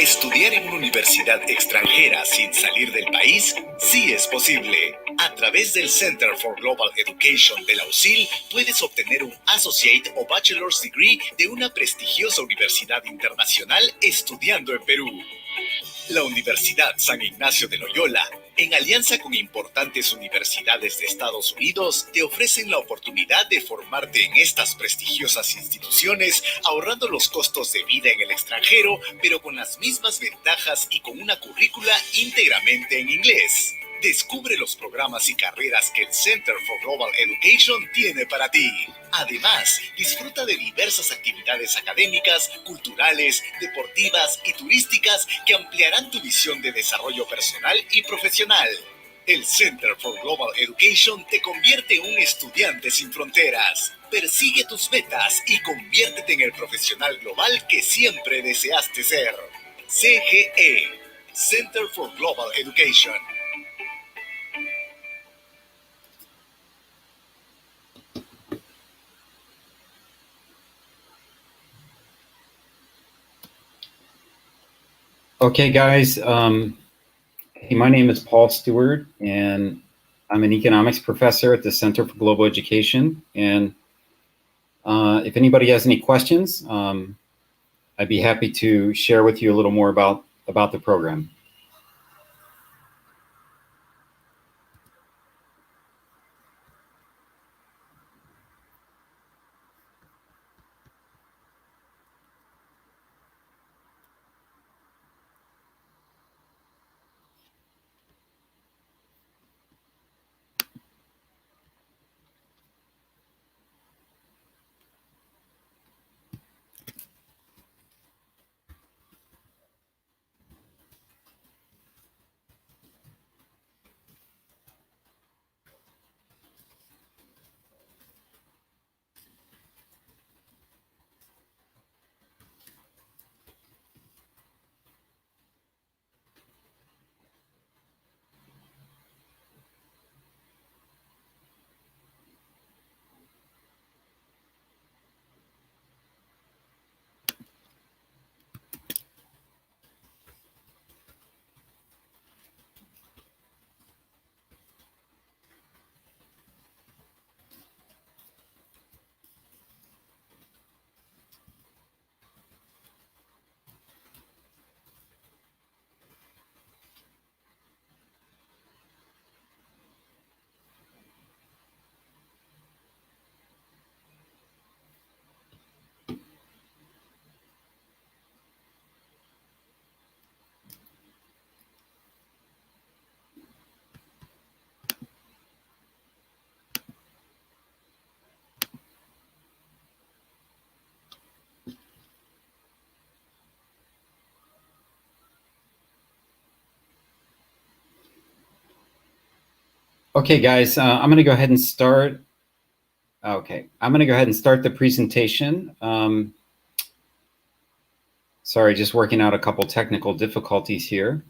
Estudiar en una universidad extranjera sin salir del país sí es posible. A través del Center for Global Education de la USIL puedes obtener un Associate o Bachelor's Degree de una prestigiosa universidad internacional estudiando en Perú. La Universidad San Ignacio de Loyola, en alianza con importantes universidades de Estados Unidos, te ofrecen la oportunidad de formarte en estas prestigiosas instituciones, ahorrando los costos de vida en el extranjero, pero con las mismas ventajas y con una currícula íntegramente en inglés. Descubre los programas y carreras que el Center for Global Education tiene para ti. Además, disfruta de diversas actividades académicas, culturales, deportivas y turísticas que ampliarán tu visión de desarrollo personal y profesional. El Center for Global Education te convierte en un estudiante sin fronteras. Persigue tus metas y conviértete en el profesional global que siempre deseaste ser. CGE, Center for Global Education. Okay, guys, hey, my name is Paul Stewart, and I'm an economics professor at the Center for Global Education. And if anybody has any questions, I'd be happy to share with you a little more about the program. Okay, guys, I'm going to go ahead and start. Okay, I'm going to go ahead and start the presentation. Sorry, just working out a couple technical difficulties here.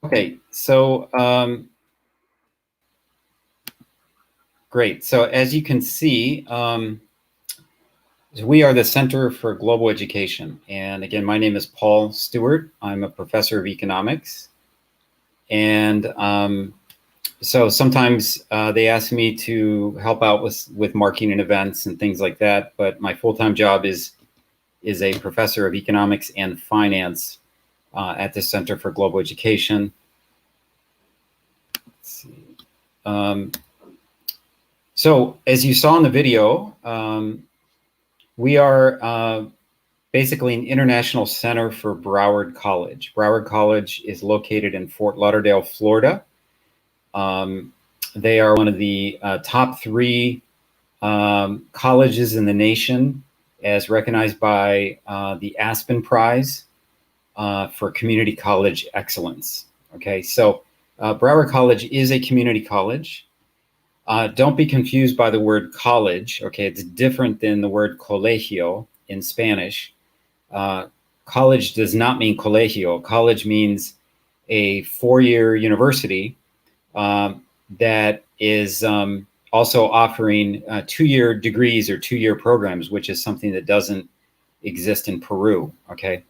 Okay, so great. So as you can see, we are the Center for Global Education. And again, my name is Paul Stewart. I'm a professor of economics. And so sometimes they ask me to help out with marketing and events and things like that. But my full-time job is a professor of economics and finance at the Center for Global Education. Let's see. So as you saw in the video, we are basically an international center for Broward College. Broward College is located in Fort Lauderdale, Florida. They are one of the top 3 colleges in the nation, as recognized by the Aspen Prize for Community College Excellence. Okay, so Broward College is a community college. Don't be confused by the word college. Okay, it's different than the word colegio in Spanish. College does not mean colegio. College means a 4-year university that is also offering 2-year degrees or 2-year programs, which is something that doesn't exist in Peru. Okay,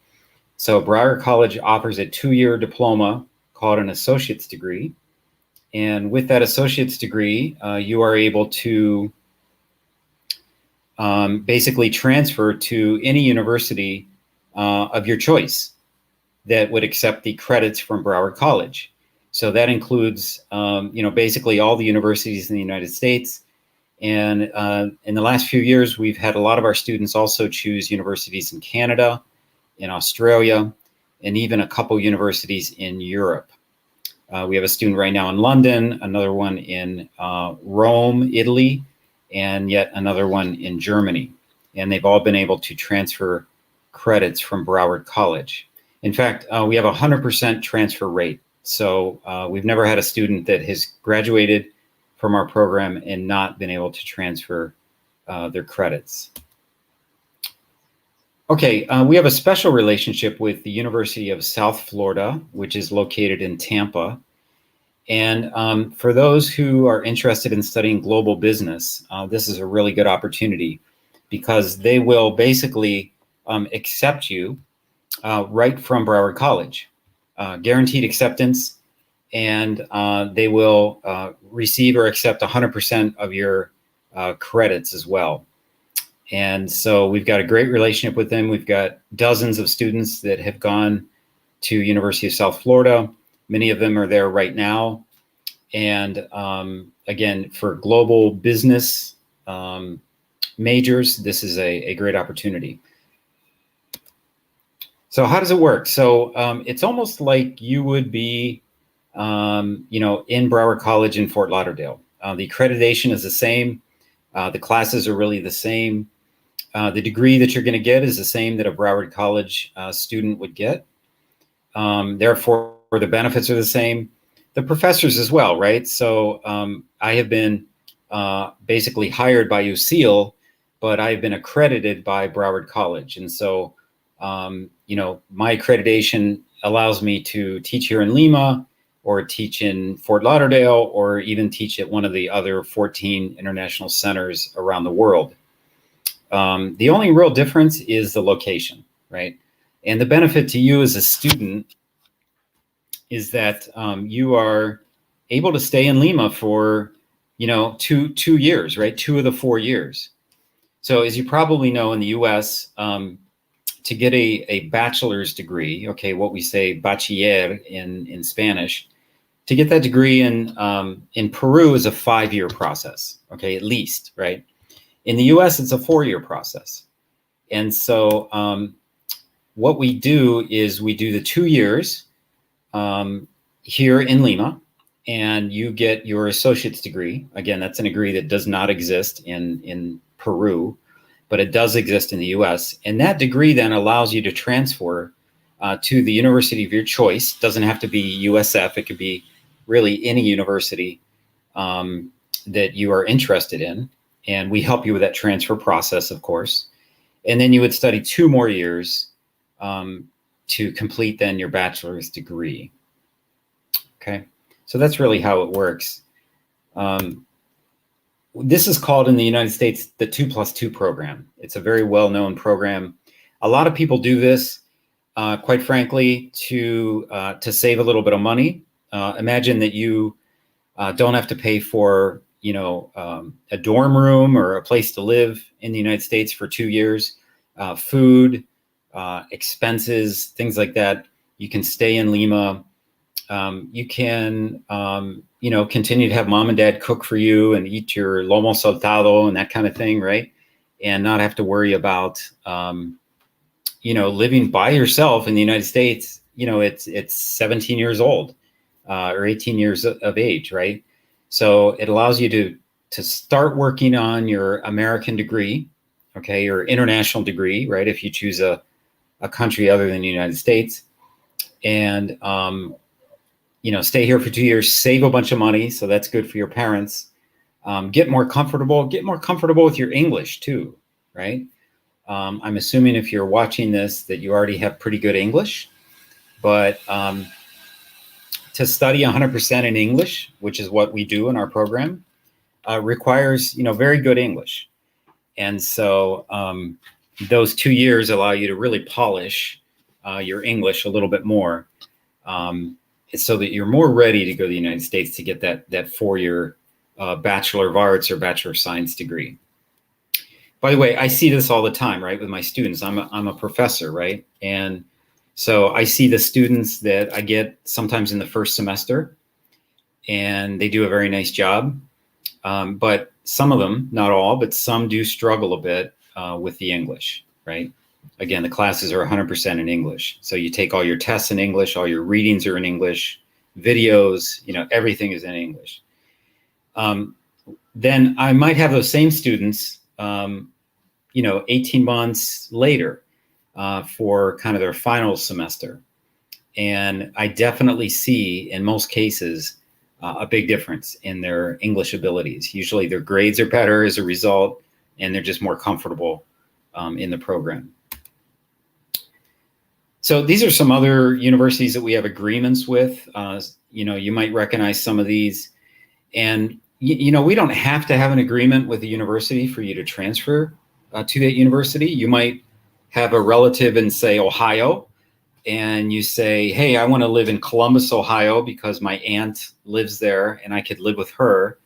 so Broward College offers a 2-year diploma called an associate's degree, and with that associate's degree, you are able to basically transfer to any university of your choice that would accept the credits from Broward College. So that includes, basically all the universities in the United States. And in the last few years, we've had a lot of our students also choose universities in Canada, in Australia, and even a couple universities in Europe. We have a student right now in London, another one in Rome, Italy, and yet another one in Germany. And they've all been able to transfer credits from Broward College. In fact, we have a 100% transfer rate. So we've never had a student that has graduated from our program and not been able to transfer their credits. Okay, we have a special relationship with the University of South Florida, which is located in Tampa. And for those who are interested in studying global business, this is a really good opportunity because they will basically accept you right from Broward College, guaranteed acceptance, and they will receive or accept 100% of your credits as well. And so we've got a great relationship with them. We've got dozens of students that have gone to University of South Florida. Many of them are there right now. And again, for global business majors, this is a great opportunity. So how does it work? So it's almost like you would be, in Broward College in Fort Lauderdale. The accreditation is the same. The classes are really the same. The degree that you're going to get is the same that a Broward College student would get. Therefore, the benefits are the same. The professors as well, right? So I have been basically hired by UCEAL, but I've been accredited by Broward College. And so, my accreditation allows me to teach here in Lima, or teach in Fort Lauderdale, or even teach at one of the other 14 international centers around the world. The only real difference is the location, right? And the benefit to you as a student is that you are able to stay in Lima for, 2 years, right? 2 of the 4 years. So as you probably know, in the US, to get a bachelor's degree, okay, what we say bachiller in Spanish, to get that degree in Peru is a 5-year process, okay, at least, right? In the US, it's a 4-year process. And so what we do is we do the 2 years here in Lima, and you get your associate's degree. Again, that's a degree that does not exist in Peru, but it does exist in the US. And that degree then allows you to transfer to the university of your choice. Doesn't have to be USF. It could be really any university that you are interested in. And we help you with that transfer process, of course. And then you would study 2 more years to complete then your bachelor's degree. Okay, so that's really how it works. This is called in the United States the 2+2 program. It's a very well-known program. A lot of people do this, quite frankly, to save a little bit of money. Imagine that you don't have to pay for, a dorm room or a place to live in the United States for 2 years, food, expenses, things like that. You can stay in Lima. You can, continue to have mom and dad cook for you and eat your lomo saltado and that kind of thing, right? And not have to worry about, living by yourself in the United States. It's 17 years old or 18 years of age, right? So it allows you to start working on your American degree, okay, your international degree, right? If you choose a country other than the United States, and stay here for 2 years, save a bunch of money, so that's good for your parents. Get more comfortable with your English too, right? I'm assuming if you're watching this that you already have pretty good English, but to study 100% in English, which is what we do in our program, requires, very good English. And so those 2 years allow you to really polish your English a little bit more, so that you're more ready to go to the United States to get that 4-year Bachelor of Arts or Bachelor of Science degree. By the way, I see this all the time, right, with my students. I'm a professor, right? And so I see the students that I get sometimes in the first semester, and they do a very nice job. But some of them, not all, but some do struggle a bit with the English, right? Again, the classes are 100% in English. So you take all your tests in English, all your readings are in English, videos, everything is in English. Then I might have those same students, 18 months later for kind of their final semester. And I definitely see, in most cases, a big difference in their English abilities. Usually their grades are better as a result, and they're just more comfortable in the program. So these are some other universities that we have agreements with. You might recognize some of these. And, we don't have to have an agreement with the university for you to transfer to that university. You might have a relative in, say, Ohio, and you say, hey, I want to live in Columbus, Ohio, because my aunt lives there and I could live with her.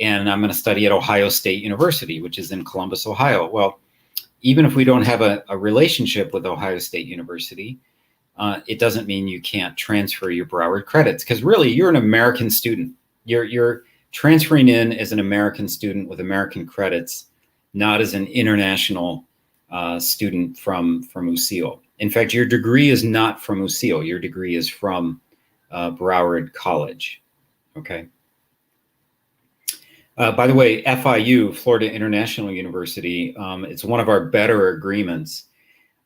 And I'm going to study at Ohio State University, which is in Columbus, Ohio. Well, even if we don't have a relationship with Ohio State University, it doesn't mean you can't transfer your Broward credits, because really you're an American student. You're transferring in as an American student with American credits, not as an international student from UCIL. In fact, your degree is not from UCIL. Your degree is from Broward College, okay? By the way, FIU, Florida International University, it's one of our better agreements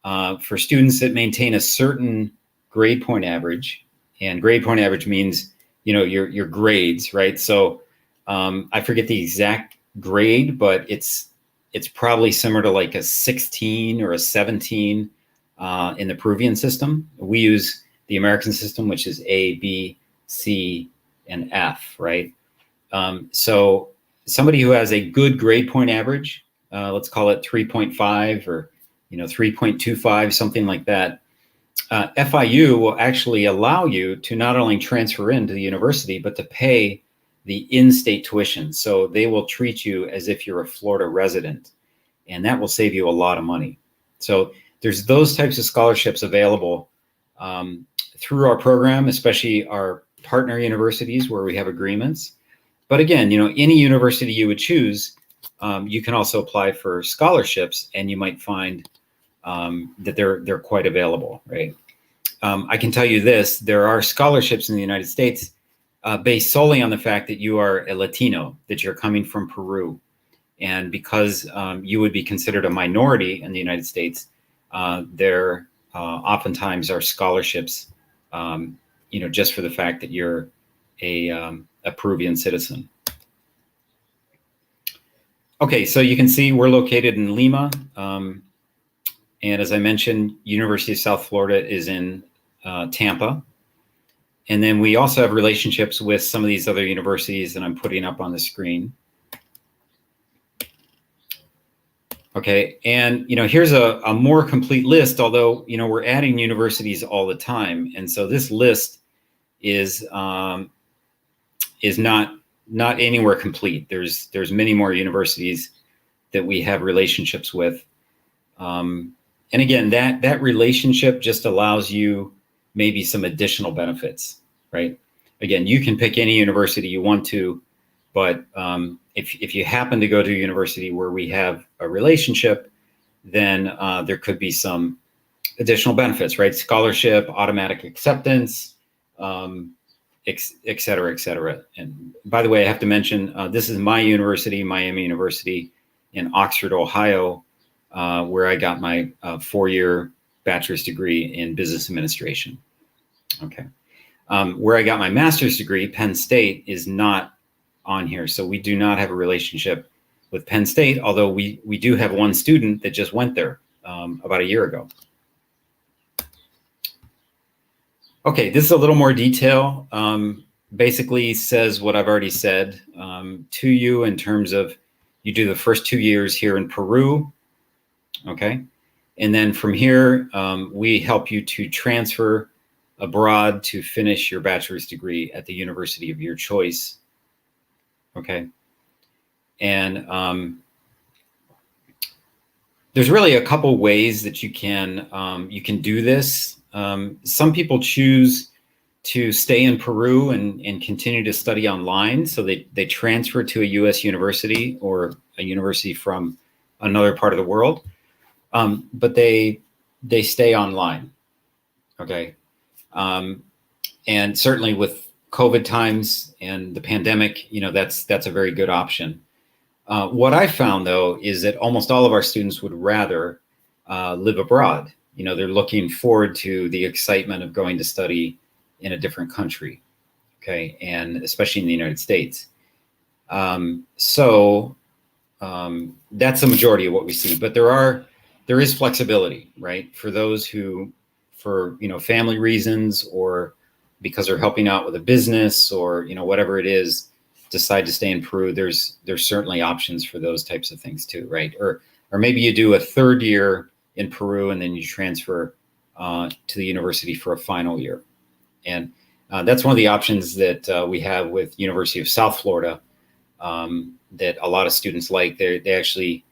for students that maintain a certain grade point average. And grade point average means, your grades, right? So I forget the exact grade, but it's probably similar to like a 16 or a 17 in the Peruvian system. We use the American system, which is A, B, C, and F, right? So somebody who has a good grade point average, let's call it 3.5 or 3.25, something like that, FIU will actually allow you to not only transfer into the university, but to pay the in-state tuition. So they will treat you as if you're a Florida resident, and that will save you a lot of money. So there's those types of scholarships available through our program, especially our partner universities where we have agreements. But again, any university you would choose, you can also apply for scholarships, and you might find that they're quite available, right? I can tell you this: there are scholarships in the United States based solely on the fact that you are a Latino, that you're coming from Peru, and because you would be considered a minority in the United States, there oftentimes are scholarships, just for the fact that you're a Peruvian citizen. Okay, so you can see we're located in Lima. And as I mentioned, University of South Florida is in Tampa. And then we also have relationships with some of these other universities that I'm putting up on the screen. Okay, and here's a more complete list, although we're adding universities all the time. And so this list is not anywhere complete. There's many more universities that we have relationships with. And again, that relationship just allows you maybe some additional benefits, right? Again, you can pick any university you want to, but if you happen to go to a university where we have a relationship, then there could be some additional benefits, right? Scholarship, automatic acceptance, et cetera, et cetera. And by the way, I have to mention, this is my university, Miami University in Oxford, Ohio, where I got my 4-year bachelor's degree in business administration. Okay. Where I got my master's degree, Penn State, is not on here. So we do not have a relationship with Penn State, although we do have one student that just went there about a year ago. Okay, this is a little more detail. basically says what I've already said to you in terms of you do the first 2 years here in Peru, okay? And then from here, we help you to transfer abroad to finish your bachelor's degree at the university of your choice, okay? And there's really a couple ways that you can do this. Some people choose to stay in Peru and continue to study online. So they transfer to a US university or a university from another part of the world, but they stay online, okay? And certainly with COVID times and the pandemic, you know, that's a very good option. What I found though is that almost all of our students would rather live abroad. You know, they're looking forward to the excitement of going to study in a different country, okay, and especially in the United States. So that's the majority of what we see. But there is flexibility, right, for those who, for family reasons or because they're helping out with a business or whatever it is, decide to stay in Peru. There's certainly options for those types of things too, right? Or maybe you do a third year in Peru and then you transfer to the university for a final year. And that's one of the options that we have with University of South Florida that a lot of students like. They actually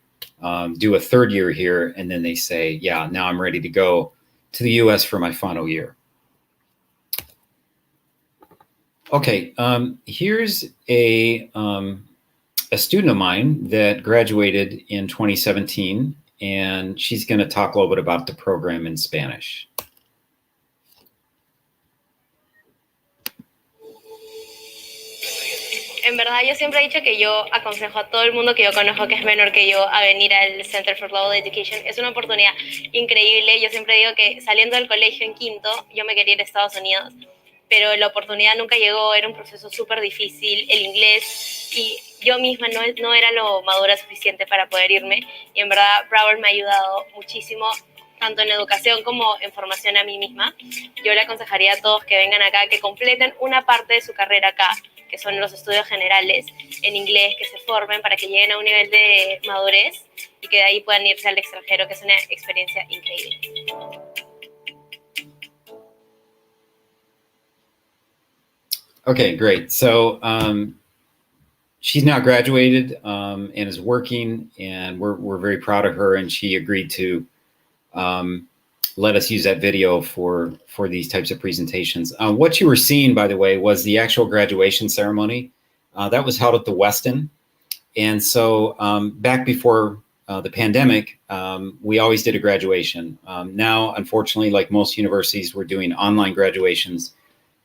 do a third year here and then they say, yeah, now I'm ready to go to the US for my final year. Okay, here's a student of mine that graduated in 2017, and she's going to talk a little bit about the program in Spanish. En verdad, yo siempre he dicho que yo aconsejo a todo el mundo que yo conozco que es menor que yo a venir al Center for Global Education. Es una oportunidad increíble. Yo siempre digo que saliendo del colegio en quinto, yo me quería ir a Estados Unidos, pero la oportunidad nunca llegó. Era un proceso súper difícil, el inglés, y yo misma no era lo madura suficiente para poder irme. Y en verdad, Broward me ha ayudado muchísimo, tanto en educación como en formación a mí misma. Yo le aconsejaría a todos que vengan acá, que completen una parte de su carrera acá, que son los estudios generales en inglés, que se formen para que lleguen a un nivel de madurez y que de ahí puedan irse al extranjero, que es una experiencia increíble. Okay, great. So she's now graduated and is working, and we're very proud of her, and she agreed to let us use that video for these types of presentations. What you were seeing, by the way, was the actual graduation ceremony. That was held at the Westin. And so back before the pandemic, we always did a graduation. Now, unfortunately, like most universities, we're doing online graduations.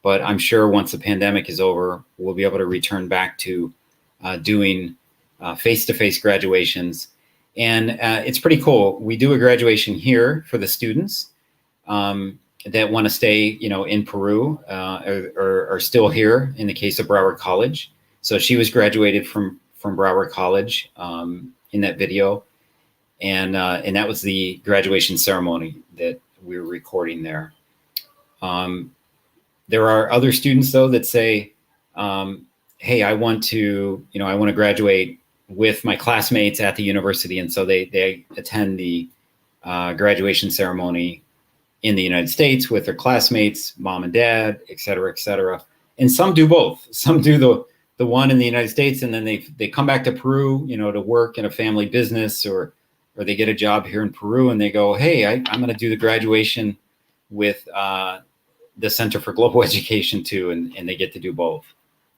But I'm sure once the pandemic is over, we'll be able to return back to doing face-to-face graduations. And it's pretty cool. We do a graduation here for the students that want to stay, in Peru or are still here in the case of Broward College. So she was graduated from Broward College in that video. And that was the graduation ceremony that we were recording there. There are other students, though, that say, hey, I want to graduate with my classmates at the university. And so they attend the graduation ceremony in the United States with their classmates, mom and dad, et cetera, et cetera. And some do both. Some do the one in the United States, and then they come back to Peru, to work in a family business, or they get a job here in Peru and they go, hey, I'm going to do the graduation with the Center for Global Education too, and they get to do both.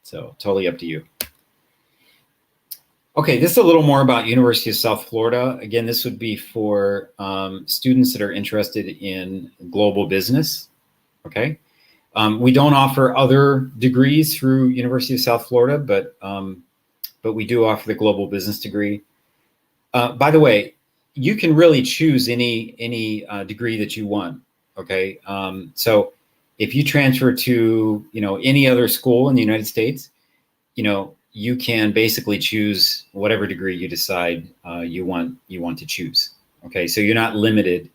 So totally up to you. Okay, this is a little more about University of South Florida. Again, this would be for students that are interested in global business, okay? We don't offer other degrees through University of South Florida, but we do offer the global business degree. By the way, you can really choose any degree that you want, okay? So if you transfer to, any other school in the United States, you can basically choose whatever degree you decide you want to choose. Okay, so you're not limited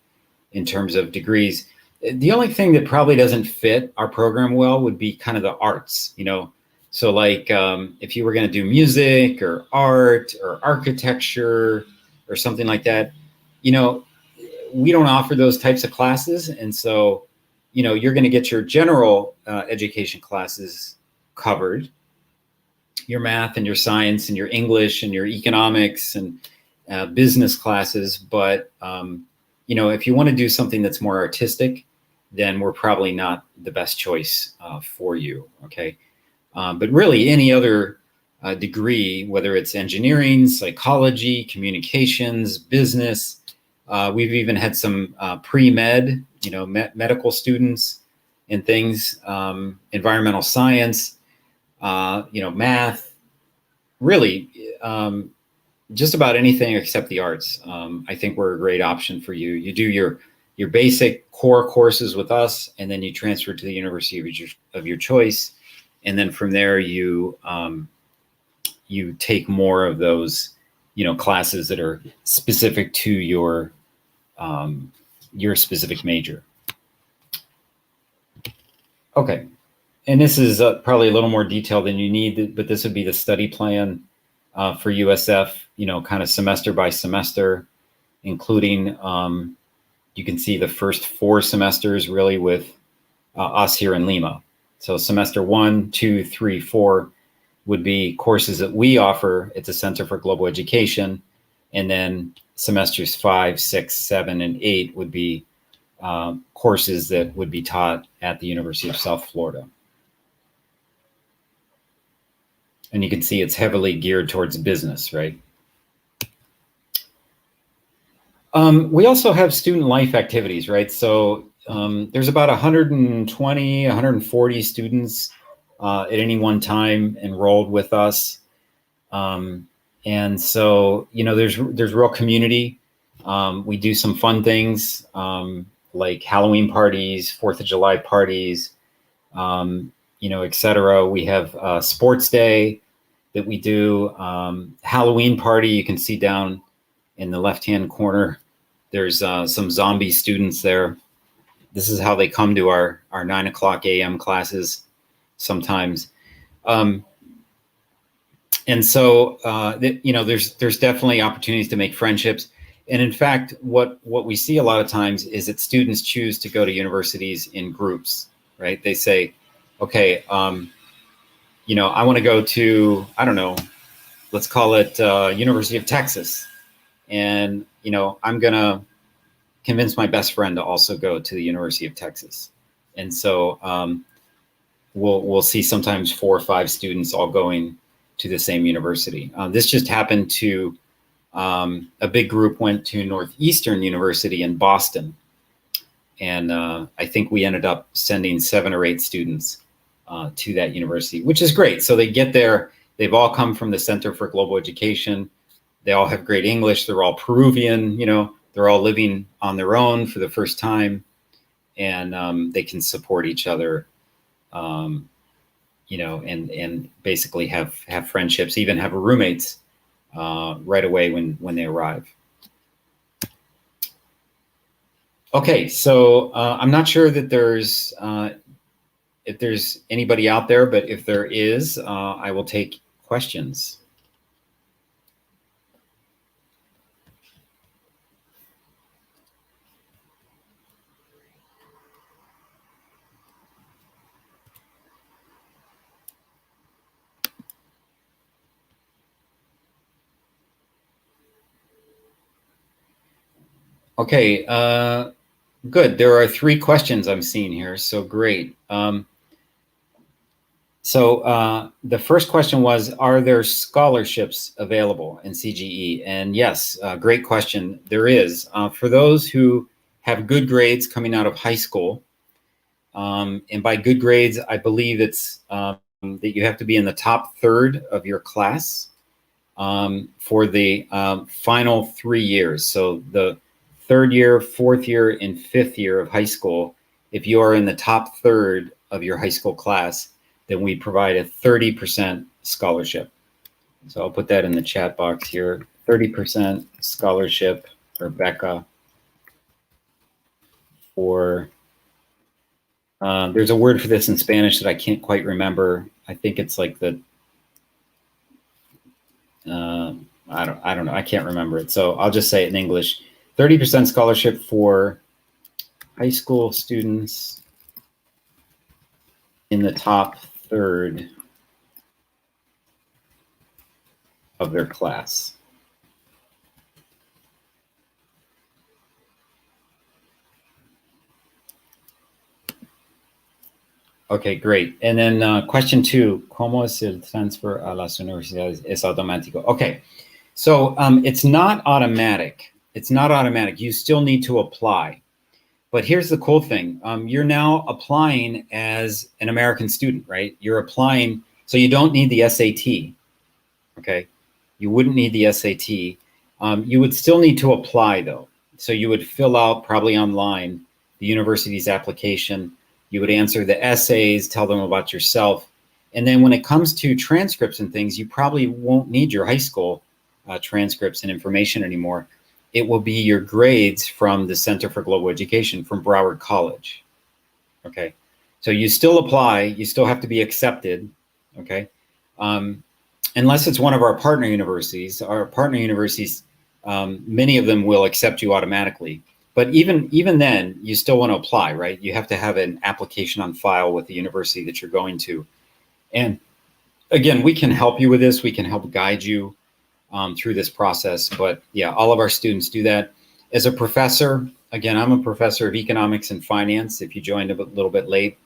in terms of degrees. The only thing that probably doesn't fit our program well would be kind of the arts, you know. So like if you were going to do music or art or architecture or something like that, you know, we don't offer those types of classes. And so, you know, you're going to get your general education classes covered, your math and your science and your English and your economics and business classes. But, you know, if you want to do something that's more artistic, then we're probably not the best choice for you, okay? But really any other degree, whether it's engineering, psychology, communications, business, we've even had some pre-med, you know, medical students and things, environmental science, you know, math, really just about anything except the arts. I think we're a great option for you. You do your basic core courses with us, and then you transfer to the university of your choice. And then from there, you take more of those, you know, classes that are specific to your specific major. Okay, and this is probably a little more detailed than you need, but this would be the study plan for USF, you know, kind of semester by semester, including, you can see the first 4 semesters really with us here in Lima. So semester 1, 2, 3, 4 would be courses that we offer at the Center for Global Education. And then semesters 5, 6, 7, and 8 would be courses that would be taught at the University of South Florida. And you can see it's heavily geared towards business, right? We also have student life activities, right? So there's about 120, 140 students at any one time enrolled with us. And so, you know, there's real community. We do some fun things like Halloween parties, 4th of July parties, you know, et cetera. We have sports day that we do, Halloween party. You can see down in the left-hand corner, there's some zombie students there. This is how they come to our 9 o'clock a.m. classes sometimes. And so, you know, there's definitely opportunities to make friendships. And in fact, what we see a lot of times is that students choose to go to universities in groups, right? They say, okay, you know, I want to go to, I don't know, let's call it University of Texas. And, you know, I'm going to convince my best friend to also go to the University of Texas. And so we'll see sometimes 4 or 5 students all going to the same university. This just happened to, a big group went to Northeastern University in Boston. And I think we ended up sending 7 or 8 students to that university, which is great. So they get there, they've all come from the Center for Global Education. They all have great English. They're all Peruvian, you know, they're all living on their own for the first time, and they can support each other, you know, and basically have friendships, even have roommates right away when they arrive. Okay, so I'm not sure that there's if there's anybody out there, but if there is, I will take questions. Okay, good. There are 3 questions I'm seeing here, so great. So the first question was, are there scholarships available in CGE? And yes, great question. There is. For those who have good grades coming out of high school, and by good grades, I believe it's that you have to be in the top third of your class for the final 3 years. So the 3rd year, 4th year, and 5th year of high school, if you are in the top third of your high school class, then we provide a 30% scholarship. So I'll put that in the chat box here, 30% scholarship, Rebecca, for There's a word for this in Spanish that I can't quite remember. I think it's like the, I don't know. I can't remember it. So I'll just say it in English. 30% scholarship for high school students in the top third of their class. Okay, great. And then question 2, ¿Cómo es el transfer a las universidades? Es automático. Okay, so it's not automatic. It's not automatic. You still need to apply. But here's the cool thing. You're now applying as an American student, right? You're applying, so you don't need the SAT, okay? You wouldn't need the SAT. You would still need to apply though. So you would fill out probably online the university's application. You would answer the essays, tell them about yourself. And then when it comes to transcripts and things, you probably won't need your high school transcripts and information anymore. It will be your grades from the Center for Global Education from Broward College, okay? So you still apply, you still have to be accepted, okay? Unless it's one of our partner universities. Our partner universities, many of them will accept you automatically. But even then, you still want to apply, right? You have to have an application on file with the university that you're going to. And again, we can help you with this. We can help guide you through this process. But yeah, all of our students do that. As a professor, again, I'm a professor of economics and finance, if you joined a little bit late.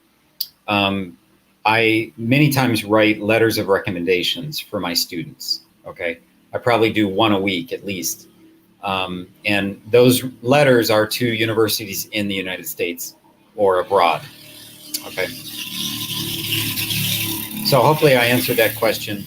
I many times write letters of recommendations for my students, okay? I probably do one a week at least. And those letters are to universities in the United States or abroad, okay? So hopefully I answered that question.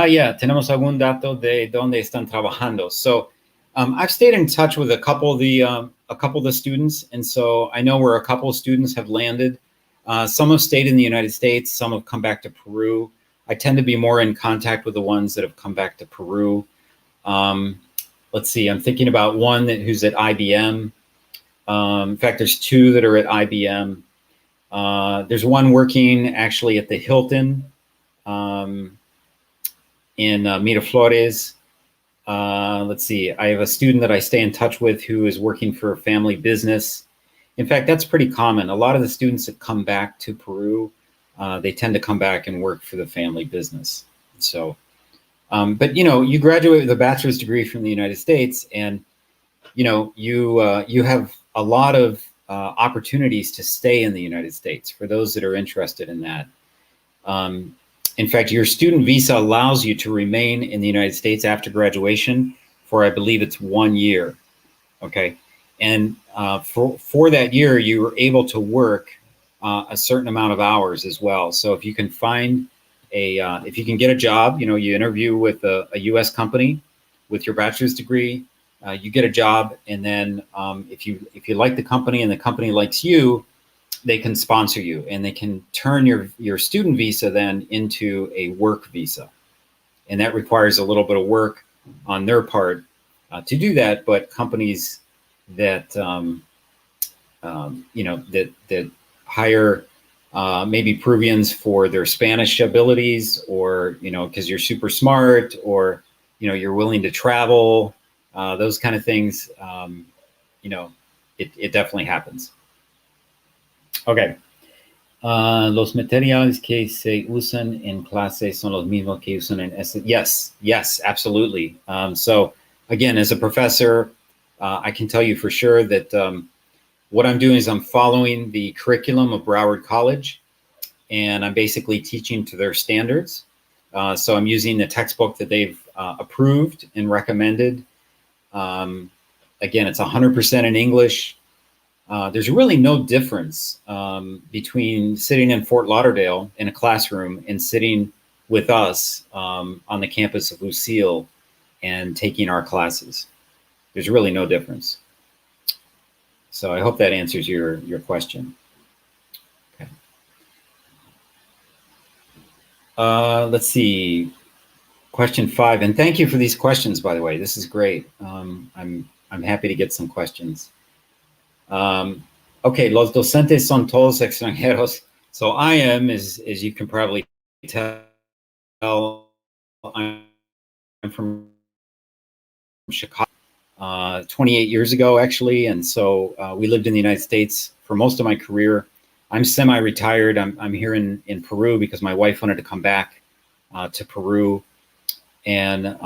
Yeah, tenemos algún dato de dónde están trabajando. So I've stayed in touch with a couple of the students, and so I know where a couple of students have landed. Some have stayed in the United States, some have come back to Peru. I tend to be more in contact with the ones that have come back to Peru. Let's see, I'm thinking about one who's at IBM. In fact, there's 2 that are at IBM. There's one working actually at the Hilton in Miraflores. Let's see, I have a student that I stay in touch with who is working for a family business. In fact, that's pretty common. A lot of the students that come back to Peru, they tend to come back and work for the family business. So, but you graduate with a bachelor's degree from the United States, and you have a lot of opportunities to stay in the United States for those that are interested in that. In fact, your student visa allows you to remain in the United States after graduation for, I believe it's 1 year, okay? And for that year, you were able to work a certain amount of hours as well. So if you can find if you can get a job, you interview with a US company with your bachelor's degree, you get a job, and then if you like the company and the company likes you, they can sponsor you, and they can turn your student visa then into a work visa. And that requires a little bit of work on their part to do that. But companies that, that hire maybe Peruvians for their Spanish abilities, or, because you're super smart, or, you're willing to travel, those kind of things, it definitely happens. Okay. Los materiales que se usan en clase son los mismos que usan en ese. Yes, absolutely. So again, as a professor, I can tell you for sure that what I'm doing is I'm following the curriculum of Broward College, and I'm basically teaching to their standards. So I'm using the textbook that they've approved and recommended. Again, it's 100% in English. There's really no difference between sitting in Fort Lauderdale in a classroom and sitting with us on the campus of Lucille and taking our classes. There's really no difference. So I hope that answers your question. Okay. Let's see. Question 5, and thank you for these questions, by the way. This is great. I'm happy to get some questions. Okay, los docentes son todos extranjeros. So I am, as you can probably tell, I'm from Chicago 28 years ago, actually. And so we lived in the United States for most of my career. I'm semi-retired. I'm here in Peru because my wife wanted to come back to Peru. And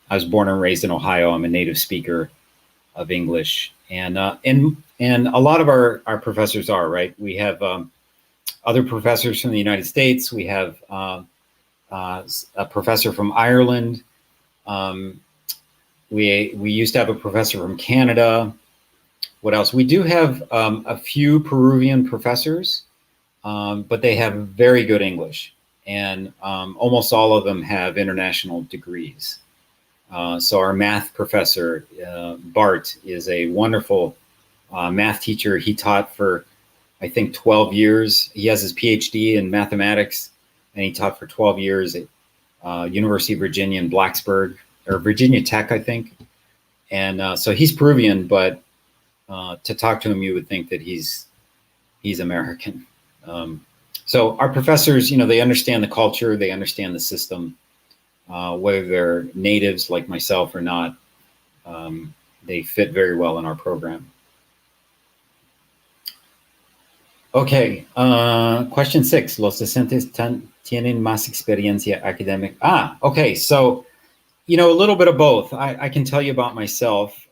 I was born and raised in Ohio. I'm a native speaker of English. And a lot of our professors are, right? We have other professors from the United States. We have a professor from Ireland. We used to have a professor from Canada. What else? We do have a few Peruvian professors, but they have very good English, and almost all of them have international degrees. So our math professor, Bart, is a wonderful math teacher. He taught for, I think, 12 years. He has his PhD in mathematics, and he taught for 12 years at University of Virginia in Blacksburg, or Virginia Tech, I think. And so he's Peruvian, but to talk to him, you would think that he's American. So our professors, they understand the culture, they understand the system, whether they're natives like myself or not. They fit very well in our program. Okay, question 6. Los docentes tienen más experiencia académica. Okay, so, a little bit of both. I can tell you about myself.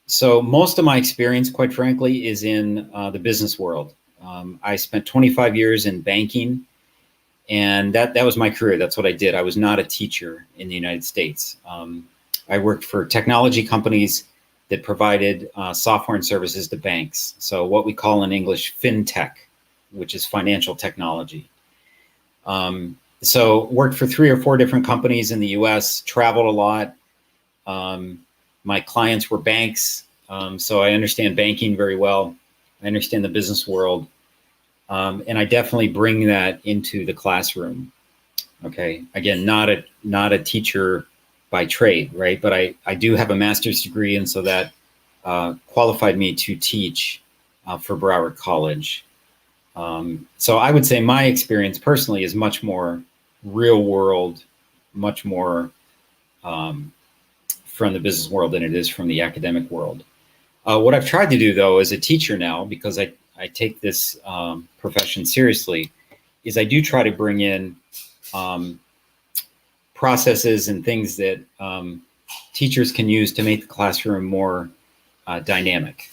So most of my experience, quite frankly, is in the business world. I spent 25 years in banking, and that was my career. That's what I did. I was not a teacher in the United States. I worked for technology companies that provided software and services to banks. So what we call in English fintech, which is financial technology. So worked for 3 or 4 different companies in the US, traveled a lot. My clients were banks, so I understand banking very well. I understand the business world, and I definitely bring that into the classroom. Okay, again, not a teacher by trade, right? But I do have a master's degree, and so that qualified me to teach for Broward College. So I would say my experience personally is much more real world, much more from the business world than it is from the academic world. What I've tried to do, though, as a teacher now, because I take this profession seriously, is I do try to bring in processes and things that teachers can use to make the classroom more dynamic.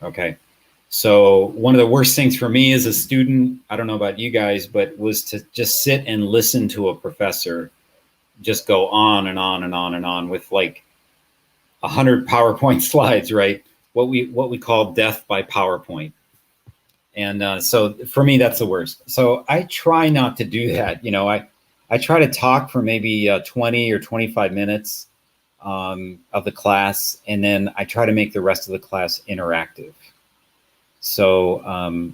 Okay. So one of the worst things for me as a student, I don't know about you guys, but was to just sit and listen to a professor just go on and on and on and on with like 100 PowerPoint slides, right? What we call death by PowerPoint. And so for me, that's the worst. So I try not to do that. I try to talk for maybe 20 or 25 minutes of the class, and then I try to make the rest of the class interactive. So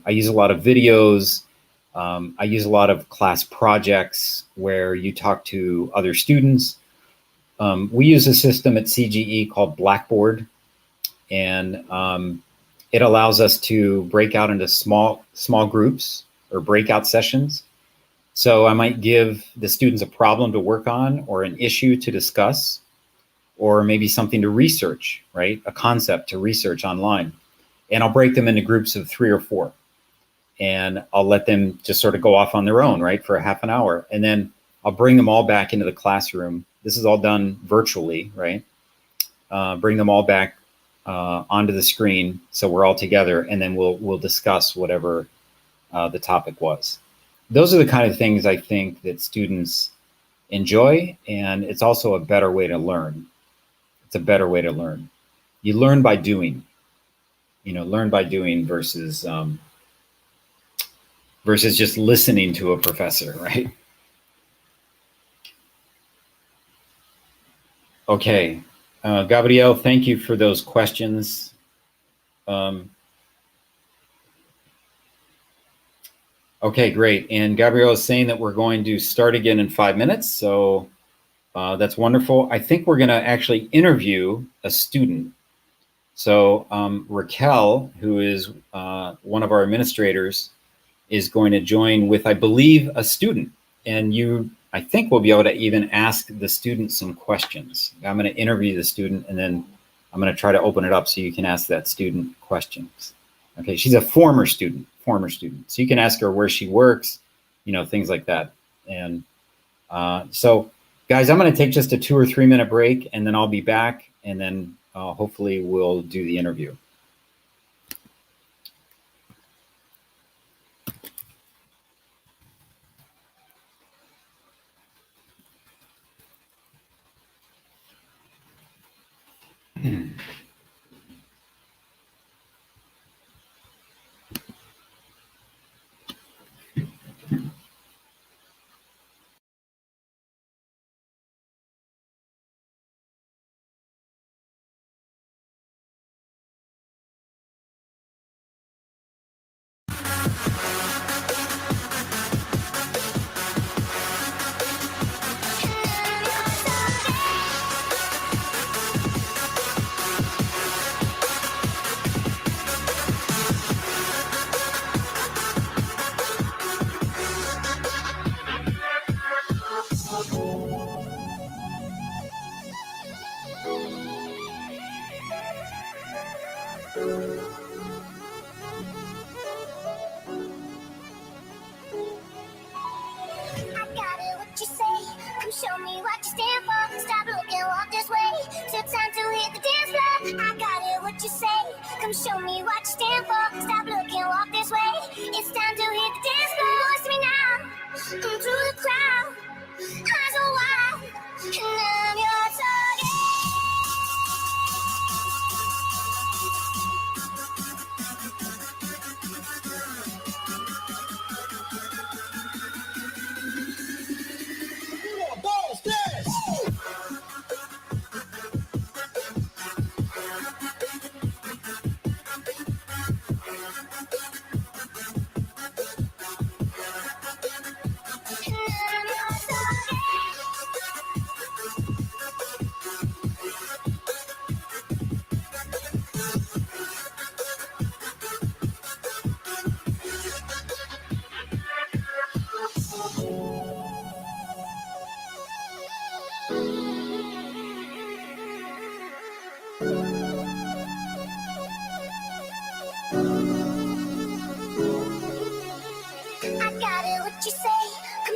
I use a lot of videos. I use a lot of class projects where you talk to other students. We use a system at CGE called Blackboard, and it allows us to break out into small groups or breakout sessions. So I might give the students a problem to work on, or an issue to discuss, or maybe something to research, right? A concept to research online. And I'll break them into groups of 3 or 4. And I'll let them just sort of go off on their own, right, for a half an hour. And then I'll bring them all back into the classroom. This is all done virtually, right? Bring them all back onto the screen so we're all together, and then we'll discuss whatever the topic was. Those are the kind of things I think that students enjoy, and it's also a better way to learn. It's a better way to learn. You learn by doing. Learn by doing versus just listening to a professor, right? Okay, Gabriel, thank you for those questions. Okay, great. And Gabrielle is saying that we're going to start again in 5 minutes. So that's wonderful. I think we're going to actually interview a student. So Raquel, who is one of our administrators, is going to join with, I believe, a student. And you, I think, will be able to even ask the student some questions. I'm going to interview the student, and then I'm going to try to open it up so you can ask that student questions. Okay, she's a former student. So you can ask her where she works, things like that. And so, guys, I'm going to take just a 2 or 3 minute break, and then I'll be back, and then hopefully we'll do the interview. Show me what you stand for. Stop looking, walk this way. Till time to hit the dance floor. I got it, what you say. Come show me what you stand for. Stop looking, walk this way. It's time to hit the dance floor. Voice me now, through the crowd. Eyes are wide, and I'm your target.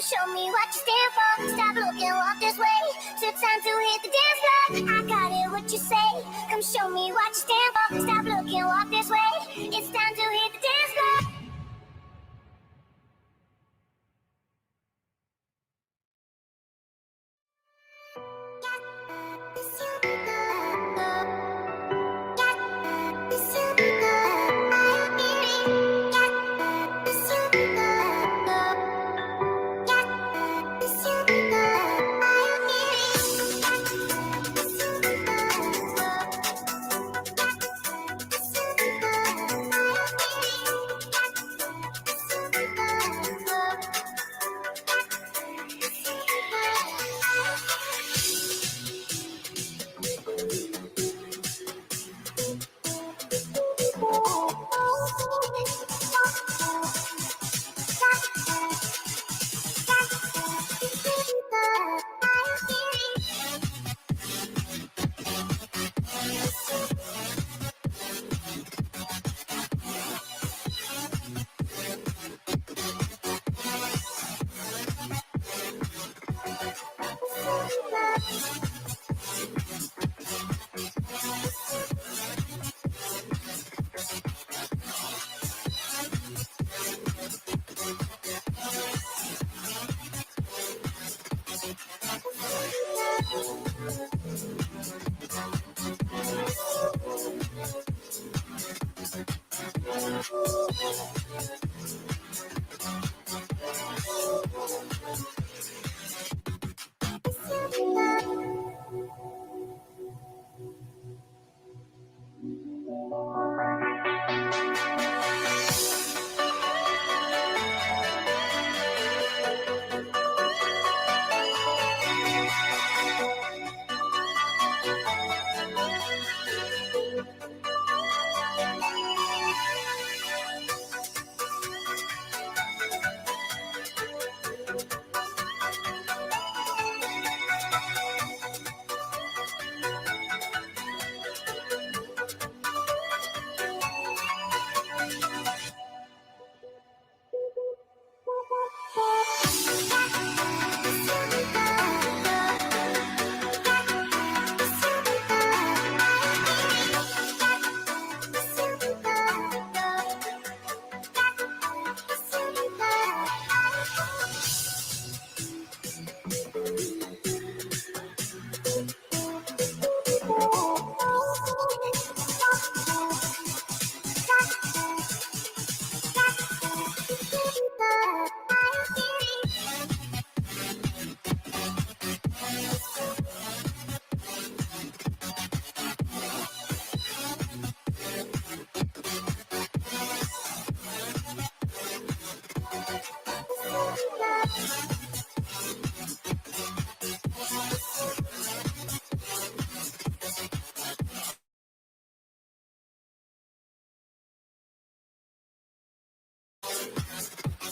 Show me what you stand for. Stop looking, walk this way. Till time to hit the dance floor. I got it, what you say. Come show me what you stand for. Stop looking, walk this way. It's time to hit the dance floor.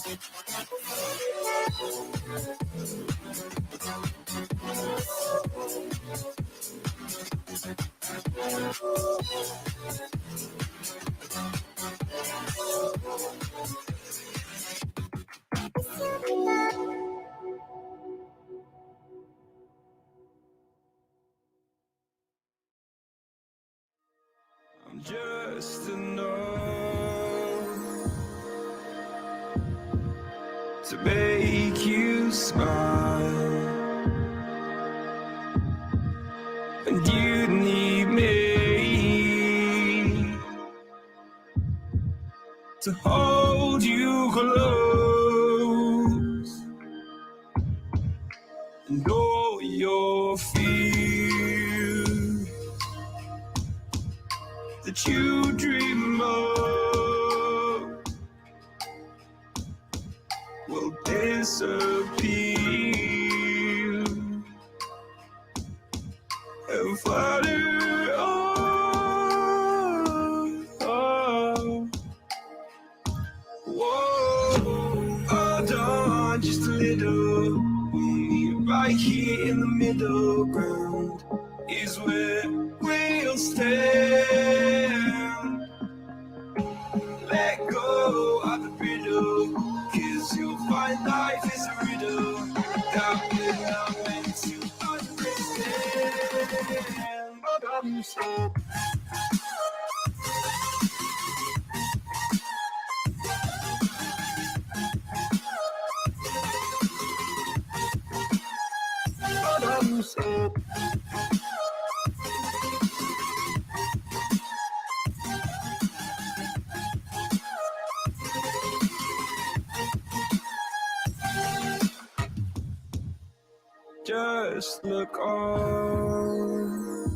I'm just enough to make you smile, and you need me to hold you close and all your fears that you dream of will disappear and flutter on. Whoa, hold on just a little. Right here in the middle ground is where we'll stand. Let go of the riddle, 'cause you'll find life is a riddle that we're not meant to understand. But I'm so just look on,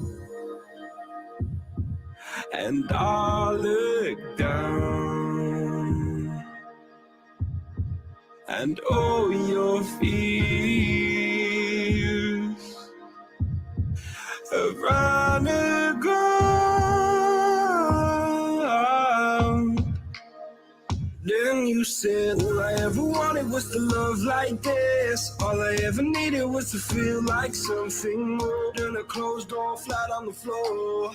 and I'll look down, and all your fears have run aground. Then you said, all I ever wanted was to love like this. All I ever needed was to feel like something more than a closed door flat on the floor.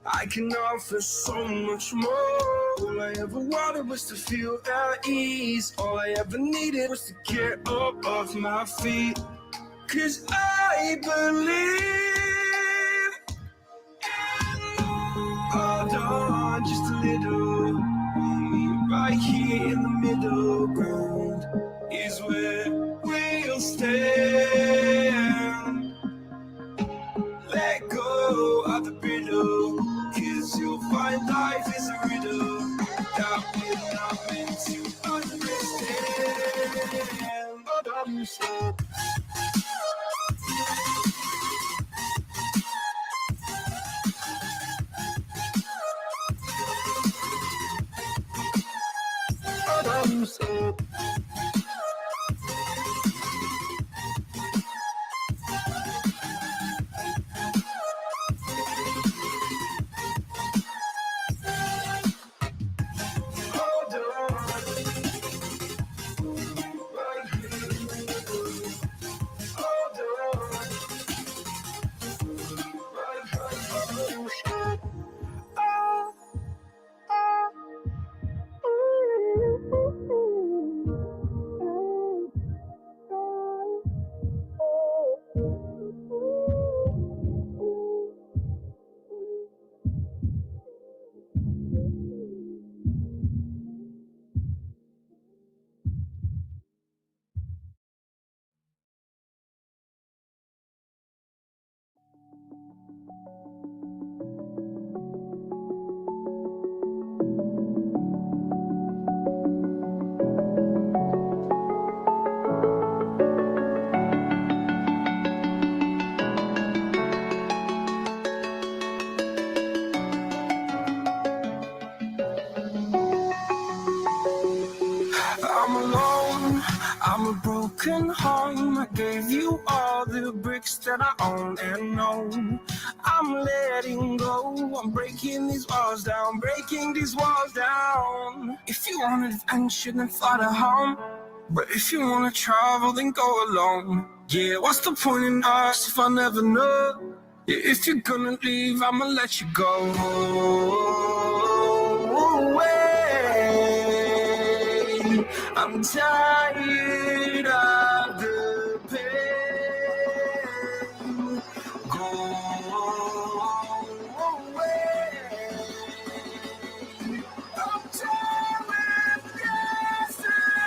I can offer so much more. All I ever wanted was to feel at ease. All I ever needed was to get up off my feet. 'Cause I believe in love. Hold on just a little. Right here in the middle ground is where we'll stand. Let go of the riddle, 'cause you'll find life is a riddle that we're not meant to understand. But I'm so I'm alone, I'm a broken home. I gave you all the bricks that I own and know. I'm letting go, I'm breaking these walls down, breaking these walls down. If you wanted adventure, then fly to home. But if you wanna travel, then go alone. Yeah, what's the point in us if I never know? Yeah, if you're gonna leave, I'ma let you go. Away. I'm tired of the pain. Go away. I'm tired of yesterday.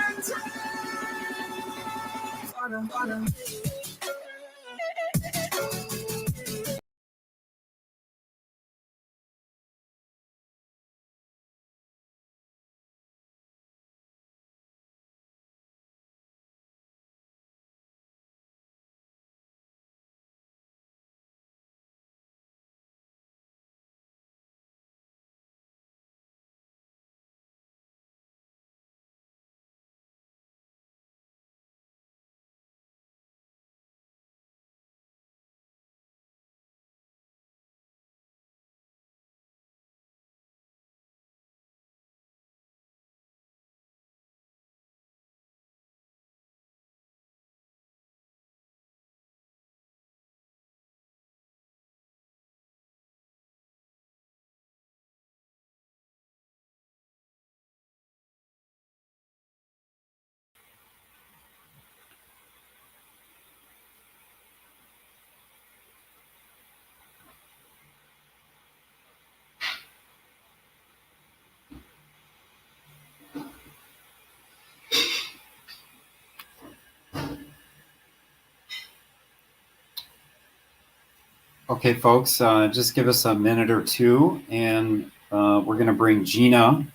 Okay, folks, just give us a minute or two, and we're going to bring Gina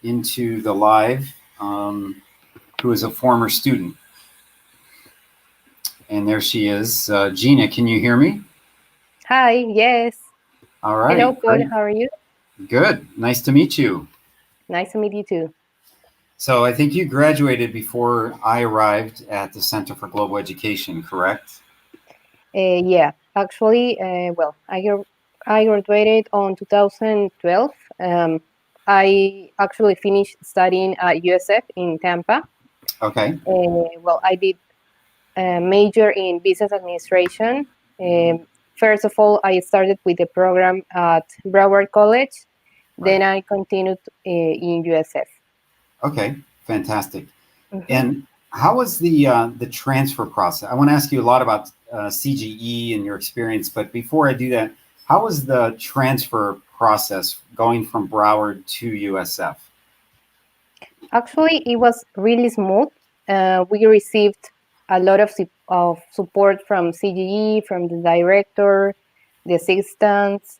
into the live, who is a former student. And there she is. Gina, can you hear me? Hi, yes. All right. Hello, Paul. Great. How are you? Good. Nice to meet you. Nice to meet you too. So I think you graduated before I arrived at the Center for Global Education, correct? Yeah, actually, well, I graduated on 2012. I actually finished studying at USF in Tampa. Okay. Well, I did a major in business administration. First of all, I started with the program at Broward College. Right. Then I continued in USF. Okay, fantastic. Mhm. And how was the transfer process? I want to ask you a lot about CGE and your experience, but before I do that, how was the transfer process going from Broward to USF? Actually, it was really smooth. We received a lot of support from CGE, from the director, the assistants.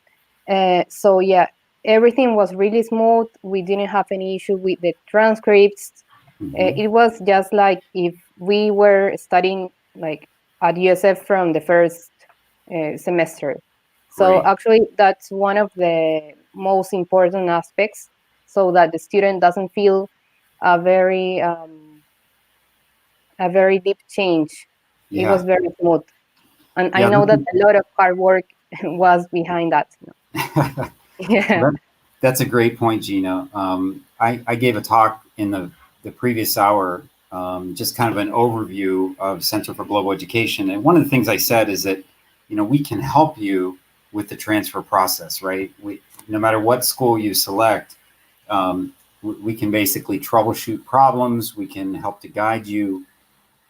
So yeah, everything was really smooth. We didn't have any issue with the transcripts. Mhm. It was just like if we were studying like at USF from the first semester. So Great. actually, that's one of the most important aspects, so that the student doesn't feel a very deep change. It was very smooth, and I Yeah. know that a lot of hard work was behind that. Yeah. Well, that's a great point, Gina. I gave a talk in the previous hour, just kind of an overview of Center for Global Education. And one of the things I said is that, we can help you with the transfer process, right? No matter what school you select, we can basically troubleshoot problems. We can help to guide you.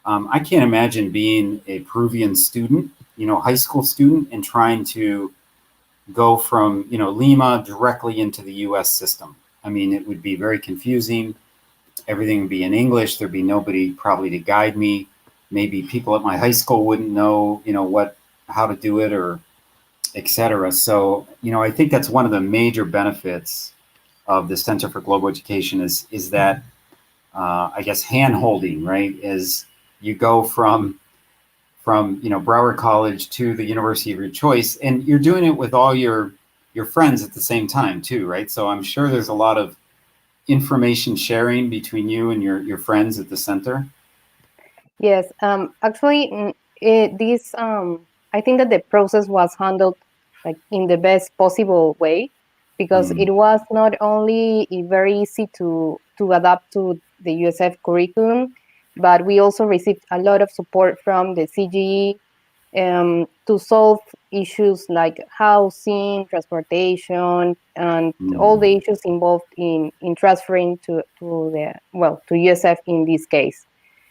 I can't imagine being a Peruvian student, high school student, and trying to go from Lima directly into the U.S. system. I mean, it would be very confusing. Everything would be in English. There'd be nobody probably to guide me. Maybe people at my high school wouldn't know, how to do it, or etc. So, I think that's one of the major benefits of the Center for Global Education is that I guess hand holding, right? Is you go from Broward College to the university of your choice, and you're doing it with all your friends at the same time too, right? So I'm sure there's a lot of information sharing between you and your friends at the center. Yes. Actually, this I think that the process was handled like in the best possible way, because it was not only very easy to adapt to the USF curriculum. but we also received a lot of support from the CGE to solve issues like housing, transportation, and all the issues involved in transferring to USF in this case.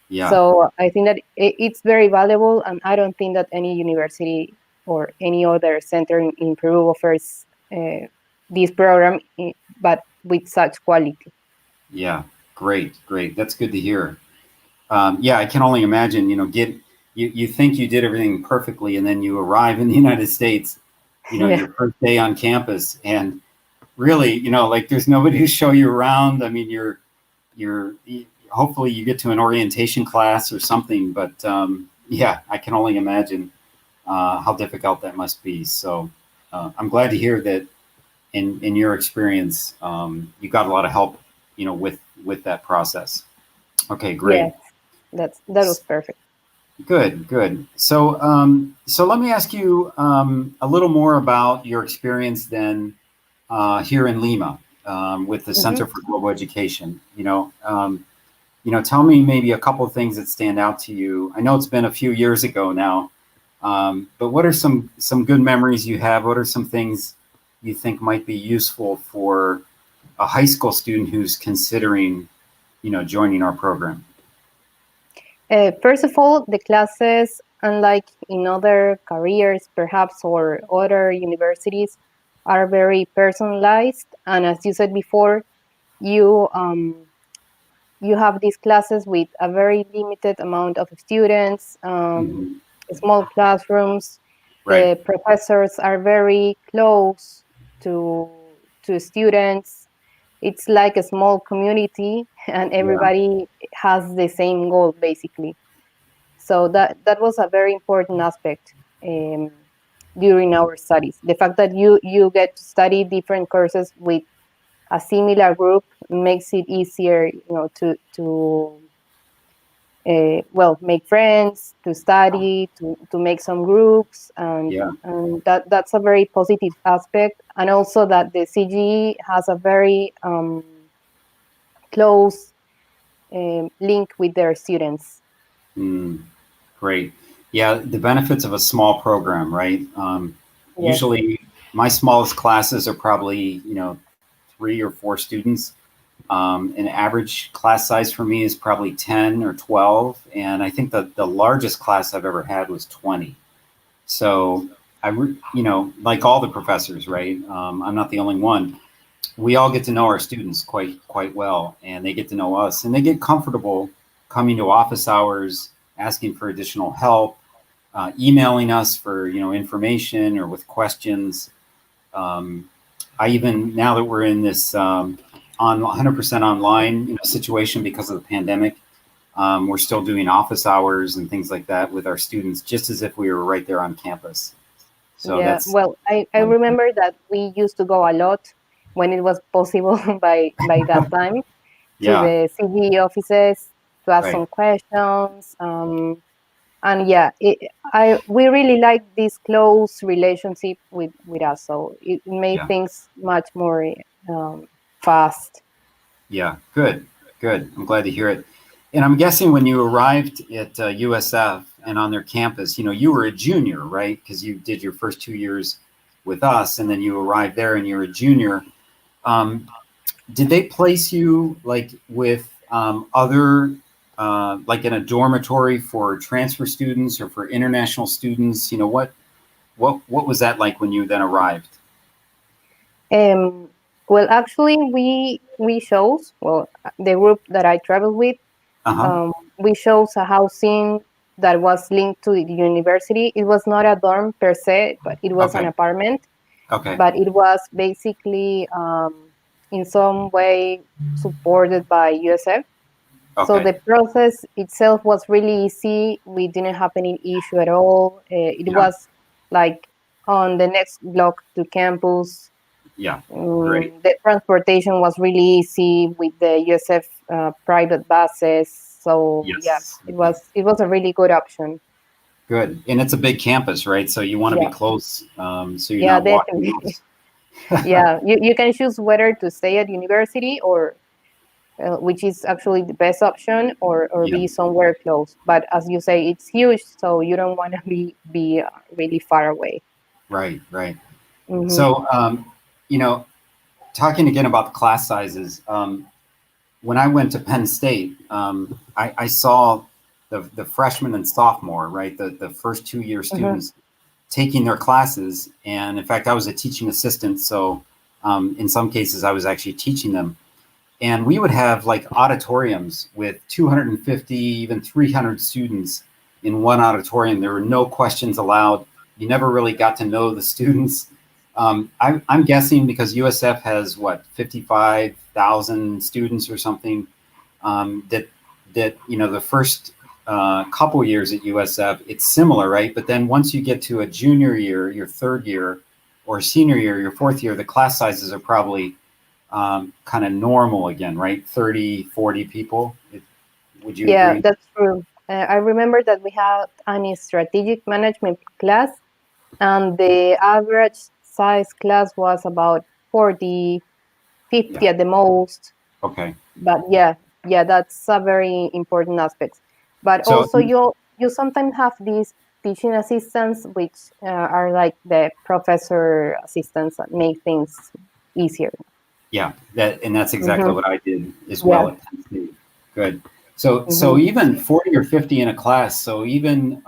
Yeah. So I think that it's very valuable, and I don't think that any university or any other center in Peru offers this program, but with such quality. Yeah, great. That's good to hear. Yeah, I can only imagine, you think you did everything perfectly, and then you arrive in the United States, your first day on campus, and really, like there's nobody to show you around. I mean, you're hopefully you get to an orientation class or something, but yeah, I can only imagine how difficult that must be. So I'm glad to hear that in your experience, you got a lot of help, with that process. Okay, great. Yes, that was perfect. Good. So let me ask you a little more about your experience then here in Lima with the Center for Global Education. Tell me maybe a couple of things that stand out to you. I know it's been a few years ago now, but what are some good memories you have? What are some things you think might be useful for a high school student who's considering, joining our program? First of all, the classes, unlike in other careers perhaps or other universities, are very personalized. And as you said before, you have these classes with a very limited amount of students, small classrooms. Right. The professors are very close to students. It's like a small community, and everybody has the same goal, basically. So that was a very important aspect during our studies. The fact that you get to study different courses with a similar group makes it easier, to make friends, to study, to make some groups, and that's a very positive aspect. And also that the CGE has a very close link with their students. Great. Yeah, the benefits of a small program, right? Usually my smallest classes are probably, 3 or 4 students. An average class size for me is probably 10 or 12. And I think that the largest class I've ever had was 20. So like all the professors, right? I'm not the only one. We all get to know our students quite well, and they get to know us, and they get comfortable coming to office hours, asking for additional help, emailing us for, information or with questions. I even, now that we're in this 100% online situation because of the pandemic, we're still doing office hours and things like that with our students, just as if we were right there on campus. So I remember that we used to go a lot when it was possible by that time to the CGE offices to ask some questions. And we really like this close relationship with us. So it made things much more fast. Yeah, good. I'm glad to hear it. And I'm guessing when you arrived at USF and on their campus, you were a junior, right? Because you did your first 2 years with us, and then you arrived there and you're a junior. Did they place you like with other, like in a dormitory for transfer students or for international students? What was that like when you then arrived? Well, actually, we chose, the group that I traveled with, we chose a housing that was linked to the university. It was not a dorm per se, but it was an apartment. Okay. But it was basically in some way supported by USF. Okay. So the process itself was really easy. We didn't have any issue at all. It was like on the next block to campus. Yeah, great. The transportation was really easy with the USF private buses. So it was a really good option. Good, and it's a big campus, right? So you want to be close, so you're not walking. You can choose whether to stay at university or which is actually the best option, or Yeah. be somewhere close. But as you say, it's huge, so you don't want to be really far away. Right. Mhm. So, talking again about the class sizes, when I went to Penn State, I saw the freshman and sophomore, right, the first 2-year students taking their classes. And in fact, I was a teaching assistant, so in some cases I was actually teaching them. And we would have like auditoriums with 250, even 300 students in one auditorium. There were no questions allowed. You never really got to know the students. I'm guessing because USF has 55,000 students or something, that the first couple years at USF, it's similar, right? But then once you get to a junior year, your third year, or senior year, your fourth year, the class sizes are probably kind of normal again, right? 30, 40 people. Would you Yeah, agree? that's true. I remember that we had a strategic management class, and the average size class was about 40, 50 Yeah. at the most. Okay. But yeah, that's a very important aspect. But So also, you sometimes have these teaching assistants, which are like the professor assistants that make things easier. yeah, that's exactly Mhm. what I did as Yeah. well at Penn State. Good. So Mhm. even 40 or 50 in a class. So even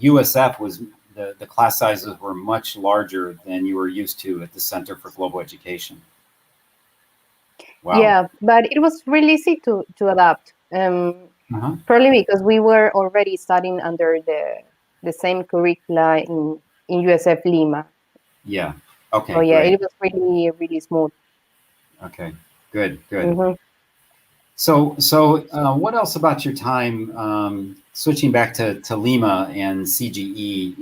USF was the class sizes were much larger than you were used to at the Center for Global Education. Wow. Yeah, but it was really easy to adapt. Uh-huh. Probably because we were already studying under the same curricula in USF Lima. Yeah. So Okay. yeah, Great. it was really, really smooth. Okay. Good. Mhm. So what else about your time, switching back to Lima and CGE?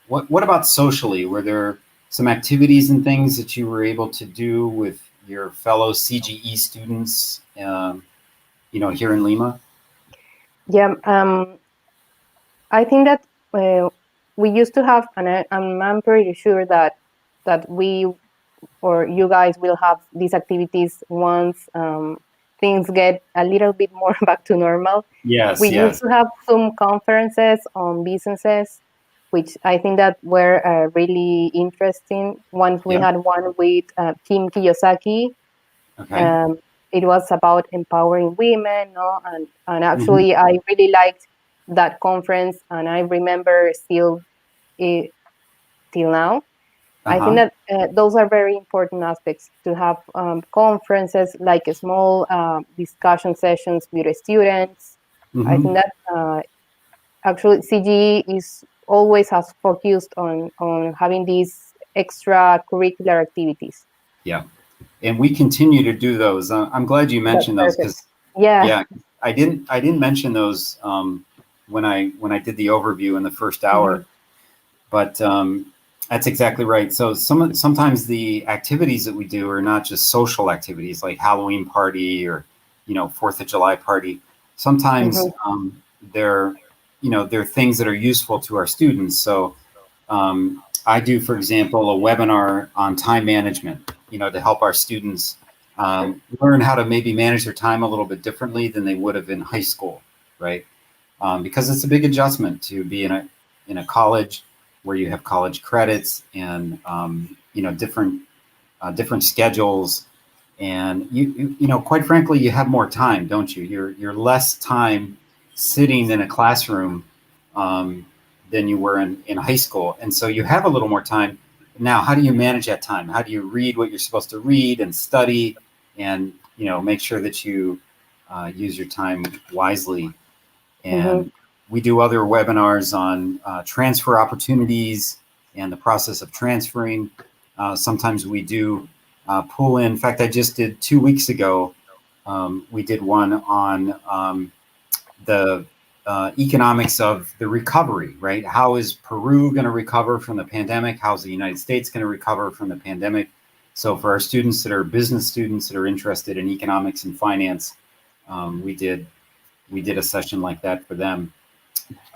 What about socially? Were there some activities and things that you were able to do with your fellow CGE students, here in Lima? Yeah, I think that we used to have, and I'm pretty sure that we or you guys will have these activities once things get a little bit more back to normal. Yes. We used to have some conferences on businesses, which I think that were really interesting. Once we Yeah. had one with Kim Kiyosaki. Okay. It was about empowering women, no? And Mhm. actually, I really liked that conference, and I remember still till now. I think Uh-huh. that those are very important aspects to have conferences like small discussion sessions with the students. I think Hmm. that actually CGE is always has focused on having these extracurricular activities. Yeah. And we continue to do those. I'm glad you That's mentioned those perfect. because Yeah. yeah, I didn't mention those when I did the overview in the first hour, but that's exactly right. So sometimes the activities that we do are not just social activities like Halloween party or 4th of July party. Sometimes Mhm. they're things that are useful to our students. So I do, for example, a webinar on time management, to help our students learn how to maybe manage their time a little bit differently than they would have in high school, right? Because it's a big adjustment to be in a college where you have college credits and different schedules, and quite frankly, you have more time, don't you? You're less time sitting in a classroom um, than you were in high school, and so you have a little more time. Now, how do you manage that time? How do you read what you're supposed to read and study, and make sure that you use your time wisely? Mhm. And we do other webinars on transfer opportunities and the process of transferring. Sometimes we do pull in. In fact, I just did 2 weeks ago. We did one on the economics of the recovery, right? How is Peru going to recover from the pandemic? How's the United States going to recover from the pandemic? So for our students that are business students that are interested in economics and finance, we did a session like that for them.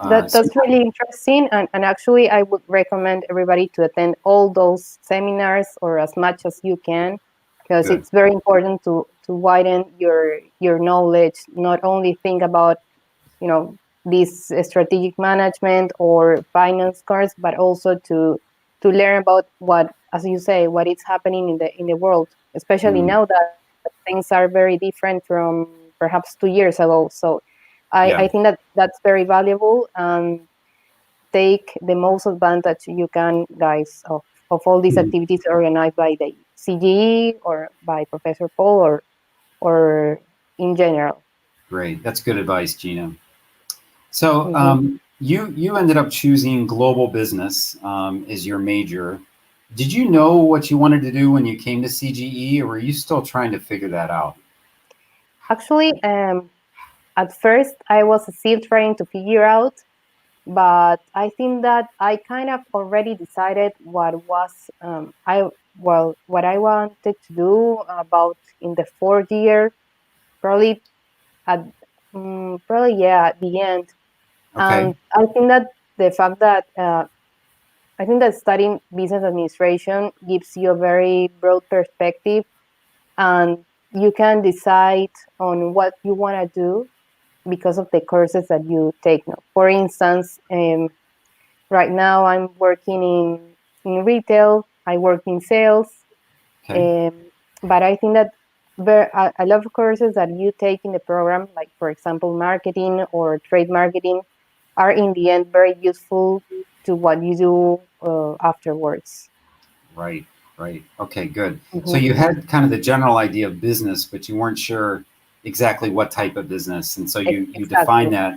So That's really interesting, and actually, I would recommend everybody to attend all those seminars or as much as you can, because Good. it's very important to widen your knowledge. Not only think about, you know, this strategic management or finance course, but also to learn about what, as you say, what is happening in the world, especially now that things are very different from perhaps 2 years ago. So Yeah. I think that that's very valuable, and take the most advantage you can, guys, of all these activities organized by the CGE or by Professor Paul or in general. Great. That's good advice, Gina. So Mhm. you ended up choosing global business as your major. Did you know what you wanted to do when you came to CGE, or were you still trying to figure that out? Actually, at first I was still trying to figure out, but I think that I kind of already decided what was what I wanted to do about in the 4th year, probably at probably yeah at the end. Okay. And I think that the fact that I think that studying business administration gives you a very broad perspective, and you can decide on what you want to do because of the courses that you take now. For instance, right now I'm working in retail. I work in sales, Okay. but I think that a lot of courses that you take in the program, like for example marketing or trade marketing, are in the end very useful to what you do afterwards. Right. Right. Okay. Good. So Mhm. you had kind of the general idea of business, but you weren't sure exactly what type of business, and so you Exactly. defined that.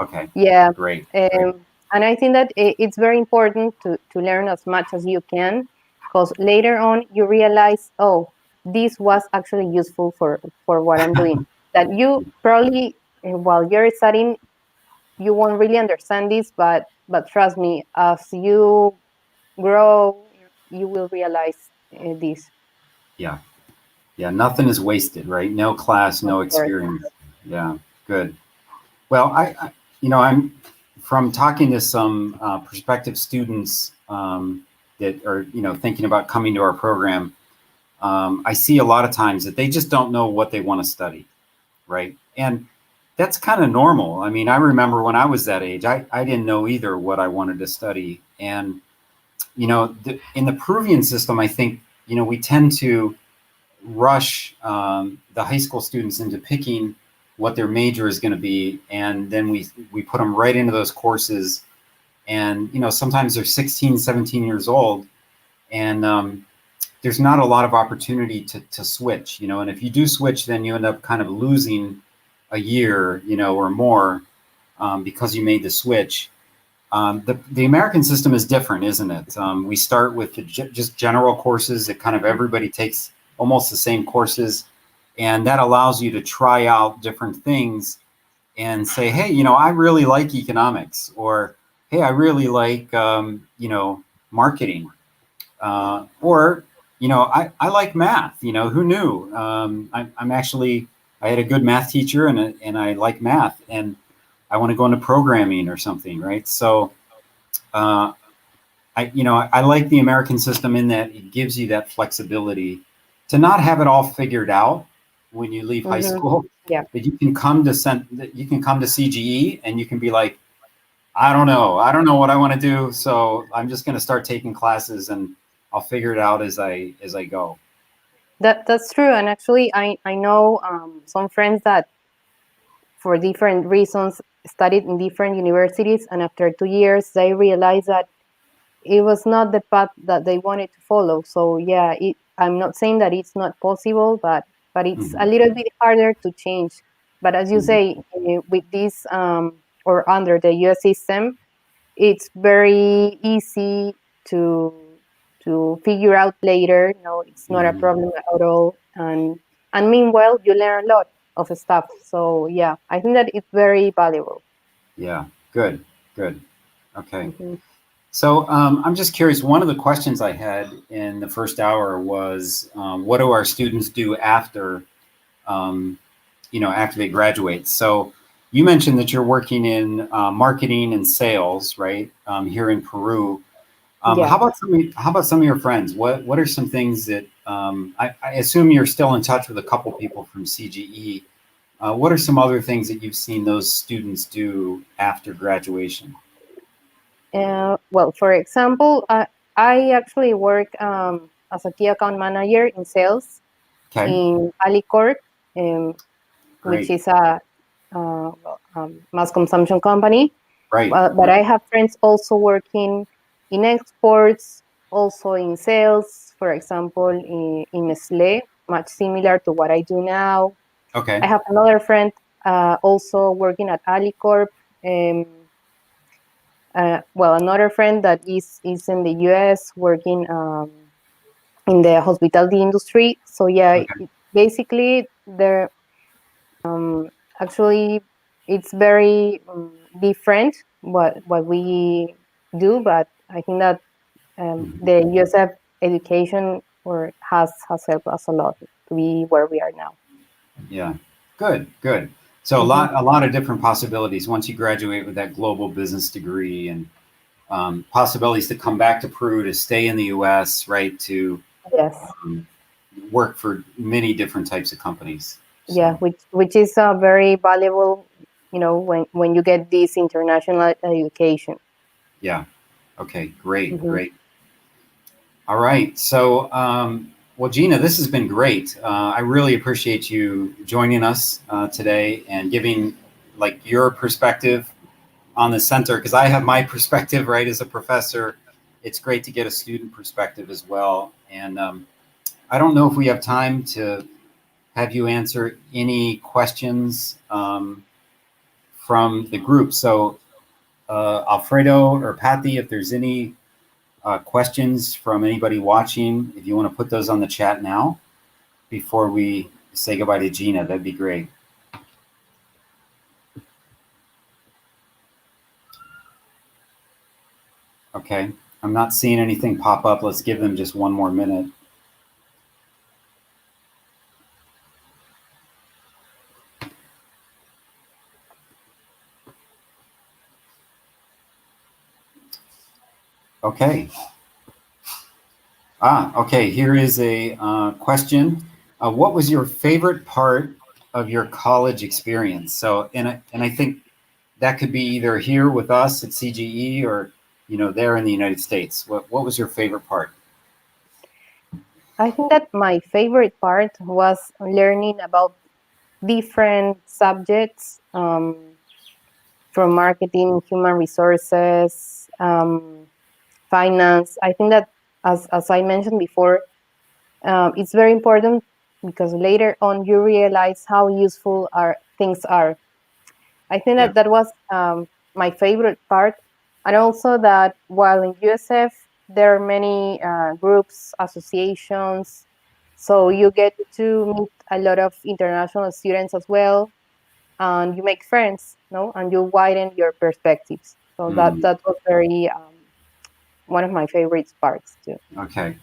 Okay. Yeah. Great. Great. And I think that it's very important to learn as much as you can, because later on you realize, oh, this was actually useful for what I'm doing. That you probably, while you're studying, you won't really understand this, but trust me, as you grow, you will realize this. Yeah. Yeah. Nothing is wasted, right? No class, Of no course. experience. Yeah. Good. Well, I'm from talking to some prospective students that are, thinking about coming to our program. I see a lot of times that they just don't know what they want to study, right? And that's kind of normal. I mean, I remember when I was that age, I didn't know either what I wanted to study. And, in the Peruvian system, I think, we tend to rush the high school students into picking what their major is going to be, and then we put them right into those courses. And sometimes they're 16, 17 years old, and there's not a lot of opportunity to switch, and if you do switch, then you end up kind of losing a year, or more, because you made the switch. The American system is different, isn't it? We start with just general courses that kind of everybody takes almost the same courses, and that allows you to try out different things and say, hey, I really like economics, or hey, I really like marketing, or I like math. Who knew? I'm actually, I had a good math teacher, and I like math, and I want to go into programming or something, right? So I like the American system in that it gives you that flexibility to not have it all figured out when you leave high Hmm. school. Yeah. That you can come to CGE and you can be like, I don't know what I want to do, so I'm just going to start taking classes and I'll figure it out as I go. That's true. And actually, I know some friends that, for different reasons, studied in different universities, and after 2 years, they realized that it was not the path that they wanted to follow. So yeah, I'm not saying that it's not possible, but it's a Mhm. little bit harder to change. But as you Mhm. say, with this or under the U.S. system, it's very easy to figure out later. No, it's not a Mhm. problem at all. And meanwhile, you learn a lot of stuff. So yeah, I think that it's very valuable. Yeah, good, good. Okay. Hmm. So I'm just curious. One of the questions I had in the first hour was, what do our students do um, after they graduate? So you mentioned that you're working in marketing and sales, right? Here in Peru. Yeah. How about some of your friends? What are some things that I assume you're still in touch with a couple people from CGE. What are some other things that you've seen those students do after graduation? Well, for example, I actually work as a key account manager in sales Okay, in Alicorp, which great. is a mass consumption company. Right. But I have friends also working in exports, also in sales, for example, in Nestlé, much similar to what I do now. Okay. I have another friend also working at Alicorp. Well, another friend that is in the US working in the hospitality industry. So yeah, Okay. basically there actually it's very different what we do, but I think that Mhm. the USF education or has helped us a lot to be where we are now. Yeah. Good. Good. So Mhm. a lot of different possibilities once you graduate with that global business degree, and possibilities to come back to Peru, to stay in the U.S., right? To Yes, work for many different types of companies. yeah, So which is very valuable, when you get this international education. yeah. Okay. Great. Mhm. Great. All right. So, well, Gina, this has been great. I really appreciate you joining us today and giving like your perspective on the center, because I have my perspective, right, as a professor. It's great to get a student perspective as well. And I don't know if we have time to have you answer any questions from the group. So, Alfredo or Patty, if there's any questions from anybody watching, if you want to put those on the chat now before we say goodbye to Gina, that'd be great. Okay, I'm not seeing anything pop up. Let's give them just one more minute. Okay. Okay, here is a question. What was your favorite part of your college experience? So, and I think that could be either here with us at CGE or, there in the United States. What was your favorite part? I think that my favorite part was learning about different subjects, from marketing, human resources, finance. I think that, as I mentioned before, it's very important because later on you realize how useful our things are. I think Yeah. that was my favorite part, and also that while in USF there are many groups, associations, so you get to meet a lot of international students as well, and you make friends, no, and you widen your perspectives. So that Mm, that was very one of my favorite parts too. okay.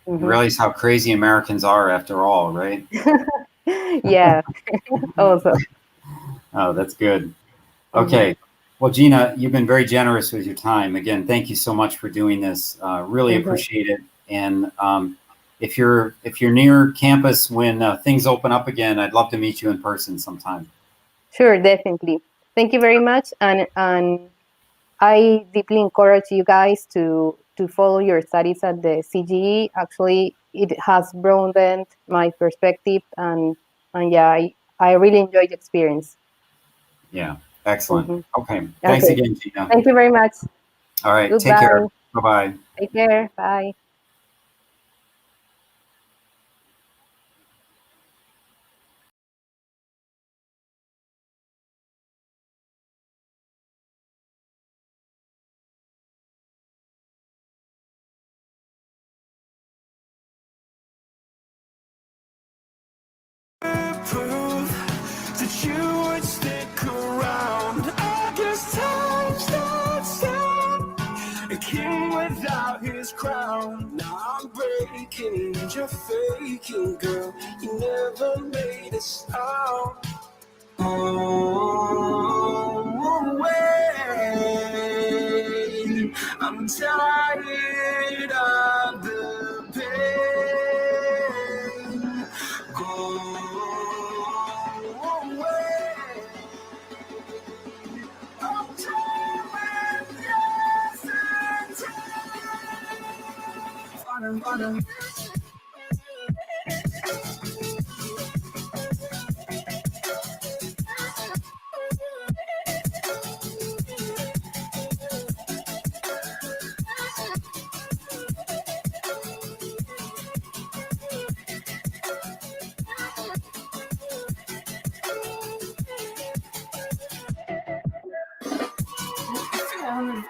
You Hmm. realize how crazy Americans are after all, right? Yeah, also. Oh, that's good. Hmm. Okay. Well, Gina, you've been very generous with your time. Again, thank you so much for doing this. Really Hmm. appreciate it. And if you're near campus when things open up again, I'd love to meet you in person sometime. Sure, definitely. Thank you very much, and I deeply encourage you guys to follow your studies at the CGE. Actually, it has broadened my perspective, and yeah, I really enjoyed the experience. Yeah. Excellent. Hmm. Okay. Thanks Okay, again, Gina. thank you very much. All right. Take care. Goodbye. Bye bye. Take care. Bye. Prove that you would stick around. I guess time starts down. A king without his crown. Now I'm breaking, you're faking, girl. You never made a sound. Oh, wait. I'm tired harder.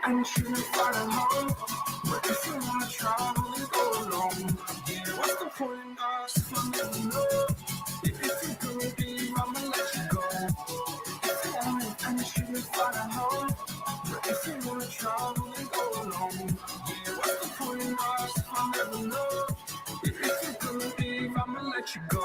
I'm sure to find a home, but if you wanna travel and go alone, yeah, what's the point in us if I never know? If you're gonna be, I'ma let you go. If you want it, I'm sure to find a home, but if you wanna travel and go alone, yeah, what's the point in us if I never know? If you're gonna be, I'ma let you go.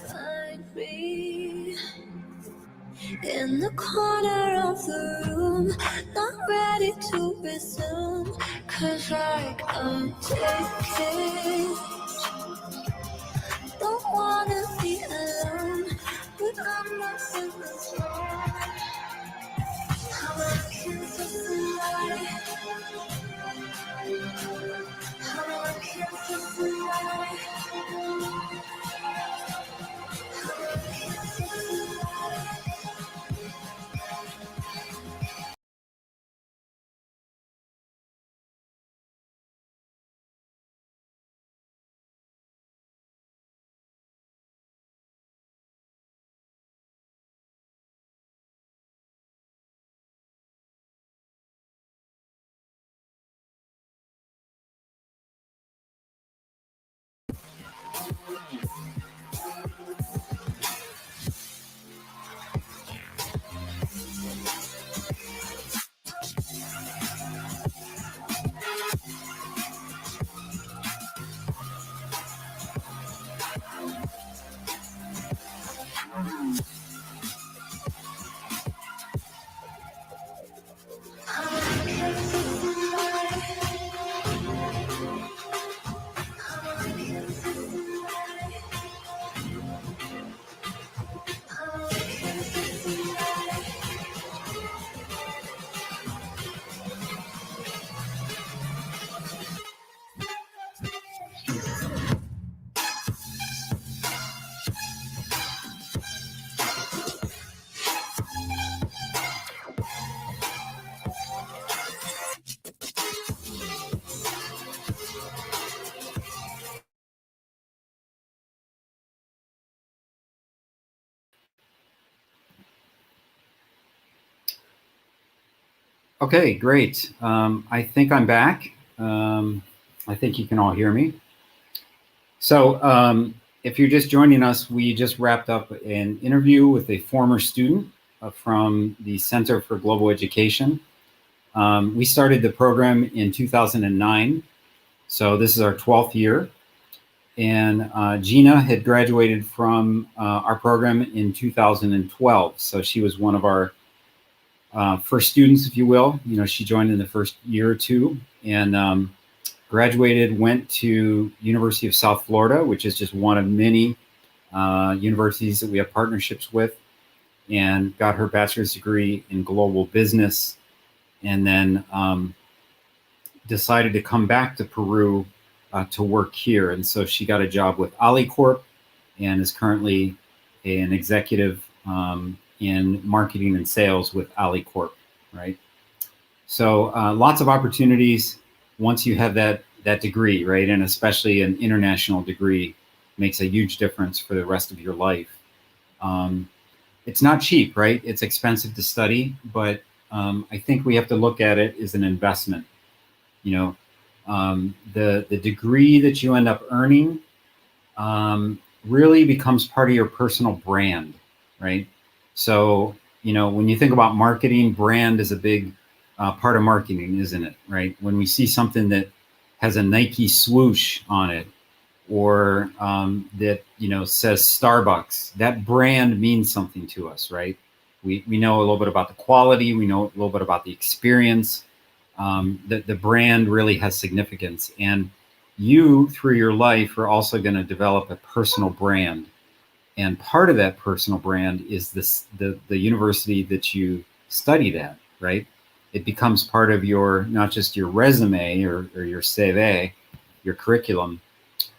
Find me in the corner of the room, not ready to resume, 'cause like I'm taking, don't wanna be alone, but I'm not feeling strong. I'm looking for somebody, I'm looking for somebody, I'm looking for somebody. Okay, great. I think I'm back. I think you can all hear me. So if you're just joining us, we just wrapped up an interview with a former student from the Center for Global Education. We started the program in 2009, so this is our 12th year. And Gina had graduated from our program in 2012, so she was one of our first students, if you will. You know, she joined in the first year or two, and graduated, went to University of South Florida, which is just one of many universities that we have partnerships with, and got her bachelor's degree in global business, and then decided to come back to Peru to work here. And so she got a job with Alicorp and is currently an executive in marketing and sales with Alicorp, right? So lots of opportunities once you have that degree, right? And especially an international degree makes a huge difference for the rest of your life. It's not cheap, right? It's expensive to study, but I think we have to look at it as an investment. You know, The degree that you end up earning really becomes part of your personal brand, right? So, when you think about marketing, brand is a big part of marketing, isn't it? Right? When we see something that has a Nike swoosh on it, or that says Starbucks, that brand means something to us, right? We know a little bit about the quality, we know a little bit about the experience. The brand really has significance, and you through your life are also going to develop a personal brand. And part of that personal brand is the university that you studied at, right? It becomes part of your, not just your resume or your CV, your curriculum,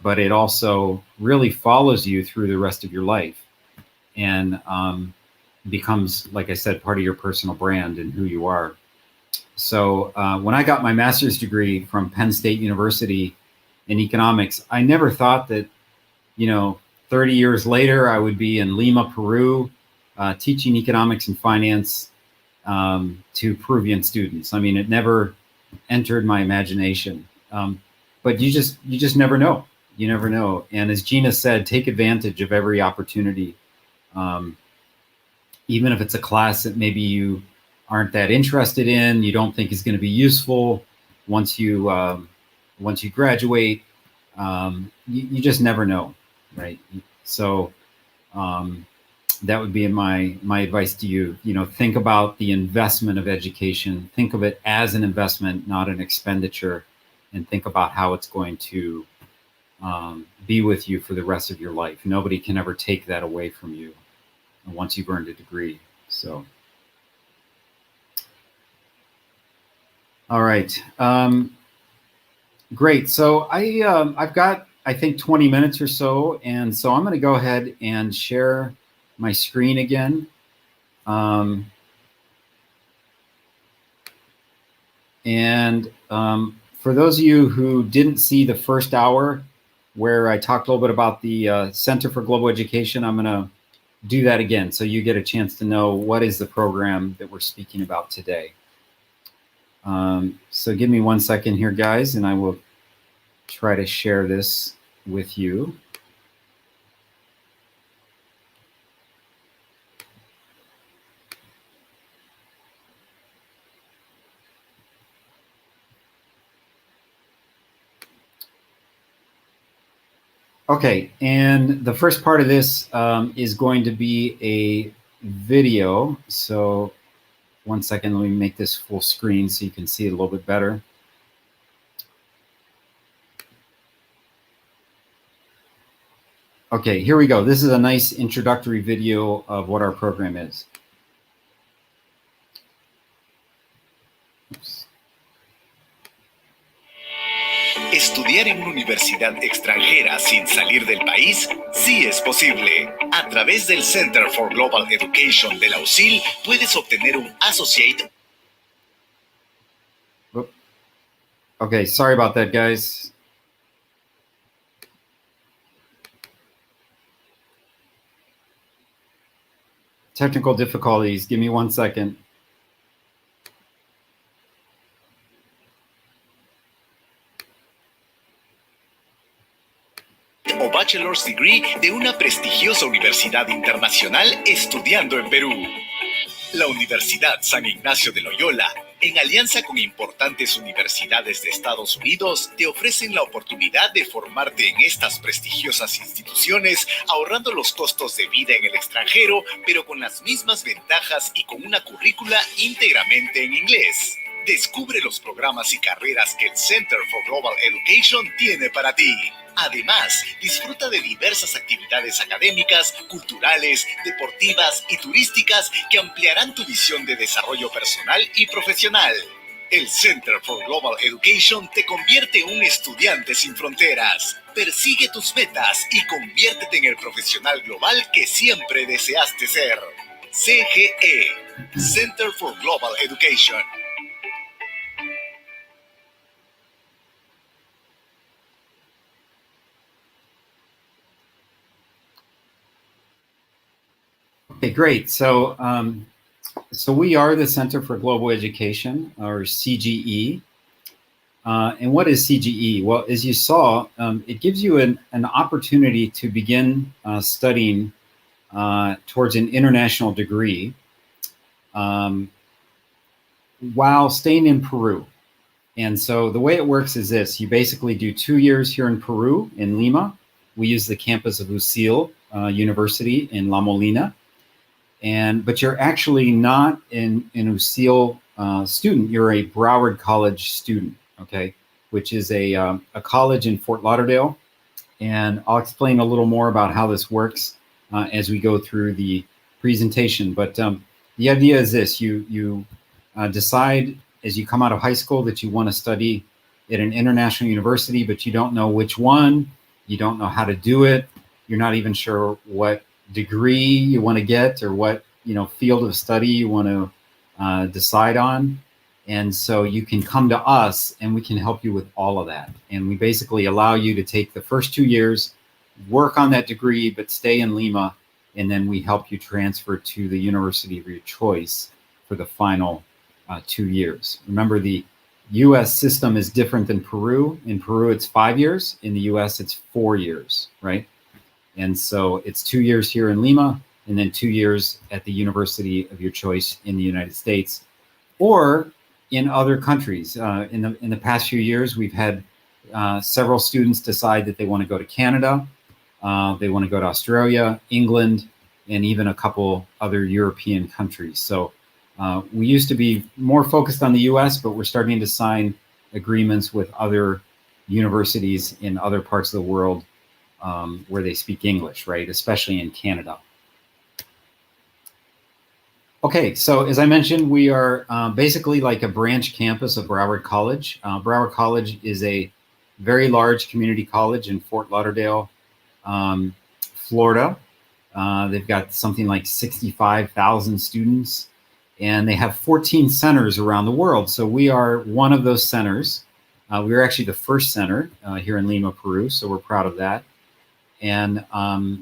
but it also really follows you through the rest of your life, and becomes, like I said, part of your personal brand and who you are. So when I got my master's degree from Penn State University in economics, I never thought that, 30 years later, I would be in Lima, Peru, teaching economics and finance to Peruvian students. I mean, it never entered my imagination. But you just never know. You never know. And as Gina said, take advantage of every opportunity, even if it's a class that maybe you aren't that interested in, you don't think is going to be useful. Once you graduate, you just never know, right? So that would be my advice to you. Think about the investment of education. Think of it as an investment, not an expenditure, and think about how it's going to be with you for the rest of your life. Nobody can ever take that away from you once you've earned a degree. So, all right, great. So I've got, I think, 20 minutes or so, and so I'm going to go ahead and share my screen again. For those of you who didn't see the first hour where I talked a little bit about the Center for Global Education, I'm going to do that again so you get a chance to know what is the program that we're speaking about today. So give me 1 second here, guys, and I will try to share this with you. Okay, and the first part of this is going to be a video. So 1 second, let me make this full screen so you can see it a little bit better. Okay, here we go. This is a nice introductory video of what our program is. Oops. Estudiar en una universidad extranjera sin salir del país sí es posible. A través del Center for Global Education de la USIL puedes obtener un Associate. Okay, sorry about that, guys. Technical difficulties. Give me 1 second. O Bachelor's Degree de una prestigiosa universidad internacional estudiando en Perú. La Universidad San Ignacio de Loyola, en alianza con importantes universidades de Estados Unidos, te ofrecen la oportunidad de formarte en estas prestigiosas instituciones, ahorrando los costos de vida en el extranjero, pero con las mismas ventajas y con una currícula íntegramente en inglés. Descubre los programas y carreras que el Center for Global Education tiene para ti. Además, disfruta de diversas actividades académicas, culturales, deportivas y turísticas que ampliarán tu visión de desarrollo personal y profesional. El Center for Global Education te convierte en un estudiante sin fronteras. Persigue tus metas y conviértete en el profesional global que siempre deseaste ser. CGE, Center for Global Education. Okay, great. So, so we are the Center for Global Education, or CGE. And what is CGE? Well, as you saw, it gives you an opportunity to begin studying towards an international degree while staying in Peru. And so the way it works is this: you basically do 2 years here in Peru, in Lima. We use the campus of UCIL University in La Molina. But you're actually not an UCIL student, you're a Broward College student, okay, which is a college in Fort Lauderdale. And I'll explain a little more about how this works as we go through the presentation. But the idea is this: you decide as you come out of high school that you want to study at an international university, but you don't know which one, you don't know how to do it, you're not even sure what degree you want to get or what field of study you want to decide on. And so you can come to us and we can help you with all of that. And we basically allow you to take the first 2 years, work on that degree, but stay in Lima, and then we help you transfer to the university of your choice for the final 2 years. Remember, the US system is different than Peru. In Peru, it's 5 years. In the US, it's 4 years, right? And so it's 2 years here in Lima, and then 2 years at the university of your choice in the United States or in other countries. In the past few years, we've had several students decide that they want to go to Canada, they want to go to Australia, England, and even a couple other European countries. So we used to be more focused on the US, but we're starting to sign agreements with other universities in other parts of the world where they speak English, right? Especially in Canada. Okay, so as I mentioned, we are basically like a branch campus of Broward College. Broward College is a very large community college in Fort Lauderdale, Florida. They've got something like 65,000 students, and they have 14 centers around the world. So we are one of those centers. We are actually the first center here in Lima, Peru, so we're proud of that. And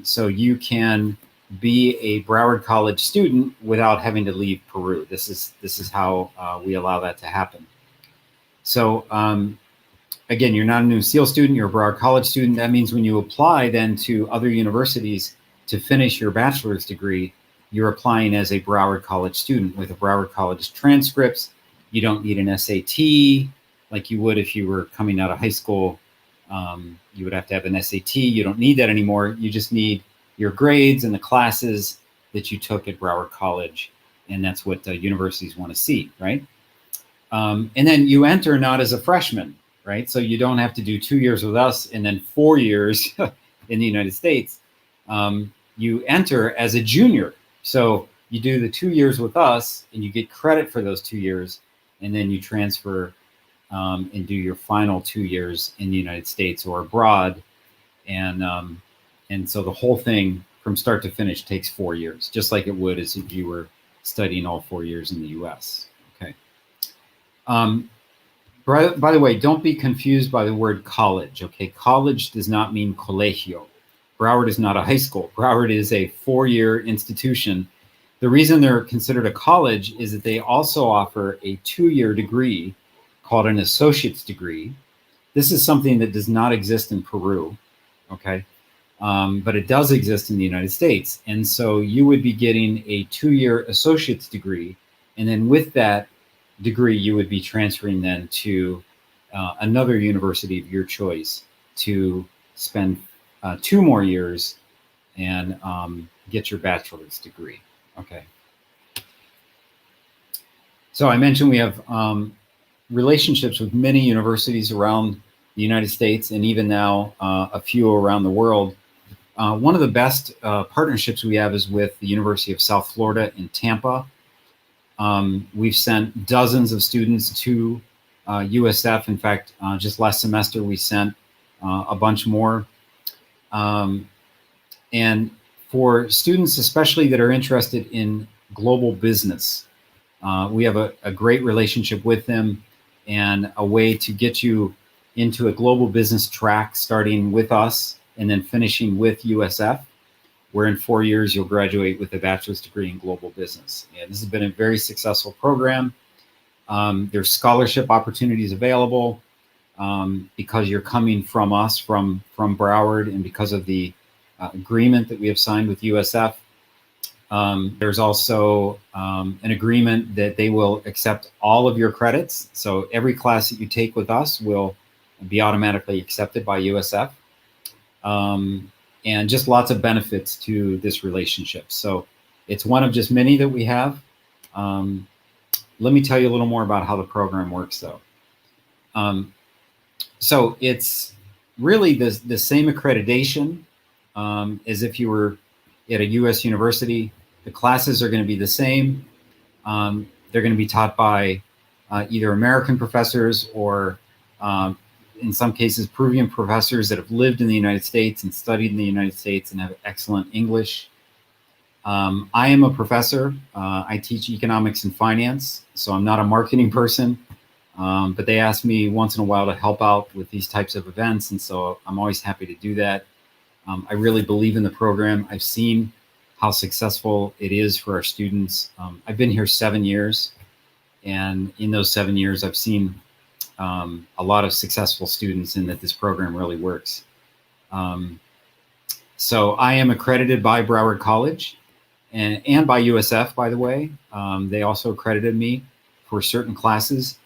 so you can be a Broward College student without having to leave Peru. This is how we allow that to happen. So again, you're not a UCIL student, you're a Broward College student. That means when you apply then to other universities to finish your bachelor's degree, you're applying as a Broward College student with a Broward College transcripts. You don't need an SAT like you would if you were coming out of high school. You would have to have an SAT. You don't need that anymore. You just need your grades and the classes that you took at Broward College. And that's what universities want to see, right? And then you enter not as a freshman, right? So you don't have to do 2 years with us and then 4 years in the United States. You enter as a junior. So you do the 2 years with us and you get credit for those 2 years, and then you transfer and do your final 2 years in the United States or abroad. And so the whole thing from start to finish takes 4 years, just like it would as if you were studying all 4 years in the US. Okay. By the way, don't be confused by the word college. Okay. College does not mean colegio. Broward is not a high school. Broward is a 4-year institution. The reason they're considered a college is that they also offer a 2-year degree called an associate's degree. This is something that does not exist in Peru, okay? But it does exist in the United States. And so you would be getting a 2-year associate's degree, and then with that degree, you would be transferring then to another university of your choice to spend 2 more years and get your bachelor's degree, okay? So I mentioned we have relationships with many universities around the United States and even now a few around the world. One of the best partnerships we have is with the University of South Florida in Tampa. We've sent dozens of students to USF. In fact, just last semester, we sent a bunch more. And for students, especially that are interested in global business, we have a great relationship with them and a way to get you into a global business track, starting with us and then finishing with USF, where in 4 years you'll graduate with a bachelor's degree in global business. And this has been a very successful program. There's scholarship opportunities available. because you're coming from us, from Broward, and because of the agreement that we have signed with USF. There's also an agreement that they will accept all of your credits. So every class that you take with us will be automatically accepted by USF. And just lots of benefits to this relationship. So it's one of just many that we have. Let me tell you a little more about how the program works, though. So it's really the same accreditation as if you were at a U.S. university. The classes are going to be the same. They're going to be taught by either American professors or, in some cases, Peruvian professors that have lived in the United States and studied in the United States and have excellent English. I am a professor. I teach economics and finance, so I'm not a marketing person. But they ask me once in a while to help out with these types of events, and so I'm always happy to do that. I really believe in the program. I've seen how successful it is for our students. I've been here 7 years, and in those 7 years, I've seen a lot of successful students and that this program really works. So I am accredited by Broward College and by USF, by the way. They also accredited me for certain classes.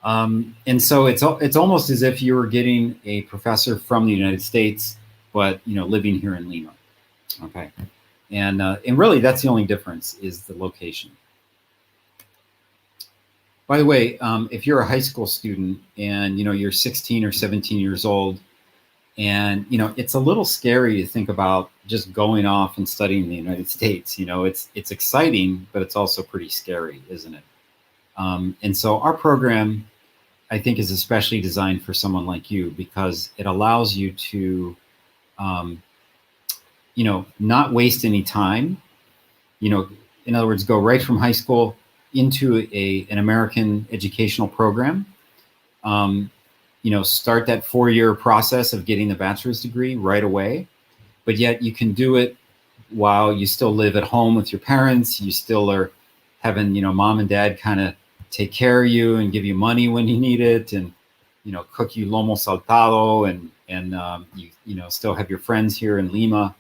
And so it's almost as if you were getting a professor from the United States, but living here in Lima. Okay, and really that's the only difference is the location. By the way, if you're a high school student and you're 16 or 17 years old, and it's a little scary to think about just going off and studying in the United States. It's exciting, but it's also pretty scary, isn't it? And so our program, I think, is especially designed for someone like you because it allows you to, not waste any time. In other words, go right from high school into an American educational program. Start that 4-year process of getting the bachelor's degree right away, but yet you can do it while you still live at home with your parents. You still are having, mom and dad kind of take care of you and give you money when you need it, and cook you lomo saltado, and you still have your friends here in Lima.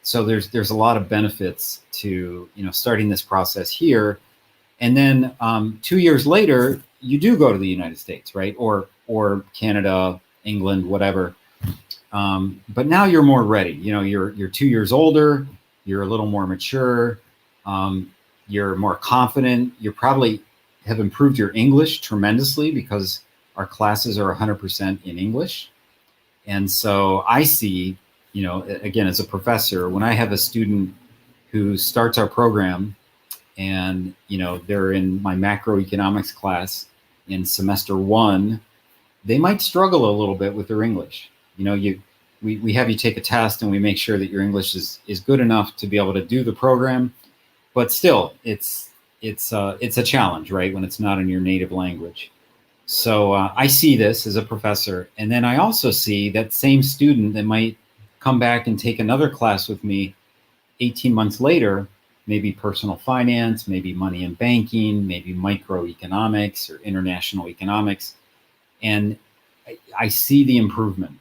So there's a lot of benefits to starting this process here, and then 2 years later you do go to the United States, right, or Canada, England, whatever. But now you're more ready. You're 2 years older. You're a little more mature. You're more confident. You probably have improved your English tremendously because our classes are 100% in English. And so I see, again, as a professor, when I have a student who starts our program and, they're in my macroeconomics class in semester 1, they might struggle a little bit with their English. We have you take a test and we make sure that your English is good enough to be able to do the program. But still, it's a challenge, right, when it's not in your native language. So I see this as a professor, and then I also see that same student that might come back and take another class with me 18 months later, maybe personal finance, maybe money and banking, maybe microeconomics or international economics, and I see the improvement.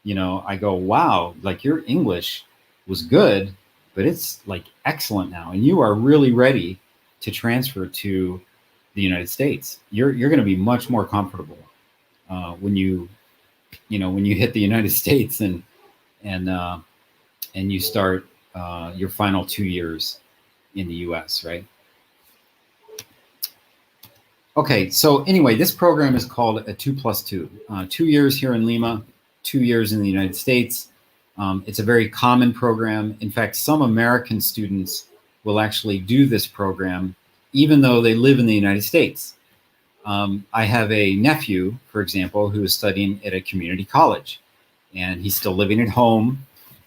I go, wow, like your English was good, but it's like excellent now, and you are really ready to transfer to the United States. You're going to be much more comfortable when you hit the United States and you start your final 2 years in the U.S., right? Okay, so anyway, this program is called a 2+2. 2 years here in Lima, 2 years in the United States. It's a very common program. In fact, some American students will actually do this program even though they live in the United States. I have a nephew, for example, who is studying at a community college, and he's still living at home.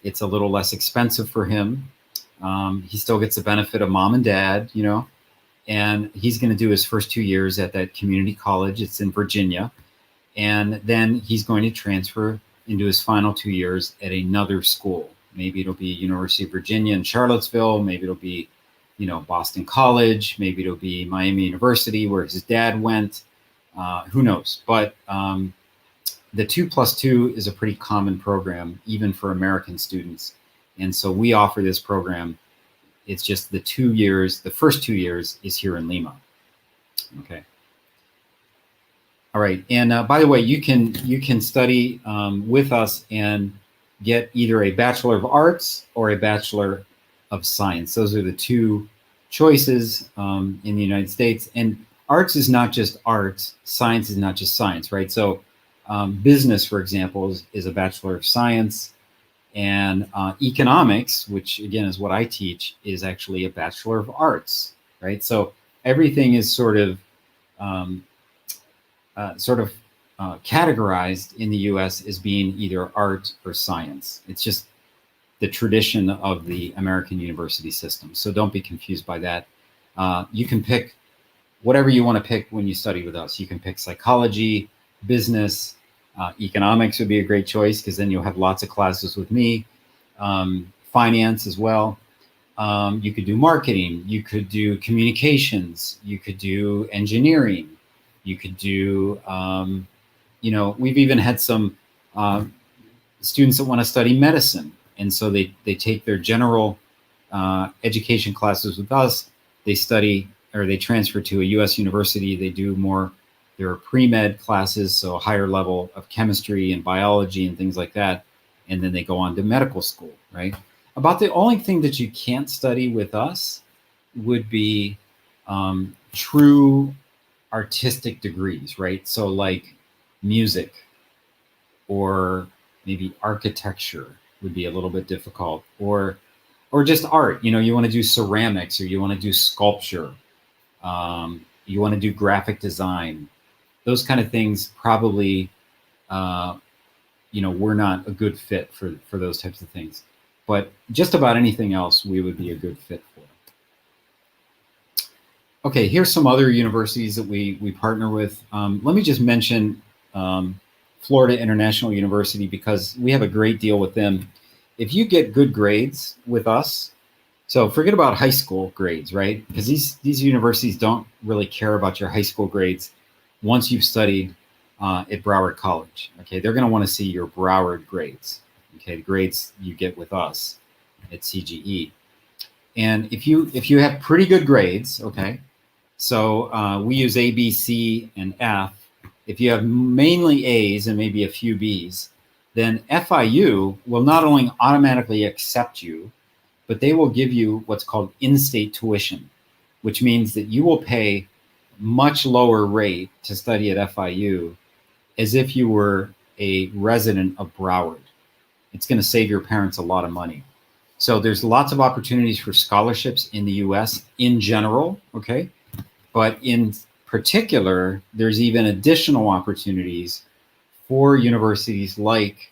It's a little less expensive for him. He still gets the benefit of mom and dad, and he's going to do his first 2 years at that community college. It's in Virginia. And then he's going to transfer into his final 2 years at another school. Maybe it'll be University of Virginia in Charlottesville. Maybe it'll be, Boston College. Maybe it'll be Miami University where his dad went. Who knows? But the 2+2 is a pretty common program, even for American students. And so we offer this program. It's just the 2 years, the first 2 years is here in Lima. Okay. All right. And by the way, you can study with us and get either a Bachelor of Arts or a Bachelor of Science. Those are the two choices in the United States. And arts is not just arts. Science is not just science, right? So business, for example, is a Bachelor of Science. And economics, which again is what I teach, is actually a Bachelor of Arts, right? So everything is sort of categorized in the U.S. as being either art or science. It's just the tradition of the American university system. So don't be confused by that. You can pick whatever you want to pick when you study with us. You can pick psychology, business, economics would be a great choice because then you'll have lots of classes with me. Finance as well. You could do marketing. You could do communications. You could do engineering. You could do, we've even had some students that want to study medicine. And so they take their general education classes with us. They study or they transfer to a U.S. university. They do more, there are pre-med classes, so a higher level of chemistry and biology and things like that. And then they go on to medical school, right? About the only thing that you can't study with us would be true artistic degrees, right? So like music or maybe architecture would be a little bit difficult, or just art. You want to do ceramics, or you want to do sculpture, you want to do graphic design. Those kind of things probably, we're not a good fit for those types of things. But just about anything else, we would be a good fit for. Okay, here's some other universities that we partner with. Let me just mention Florida International University, because we have a great deal with them. If you get good grades with us, so forget about high school grades, right? Because these universities don't really care about your high school grades once you've studied at Broward College. Okay, they're going to want to see your Broward grades. Okay, the grades you get with us at CGE. And if you have pretty good grades, okay, so we use A, B, C, and F. If you have mainly A's and maybe a few B's, then FIU will not only automatically accept you, but they will give you what's called in-state tuition, which means that you will pay much lower rate to study at FIU as if you were a resident of Broward. It's going to save your parents a lot of money. So there's lots of opportunities for scholarships in the US in general, okay? But in particular, there's even additional opportunities for universities like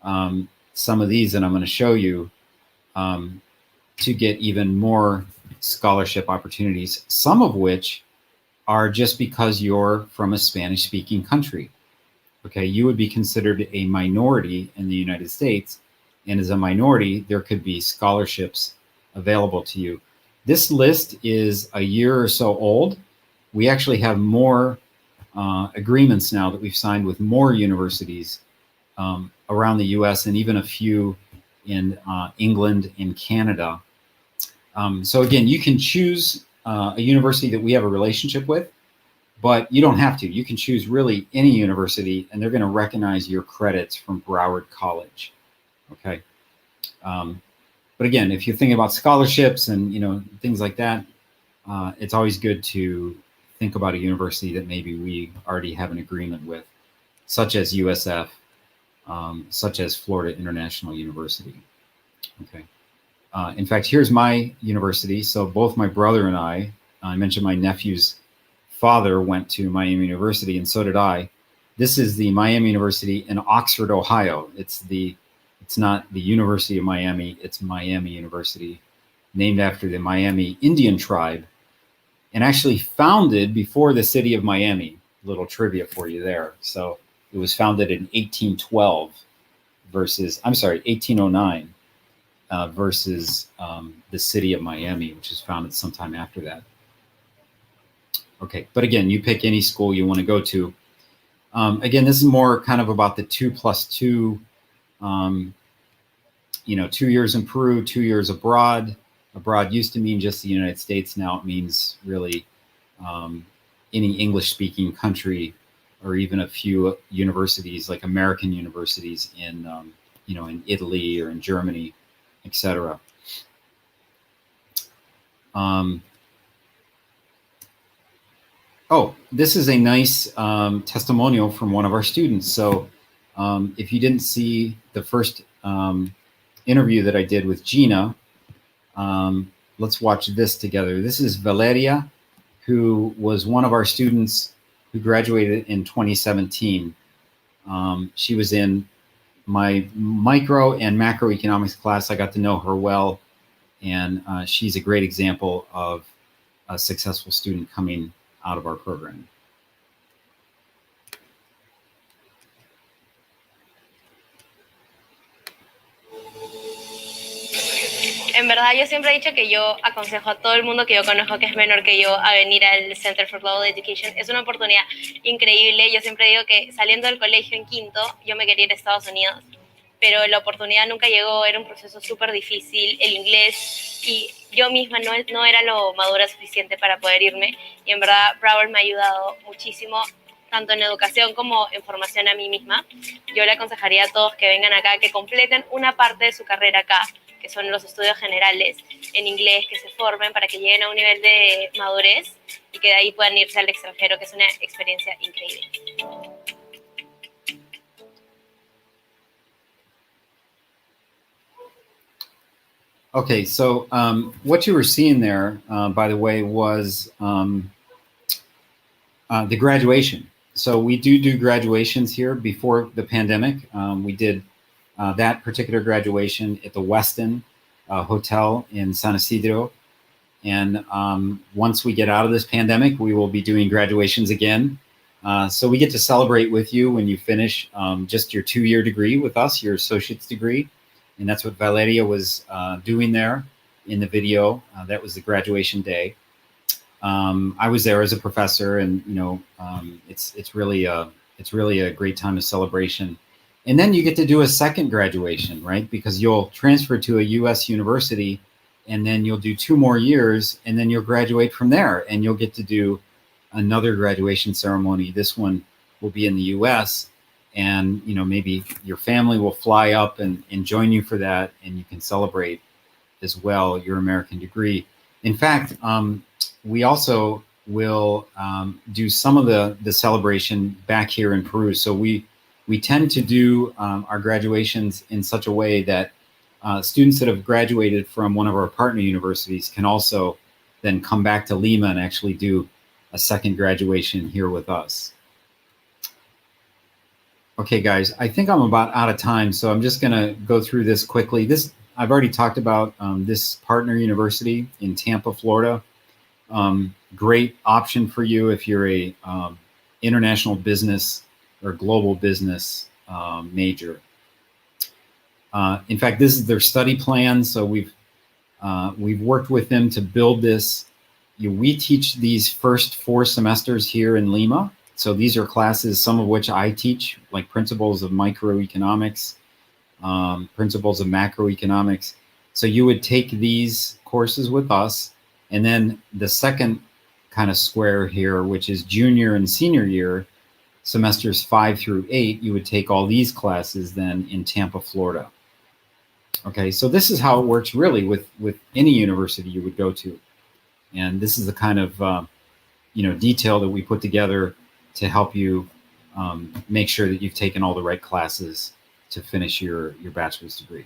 some of these that I'm going to show you to get even more scholarship opportunities, some of which are just because you're from a Spanish-speaking country. Okay, you would be considered a minority in the United States, and as a minority, there could be scholarships available to you. This list is a year or so old. We actually have more agreements now that we've signed with more universities around the US, and even a few in England and Canada. So again, you can choose a university that we have a relationship with, but you don't have to. You can choose really any university, and they're going to recognize your credits from Broward College. Okay. But again, if you're thinking about scholarships and things like that, it's always good to think about a university that maybe we already have an agreement with, such as USF, such as Florida International University. Okay. In fact, here's my university. So both my brother and I mentioned my nephew's father went to Miami University, and so did I. This is the Miami University in Oxford, Ohio. It's not the University of Miami, it's Miami University, named after the Miami Indian tribe, and actually founded before the city of Miami. Little trivia for you there. So it was founded in 1809 versus the city of Miami, which was founded sometime after that. Okay, but again, you pick any school you want to go to. Again, this is more kind of about the 2+2, 2 years in Peru, 2 years abroad. Abroad used to mean just the United States. Now it means really any English-speaking country, or even a few universities like American universities in in Italy or in Germany, etc. Oh, this is a nice testimonial from one of our students. So if you didn't see the first interview that I did with Gina, let's watch this together. This is Valeria, who was one of our students who graduated in 2017. She was in my micro and macroeconomics class. I got to know her well, and she's a great example of a successful student coming out of our program. En verdad, yo siempre he dicho que yo aconsejo a todo el mundo que yo conozco que es menor que yo a venir al Center for Global Education. Es una oportunidad increíble. Yo siempre digo que saliendo del colegio en quinto, yo me quería ir a Estados Unidos, pero la oportunidad nunca llegó. Era un proceso súper difícil, el inglés, y yo misma no era lo madura suficiente para poder irme. Y en verdad, Broward me ha ayudado muchísimo, tanto en educación como en formación a mí misma. Yo le aconsejaría a todos que vengan acá, que completen una parte de su carrera acá, que son los estudios generales en inglés, que se formen para que lleguen a un nivel de madurez y que de ahí puedan irse al extranjero, que es una experiencia increíble. Okay, so what you were seeing there, by the way, was the graduation. So we do graduations here before the pandemic. We did that particular graduation at the Westin Hotel in San Isidro. And once we get out of this pandemic, we will be doing graduations again. So we get to celebrate with you when you finish just your 2-year degree with us, your associate's degree. And that's what Valeria was doing there in the video. That was the graduation day. I was there as a professor, and it's really a great time of celebration. And then you get to do a second graduation, right? Because you'll transfer to a U.S. university, and then you'll do 2 more years, and then you'll graduate from there, and you'll get to do another graduation ceremony. This one will be in the U.S., and maybe your family will fly up and join you for that, and you can celebrate as well your American degree. In fact, we also will do some of the celebration back here in Peru. So we tend to do our graduations in such a way that students that have graduated from one of our partner universities can also then come back to Lima and actually do a second graduation here with us. Okay, guys, I think I'm about out of time, so I'm just going to go through this quickly. I've already talked about this partner university in Tampa, Florida. Great option for you if you're a international business or global business major. In fact, this is their study plan. So we've worked with them to build this. We teach these first 4 semesters here in Lima. So these are classes, some of which I teach, like principles of microeconomics, principles of macroeconomics. So you would take these courses with us, and then the second kind of square here, which is junior and senior year, semesters 5 through 8, you would take all these classes then in Tampa, Florida. Okay, so this is how it works really with any university you would go to. And this is the kind of detail that we put together to help you make sure that you've taken all the right classes to finish your bachelor's degree.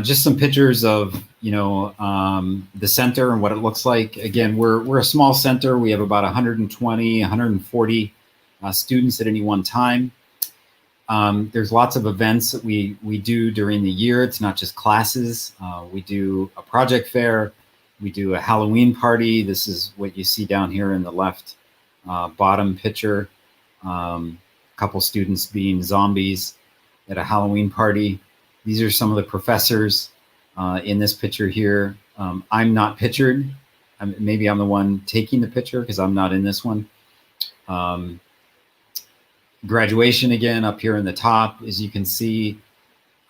Just some pictures of the center and what it looks like. Again, we're a small center. We have about 120, 140 students at any one time. There's lots of events that we do during the year. It's not just classes. We do a project fair. We do a Halloween party. This is what you see down here in the left bottom picture. A couple students being zombies at a Halloween party. These are some of the professors in this picture here. I'm not pictured. maybe I'm the one taking the picture because I'm not in this one. Graduation again up here in the top, as you can see.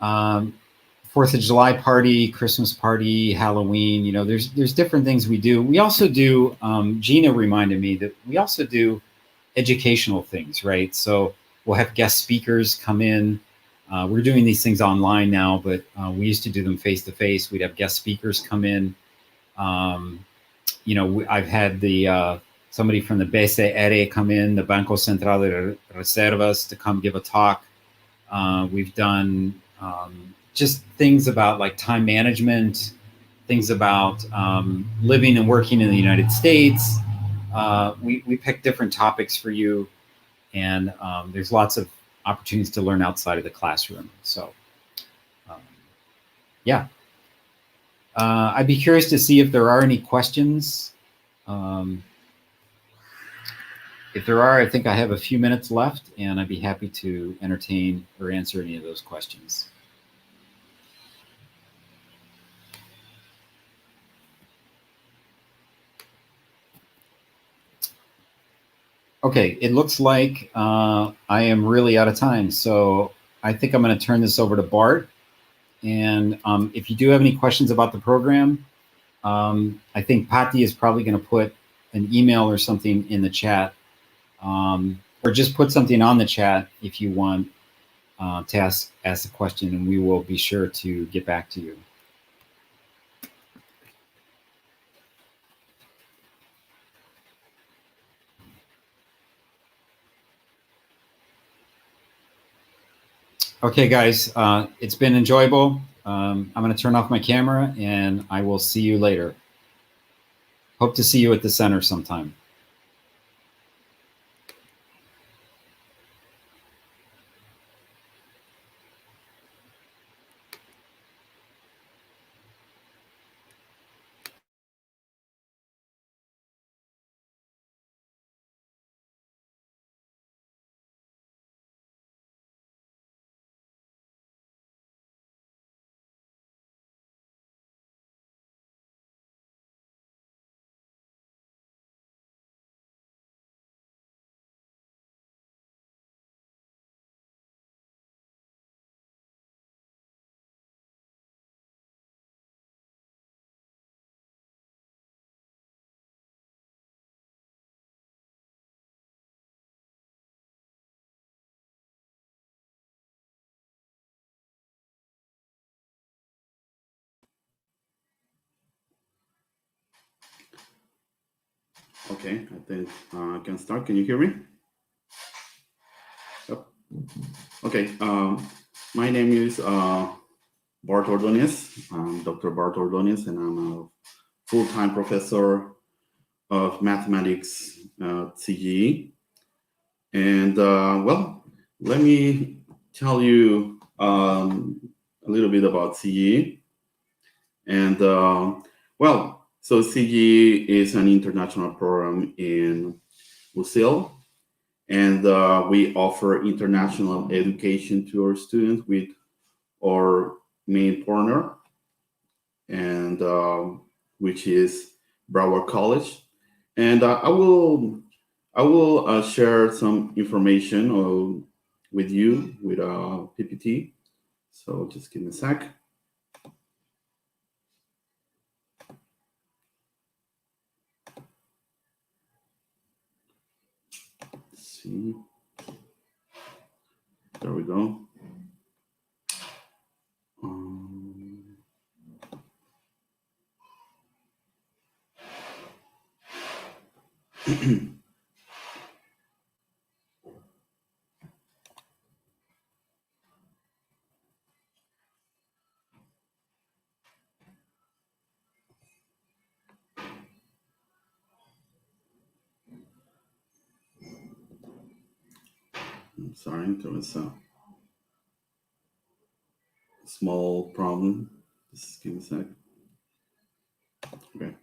4th of July party, Christmas party, Halloween, you know, there's different things we do. We also do, Gina reminded me that we also do educational things, right? So we'll have guest speakers come in. We're doing these things online now, but we used to do them face-to-face. We'd have guest speakers come in. You know, I've had somebody from the BCR come in, the Banco Central de Reservas, to come give a talk. We've done just things about like time management, things about living and working in the United States. We pick different topics for you, and there's lots of opportunities to learn outside of the classroom. So, yeah. I'd be curious to see if there are any questions. If there are, I think I have a few minutes left, and I'd be happy to entertain or answer any of those questions. Okay, it looks like I am really out of time, so I think I'm going to turn this over to Bart. And if you do have any questions about the program, I think Patty is probably going to put an email or something in the chat, or just put something on the chat if you want to ask a question, and we will be sure to get back to you. Okay, guys, it's been enjoyable. I'm going to turn off my camera, and I will see you later. Hope to see you at the center sometime. Okay, I think I can start. Can you hear me? Yep. Okay, my name is Bart Ordonez. I'm Dr. Bart Ordonez, and I'm a full-time professor of mathematics at CGE. And well, let me tell you a little bit about CGE. And well, so CGE is an international program in UCL, and we offer international education to our students with our main partner, and which is Broward College. And I will share some information with you with PPT. So just give me a sec. Let's see. There we go. I'm sorry, there was a small problem. Just give me a sec. Okay.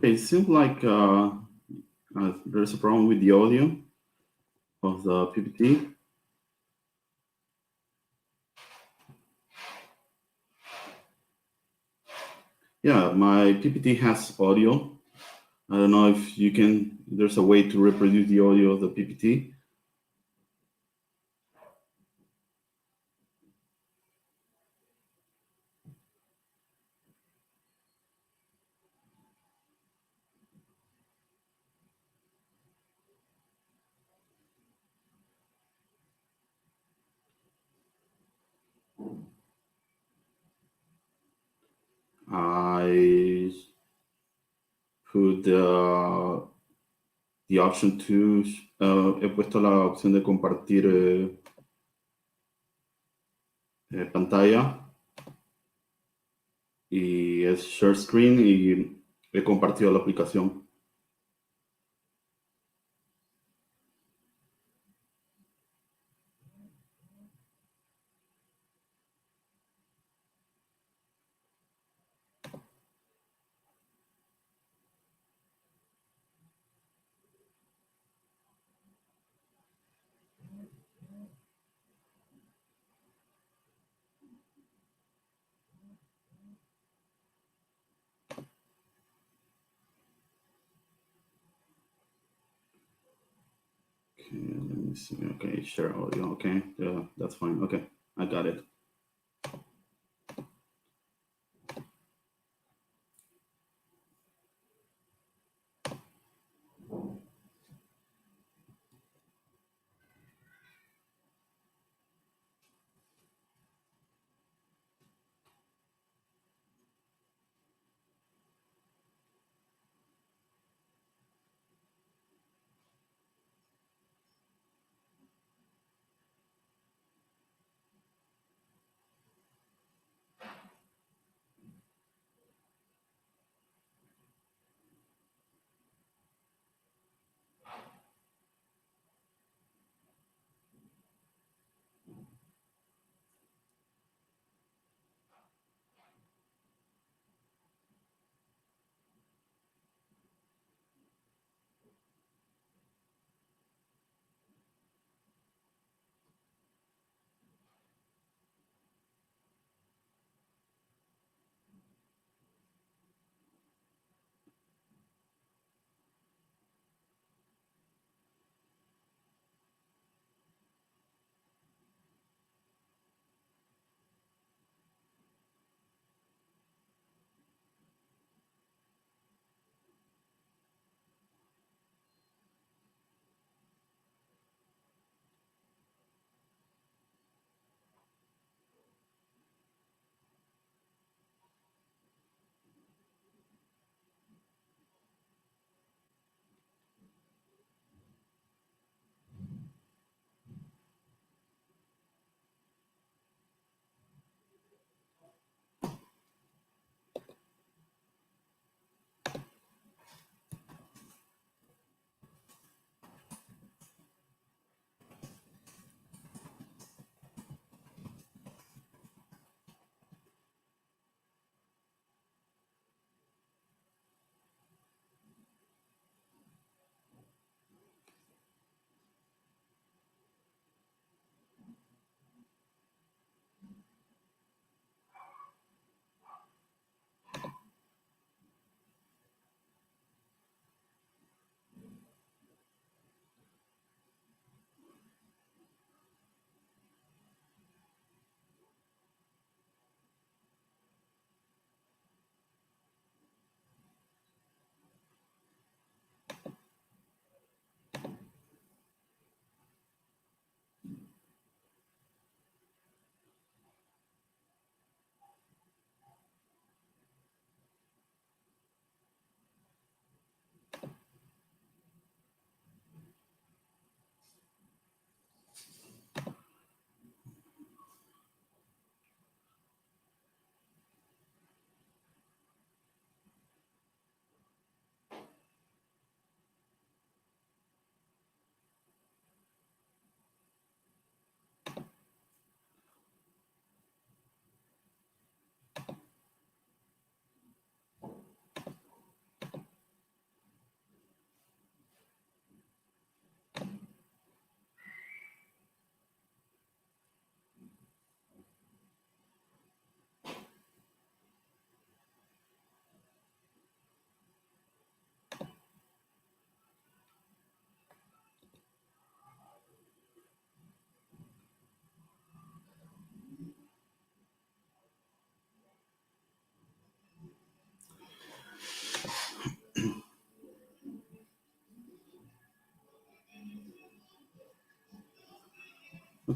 Okay, it seems like there's a problem with the audio of the PPT. Yeah, my PPT has audio. I don't know if you can, there's a way to reproduce the audio of the PPT. I put the option to, he puesto la opción de compartir pantalla y es share screen y he compartido la aplicación. Okay, let me see. Okay, share audio. Okay, yeah, that's fine. Okay, I got it.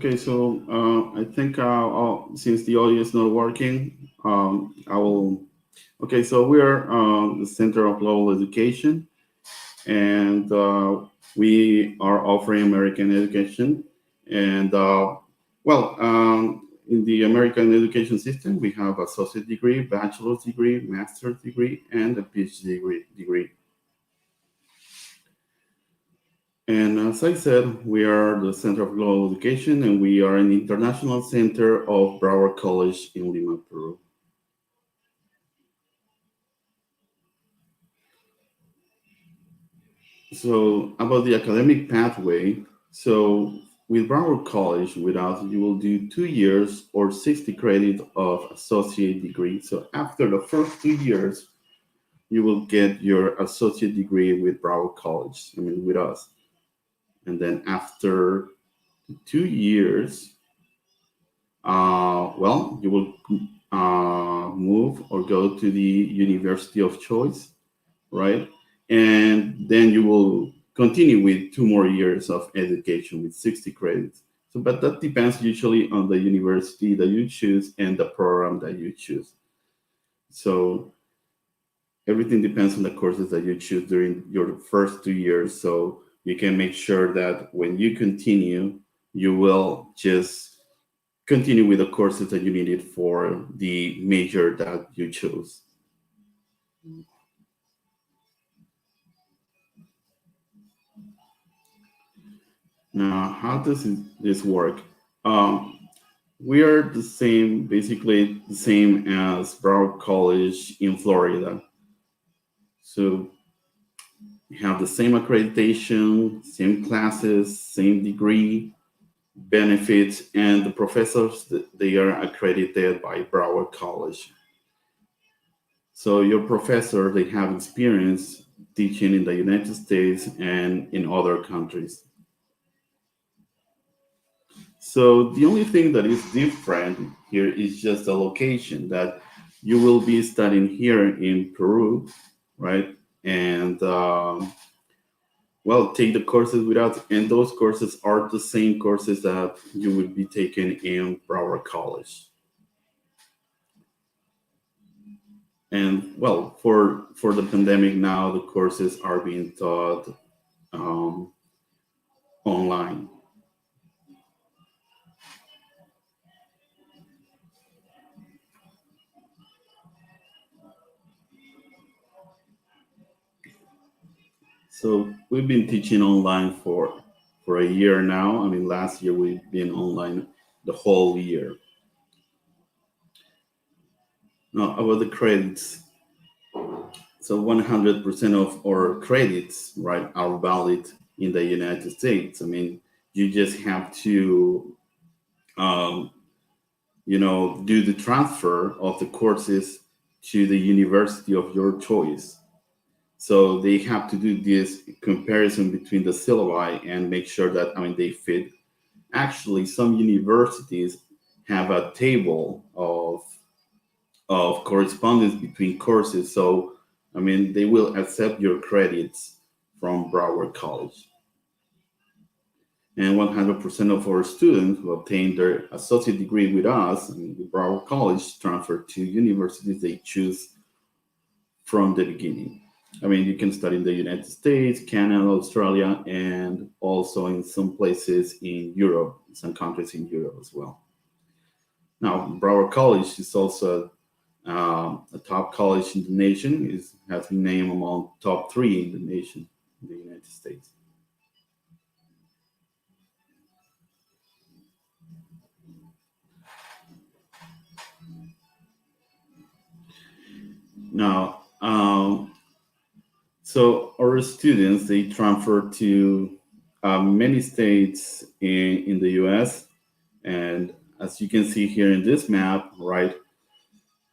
Okay, so I think since the audio is not working, I will. Okay, so we are the Center of Global Education, and we are offering American education. And in the American education system, we have associate degree, bachelor's degree, master's degree, and a PhD degree. And as I said, we are the Center of Global Education, and we are an international center of Broward College in Lima, Peru. So about the academic pathway, so with Broward College, with us, you will do 2 years or 60 credits of associate degree. So after the first 2 years, you will get your associate degree with Broward College, with us. And then after 2 years, you will move or go to the university of choice, right? And then you will continue with 2 more years of education with 60 credits. So, but that depends usually on the university that you choose and the program that you choose. So everything depends on the courses that you choose during your first 2 years. So you can make sure that when you continue, you will just continue with the courses that you needed for the major that you chose. Now, how does this work? We are the same, basically the same as Broward College in Florida. So we have the same accreditation, same classes, same degree, benefits, and the professors, they are accredited by Broward College. So your professor, they have experience teaching in the United States and in other countries. So the only thing that is different here is just the location, that you will be studying here in Peru, right? And take the courses with us, and those courses are the same courses that you would be taking in Broward College. And for the pandemic now, the courses are being taught online. So we've been teaching online for a year now. Last year we've been online the whole year. Now about the credits. So 100% of our credits, right, are valid in the United States. You just have to, do the transfer of the courses to the university of your choice. So they have to do this comparison between the syllabi and make sure that they fit. Actually, some universities have a table of correspondence between courses. So they will accept your credits from Broward College. And 100% of our students who obtain their associate degree with us, with Broward College, transfer to universities they choose from the beginning. You can study in the United States, Canada, Australia, and also in some places in Europe, some countries in Europe as well. Now, Broward College is also a top college in the nation, has been named among top 3 in the nation in the United States. Now, so our students, they transfer to many states in the U.S. And as you can see here in this map, right,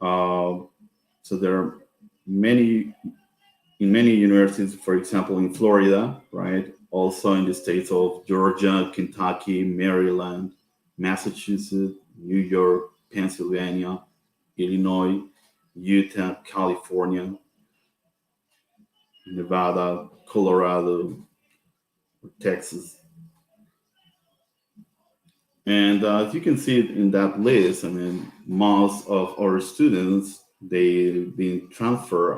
so there are many universities, for example, in Florida, right, also in the states of Georgia, Kentucky, Maryland, Massachusetts, New York, Pennsylvania, Illinois, Utah, California, Nevada, Colorado, Texas. And as you can see in that list, I mean, most of our students, they transfer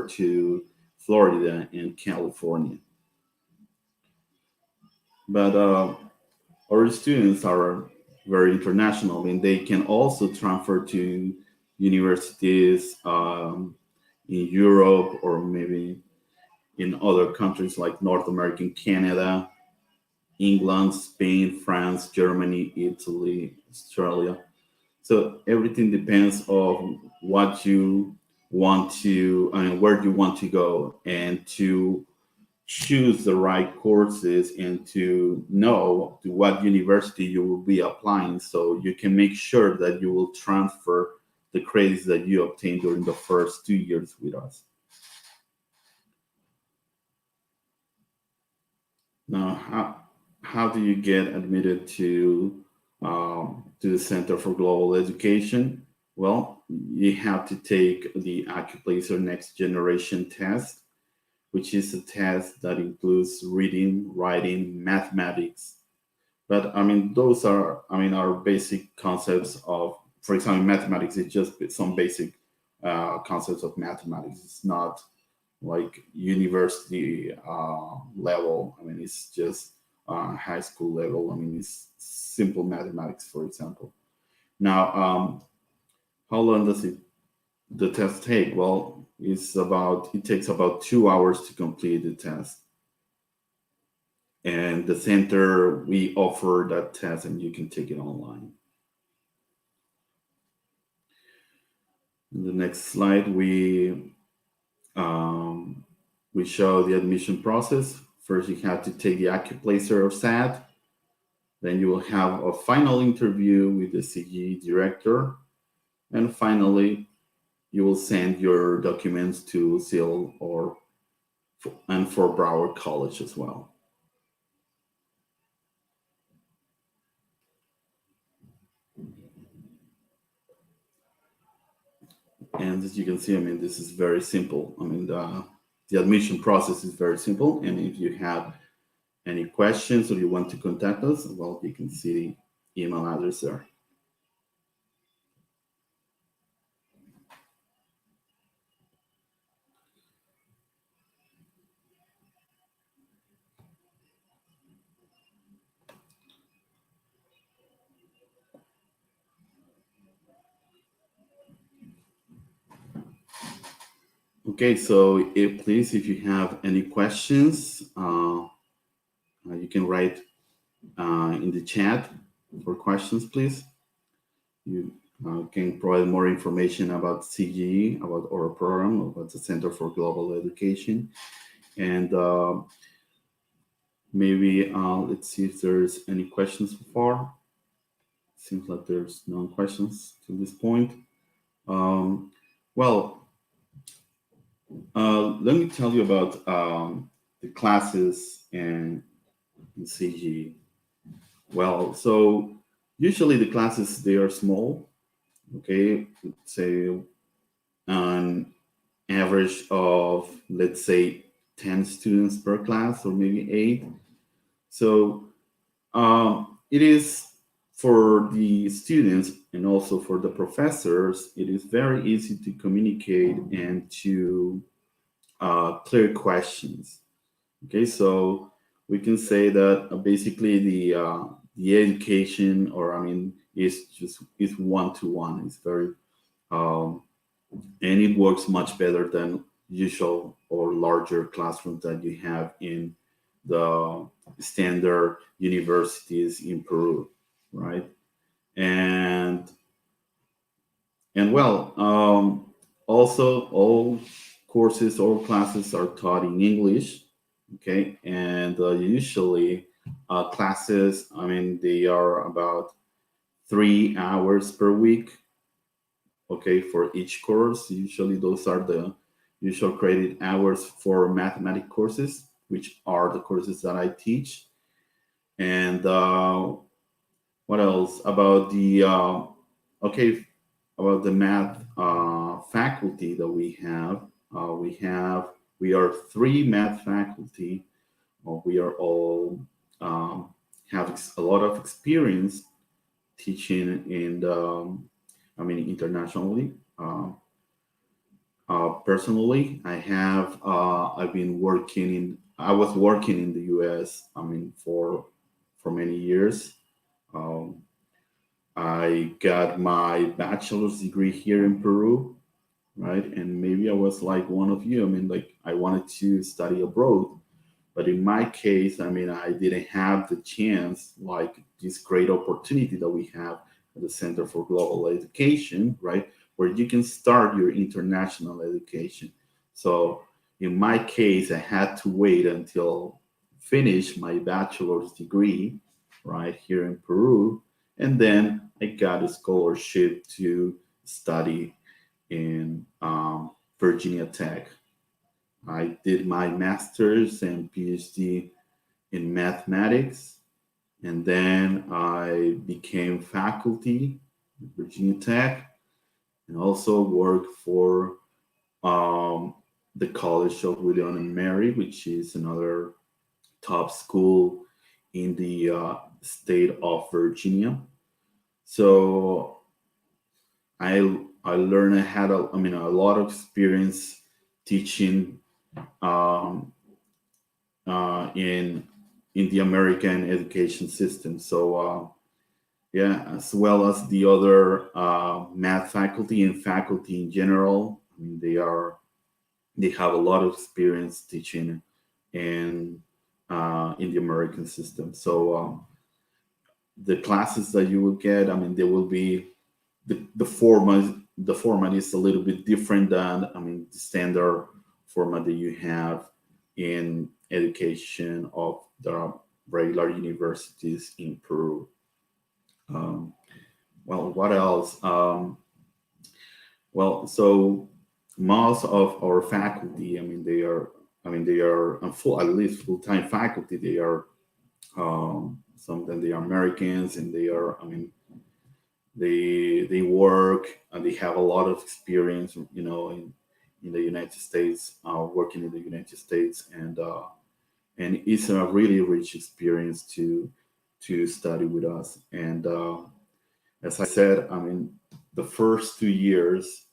to Florida and California. But our students are very international, and they can also transfer to universities in Europe or maybe in other countries like North America, Canada, England, Spain, France, Germany, Italy, Australia. So everything depends on what you want to, I mean, where you want to go, and to choose the right courses and to know to what university you will be applying, so you can make sure that you will transfer the credits that you obtained during the first 2 years with us. Now, how do you get admitted to the Center for Global Education? Well, you have to take the Accuplacer Next Generation test, which is a test that includes reading, writing, mathematics. But I mean, those are, I mean, our basic concepts of, for example, mathematics is just some basic concepts of mathematics. It's not like university level. I mean, it's just high school level. I mean, it's simple mathematics, for example. Now, how long does the test take? Well, it takes about 2 hours to complete the test. And the center, we offer that test and you can take it online. In the next slide, we show the admission process. First, you have to take the Accuplacer or SAT. Then you will have a final interview with the CGE director. And finally, you will send your documents to SIL and for Broward College as well. And as you can see, I mean, this is very simple. I mean, the admission process is very simple. And if you have any questions or you want to contact us, well, you can see the email address there. Okay, so please, if you have any questions, you can write in the chat for questions, please. You can provide more information about CGE, about our program, about the Center for Global Education. And maybe let's see if there's any questions so far. Seems like there's no questions to this point. Well, let me tell you about the classes in CGE. Well, so usually the classes, they are small, okay? Let's say an average of, let's say, 10 students per class or maybe 8. So it is for the students and also for the professors, it is very easy to communicate and to clear questions. Okay, so we can say that basically the education, or I mean, is one-to-one. It's very and it works much better than usual or larger classrooms that you have in the standard universities in Peru, right? And well, also all courses, all classes are taught in English, okay? And usually classes, I mean, they are about 3 hours per week, okay, for each course. Usually those are the usual credit hours for mathematics courses, which are the courses that I teach. And what else about the about the math faculty that we have? We are 3 math faculty. We are all have a lot of experience teaching in internationally. Personally, I've been working I was working in the U.S. For many years. Um, I got my bachelor's degree here in Peru, right? And maybe I was like one of you. Like I wanted to study abroad, but in my case, I didn't have the chance, like this great opportunity that we have at the Center for Global Education, right? Where you can start your international education. So in my case, I had to wait until finish my bachelor's degree, right, here in Peru. And then I got a scholarship to study in Virginia Tech. I did my master's and PhD in mathematics, and then I became faculty at Virginia Tech, and also worked for the College of William and Mary, which is another top school in the state of Virginia. So I learned I had a lot of experience teaching um, in the American education system. So yeah, as well as the other math faculty and faculty in general. They have a lot of experience teaching in the American system. So the classes that you will get, they will be the format. The format is a little bit different than the standard format that you have in education of the regular universities in Peru. Well, what else? Well, so most of our faculty, they are at least full-time faculty. They are some of them they are Americans, and they are they work and they have a lot of experience, in the United States, working in the United States, and it's a really rich experience to study with us. And as I said, the first 2 years,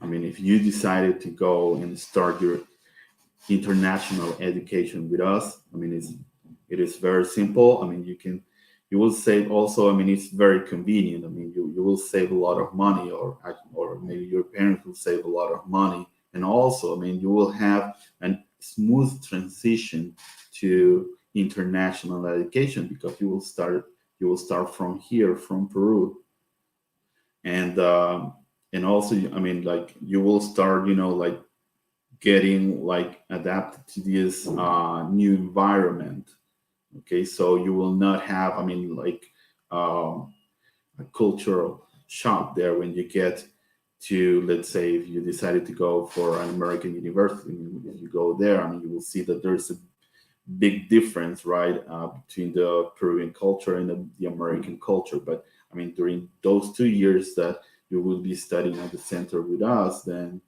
if you decided to go and start your international education with us, it is very simple. You will save also. It's very convenient. You will save a lot of money, or maybe your parents will save a lot of money, and also, you will have a smooth transition to international education, because you will start from here, from Peru, and also, like you will start, like getting like adapted to this new environment. Okay, so you will not have, a cultural shock there when you get to, let's say, if you decided to go for an American university. If you go there, you will see that there's a big difference, right, between the Peruvian culture and the American culture. But during those 2 years that you will be studying at the center with us, then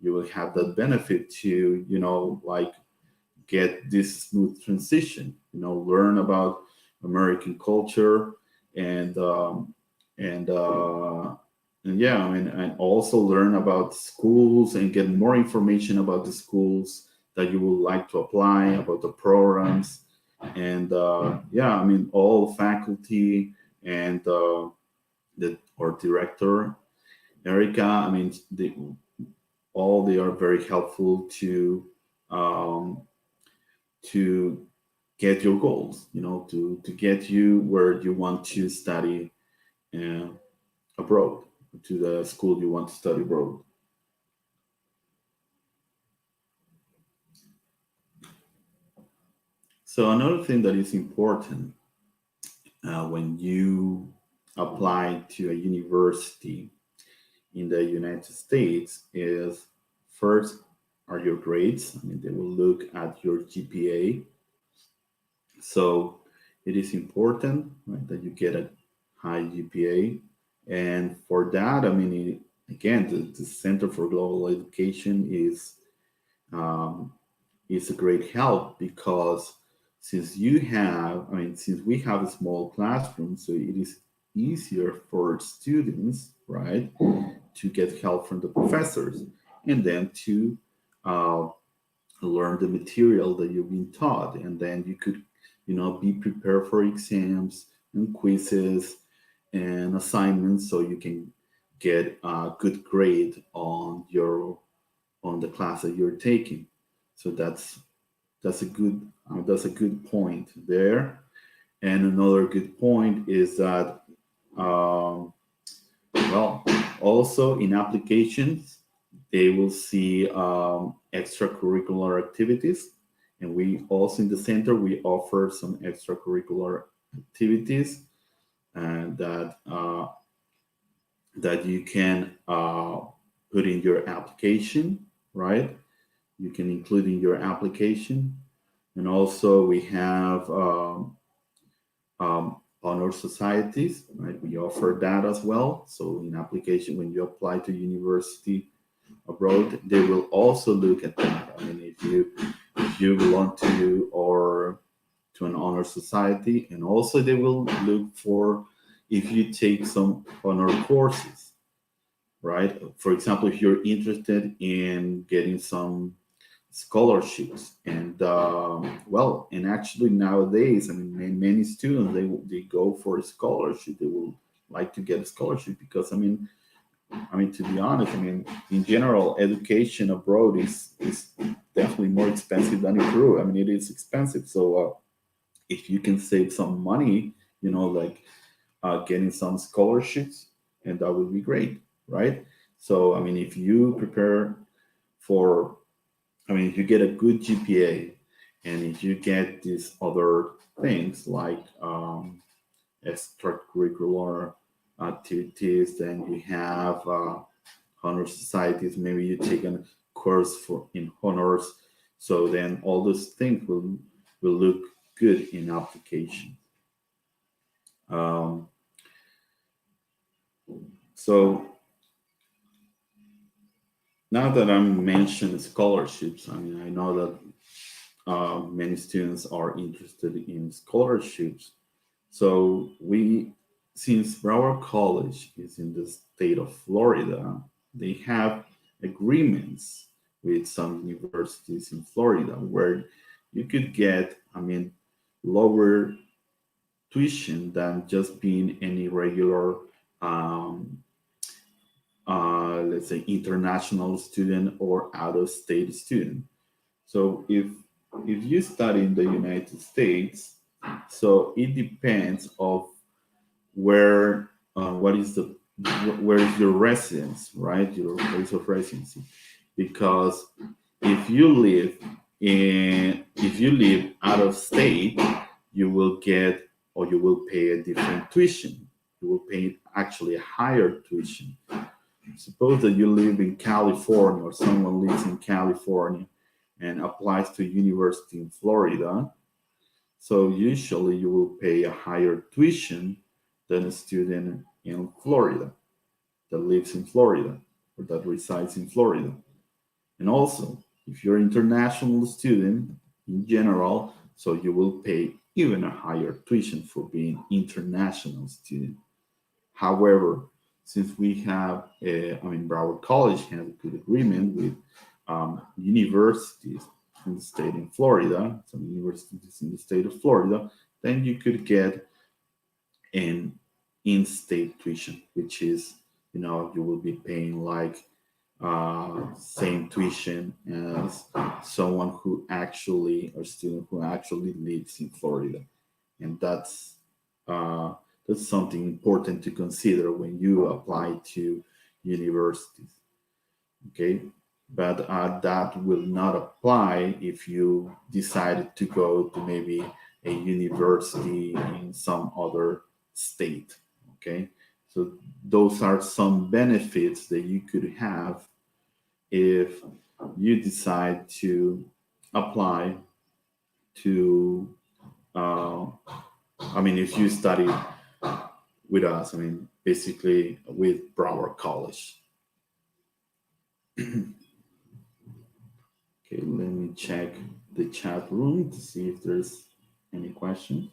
you will have that benefit to, like get this smooth transition, learn about American culture, and yeah, and also learn about schools and get more information about the schools that you would like to apply, about the programs, and yeah, all faculty and our director Erica, they are very helpful to get your goals, to get you where you want to study abroad, to the school you want to study abroad. So another thing that is important when you apply to a university in the United States is, first, are your grades. They will look at your GPA. So it is important, right, that you get a high GPA. And for that, again, the Center for Global Education is a great help, because since you have, since we have a small classroom, so it is easier for students, right, to get help from the professors and then to learn the material that you've been taught. And then you could, be prepared for exams and quizzes and assignments so you can get a good grade on the class that you're taking. So that's a good point there. And another good point is that also in applications they will see extracurricular activities, and we also in the center we offer some extracurricular activities and that you can put in your application, right? You can include in your application. And also we have honor societies, right? We offer that as well. So in application, when you apply to university abroad, they will also look at that. If you belong to an honor society, and also they will look for if you take some honor courses, right? For example, if you're interested in getting some scholarships, and and actually nowadays, many students they go for a scholarship. They will like to get a scholarship because to be honest, in general, education abroad is definitely more expensive than in Peru. It is expensive. So if you can save some money, like getting some scholarships, and that would be great, right? So if you prepare for, if you get a good GPA, and if you get these other things like extracurricular activities, then you have honor societies. Maybe you take a course in honors, so then all those things will look good in application. So now that I'm mentioning scholarships, I know that many students are interested in scholarships. So since Broward College is in the state of Florida, they have agreements with some universities in Florida where you could get, lower tuition than just being any regular, let's say, international student or out-of-state student. So if you study in the United States, so it depends of where where is your residence, right? Your place of residency. Because if you live out of state, you will get, or you will pay a different tuition. You will pay actually a higher tuition. Suppose that you live in California, or someone lives in California and applies to university in Florida. So usually you will pay a higher tuition than a student in Florida that lives in Florida or that resides in Florida. And also, if you're an international student in general, so you will pay even a higher tuition for being international student. However, since we have, Broward College has a good agreement with universities in the state in Florida, some universities in the state of Florida, then you could get an in-state tuition, which is, you will be paying like same tuition as someone who actually, or student who actually lives in Florida. And that's something important to consider when you apply to universities. Okay, but that will not apply if you decided to go to maybe a university in some other state. Okay, so those are some benefits that you could have if you decide to apply to if you study with us, basically with Broward College. Okay, let me check the chat room to see if there's Any questions?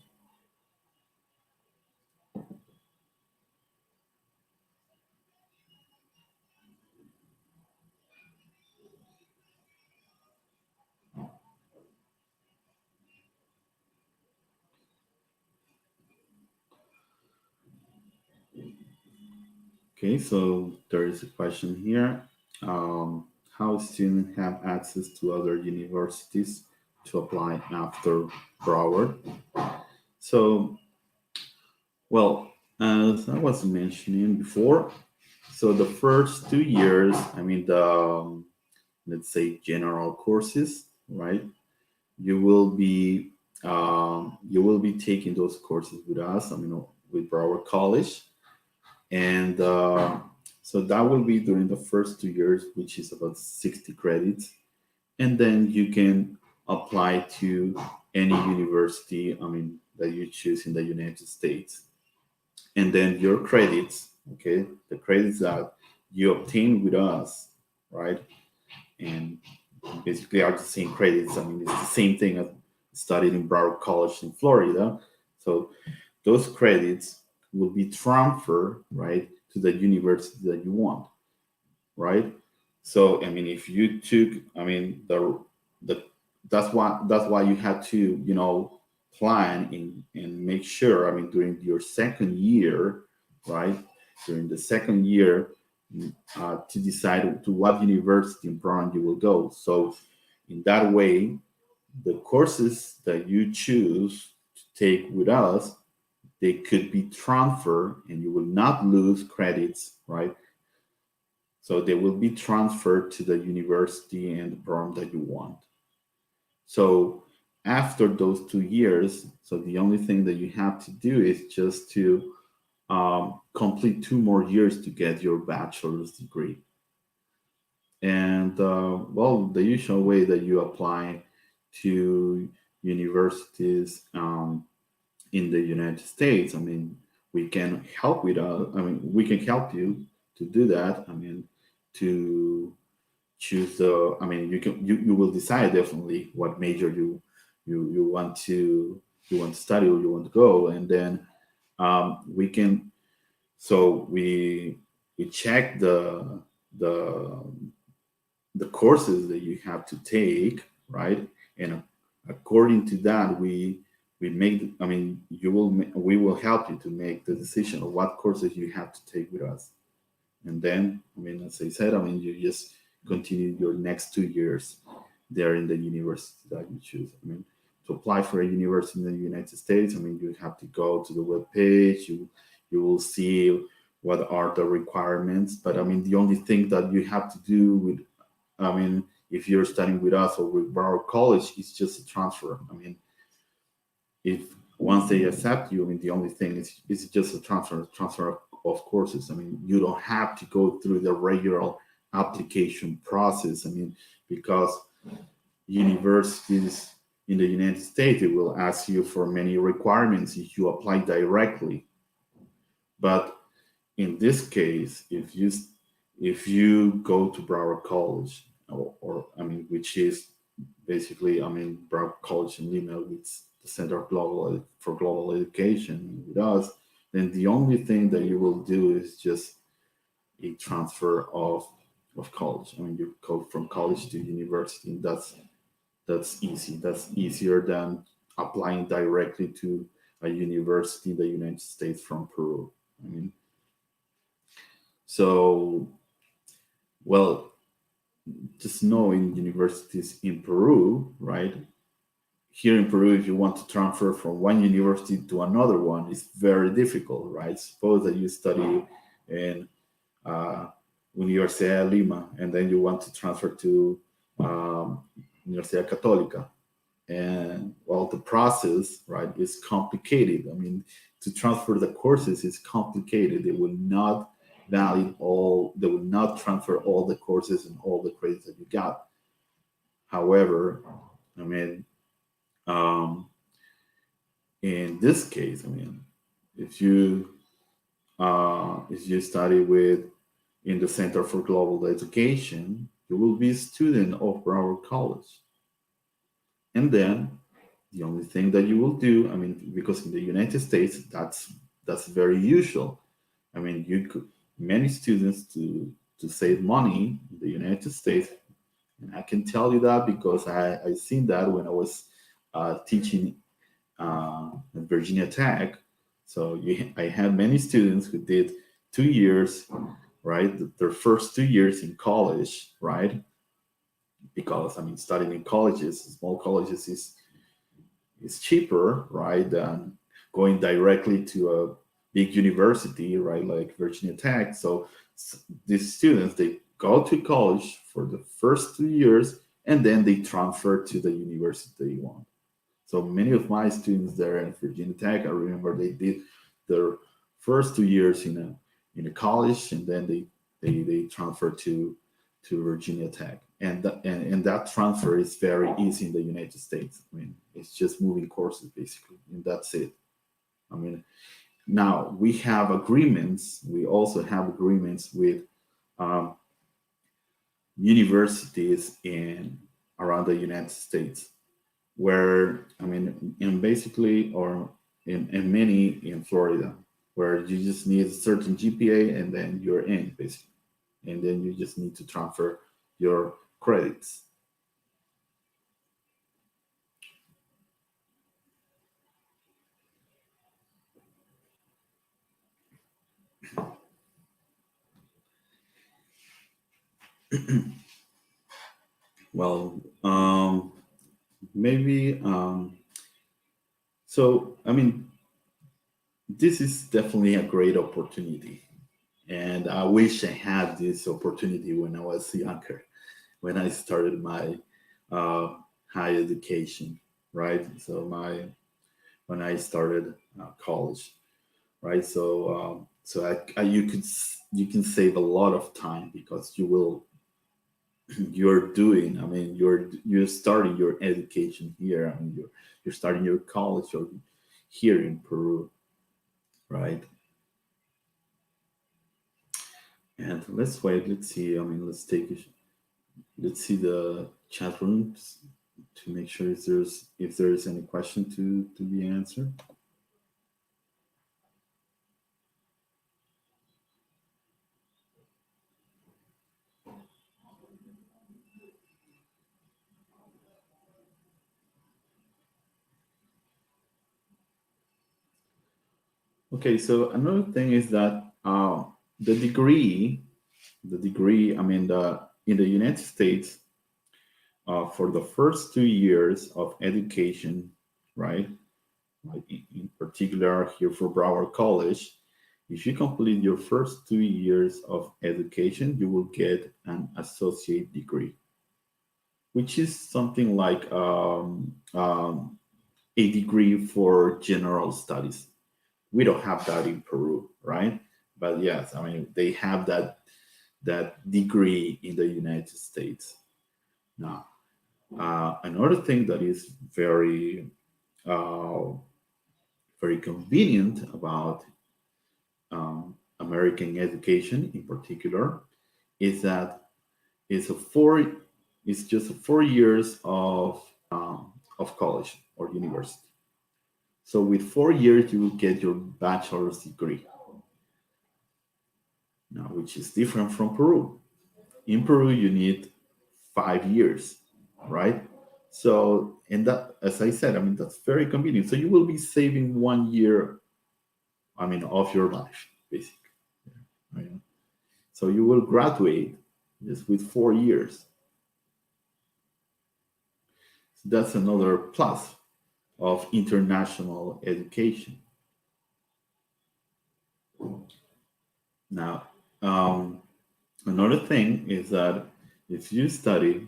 Okay, so there is a question here. How students have access to other universities to apply after Broward? So, well, as I was mentioning before, so the first 2 years, I mean, let's say general courses, right? You will be taking those courses with us. I mean, with Broward College, and so that will be during the first 2 years, which is about 60 credits, and then you can apply to any university, I mean, that you choose in the United States, and then your credits, okay, the credits that you obtain with us, right, and basically are the same credits. I mean, it's the same thing as studied in Broward College in Florida. So those credits will be transferred, right, to the university that you want, right? So I mean, if you took, I mean, the that's why you had to, you know, plan and make sure. I mean, during your second year, right, during the second year, to decide to what university and program you will go. So in that way, the courses that you choose to take with us, they could be transferred and you will not lose credits, right? So they will be transferred to the university and the program that you want. So after those 2 years, so the only thing that you have to do is just to complete 2 more years to get your bachelor's degree. And well, the usual way that you apply to universities in the United States, I mean, we can help with we can help you to do that. I mean, to choose the, I mean, you will decide definitely what major you want to study or you want to go, and then we can, so we check the courses that you have to take, right? And according to that, we make, I mean, we will help you to make the decision of what courses you have to take with us. And then, I mean, as I said, I mean, you just continue your next 2 years there in the university that you choose. I mean, to apply for a university in the United States, I mean, you have to go to the web page. You will see what are the requirements. But I mean, the only thing that you have to do with, I mean, if you're studying with us or with Broward College, it's just a transfer. I mean, if once they accept you, I mean, the only thing is just a transfer of courses. I mean, you don't have to go through the regular application process. I mean, because universities in the United States, they will ask you for many requirements if you apply directly. But in this case, if you go to Broward College, or I mean, which is basically, I mean, Broward College in Lima, with the Center for Global Education with us, then the only thing that you will do is just a transfer of college. I mean, you go from college to university. That's easy. That's easier than applying directly to a university in the United States from Peru. I mean, so, well, just knowing universities in Peru, right? Here in Peru, if you want to transfer from one university to another one, it's very difficult, right? Suppose that you study in Universidad de Lima, and then you want to transfer to Universidad Católica. And well, the process, right, is complicated. I mean, to transfer the courses is complicated. They will not transfer all the courses and all the credits that you got. However, I mean, in this case, I mean, if you study in the Center for Global Education, you will be a student of Broward College. And then The only thing that you will do, I mean, because in the United States, that's very usual. I mean, many students to save money in the United States, and I can tell you that because I seen that when I was teaching at Virginia Tech. So I had many students who did 2 years, right? Their first 2 years in college, right? Because I mean, studying in colleges, small colleges is cheaper, right, than going directly to a big university, right, like Virginia Tech. So these students, they go to college for the first 2 years and then they transfer to the university they want. So many of my students there at Virginia Tech, I remember they did their first 2 years in a college, and then they transferred to Virginia Tech, and that transfer is very easy in the United States. I mean, it's just moving courses basically, and that's it. I mean, now we have agreements. We also have agreements with universities in around the United States, where I mean, in basically or in many in Florida, where you just need a certain GPA and then you're in basically, and then you just need to transfer your credits. Well, maybe so I mean, this is definitely a great opportunity, and I wish I had this opportunity when I was younger, when I started my uh, high education, right? So when I started college, right? You can save a lot of time because you're doing. I mean, you're starting your education here. I mean, you're starting your college or here in Peru, right? And let's wait. Let's see. I mean, let's see the chat rooms to make sure if there's any question to be answered. Okay, so another thing is that the degree, I mean, in the United States, for the first 2 years of education, right? Like in particular here for Broward College, if you complete your first 2 years of education, you will get an associate degree, which is something like a degree for general studies. We don't have that in Peru, right? But yes, I mean, they have that degree in the United States. Now, another thing that is very very convenient about American education in particular is that it's just 4 years of college or university. So with 4 years, you will get your bachelor's degree. Now, which is different from Peru. In Peru, you need 5 years, right? So, and that, as I said, I mean, that's very convenient. So you will be saving 1 year, I mean, of your life, basically. Right? So you will graduate just with 4 years. So that's another plus of international education. Now, another thing is that if you study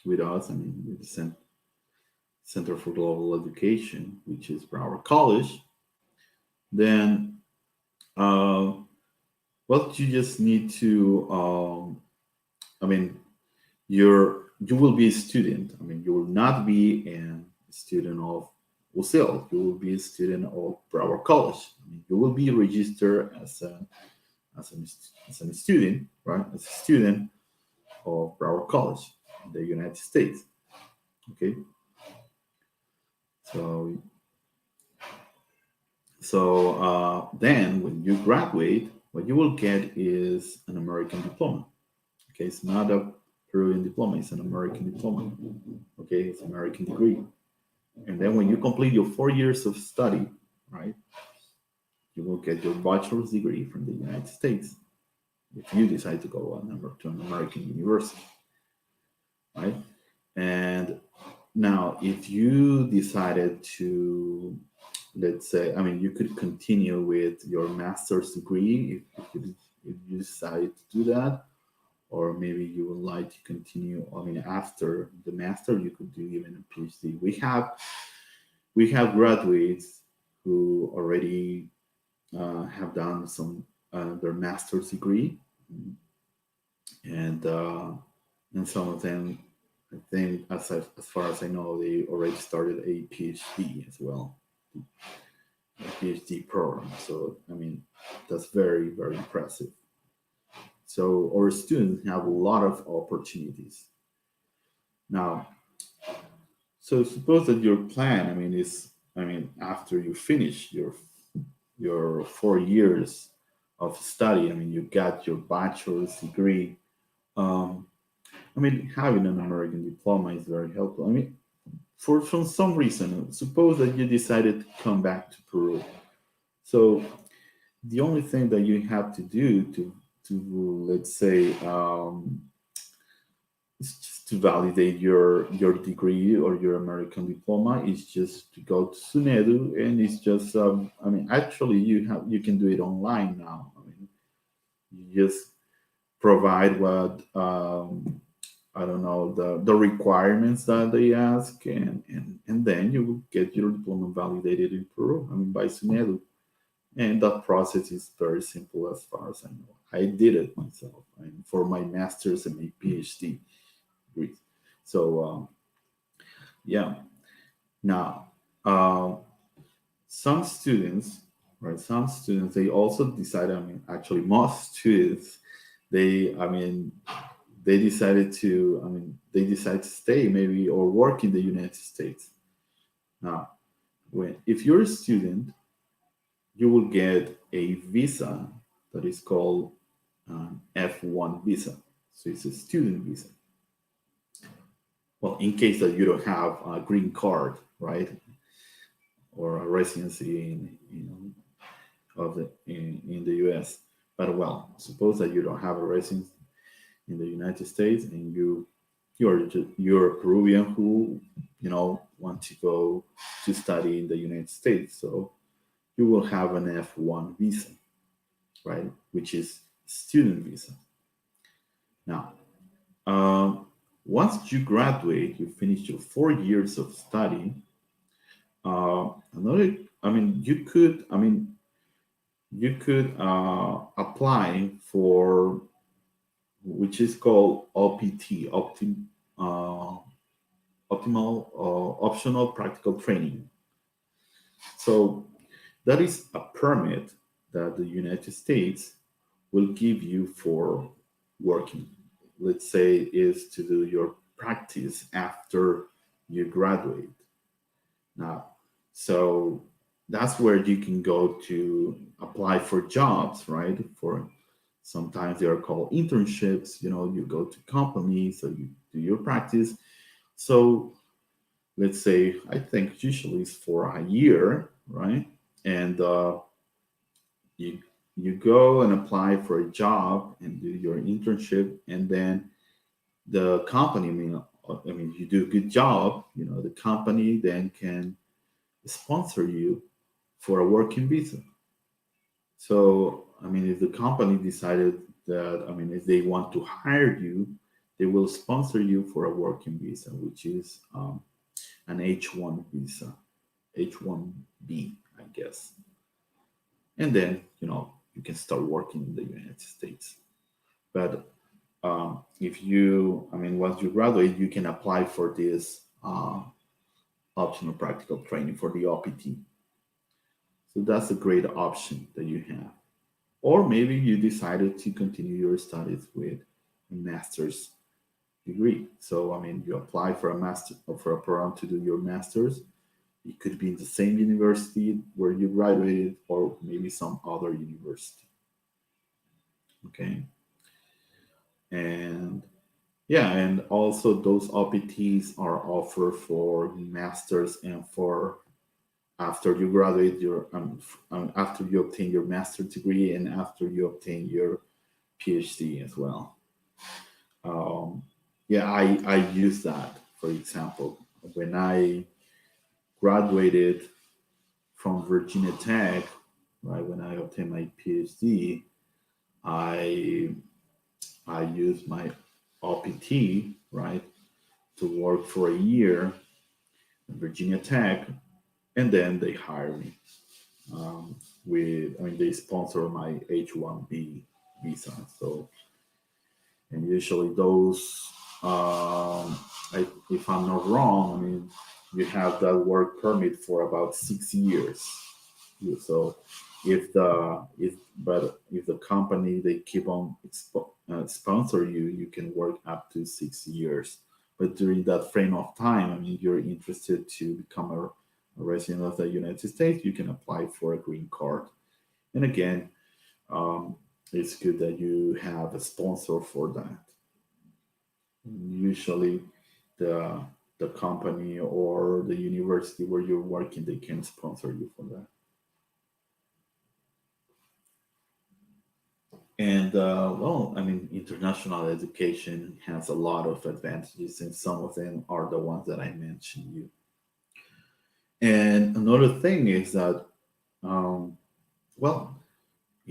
with us, I mean, with the Center for Global Education, which is Broward College, then well, you just need to, I mean, you will be a student. I mean, you will not be a student of UCL. You will be a student of Broward College. I mean, you will be registered as a student, right? As a student of Broward College in the United States. Okay. So then when you graduate, what you will get is an American diploma. Okay, it's not a Peruvian diploma, it's an American diploma. Okay, it's an American degree. And then when you complete your 4 years of study, right, you will get your bachelor's degree from the United States if you decide to go to an American university, right? And now, if you decided to, let's say, I mean, you could continue with your master's degree if you decide to do that, or maybe you would like to continue. I mean, after the master, you could do even a PhD. We have graduates who already have done their master's degree, and some of them, I think, as far as I know, they already started a PhD as well, a PhD program. So I mean, that's very, very impressive. So our students have a lot of opportunities. Now, so suppose that your plan, after you finish your 4 years of study, I mean, you got your bachelor's degree. Having an American diploma is very helpful. I mean, for some reason, suppose that you decided to come back to Peru. So the only thing that you have to do to let's say, is just to validate your degree or your American diploma is just to go to SUNEDU, and it's just actually you can do it online now. I mean, you just provide what I don't know, the requirements that they ask, and then you will get your diploma validated in Peru, by SUNEDU. And that process is very simple as far as I know. I did it myself for my master's and my PhD degrees. So, yeah. Now, some students, they also decide, actually most students, they decide to stay maybe or work in the United States. Now, if you're a student, you will get a visa that is called an F1 visa. So it's a student visa. Well, in case that you don't have a green card, right, or a residency in the U.S. But well, suppose that you don't have a residence in the United States, and you're a Peruvian who want to go to study in the United States. So you will have an F1 visa, right, which is student visa. Now, once you graduate, you finish your 4 years of study. You could apply for, which is called OPT, optional practical training. So that is a permit that the United States will give you for working. Let's say is to do your practice after you graduate. Now, so that's where you can go to apply for jobs, right? For sometimes they are called internships. You go to companies, so you do your practice. So let's say, I think usually it's for a year, right? And you go and apply for a job and do your internship, and then the company, you do a good job, the company then can sponsor you for a working visa. So, if the company decided that, if they want to hire you, they will sponsor you for a working visa, which is an H1 visa, H1B, I guess. And then, you can start working in the United States. But if you, once you graduate, you can apply for this optional practical training for the OPT. So that's a great option that you have. Or maybe you decided to continue your studies with a master's degree. So, you apply for a program to do your master's. It could be in the same university where you graduated, or maybe some other university. Okay. And yeah, and also those OPTs are offered for masters and for after you graduate your after you obtain your master's degree and after you obtain your PhD as well. Yeah, I use that. For example, when I graduated from Virginia Tech, right, when I obtained my PhD, I used my OPT, right, to work for a year at Virginia Tech, and then they hire me. They sponsor my H-1B visa. So, and usually those, if I'm not wrong, you have that work permit for about 6 years. So, if the company they keep on sponsor you, you can work up to 6 years. But during that frame of time, you're interested to become a resident of the United States, you can apply for a green card. And again, it's good that you have a sponsor for that. Usually, the company or the university where you're working, they can sponsor you for that. And international education has a lot of advantages, and some of them are the ones that I mentioned you. And another thing is that, in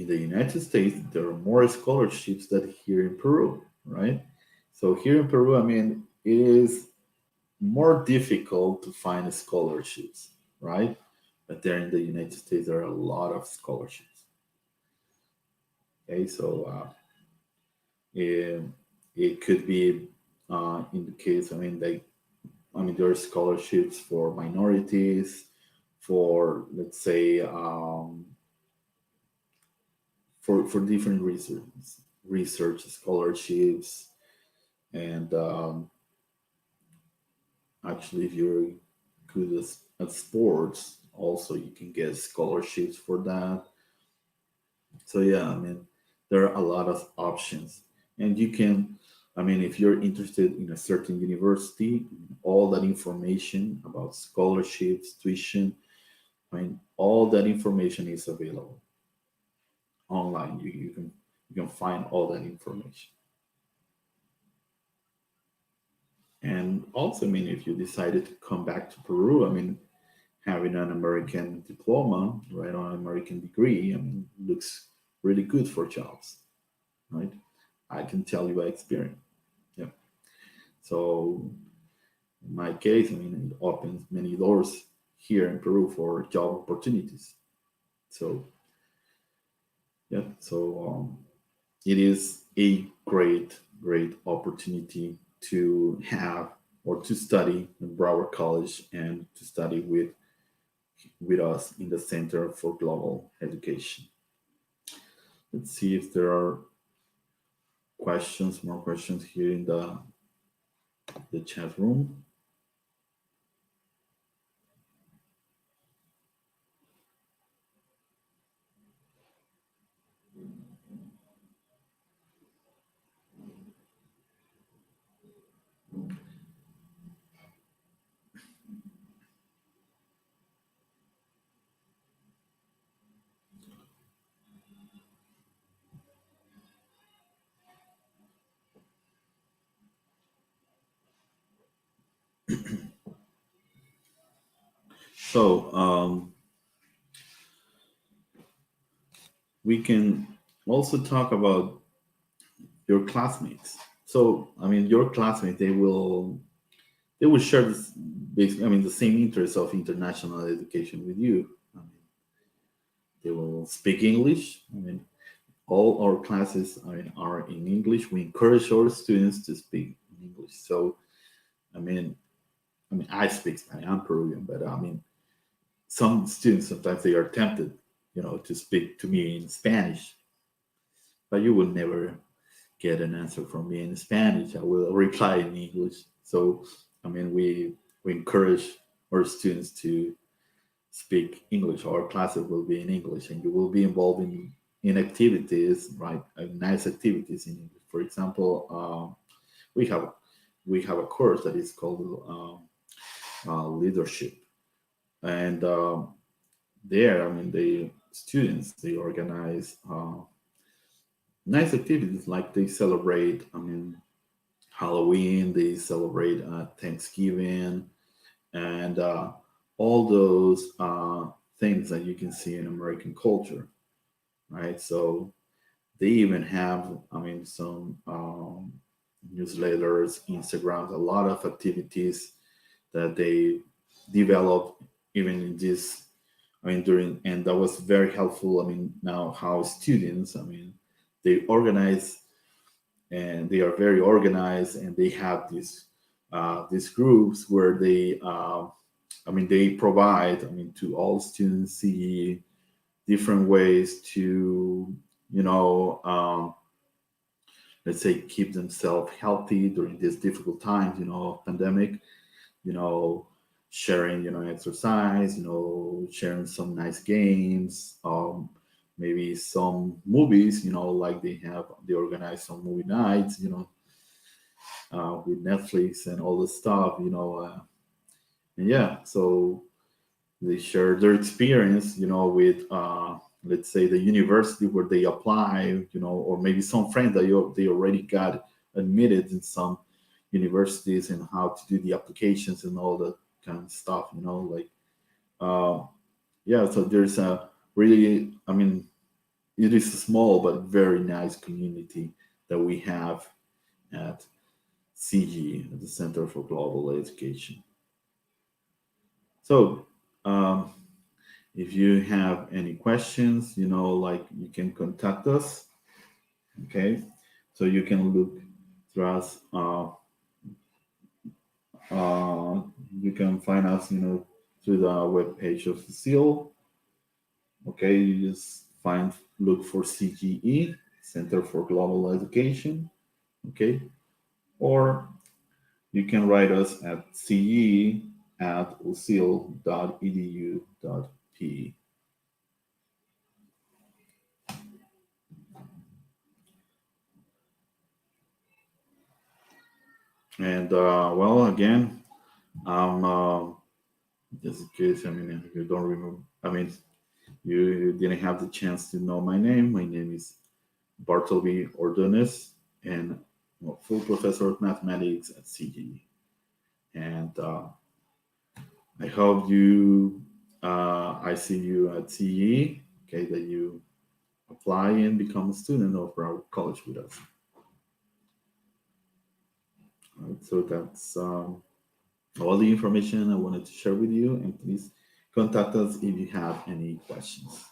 the United States, there are more scholarships than here in Peru, right? So here in Peru, it is more difficult to find scholarships, right? But there in the United States, there are a lot of scholarships. Okay, so it could be in the case, there are scholarships for minorities, for, let's say, for different research scholarships, and actually, if you're good at sports, also you can get scholarships for that. So yeah, there are a lot of options, and you can. If you're interested in a certain university, all that information about scholarships, tuition, all that information is available online. You can find all that information. And also, if you decided to come back to Peru, having an American diploma, right, or an American degree, looks really good for jobs, right? I can tell you by experience. Yeah. So in my case, it opens many doors here in Peru for job opportunities. So yeah, so it is a great opportunity to have or to study in Broward College and to study with us in the Center for Global Education. Let's see if there are more questions here in the chat room. So we can also talk about your classmates. So your classmates, they will share the same interests of international education with you. They will speak English. All our classes are in English. We encourage our students to speak in English. So I speak Spanish. I'm Peruvian, but some students, sometimes they are tempted, to speak to me in Spanish, but you will never get an answer from me in Spanish. I will reply in English. So we encourage our students to speak English, or classes will be in English, and you will be involved in activities, right? Nice activities in English. For example, we have a course that is called leadership, and there, I mean, the students, they organize nice activities, like they celebrate, I mean, Halloween, they celebrate Thanksgiving, and all those things that you can see in American culture, right? So they even have, I mean, some newsletters, Instagrams, a lot of activities that they develop even in this. I mean, during, and that was very helpful. I mean, now how students, I mean, they organize, and they are very organized, and they have these groups where they, I mean, they provide, I mean, to all students, see different ways to, you know, let's say, keep themselves healthy during these difficult times, you know, of pandemic, you know, sharing, you know, exercise, you know, sharing some nice games, maybe some movies, you know, like they organize some movie nights, you know, with Netflix and all this stuff, you know, and yeah, so they share their experience, you know, with let's say the university where they apply, you know, or maybe some friends that they already got admitted in some universities, and how to do the applications and all that kind of stuff, you know, like yeah. So there's a really, I mean, it is a small but very nice community that we have at CG, at the Center for Global Education. So if you have any questions, you know, like, you can contact us. Okay, so you can look through us. You can find us, you know, through the webpage of the seal. Okay, you just look for CGE, Center for Global Education. Okay, or you can write us at ce@usil.edu.pe. And well, again, just in case, I mean, if you don't remember, I mean, you didn't have the chance to know my name. My name is Bartleby Ordonez, and I'm a full professor of mathematics at CGE. And I hope I see you at CGE, okay, that you apply and become a student of our college with us. All right, so that's all the information I wanted to share with you, and please contact us if you have any questions.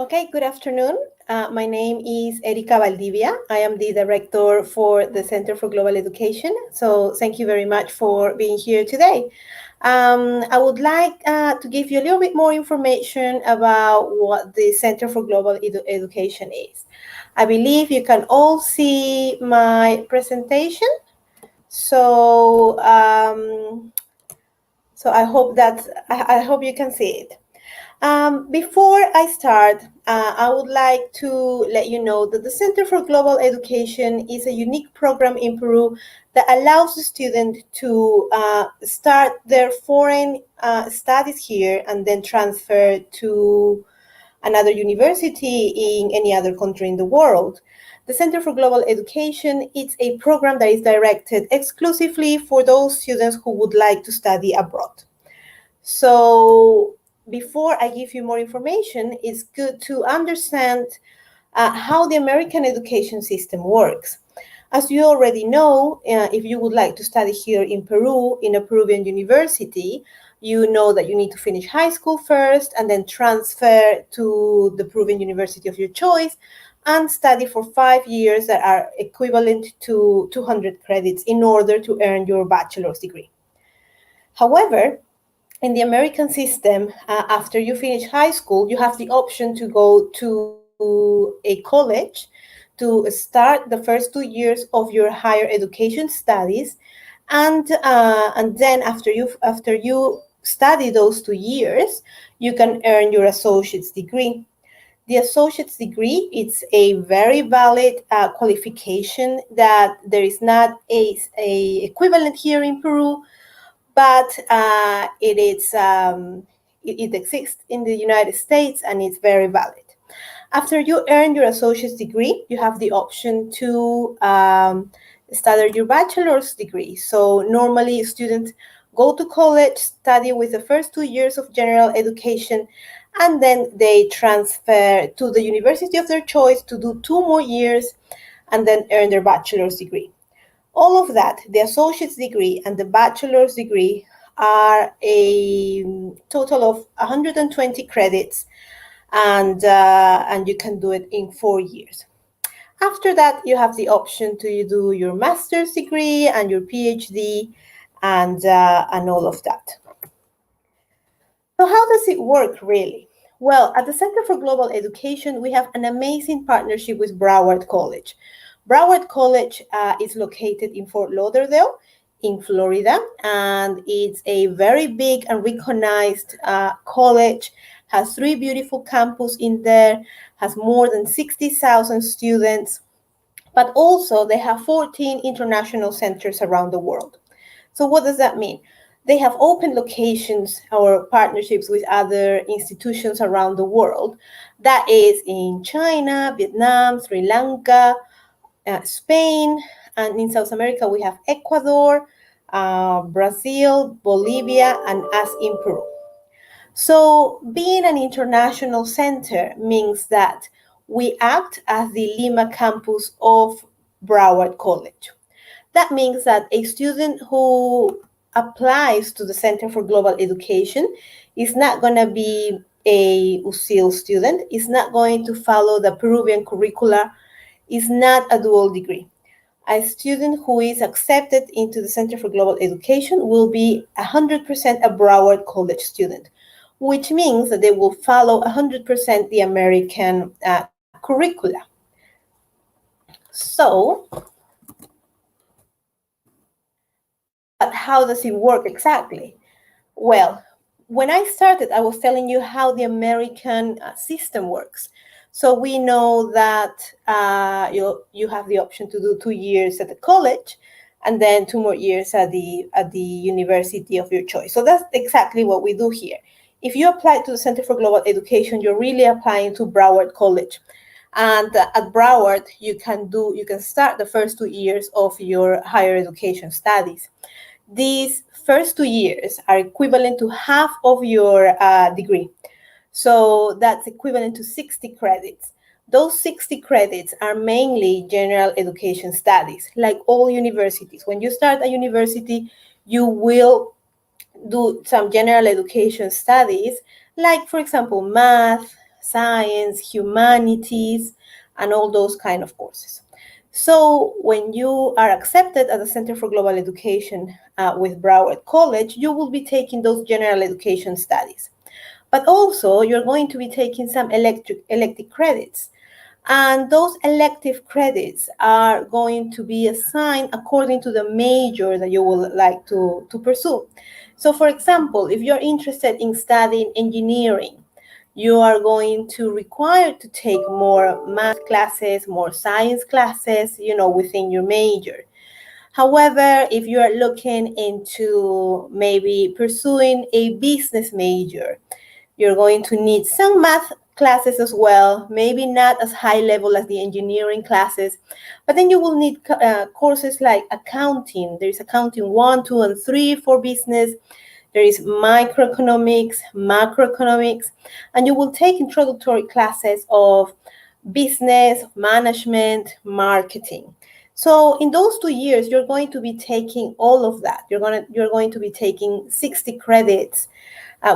Okay, good afternoon. My name is Erika Valdivia. I am the director for the Center for Global Education. So thank you very much for being here today. I would like to give you a little bit more information about what the Center for Global Education is. I believe you can all see my presentation. So, I hope you can see it. Before I start, I would like to let you know that the Center for Global Education is a unique program in Peru that allows the student to start their foreign studies here and then transfer to another university in any other country in the world. The Center for Global Education is a program that is directed exclusively for those students who would like to study abroad. So before I give you more information, it's good to understand how the American education system works. As you already know, if you would like to study here in Peru, in a Peruvian university, you know that you need to finish high school first and then transfer to the Peruvian university of your choice and study for 5 years that are equivalent to 200 credits in order to earn your bachelor's degree. However, in the American system, after you finish high school, you have the option to go to a college to start the first 2 years of your higher education studies, and then after you study those 2 years, you can earn your associate's degree. The associate's degree is a very valid qualification that there is not a equivalent here in Peru, but it exists in the United States and it's very valid. After you earn your associate's degree, you have the option to study your bachelor's degree. So normally students go to college, study with the first 2 years of general education, and then they transfer to the university of their choice to do 2 more years and then earn their bachelor's degree. All of that, the associate's degree and the bachelor's degree, are a total of 120 credits, and you can do it in 4 years. After that, you have the option to do your master's degree and your PhD and all of that. So how does it work really? Well, at the Center for Global Education, we have an amazing partnership with Broward College. Broward College is located in Fort Lauderdale in Florida, and it's a very big and recognized college, has 3 beautiful campuses in there, has more than 60,000 students, but also they have 14 international centers around the world. So what does that mean? They have open locations or partnerships with other institutions around the world. That is in China, Vietnam, Sri Lanka, Spain, and in South America we have Ecuador, Brazil, Bolivia, and us in Peru. So being an international center means that we act as the Lima campus of Broward College. That means that a student who applies to the Center for Global Education is not going to be a UCIL student, is not going to follow the Peruvian curricula, is not a dual degree. A student who is accepted into the Center for Global Education will be 100% a Broward College student, which means that they will follow 100% the American curricula. So, but how does it work exactly? Well, when I started, I was telling you how the American system works. So we know that you have the option to do 2 years at the college and then 2 more years at the university of your choice. So that's exactly what we do here. If you apply to the Center for Global Education, you're really applying to Broward College. And at Broward, you can start the first 2 years of your higher education studies. These first 2 years are equivalent to half of your degree. So that's equivalent to 60 credits. Those 60 credits are mainly general education studies, like all universities. When you start a university, you will do some general education studies, like, for example, math, science, humanities, and all those kind of courses. So when you are accepted at the Center for Global Education with Broward College, you will be taking those general education studies. But also, you're going to be taking some elective credits. And those elective credits are going to be assigned according to the major that you would like to pursue. So for example, if you're interested in studying engineering, you are going to require to take more math classes, more science classes, within your major. However, if you are looking into maybe pursuing a business major, you're going to need some math classes as well, maybe not as high level as the engineering classes, but then you will need courses like accounting. There's accounting 1, 2, and 3 for business. There is microeconomics, macroeconomics, and you will take introductory classes of business, management, marketing. So in those 2 years, you're going to be taking all of that. You're going to be taking 60 credits,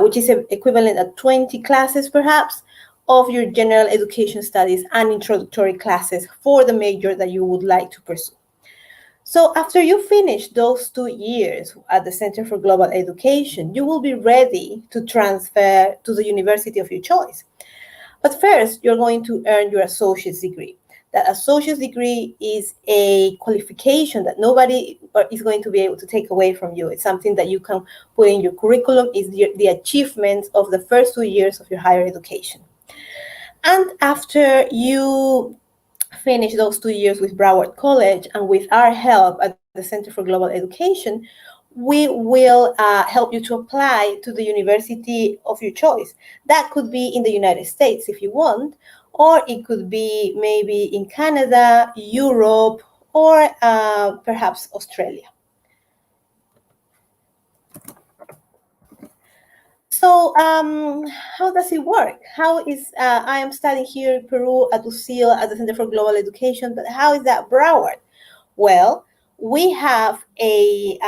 which is equivalent at 20 classes perhaps, of your general education studies and introductory classes for the major that you would like to pursue. So after you finish those 2 years at the Center for Global Education, you will be ready to transfer to the university of your choice. But first, you're going to earn your associate's degree. That associate's degree is a qualification that nobody is going to be able to take away from you. It's something that you can put in your curriculum, is the achievements of the first 2 years of your higher education. And after you finish those 2 years with Broward College, and with our help at the Center for Global Education, we will help you to apply to the university of your choice. That could be in the United States if you want, or it could be maybe in Canada, Europe, or perhaps Australia. So how does it work? I am studying here in Peru at UCIL at the Center for Global Education, but how is that Broward? Well, we have a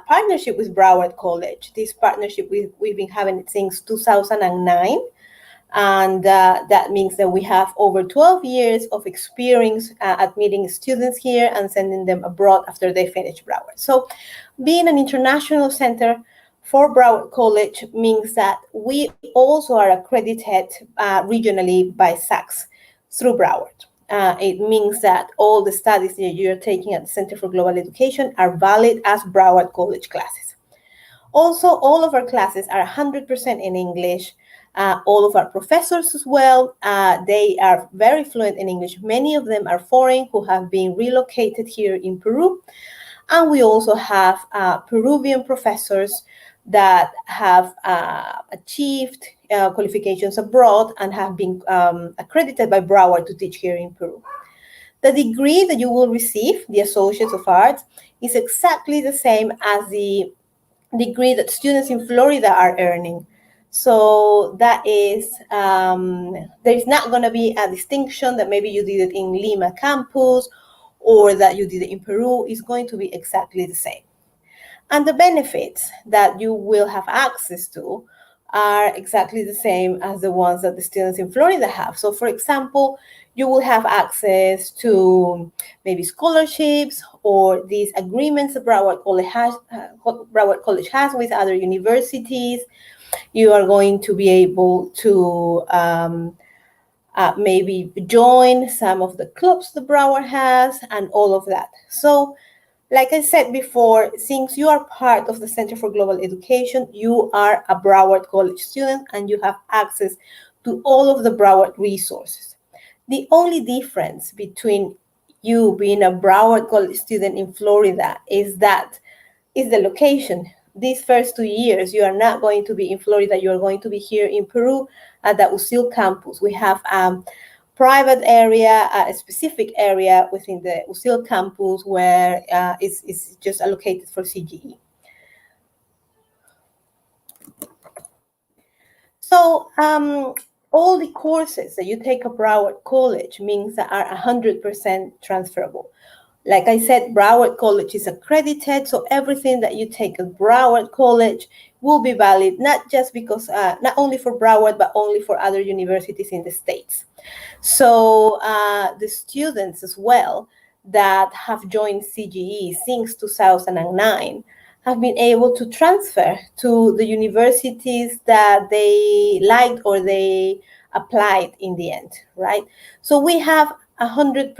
partnership with Broward College. This partnership, we've been having it since 2009. And that means that we have over 12 years of experience admitting students here and sending them abroad after they finish Broward. So being an international center for Broward College means that we also are accredited regionally by SACS through Broward. It means that all the studies that you're taking at the Center for Global Education are valid as Broward College classes. Also, all of our classes are 100% in English. All of our professors as well, they are very fluent in English. Many of them are foreign who have been relocated here in Peru. And we also have Peruvian professors that have achieved qualifications abroad and have been accredited by Broward to teach here in Peru. The degree that you will receive, the Associate of Arts, is exactly the same as the degree that students in Florida are earning. So that is, there's not going to be a distinction that maybe you did it in Lima campus or that you did it in Peru. It's going to be exactly the same. And the benefits that you will have access to are exactly the same as the ones that the students in Florida have. So for example, you will have access to maybe scholarships or these agreements that Broward College has with other universities. You are going to be able to maybe join some of the clubs that Broward has and all of that. So like I said before, since you are part of the Center for Global Education, you are a Broward College student and you have access to all of the Broward resources. The only difference between you being a Broward College student in Florida is the location. These first 2 years, you are not going to be in Florida. You are going to be here in Peru at the UCIL campus. We have private area, a specific area within the UCIL campus where it's just allocated for CGE. So all the courses that you take at Broward College means that are 100% transferable. Like I said, Broward College is accredited, so everything that you take at Broward College, will be valid, not just because, not only for Broward, but only for other universities in the States. So the students as well that have joined CGE since 2009 have been able to transfer to the universities that they liked or they applied in the end, right? So we have 100%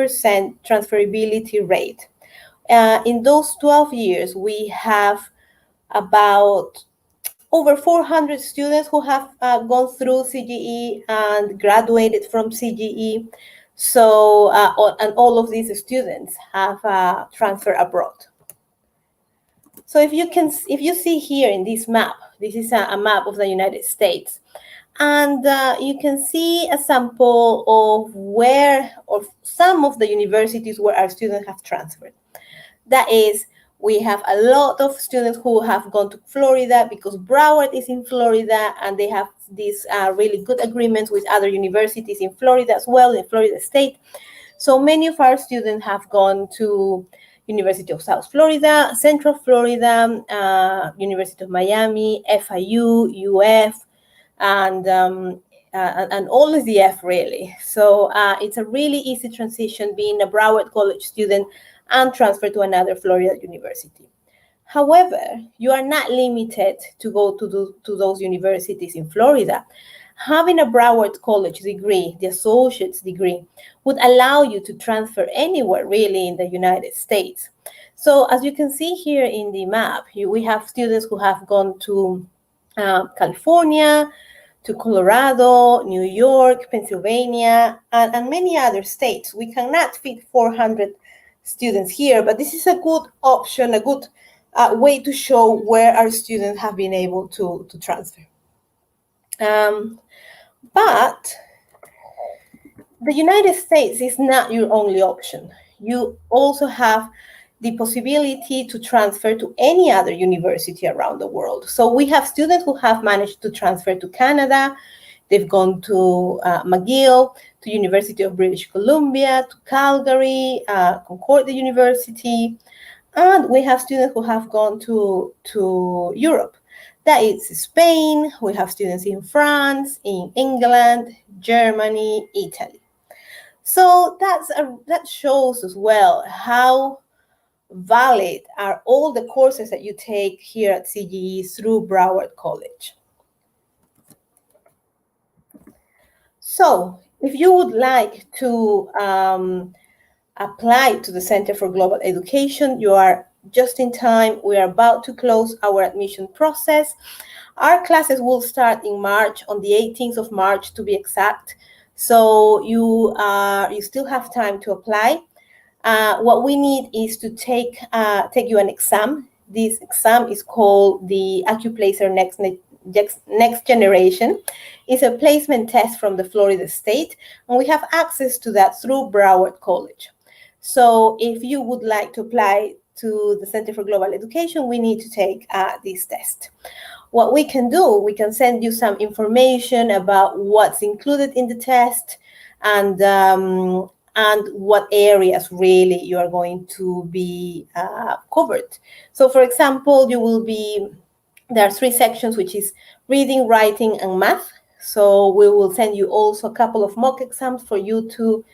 transferability rate. In those 12 years, we have about over 400 students who have gone through CGE and graduated from CGE. So, and all of these students have transferred abroad. So if you see here in this map, this is a map of the United States, and you can see a sample of where, or some of the universities where our students have transferred. That is, we have a lot of students who have gone to Florida because Broward is in Florida, and they have these really good agreements with other universities in Florida as well, in Florida State. So many of our students have gone to University of South Florida, Central Florida, University of Miami, FIU, UF, and all of the F really. So it's a really easy transition being a Broward College student and transfer to another Florida university. However, you are not limited to go to those universities in Florida. Having a Broward College degree, the associate's degree, would allow you to transfer anywhere really in the United States. So as you can see here in the map, we have students who have gone to California, to Colorado, New York, Pennsylvania, and many other states. We cannot fit 400 students here, but this is a good option, a good way to show where our students have been able to transfer. But the United States is not your only option. You also have the possibility to transfer to any other university around the world. So we have students who have managed to transfer to Canada. They've gone to McGill, to University of British Columbia, to Calgary, Concordia University. And we have students who have gone to Europe. That is Spain. We have students in France, in England, Germany, Italy. So that shows as well how valid are all the courses that you take here at CGE through Broward College. So if you would like to apply to the Center for Global Education, you are just in time. We are about to close our admission process. Our classes will start in March, on the 18th of March to be exact. So you still have time to apply. What we need is to take you an exam. This exam is called the AccuPlacer Next Generation. It's a placement test from the Florida State, and we have access to that through Broward College. So if you would like to apply to the Center for Global Education, we need to take this test. What we can do, we can send you some information about what's included in the test and what areas really you are going to be covered. So for example, there are 3 sections, which is reading, writing, and math. So we will send you also a couple of mock exams for you to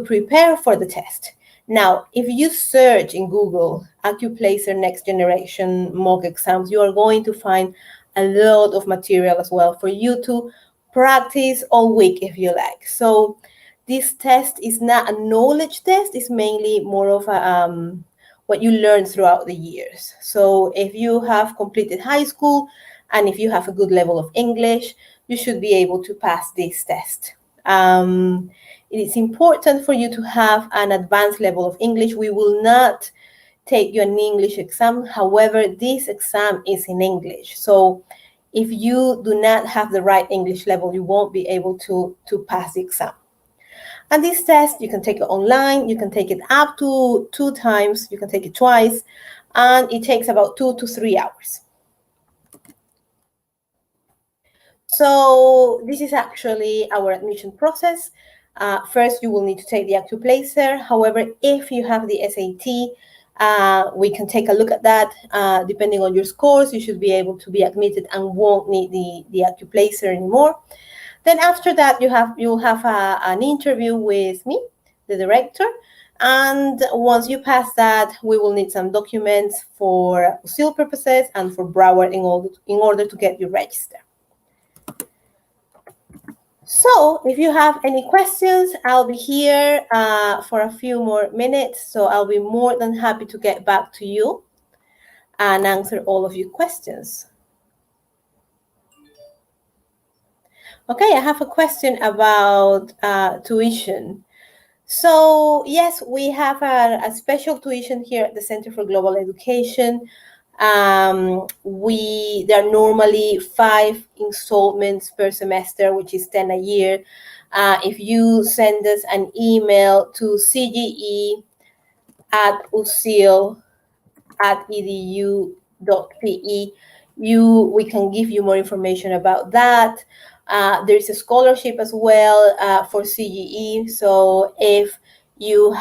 prepare for the test. Now, if you search in Google AccuPlacer Next Generation mock exams, you are going to find a lot of material as well for you to practice all week if you like. So this test is not a knowledge test, it's mainly more of a what you learn throughout the years. So if you have completed high school and if you have a good level of English, you should be able to pass this test. It is important for you to have an advanced level of English. We will not take you an English exam. However, this exam is in English. So if you do not have the right English level, you won't be able to pass the exam. And this test, you can take it online. You can take it up to 2 times. You can take it twice. And it takes about 2 to 3 hours. So this is actually our admission process. First, you will need to take the AccuPlacer. However, if you have the SAT, We can take a look at that. Depending on your scores, you should be able to be admitted and won't need the AccuPlacer anymore. Then after that, you'll have an interview with me, the director. And once you pass that, we will need some documents for USIL purposes and for Broward in order to get you registered. So if you have any questions, I'll be here for a few more minutes. So I'll be more than happy to get back to you and answer all of your questions. Okay, I have a question about tuition. So yes, we have a special tuition here at the Center for Global Education. There are normally 5 installments per semester, which is 10 a year. If you send us an email to cge@usil.edu.pe, we can give you more information about that. There is a scholarship as well for CGE. So if you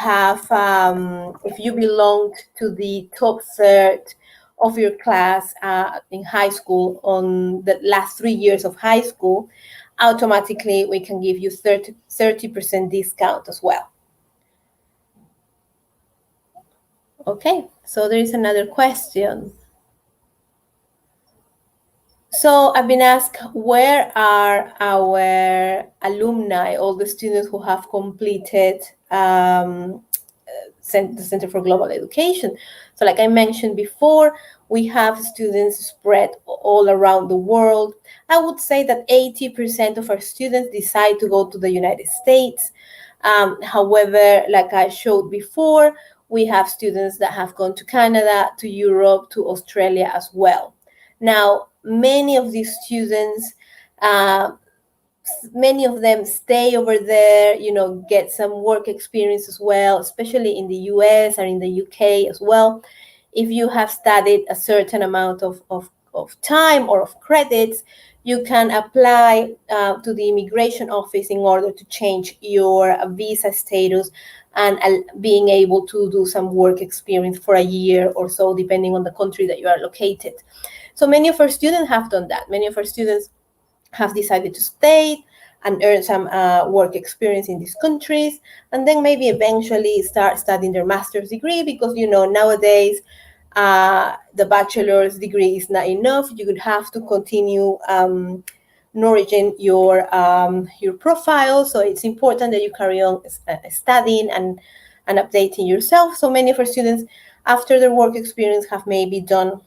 belong to the top third of your class in high school on the last 3 years of high school, automatically we can give you 30% discount as well. Okay, so there is another question. So I've been asked, where are our alumni, all the students who have completed the Center for Global Education? So like I mentioned before, we have students spread all around the world. I would say that 80% of our students decide to go to the United States. However, like I showed before, we have students that have gone to Canada, to Europe, to Australia as well. Now, many of these students, many of them stay over there, get some work experience as well, especially in the US and in the UK as well. If you have studied a certain amount of time or of credits, you can apply to the immigration office in order to change your visa status and being able to do some work experience for a year or so, depending on the country that you are located. So many of our students have done that. Many of our students have decided to stay and earn some work experience in these countries, and then maybe eventually start studying their master's degree, because nowadays the bachelor's degree is not enough. You would have to continue nourishing your profile. So it's important that you carry on studying and updating yourself. So many of our students, after their work experience, have maybe done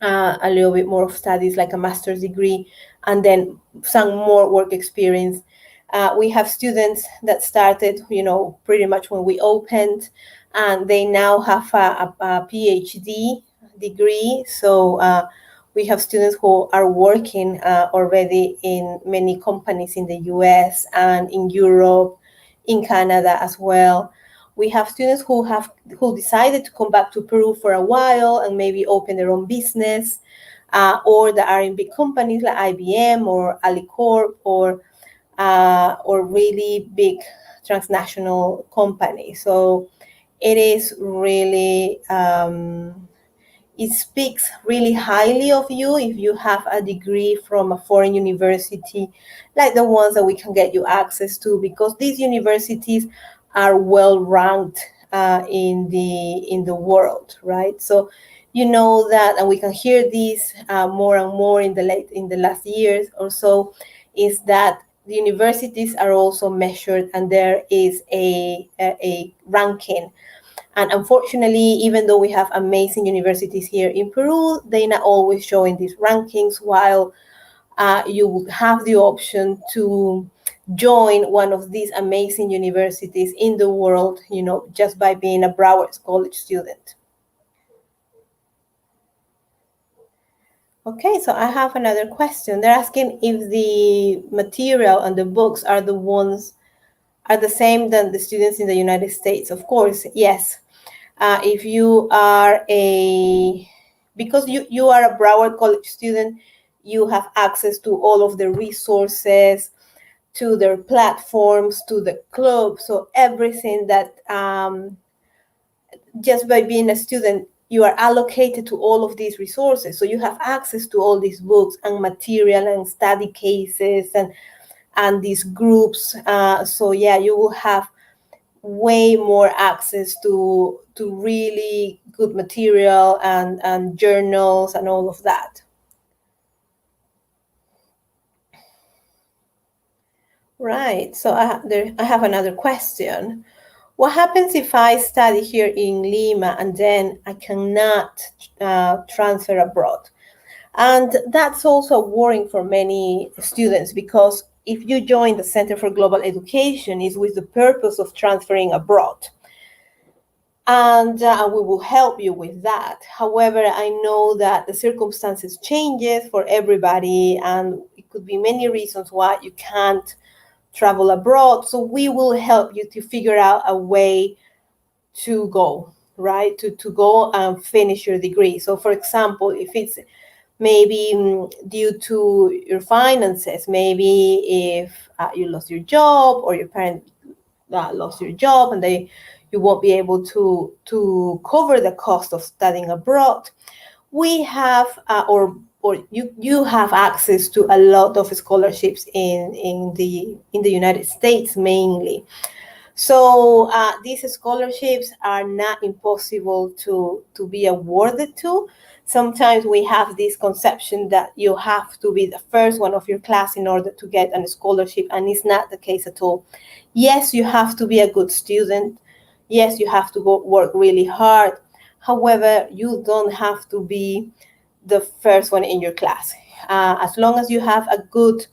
a little bit more of studies, like a master's degree, and then some more work experience. We have students that started, pretty much when we opened, and they now have a PhD degree. So we have students who are working already in many companies in the US and in Europe, in Canada as well. We have students who decided to come back to Peru for a while and maybe open their own business, or that are in big companies like IBM or Alicorp or really big transnational companies. So it is really, it speaks really highly of you if you have a degree from a foreign university, like the ones that we can get you access to, because these universities are well ranked in the world, right? So that, and we can hear this more and more in the last years or so, is that the universities are also measured, and there is a ranking. And unfortunately, even though we have amazing universities here in Peru, they're not always showing these rankings, while you would have the option to join one of these amazing universities in the world, just by being a Broward College student. Okay, so I have another question. They're asking if the material and the books are the same than the students in the United States. Of course, yes. If you are because you are a Broward College student, you have access to all of the resources, to their platforms, to the club. So everything that just by being a student, you are allocated to all of these resources. So you have access to all these books and material and study cases and these groups. So yeah, you will have way more access to really good material and journals and all of that. Right, so I have another question. What happens if I study here in Lima and then I cannot transfer abroad? And that's also worrying for many students, because if you join the Center for Global Education, it's with the purpose of transferring abroad. And we will help you with that. However, I know that the circumstances changes for everybody, and it could be many reasons why you can't travel abroad. So we will help you to figure out a way to go, right? To go and finish your degree. So for example, if it's maybe due to your finances, maybe if you lost your job or your parent lost your job and you won't be able to cover the cost of studying abroad, we have or you have access to a lot of scholarships in the United States mainly. So these scholarships are not impossible to be awarded to. Sometimes we have this conception that you have to be the first one of your class in order to get a scholarship, and it's not the case at all. Yes, you have to be a good student. Yes, you have to work really hard. However, you don't have to be the first one in your class. As long as you have a good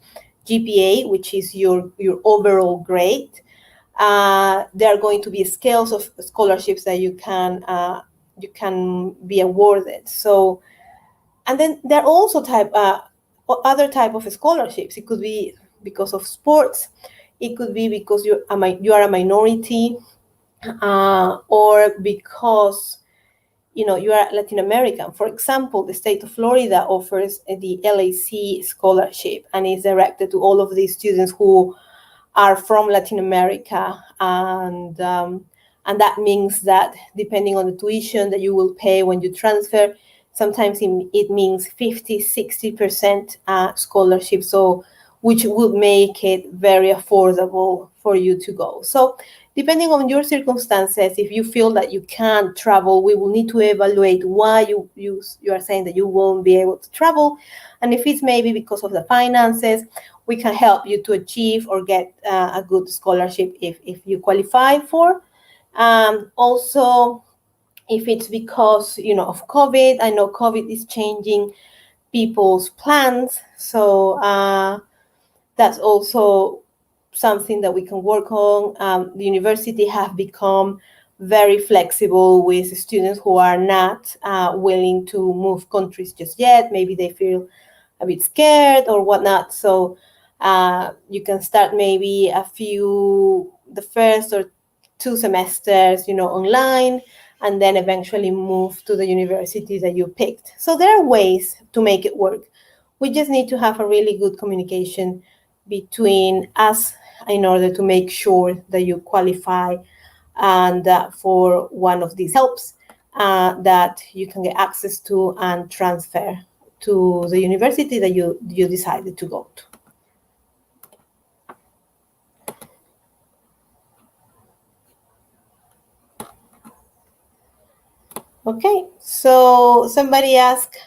GPA, which is your overall grade, there are going to be scales of scholarships that you can be awarded. So, and then there are also other type of scholarships. It could be because of sports. It could be because you are a minority, or because you are Latin American. For example, the state of Florida offers the LAC scholarship, and is directed to all of these students who are from Latin America, and that means that depending on the tuition that you will pay when you transfer, sometimes it means 50-60% scholarship, so which would make it very affordable for you to go. So depending on your circumstances, if you feel that you can't travel, we will need to evaluate why you are saying that you won't be able to travel. And if it's maybe because of the finances, we can help you to achieve or get a good scholarship if you qualify for. Also, if it's because of COVID, I know COVID is changing people's plans, so that's also something that we can work on. The university have become very flexible with students who are not willing to move countries just yet. Maybe they feel a bit scared or whatnot. So you can start maybe the first or 2 semesters, online, and then eventually move to the university that you picked. So there are ways to make it work. We just need to have a really good communication between us in order to make sure that you qualify and for one of these helps that you can get access to and transfer to the university that you decided to go to. Okay, so somebody asked,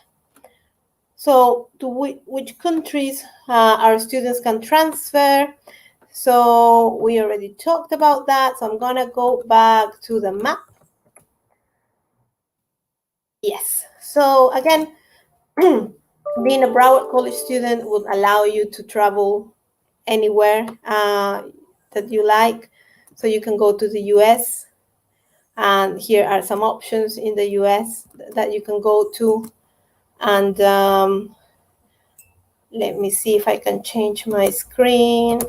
so to which countries our students can transfer? So we already talked about that. So I'm gonna go back to the map. Yes, so again, being a Broward College student would allow you to travel anywhere that you like. So you can go to the US, and here are some options in the US that you can go to. And let me see if I can change my screen.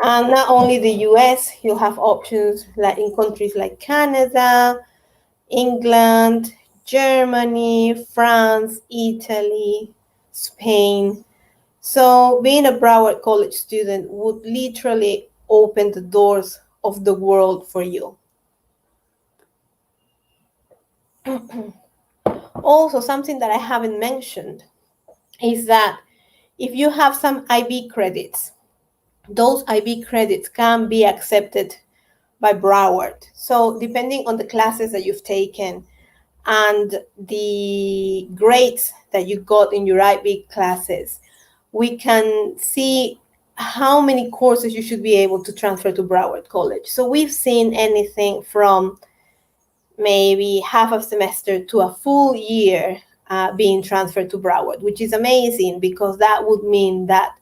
And not only the US, you have options like in countries like Canada, England, Germany, France, Italy, Spain. So being a Broward College student would literally open the doors of the world for you. Also, something that I haven't mentioned is that if you have some IB credits, those IB credits can be accepted by Broward. So depending on the classes that you've taken and the grades that you got in your IB classes, we can see how many courses you should be able to transfer to Broward College. So we've seen anything from maybe half a semester to a full year being transferred to Broward, which is amazing because that would mean that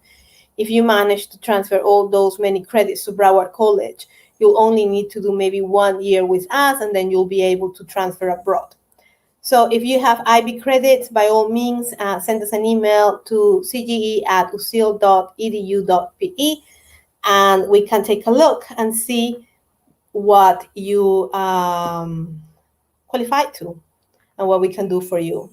if you manage to transfer all those many credits to Broward College, you'll only need to do maybe 1 year with us, and then you'll be able to transfer abroad. So if you have IB credits, by all means, send us an email to cge@usil.edu.pe, and we can take a look and see what you qualify to and what we can do for you.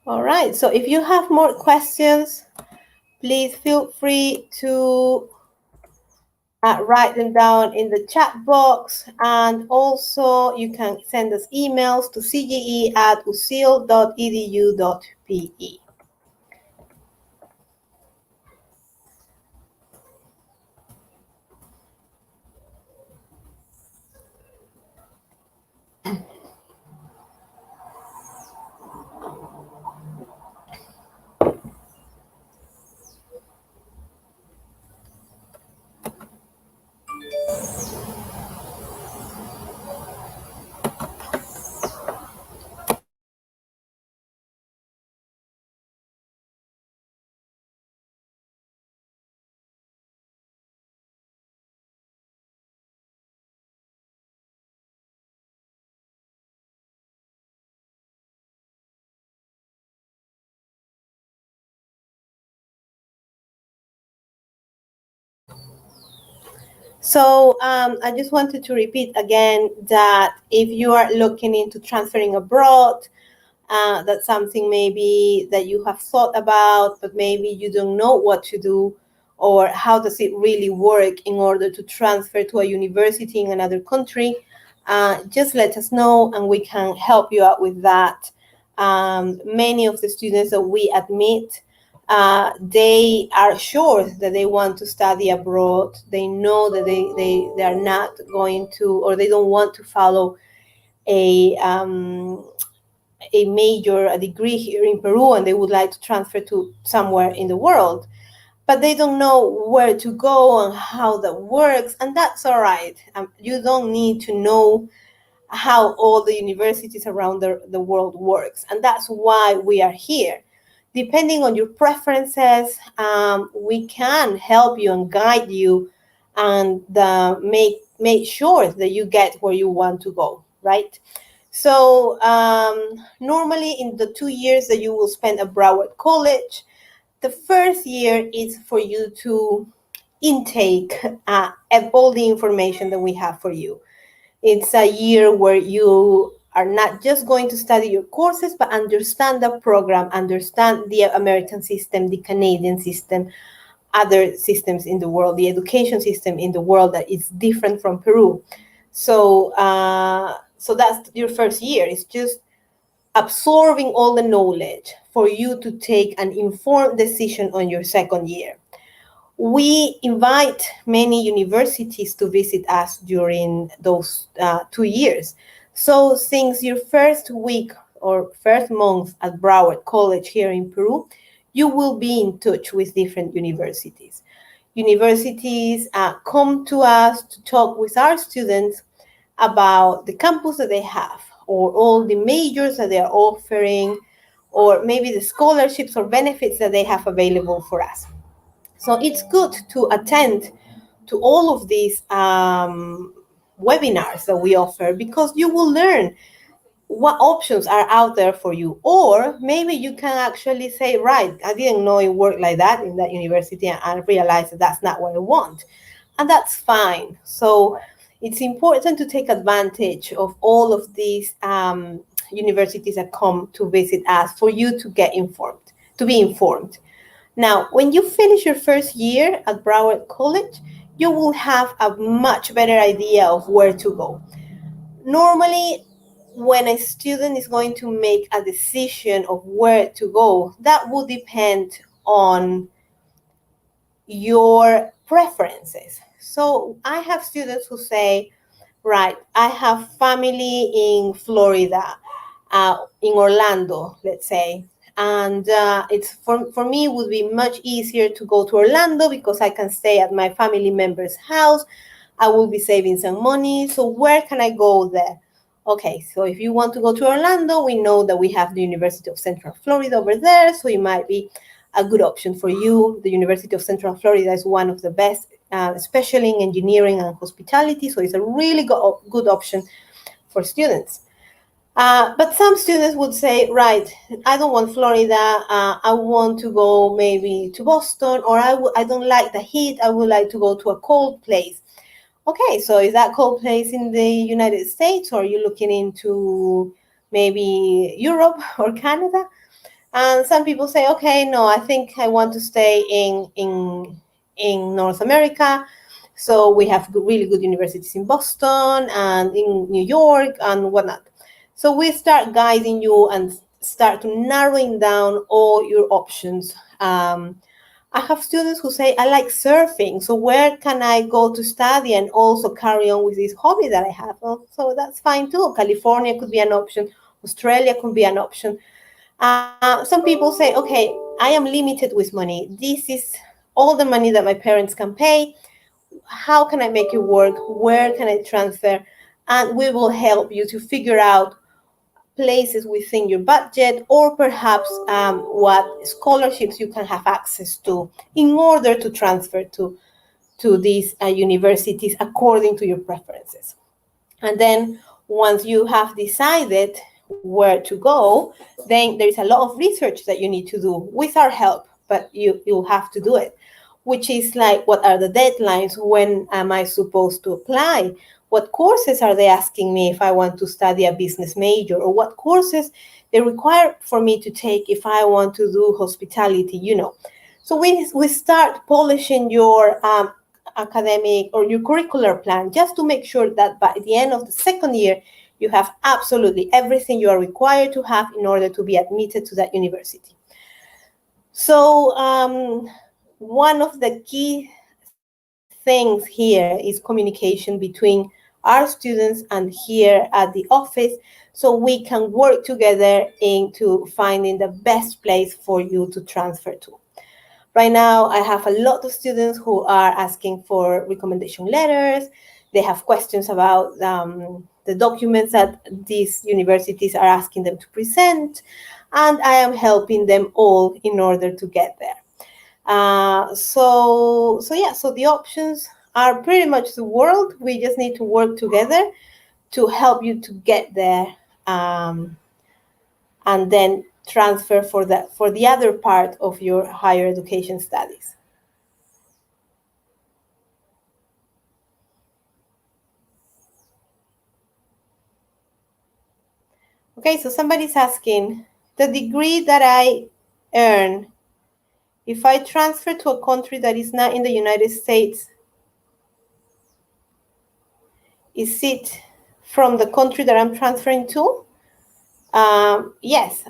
All right, so if you have more questions, please feel free to write them down in the chat box, and also you can send us emails to cge@usil.edu.pe. So I just wanted to repeat again that if you are looking into transferring abroad, that's something maybe that you have thought about, but maybe you don't know what to do, or how does it really work in order to transfer to a university in another country, just let us know and we can help you out with that. Many of the students that we admit, they are sure that they want to study abroad. They know that they are not going to, or they don't want to follow a major, a degree here in Peru, and they would like to transfer to somewhere in the world, but they don't know where to go and how that works, and that's all right. You don't need to know how all the universities around the world works, and that's why we are here. Depending on your preferences, we can help you and guide you and make sure that you get where you want to go, right? So normally in the 2 years that you will spend at Broward College, the first year is for you to intake all the information that we have for you. It's a year where you are not just going to study your courses, but understand the program, understand the American system, the Canadian system, other systems in the world, the education system in the world that is different from Peru. So, so that's your first year. It's just absorbing all the knowledge for you to take an informed decision on your second year. We invite many universities to visit us during those 2 years. So since your first week or first month at Broward College here in Peru, you will be in touch with different universities. Universities come to us to talk with our students about the campus that they have, or all the majors that they are offering, or maybe the scholarships or benefits that they have available for us. So it's good to attend to all of these webinars that we offer, because you will learn what options are out there for you. Or maybe you can actually say, right, I didn't know it worked like that in that university, and I realized that that's not what I want. And that's fine. So it's important to take advantage of all of these universities that come to visit us for you to get informed, to be informed. Now, when you finish your first year at Broward College, you will have a much better idea of where to go. Normally, when a student is going to make a decision of where to go, that will depend on your preferences. So I have students who say, right, I have family in Florida, in Orlando, let's say. And it's for me, it would be much easier to go to Orlando because I can stay at my family member's house. I will be saving some money. So where can I go there? Okay, so if you want to go to Orlando, we know that we have the University of Central Florida over there. So it might be a good option for you. The University of Central Florida is one of the best, especially in engineering and hospitality. So it's a really good option for students. But some students would say, right, I don't want Florida. I want to go maybe to Boston, or I don't like the heat. I would like to go to a cold place. Okay, so is that cold place in the United States, or are you looking into maybe Europe or Canada? And some people say, okay, no, I think I want to stay in North America. So we have really good universities in Boston and in New York and whatnot. So we start guiding you and start to narrowing down all your options. I have students who say, I like surfing, so where can I go to study and also carry on with this hobby that I have? Well, so that's fine too. California could be an option. Australia could be an option. Some people say, okay, I am limited with money. This is all the money that my parents can pay. How can I make it work? Where can I transfer? And we will help you to figure out places within your budget, or perhaps what scholarships you can have access to in order to transfer to these universities according to your preferences. And then once you have decided where to go, then there's a lot of research that you need to do with our help, but you'll have to do it, which is like, what are the deadlines? When am I supposed to apply? What courses are they asking me if I want to study a business major? Or what courses they require for me to take if I want to do hospitality, So we start polishing your academic or your curricular plan just to make sure that by the end of the second year, you have absolutely everything you are required to have in order to be admitted to that university. So one of the key things here is communication between our students and here at the office, so we can work together into finding the best place for you to transfer to. Right now, I have a lot of students who are asking for recommendation letters. They have questions about the documents that these universities are asking them to present, and I am helping them all in order to get there. So the options are pretty much the world. We just need to work together to help you to get there, and then transfer for the other part of your higher education studies. Okay, so somebody's asking, the degree that I earn, if I transfer to a country that is not in the United States, is it from the country that I'm transferring to? Yes,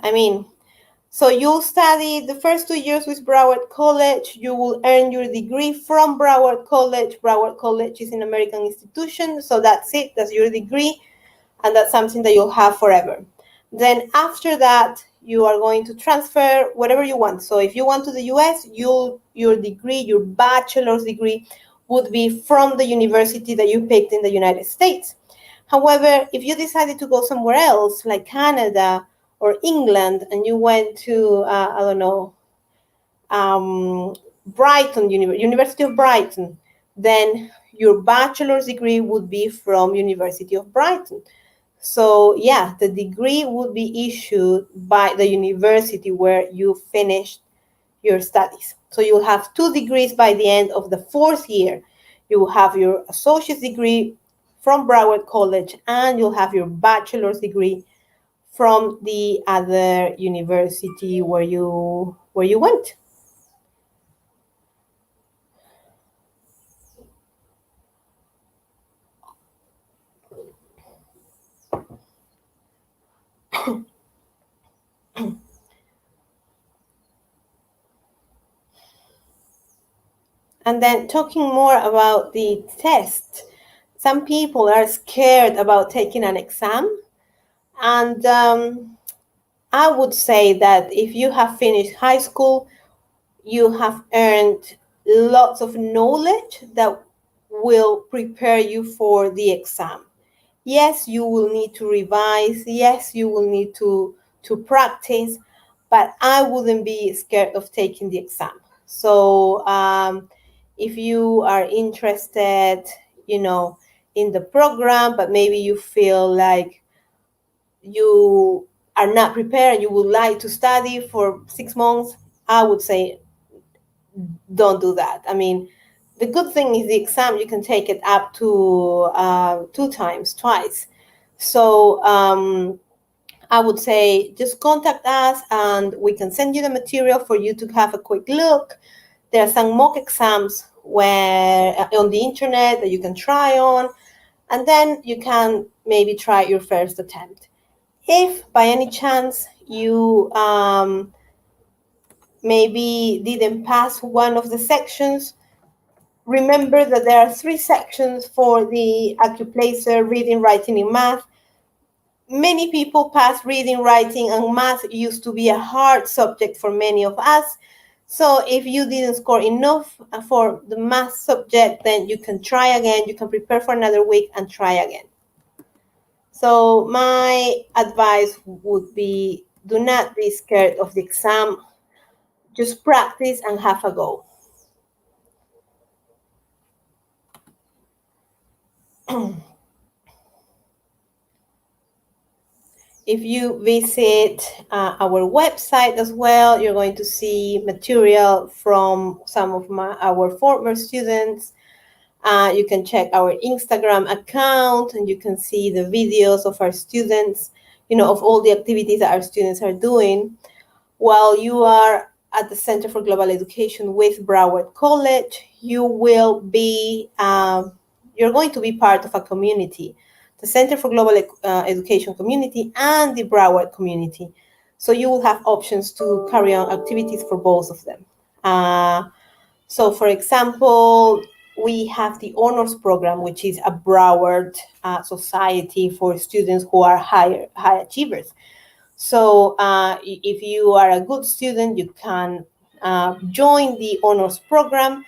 so you'll study the first 2 years with Broward College. You will earn your degree from Broward College. Broward College is an American institution, so that's it. That's your degree, and that's something that you'll have forever. Then after that, you are going to transfer whatever you want. So if you want to the US, your degree, your bachelor's degree, would be from the university that you picked in the United States. However, if you decided to go somewhere else, like Canada or England, and you went to, Brighton, University of Brighton, then your bachelor's degree would be from University of Brighton. So yeah, the degree would be issued by the university where you finished your studies. So you'll have 2 degrees by the end of the 4th year. You will have your associate's degree from Broward College, and you'll have your bachelor's degree from the other university where you went. And then talking more about the test, some people are scared about taking an exam. And I would say that if you have finished high school, you have earned lots of knowledge that will prepare you for the exam. Yes, you will need to revise. Yes, you will need to practice, but I wouldn't be scared of taking the exam. So if you are interested, in the program, but maybe you feel like you are not prepared and you would like to study for 6 months, I would say don't do that. I mean, the good thing is the exam, you can take it up to 2 times, twice. So I would say just contact us and we can send you the material for you to have a quick look. There are some mock exams where on the internet that you can try on, and then you can maybe try your first attempt. If by any chance you maybe didn't pass one of the sections, remember that there are 3 sections for the Accuplacer: reading, writing, and math. Many people pass reading, writing, and math used to be a hard subject for many of us. So if you didn't score enough for the math subject, then you can try again. You can prepare for another week and try again. So my advice would be, do not be scared of the exam. Just practice and have a go. If you visit our website as well, you're going to see material from some of our former students. You can check our Instagram account and you can see the videos of our students, of all the activities that our students are doing. While you are at the Center for Global Education with Broward College, you're going to be part of a community, the Center for Global Education community and the Broward community. So you will have options to carry on activities for both of them. So for example, we have the honors program, which is a Broward society for students who are high achievers. So if you are a good student, you can join the honors program,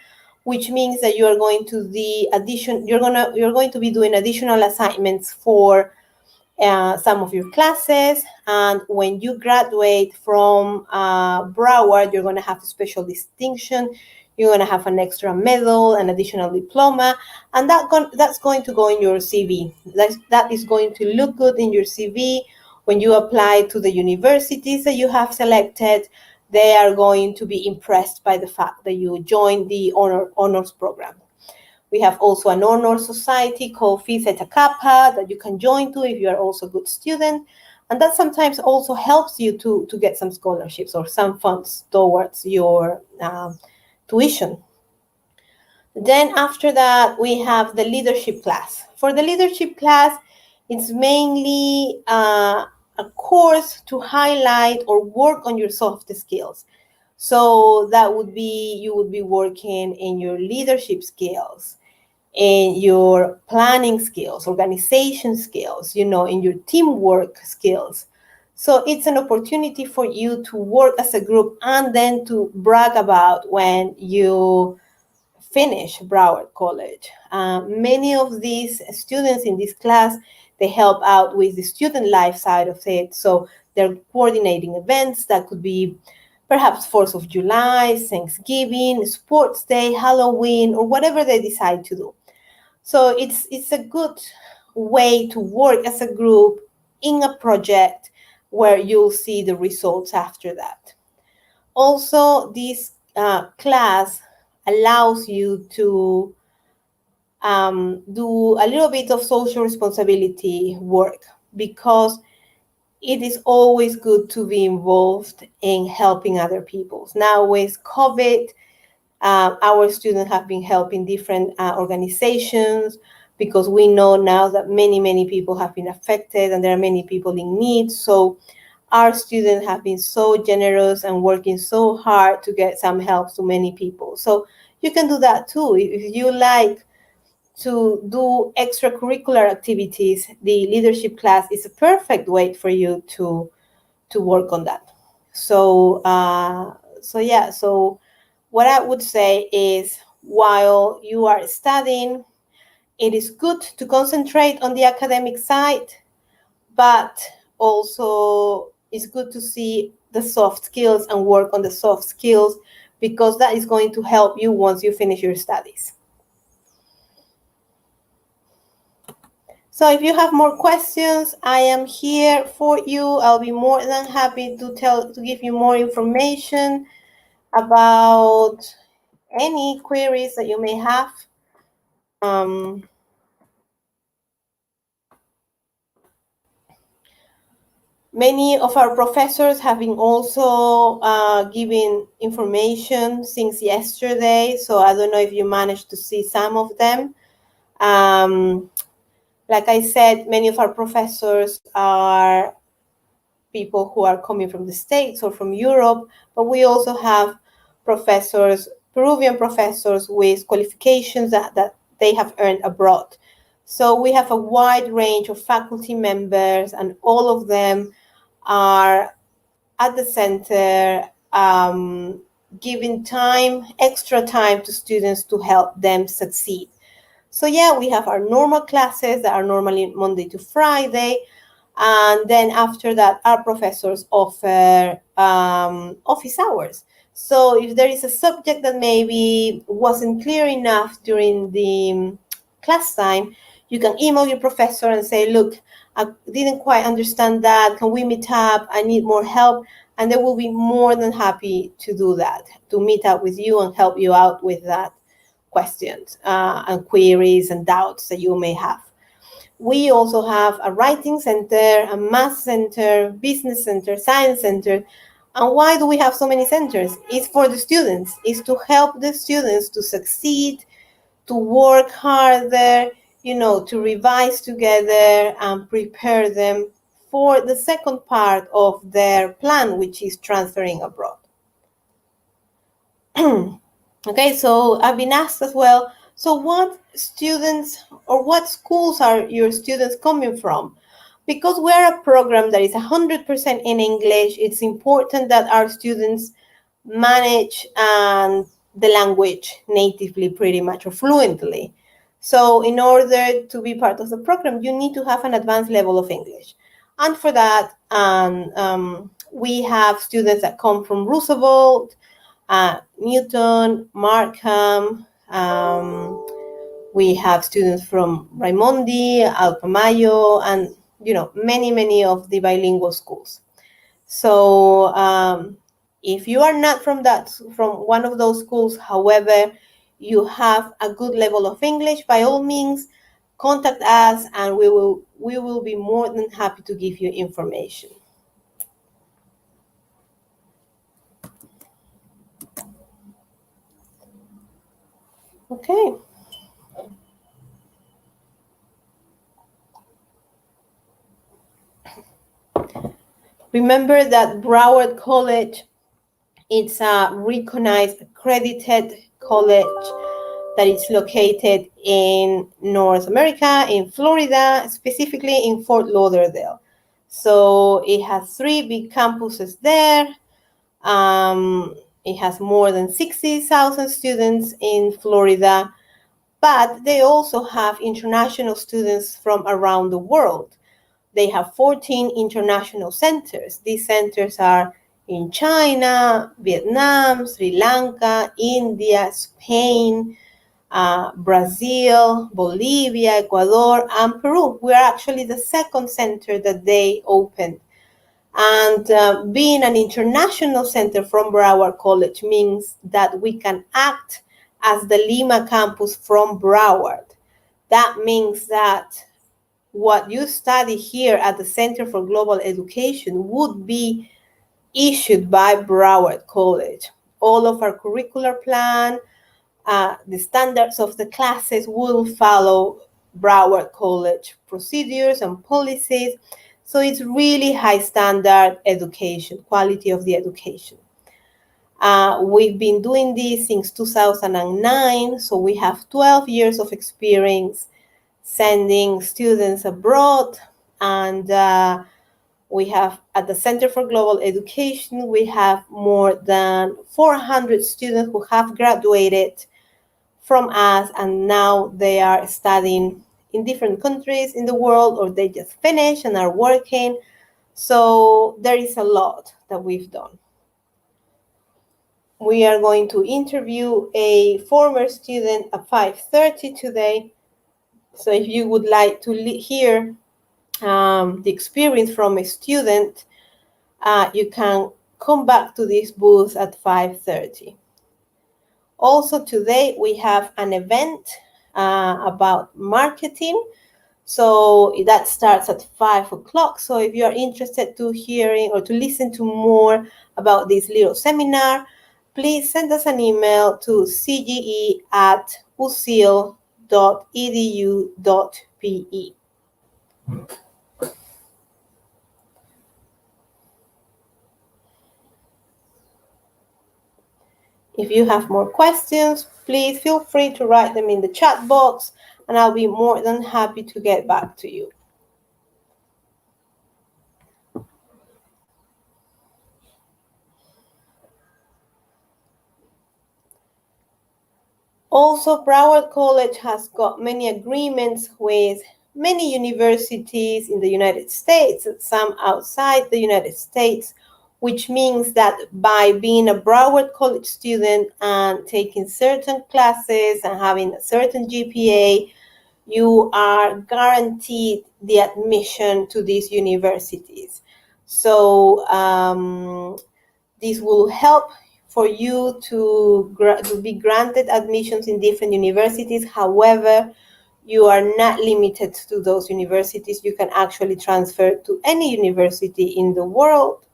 which means that you are going to you're going to be doing additional assignments for some of your classes. And when you graduate from Broward, you're going to have a special distinction. You're going to have an extra medal, an additional diploma, and that's going to go in your CV. That is going to look good in your CV. When you apply to the universities that you have selected, they are going to be impressed by the fact that you joined the honors program. We have also an honor society called Phi Theta Kappa that you can join to if you are also a good student. And that sometimes also helps you to get some scholarships or some funds towards your tuition. Then after that, we have the leadership class. For the leadership class, it's mainly a course to highlight or work on your soft skills. So that would be, you would be working in your leadership skills, in your planning skills, organization skills, in your teamwork skills. So it's an opportunity for you to work as a group and then to brag about when you finish Broward College. Many of these students in this class, they help out with the student life side of it. So they're coordinating events that could be perhaps 4th of July, Thanksgiving, Sports Day, Halloween, or whatever they decide to do. So it's a good way to work as a group in a project where you'll see the results after that. Also, this class allows you to do a little bit of social responsibility work, because it is always good to be involved in helping other people. Now with COVID, our students have been helping different organizations, because we know now that many people have been affected and there are many people in need. So our students have been so generous and working so hard to get some help to many people. So you can do that too. If you like to do extracurricular activities, the leadership class is a perfect way for you to work on that. So so what I would say is, while you are studying, it is good to concentrate on the academic side, but also it's good to see the soft skills and work on the soft skills, because that is going to help you once you finish your studies. So if you have more questions, I am here for you. I'll be more than happy to give you more information about any queries that you may have. Many of our professors have been also giving information since yesterday, so I don't know if you managed to see some of them. Like I said, many of our professors are people who are coming from the States or from Europe, but we also have professors, Peruvian professors with qualifications that they have earned abroad. So we have a wide range of faculty members, and all of them are at the center, giving extra time to students to help them succeed. So yeah, we have our normal classes that are normally Monday to Friday. And then after that, our professors offer office hours. So if there is a subject that maybe wasn't clear enough during the class time, you can email your professor and say, look, I didn't quite understand that. Can we meet up? I need more help. And they will be more than happy to do that, to meet up with you and help you out with that questions and queries and doubts that you may have. We also have a writing center, a math center, business center, science center. And why do we have so many centers? It's for the students. It's to help the students to succeed, to work harder, to revise together and prepare them for the second part of their plan, which is transferring abroad. Okay, so I've been asked as well, so what students or what schools are your students coming from? Because we're a program that is 100% in English, it's important that our students manage the language natively pretty much, or fluently. So in order to be part of the program, you need to have an advanced level of English. And for that, we have students that come from Roosevelt, Newton, Markham. We have students from Raimondi, Alpamayo, and many of the bilingual schools. So if you are not from one of those schools, however, you have a good level of English, by all means, contact us and we will be more than happy to give you information. Okay. Remember that Broward College, it's a recognized, accredited college that is located in North America, in Florida, specifically in Fort Lauderdale. So it has 3 big campuses there. It has more than 60,000 students in Florida, but they also have international students from around the world. They have 14 international centers. These centers are in China, Vietnam, Sri Lanka, India, Spain, Brazil, Bolivia, Ecuador, and Peru. We are actually the second center that they opened. And being an international center from Broward College means that we can act as the Lima campus from Broward. That means that what you study here at the Center for Global Education would be issued by Broward College. All of our curricular plan, the standards of the classes will follow Broward College procedures and policies. So it's really high standard education, quality of the education. We've been doing this since 2009, so we have 12 years of experience sending students abroad, and we have at the Center for Global Education, we have more than 400 students who have graduated from us, and now they are studying in different countries in the world, or they just finished and are working. So there is a lot that we've done. We are going to interview a former student at 5:30 today. So if you would like to hear the experience from a student, you can come back to this booth at 5:30. Also today we have an event about marketing. So that starts at 5 o'clock. So if you are interested to hearing or to listen to more about this little seminar, please send us an email to cge@ucil.edu.pe. If you have more questions, please feel free to write them in the chat box, and I'll be more than happy to get back to you. Also, Broward College has got many agreements with many universities in the United States and some outside the United States, which means that by being a Broward College student and taking certain classes and having a certain GPA, you are guaranteed the admission to these universities. So this will help for you to be granted admissions in different universities. However, you are not limited to those universities. You can actually transfer to any university in the world.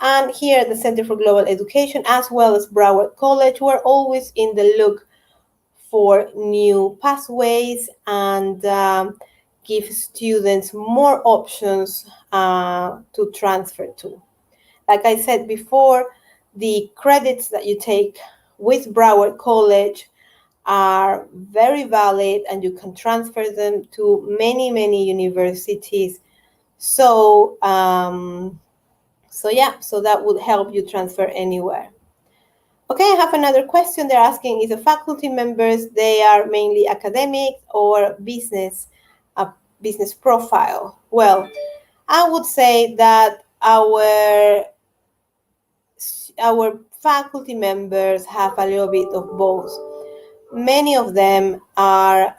And here at the Center for Global Education, as well as Broward College, we're always in the look for new pathways and give students more options to transfer to. Like I said before, the credits that you take with Broward College are very valid, and you can transfer them to many, many universities. So, so that would help you transfer anywhere. Okay, I have another question. They're asking, is the faculty members, they are mainly academic or business, business profile? Well, I would say that our faculty members have a little bit of both. Many of them are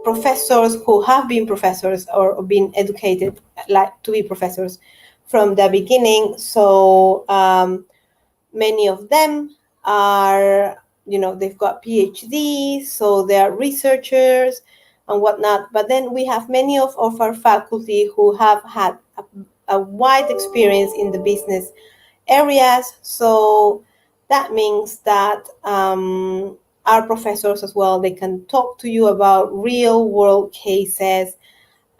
professors who have been professors or been educated like to be professors from the beginning. So many of them are, they've got PhDs, so they are researchers and whatnot. But then we have many of our faculty who have had a wide experience in the business areas. So that means that our professors as well, they can talk to you about real world cases,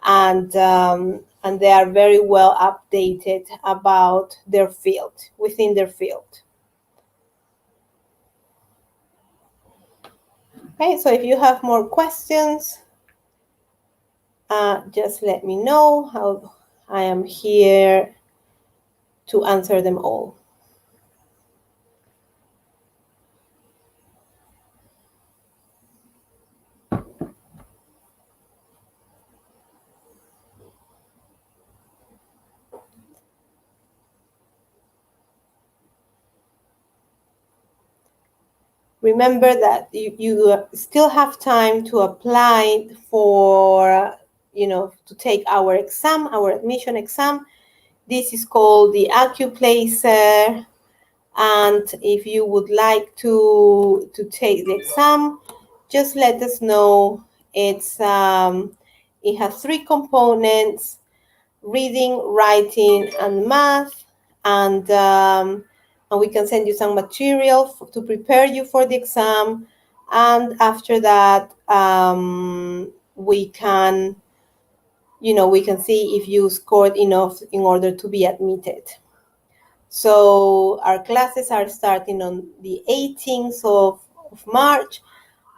and they are very well updated about their field, within their field. Okay, so if you have more questions, just let me know. How I am here to answer them all. Remember that you still have time to apply for, to take our exam, our admission exam. This is called the AccuPlacer. And if you would like to take the exam, just let us know. It's it has 3 components: reading, writing, and math. And we can send you some material to prepare you for the exam. And after that, we can, we can see if you scored enough in order to be admitted. So our classes are starting on the 18th of March,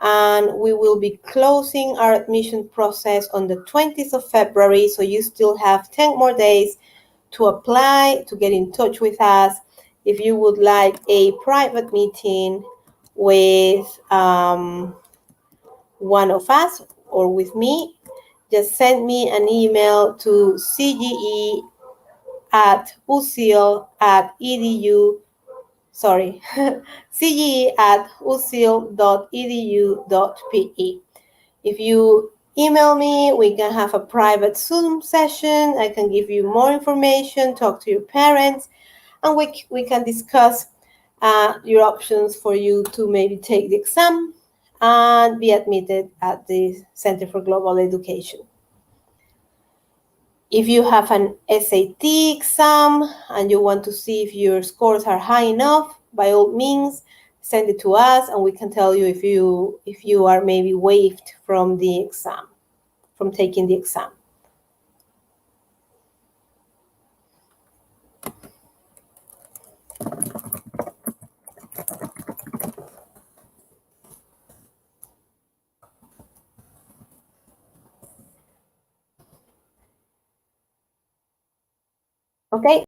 and we will be closing our admission process on the 20th of February. So you still have 10 more days to apply, to get in touch with us. If you would like a private meeting with one of us or with me, just send me an email to cge@ucil.edu. Sorry, cge@ucil.edu.pe. If you email me, we can have a private Zoom session. I can give you more information, talk to your parents, and we can discuss your options for you to maybe take the exam and be admitted at the Center for Global Education. If you have an SAT exam and you want to see if your scores are high enough, by all means, send it to us and we can tell you if you are maybe waived from the exam, from taking the exam. Okay.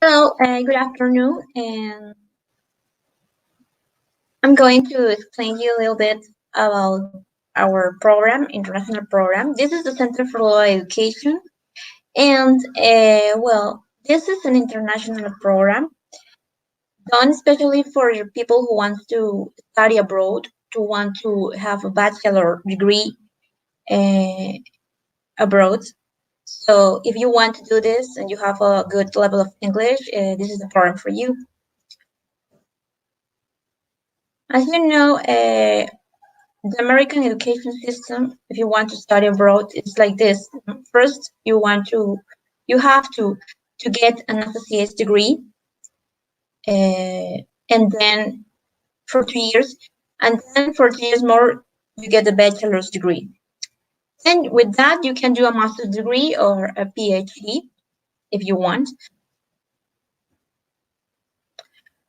Hello, good afternoon, and I'm going to explain you a little bit about our program, international program. This is the Center for Global Education, and well, this is an international program done especially for people who want to study abroad, to want to have a bachelor degree abroad. So if you want to do this and you have a good level of English, this is the program for you. As you know, the American education system, if you want to study abroad, it's like this. First, you have to get an associate's degree, and then for 2 years, and then for 2 years more, you get a bachelor's degree. And with that, you can do a master's degree or a PhD if you want.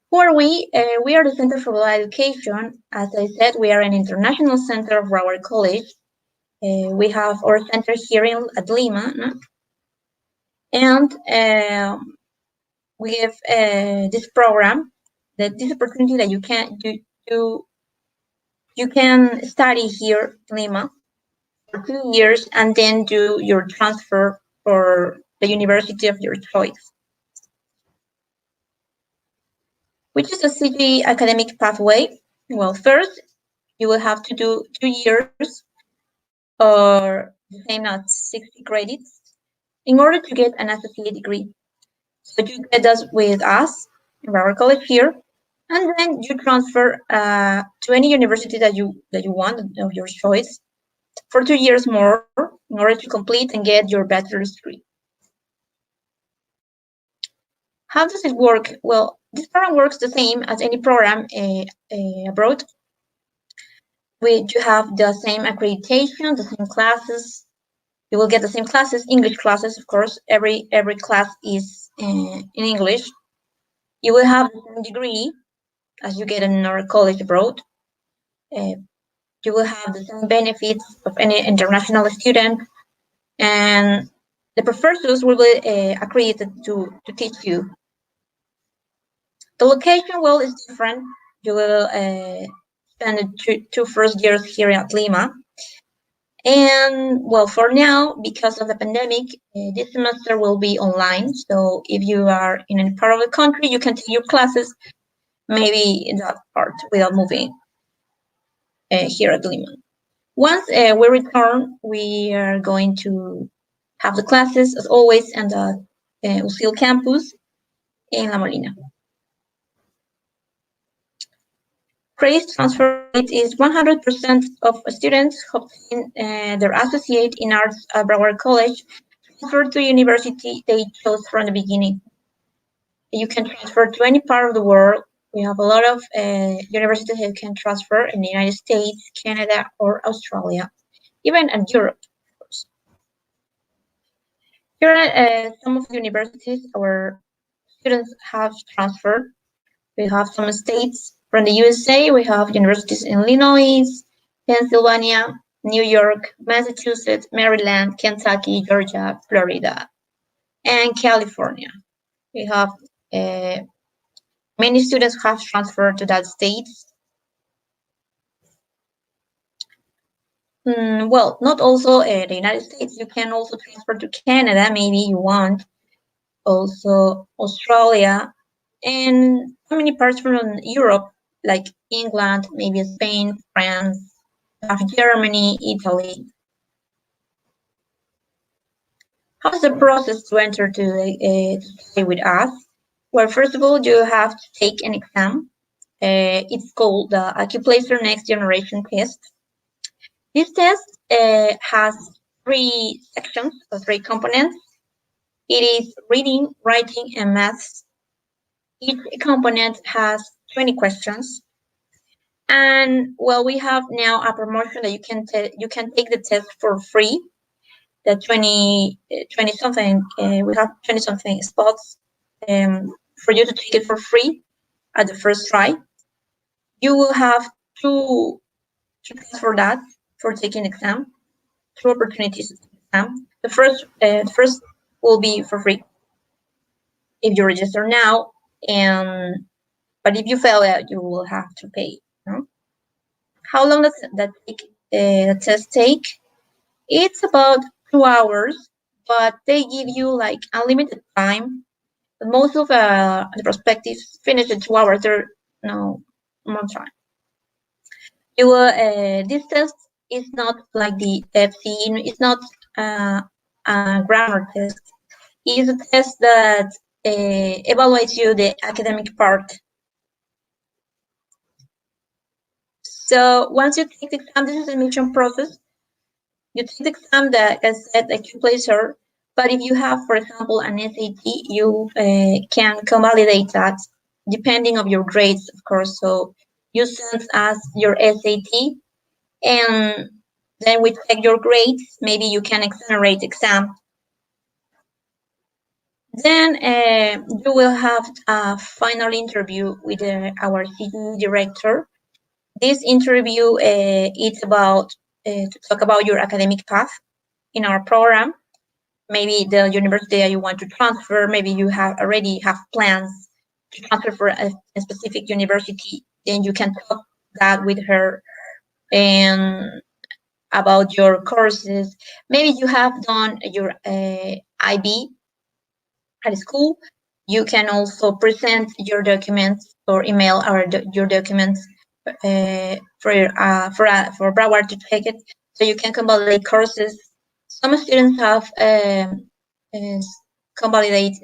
Who are we? We are the Center for Global Education. As I said, we are an international center for our college. We have our center here at Lima, no? And we have this program, this opportunity that you can study here in Lima for 2 years and then do your transfer for the university of your choice, which is a CGE academic pathway. Well, first, you will have to do 2 years or the same as 60 credits in order to get an associate degree. So you get us with us in our college here, and then you transfer to any university that you want of your choice for 2 years more in order to complete and get your bachelor's degree. How does it work? Well, this program works the same as any program abroad. You have the same accreditation, the same classes. You will get the same classes, English classes, of course. Every class is in English. You will have the same degree as you get in our college abroad. You will have the same benefits of any international student, and the professors will be accredited to teach you. The location, well, is different. You will spend the two first years here at Lima. And well, for now, because of the pandemic, this semester will be online. So if you are in any part of the country, you can take your classes maybe in that part without moving here at Lima. Once we return, we are going to have the classes, as always, in the UCIL campus in La Molina. Credit transfer rate is 100% of students who obtain their associate in arts at Broward College transfer to university they chose from the beginning. You can transfer to any part of the world. We have a lot of universities that can transfer in the United States, Canada, or Australia, even in Europe, of course. Here are some of the universities our students have transferred. We have some states from the USA. We have universities in Illinois, Pennsylvania, New York, Massachusetts, Maryland, Kentucky, Georgia, Florida, and California. We have many students have transferred to that states. Well, not also the United States. You can also transfer to Canada, maybe you want. Also Australia, and many parts from Europe, like England, maybe Spain, France, Germany, Italy. How's the process to enter to stay with us? Well, first of all, you have to take an exam. It's called the Accuplacer Next Generation Test. This test has 3 sections, or 3 components. It is reading, writing, and maths. Each component has 20 questions. And well, we have now a promotion that you can take the test for free. The 20 something, we have 20 something spots for you to take it for free at the first try. You will have 2 chances for that, for taking the exam, 2 opportunities to take the exam. The first will be for free. if you register now, but if you fail it, you will have to pay. No? How long does that test take? It's about 2 hours, but they give you like unlimited time. But most of the prospectives finish in 2 hours. There no more time. You will. This test is not like the FC. It's not a grammar test. It's a test that evaluates you the academic part. So once you take the exam, this is the admission process. You take the exam that is at a placer, but if you have, for example, an SAT, you can convalidate that depending on your grades, of course. So you send us your SAT, and then we check your grades. Maybe you can exonerate exam. Then you will have a final interview with our CGE director. This interview is about to talk about your academic path in our program. Maybe the university that you want to transfer. Maybe you already have plans to transfer for a specific university. Then you can talk that with her and about your courses. Maybe you have done your IB at school. You can also present your documents or email your documents for Broward to take it, so you can convalidate courses. Some students have convalidate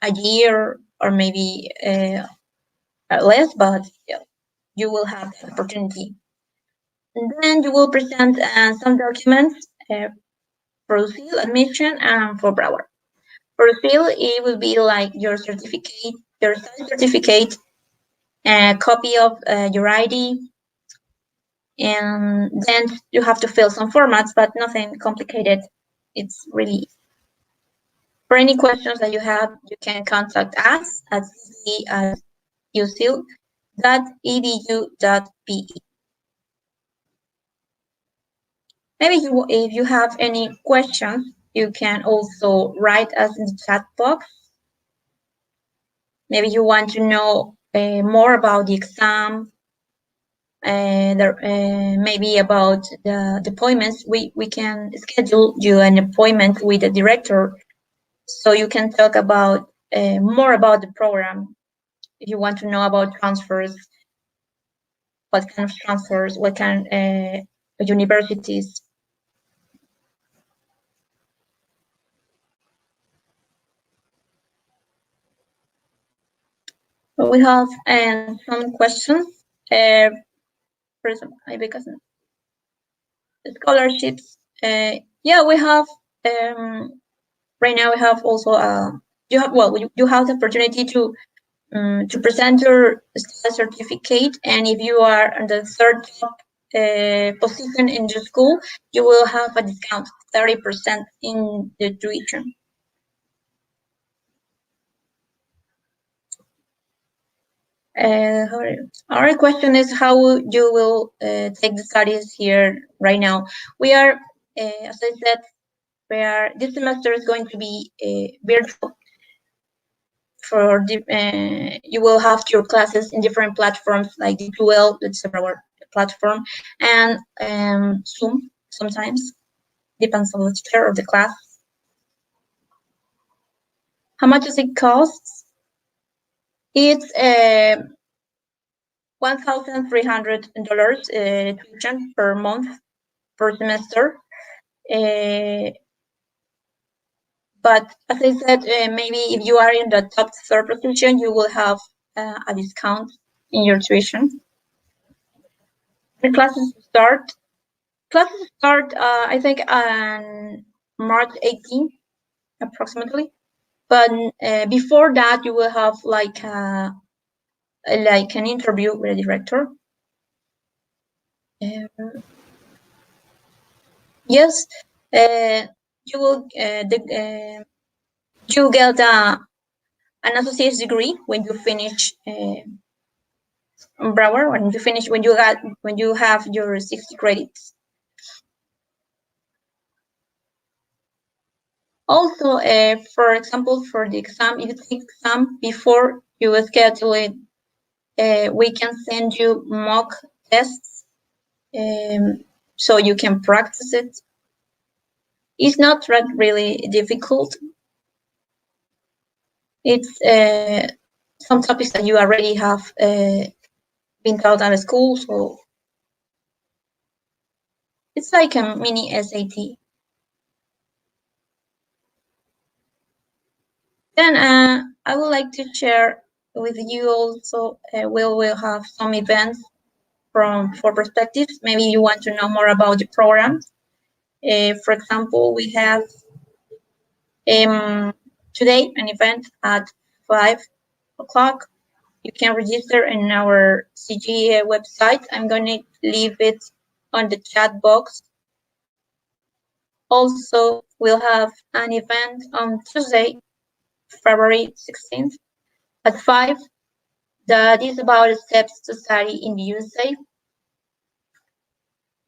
a year or maybe less, but you will have the opportunity. And then you will present some documents for USIL admission and for Broward. For USIL, it will be like your certificate, your study certificate, a copy of your ID, and then you have to fill some formats, but nothing complicated. It's really easy. For any questions that you have, you can contact us at usil.edu.pe. Maybe if you have any questions, you can also write us in the chat box. Maybe you want to know more about the exam, maybe about the appointments. We can schedule you an appointment with the director, so you can talk about more about the program. If you want to know about transfers, what kind of transfers, what kind of universities. So we have some questions. For example, because scholarships. Yeah, we have right now. We have also you have the opportunity to present your certificate, and if you are on the third top position in the school, you will have a discount 30% in the tuition. Our question is how you will take the studies here right now. We are, as I said, this semester is going to be virtual. For you will have your classes in different platforms like D2L, that's our platform, and Zoom sometimes, depends on the teacher or the class. How much does it cost? It's $1,300 tuition per month per semester. But as I said, maybe if you are in the top third position, you will have a discount in your tuition. The classes start. I think, on March 18, approximately. But before that, you will have like an interview with the director. Yes, you will you get an associate's degree when you finish Broward. When you have your 60 credits. Also, for example, for the exam, if you take exam before you schedule it, we can send you mock tests so you can practice it. It's not really difficult. It's some topics that you already have been taught at school, so it's like a mini SAT. Then I would like to share with you also, we'll have some events for perspectives. Maybe you want to know more about the program. For example, we have today an event at 5 o'clock. You can register in our CG website. I'm going to leave it on the chat box. Also, we'll have an event on Tuesday, February 16th at 5 that is about steps to study in the USA.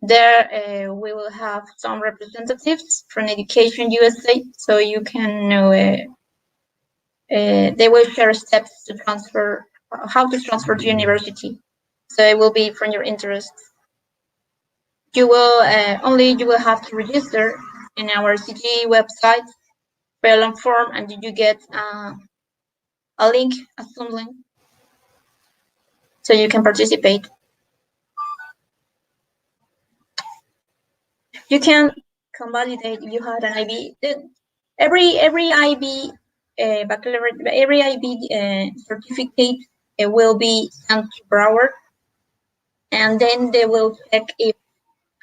There we will have some representatives from Education USA, so you can know they will share steps to transfer, how to transfer to university. So it will be from your interest. You will you will have to register in our CG website, fill a form, and you get a link, a Zoom link, so you can participate. You can convalidate if you had an IB. Every IB baccalaureate, every IB certificate will be sent to Broward, and then they will check if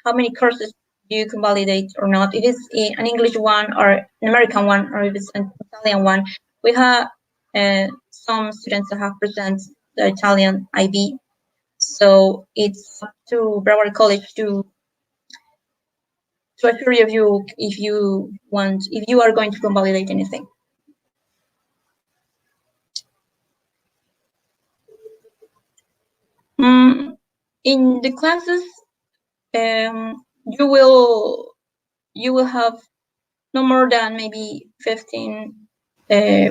how many courses you can validate or not. If it's an English one or an American one, or if it's an Italian one. We have some students that have presented the Italian IB, so it's up to Broward College to assure you if you are going to convalidate anything. In the classes, you will have no more than maybe 15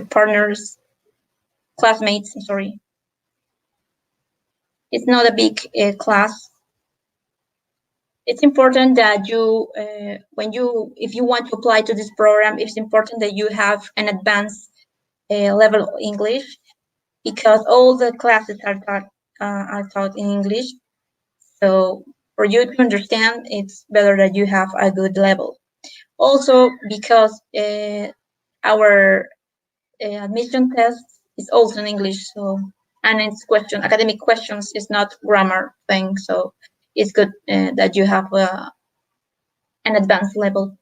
partners, classmates. Sorry, it's not a big class. It's important that you, if you want to apply to this program, it's important that you have an advanced level of English, because all the classes are taught in English. So for you to understand, it's better that you have a good level. Also, because our admission test is also in English, so, and it's academic questions, is not grammar thing. So it's good that you have an advanced level.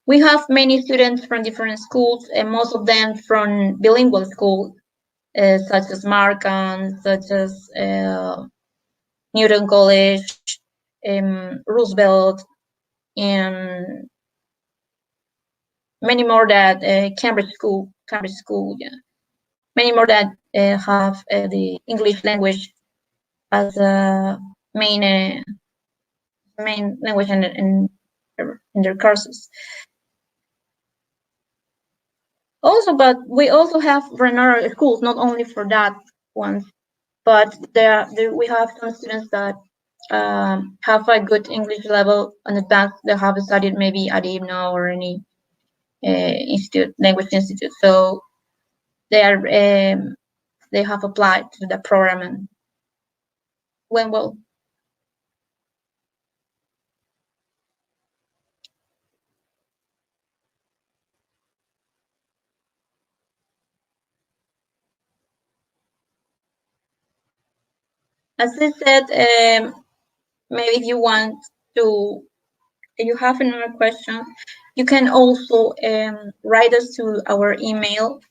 We have many students from different schools, and most of them from bilingual schools, such as Markham, such as Newton College, Roosevelt, and many more that Cambridge School, yeah. Many more that have the English language as a main language in their courses. Also, but we also have Renner schools, not only for that one, but we have some students that have a good English level and advanced. They have studied maybe at IMNO or any language institute. So they have applied to the program and went well. As I said, maybe if you want to, if you have another question, you can also write us to our email,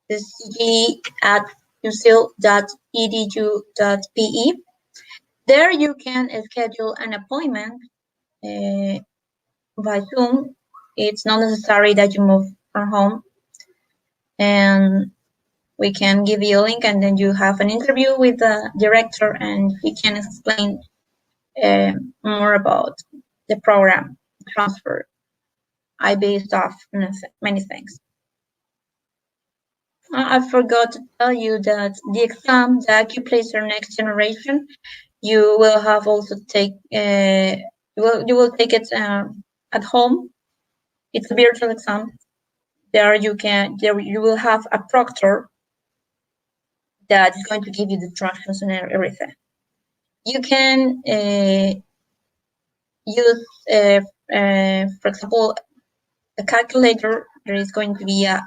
cg@usil.edu.pe. There you can schedule an appointment by Zoom. It's not necessary that you move from home, and we can give you a link, and then you have an interview with the director, and he can explain more about the program transfer, IB stuff, many things. I forgot to tell you that the exam, the Accuplacer Next Generation, you will have also take you will take it at home. It's a virtual exam. There you will have a proctor that is going to give you the instructions and everything. You can use, for example, a calculator. There is going to be a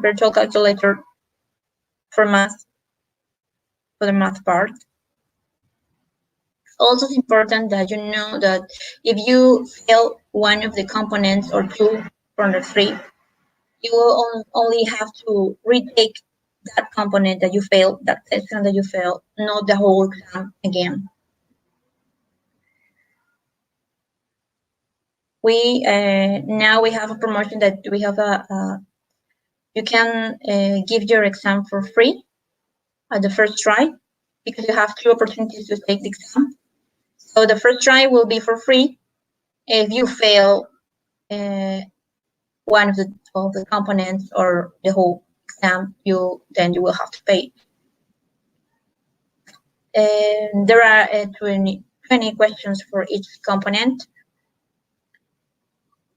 virtual calculator for math, for the math part. Also, it's important that you know that if you fail one of the components or two from the three, you will only have to retake that component that you failed, that section that you failed, not the whole exam again. We now we have a promotion that we have you can give your exam for free at the first try, because you have 2 opportunities to take the exam. So the first try will be for free. If you fail one of the components or the whole exam, then you will have to pay. There are 20 questions for each component,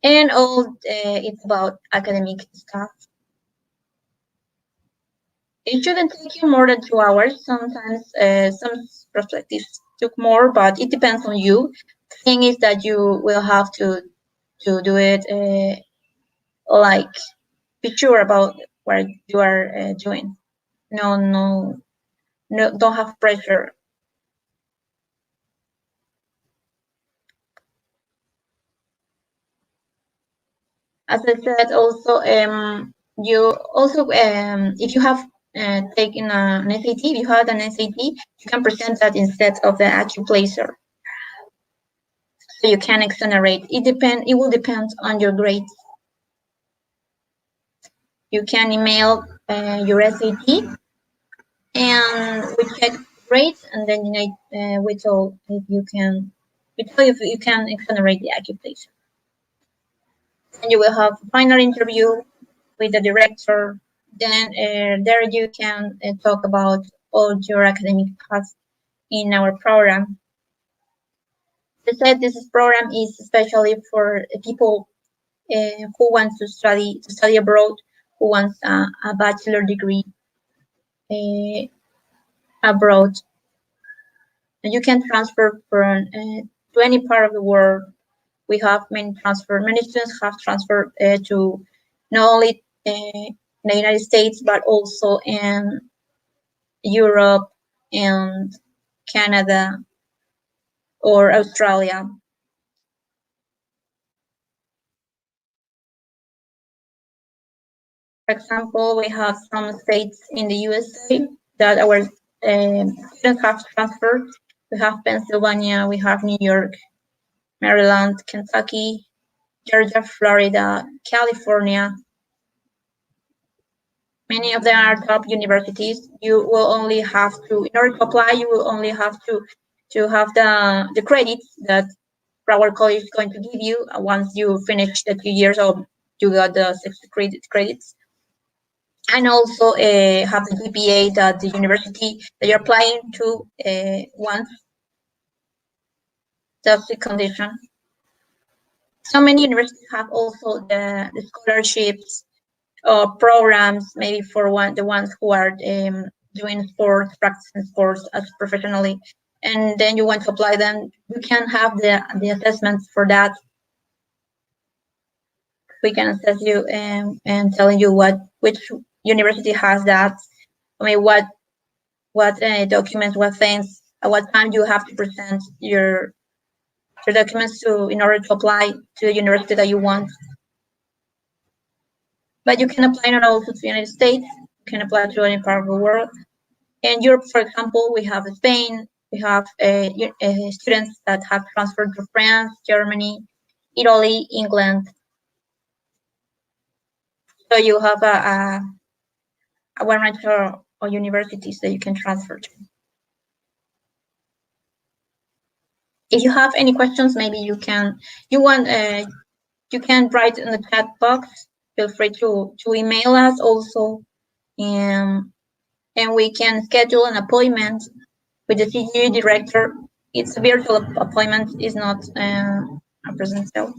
and all it's about academic stuff. It shouldn't take you more than 2 hours. Sometimes some perspectives took more, but it depends on you. The thing is that you will have to do it like be sure about what you are doing. No, don't have pressure. As I said, also you also if you have taken an SAT, if you had an SAT, you can present that instead of the Accuplacer. So you can exonerate. It will depend on your grades. You can email your SAT, and we check grades, and then we tell if you can exonerate the Accuplacer. And you will have a final interview with the director. Then there you can talk about all your academic paths in our program. As I said, this program is especially for people who want to study abroad, who wants a bachelor degree abroad. And you can transfer from to any part of the world. We have many students have transferred to not only the United States, but also in Europe and Canada or Australia. For example, we have some states in the USA that our students have transferred. We have Pennsylvania, we have New York, Maryland, Kentucky, Georgia, Florida, California. Many of them are top universities. You will only have to, in order to apply, you will only have to have the credits that our college is going to give you once you finish the 2 years or you got the 60 credits. And also have the GPA that the university that you're applying to wants. That's the condition. So many universities have also the scholarships or programs, maybe for the ones who are doing sports, practicing sports as professionally, and then you want to apply them. You can have the assessments for that. We can assess you and telling you which university has that. I mean, what documents, what things, at what time you have to present your documents in order to apply to the university that you want. But you can apply not also to the United States, you can apply to any part of the world. In Europe, for example, we have Spain, we have students that have transferred to France, Germany, Italy, England. So you have a wide range of universities that you can transfer to. If you have any questions, maybe you can write in the chat box. Feel free to email us also, and we can schedule an appointment with the CGE director. It's a virtual appointment, it's not a presential.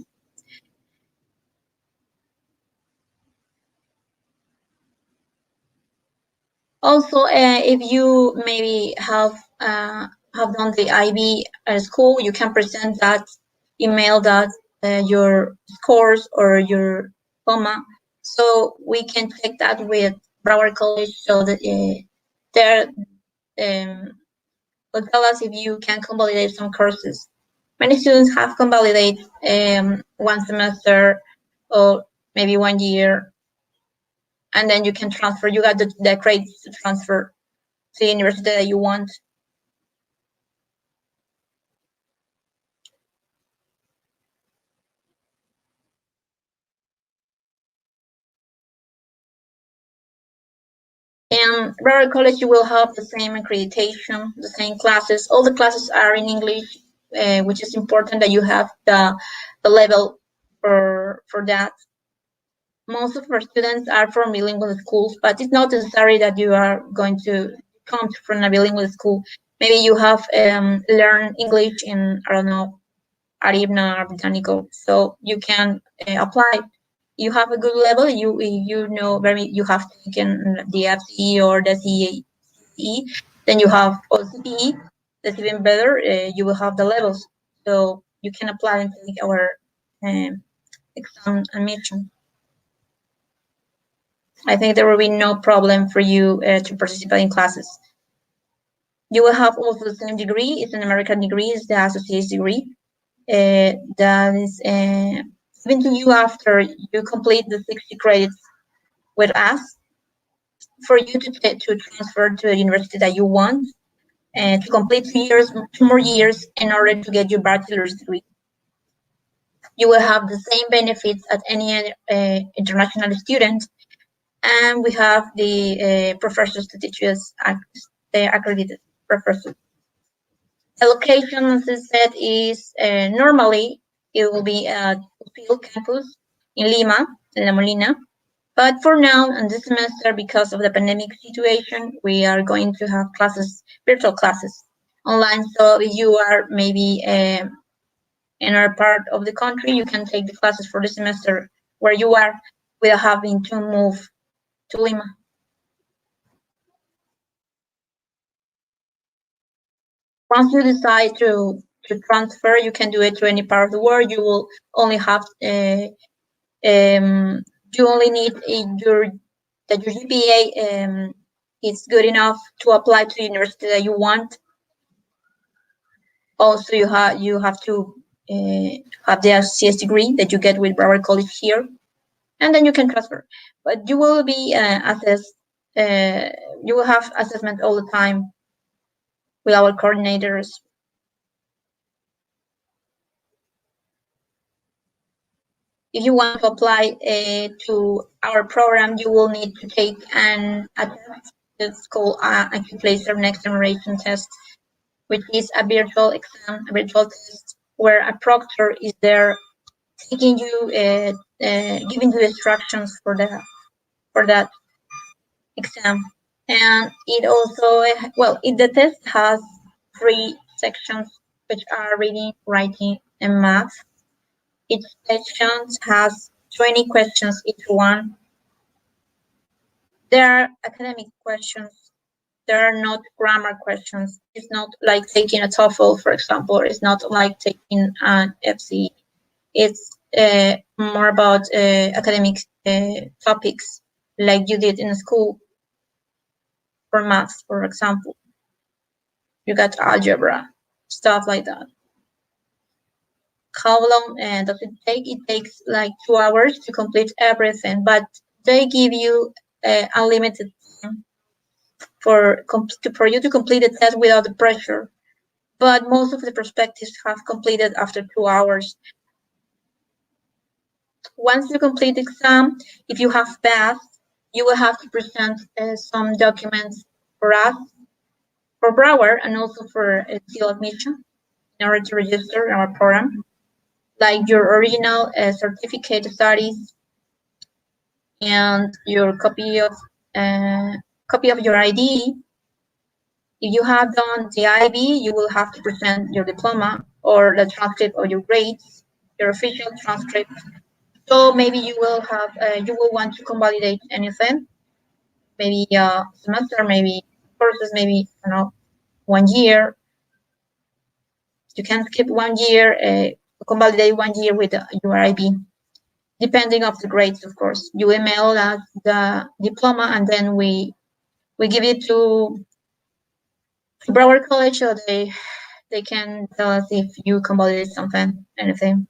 Also, if you maybe have done the IB at school, you can present that, email that your scores or your diploma, so we can check that with Broward College, so that will tell us if you can convalidate some courses. Many students have convalidate one semester or maybe 1 year, and then you can transfer. You got the credits to transfer to the university that you want. In Broward College, you will have the same accreditation, the same classes. All the classes are in English, which is important that you have the level for that. Most of our students are from bilingual schools, but it's not necessary that you are going to come from a bilingual school. Maybe you have learned English in, I don't know, Aribna or Britannico, so you can apply. You have a good level. You know you have taken the FCE or the CE, then you have OCPE. That's even better. You will have the levels, so you can apply and take our exam admission. I think there will be no problem for you to participate in classes. You will have also the same degree. It's an American degree. It's the associate's degree. That is given to you after you complete the 60 credits with us, for you to transfer to a university that you want, and to complete 2 more years in order to get your bachelor's degree. You will have the same benefits as any international student, and we have the professors to teach us, the accredited professors. The location, as I said, is normally it will be at field campus in Lima, in La Molina. But for now, in this semester, because of the pandemic situation, we are going to have classes, virtual classes, online. So if you are maybe in our part of the country, you can take the classes for the semester where you are without having to move to Lima. Once you decide to transfer, you can do it to any part of the world. You will only have you only need that your GPA is good enough to apply to the university that you want. Also, you have to have the CS degree that you get with Broward College here, and then you can transfer. But you will be assessed. You will have assessment all the time with our coordinators. If you want to apply to our program, you will need to take a test. It's called Accuplacer Next Generation Test, which is a virtual exam, a virtual test, where a proctor is there taking you, giving you instructions for that exam. And it also, the test has 3 sections, which are reading, writing, and math. Each section has 20 questions each one. There are academic questions. There are not grammar questions. It's not like taking a TOEFL, for example. It's not like taking an FCE. It's more about academic topics like you did in school. For maths, for example, you got algebra, stuff like that. How long does it take? It takes like 2 hours to complete everything, but they give you unlimited time for you to complete the test without the pressure. But most of the perspectives have completed after 2 hours. Once you complete the exam, if you have passed, you will have to present some documents for us, for Broward, and also for seal admission. in order to register in our program, like your original certificate of studies and your copy of your ID. If you have done the IB, you will have to present your diploma or the transcript of your grades, your official transcript. So maybe you will want to convalidate anything, maybe a semester, maybe courses, maybe, I don't know, 1 year. You can skip 1 year, convalidate 1 year with your IB, depending of the grades, of course. You email us the diploma, and then we give it to Broward College, so they can tell us if you convalidate anything.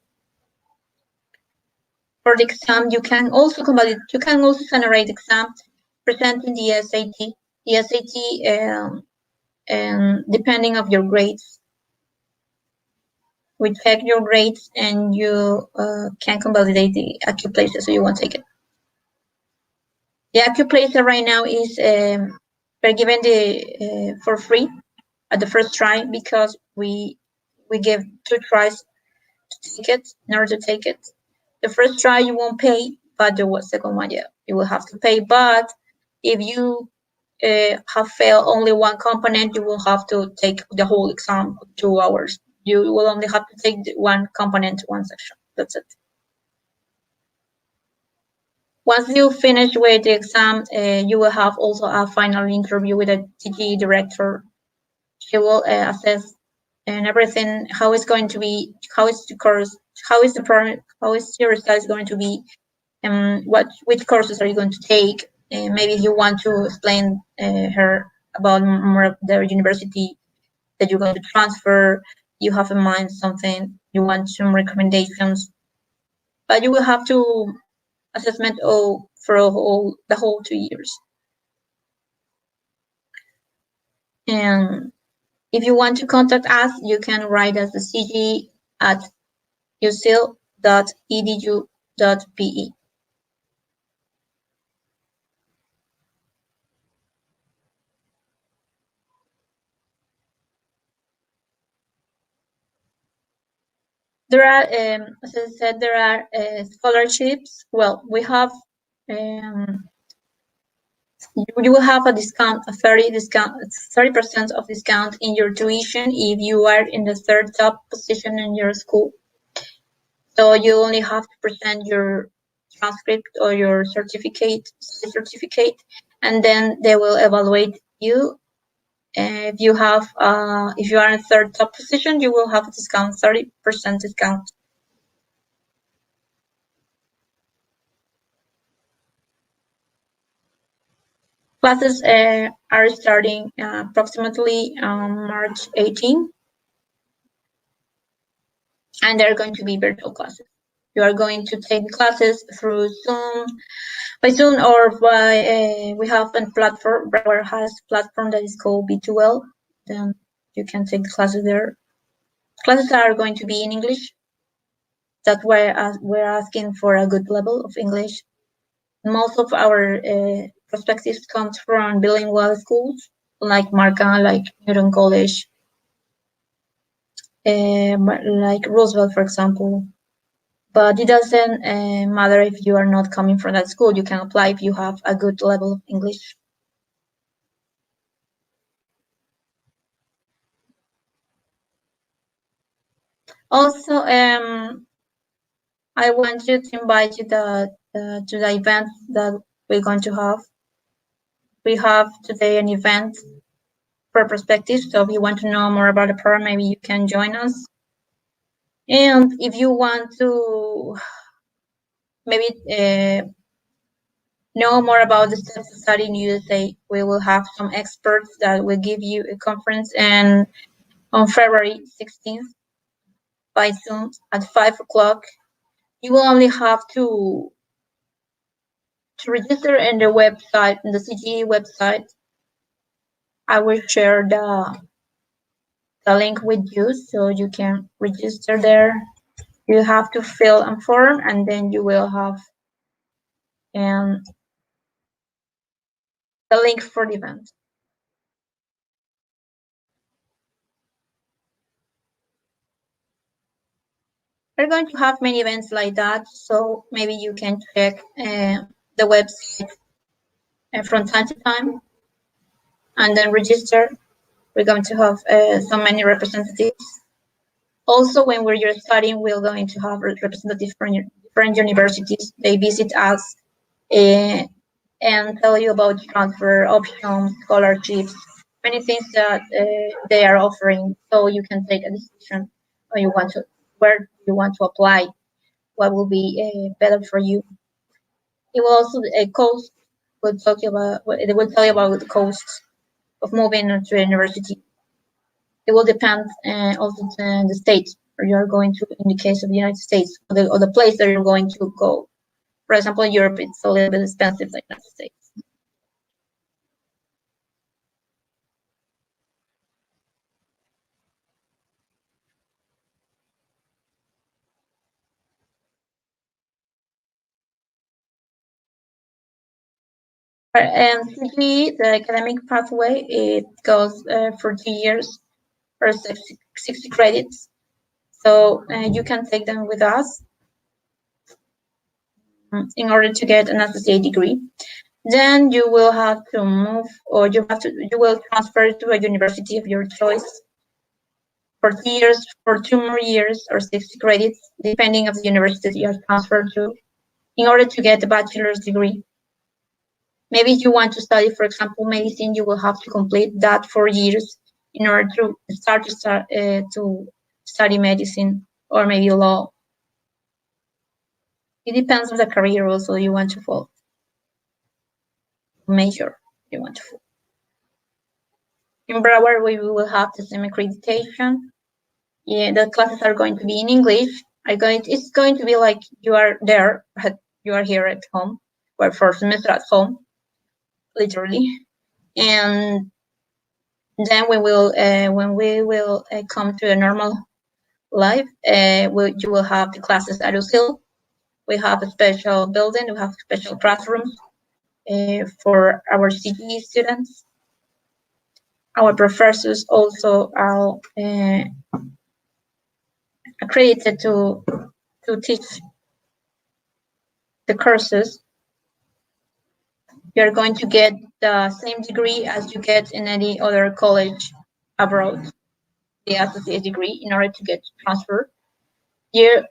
For the exam, you can also convalidate. You can also generate exam presenting the SAT. The SAT, depending of your grades, we check your grades, and you can convalidate the AccuPlacer, so you won't take it. The AccuPlacer right now is we're given for free at the first try, because we give 2 tries to take it. In order to take it, the first try you won't pay, but the second one, yeah, you will have to pay. But if you have failed only one component, you will have to take the whole exam 2 hours. You will only have to take one component, one section. That's it. Once you finish with the exam, you will have also a final interview with a TGE director. She will assess and everything, how it's going to be, how is the course, how is the program, how is your results going to be, and which courses are you going to take. Maybe you want to explain her about more of the university that you're going to transfer. You have in mind something, you want some recommendations, but you will have to assessment for the whole 2 years. And if you want to contact us, you can write us the CGE at usil.edu.pe. There are, as I said, there are scholarships. Well, we have, you will have a discount, a 30% of discount in your tuition if you are in the 3rd top position in your school. So you only have to present your transcript or your certificate, and then they will evaluate you. If you have, if you are in 3rd top position, you will have a discount, 30% discount. Classes are starting approximately March 18, and they're going to be virtual classes. You are going to take classes through Zoom, by Zoom, or by we have a platform. Broward has a platform that is called B2L. Then you can take the classes there. Classes are going to be in English. That's why we're asking for a good level of English. Most of our perspectives comes from bilingual schools, like Marca, like Newton College, like Roosevelt, for example. But it doesn't matter if you are not coming from that school. You can apply if you have a good level of English. Also, I want you to invite you to the event that we're going to have. We have today an event for perspectives. So if you want to know more about the program, maybe you can join us. And if you want to maybe know more about the steps to study in USA, we will have some experts that will give you a conference and on February 16th by Zoom at 5 o'clock. You will only have to register in the website, in the CGE website. I will share the link with you so you can register there. You have to fill a form, and then you will have the link for the event. We're going to have many events like that, so maybe you can check the website from time to time and then register. We're going to have so many representatives. Also, when you're studying, we're going to have representatives from different universities. They visit us and tell you about transfer options, scholarships, many things that they are offering, so you can take a decision where you want to apply, what will be better for you. It will also cost. We'll talk about. It will tell you about the costs of moving to a university. It will depend also on the state where you are going to. In the case of the United States, or the place that you're going to go. For example, Europe, it's a little bit expensive like the United States. And CGE, the academic pathway, it goes for 2 years for 60 credits. So you can take them with us in order to get an associate degree. Then you will have to move, or you will transfer to a university of your choice for 2 years, for 2 more years, or 60 credits, depending on the university you are transferred to, in order to get a bachelor's degree. Maybe if you want to study, for example, medicine, you will have to complete that 4 years in order to start to study medicine, or maybe law. It depends on the career also you want to follow, major you want to follow. In Broward, we will have the same accreditation. Yeah, the classes are going to be in English. It's going to be like you are there, but you are here at home, or for semester at home, literally. And then when we will come to a normal life, you will have the classes at UCIL. We have a special building. We have special classrooms for our CGE students. Our professors also are accredited to teach the courses. You're going to get the same degree as you get in any other college abroad, the associate degree, in order to get transferred. You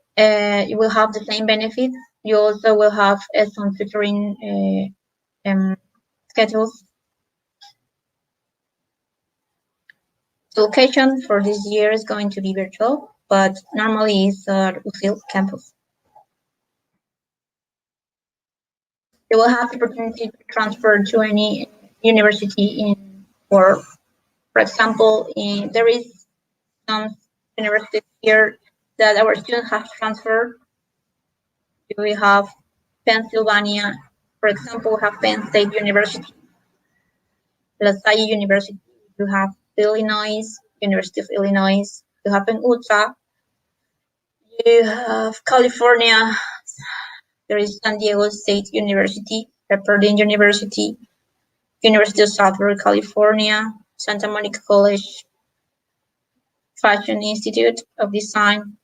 will have the same benefits. You also will have some tutoring schedules. The location for this year is going to be virtual, but normally it's at UCIL campus. You will have the opportunity to transfer to any university for example, there is some universities here that our students have transferred. We have Pennsylvania, for example, we have Penn State University, La Salle University, you have Illinois, University of Illinois, you have in Utah, you have California, there is San Diego State University, Pepperdine University, University of Southern California, Santa Monica College, Fashion Institute of Design.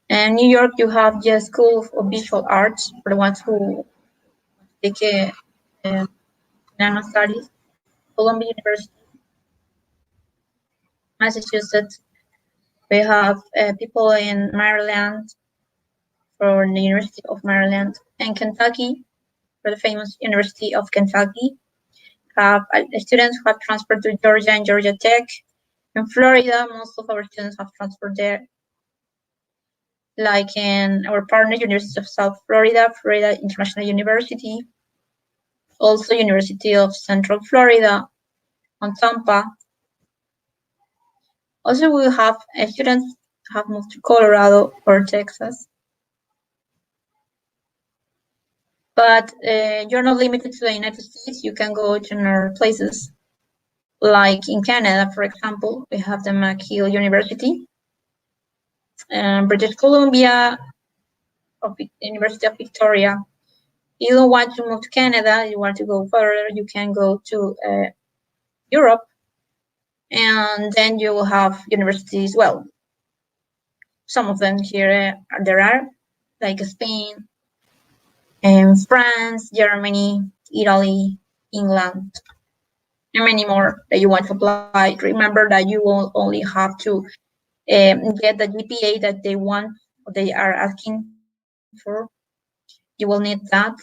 And New York, you have the School of Visual Arts for the ones who take nano studies. Columbia University, Massachusetts. We have people in Maryland for the University of Maryland, and Kentucky for the famous University of Kentucky. Have students who have transferred to Georgia and Georgia Tech. In Florida, most of our students have transferred there. Like in our partner, University of South Florida, Florida International University. Also, University of Central Florida on Tampa. Also, we have students who have moved to Colorado or Texas. But you're not limited to the United States. You can go to other places. Like in Canada, for example, we have the McGill University, British Columbia, University of Victoria. You don't want to move to Canada, you want to go further, you can go to Europe, and then you will have universities. Well, some of them here there are, like Spain, and France, Germany, Italy, England, and many more that you want to apply. Remember that you will only have to get the GPA that they want, they are asking for. You will need that.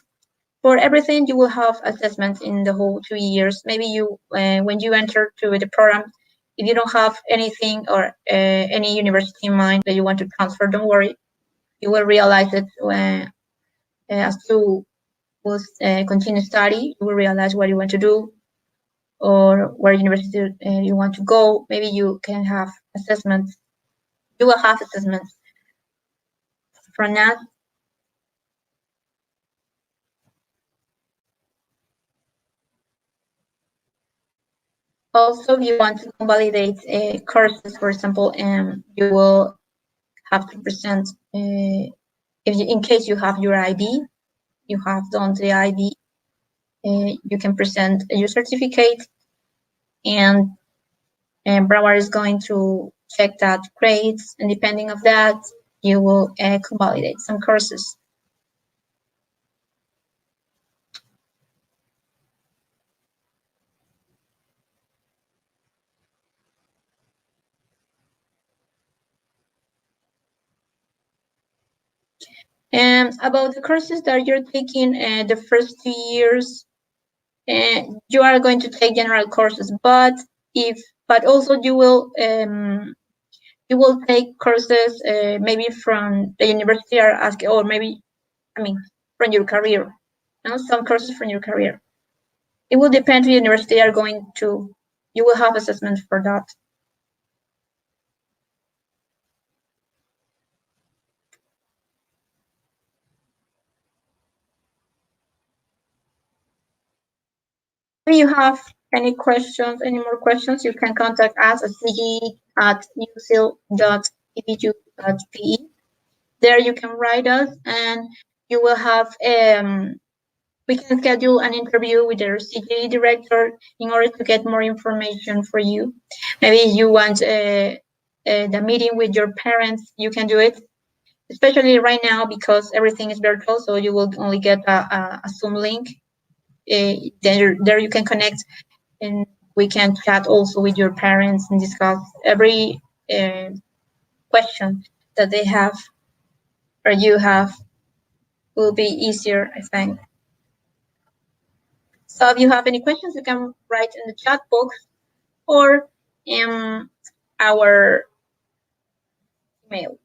For everything, you will have assessments in the whole 2 years. Maybe you, when you enter to the program, if you don't have anything or any university in mind that you want to transfer, don't worry. You will realize it when, as you will continue study, you will realize what you want to do or where university you want to go. Maybe you can have assessments. You will have assessments from that. Also, if you want to validate courses, for example, you will have to present, in case you have your IB, you have done the IB, you can present your certificate, and Broward is going to check that grades, and depending of that, you will convalidate some courses. And about the courses that you're taking the first 2 years, you are going to take general courses, but also you will take courses maybe from the university are asking, or maybe, from your career. Some courses from your career. It will depend on the university are going to. You will have assessments for that. If you have any questions, any more questions, you can contact us at cge@usil.edu.pe. There you can write us, and you will have we can schedule an interview with the CGE director in order to get more information for you. Maybe you want the meeting with your parents, you can do it, especially right now because everything is virtual, so you will only get a Zoom link. There you can connect, and we can chat also with your parents and discuss every question that they have or you have. Will be easier, I think. So if you have any questions, you can write in the chat box or in our email.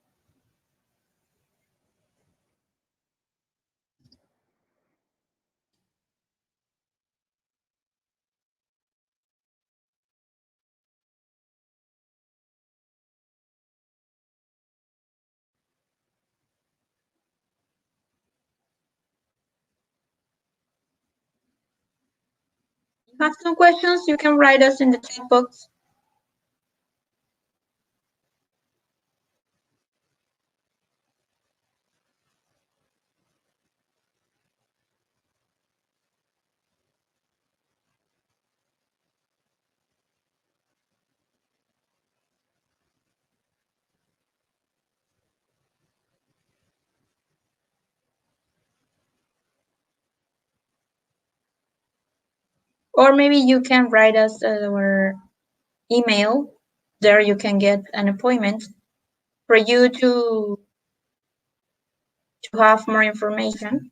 If you have some questions, you can write us in the chat box. Or maybe you can write us our email. There you can get an appointment for you to have more information.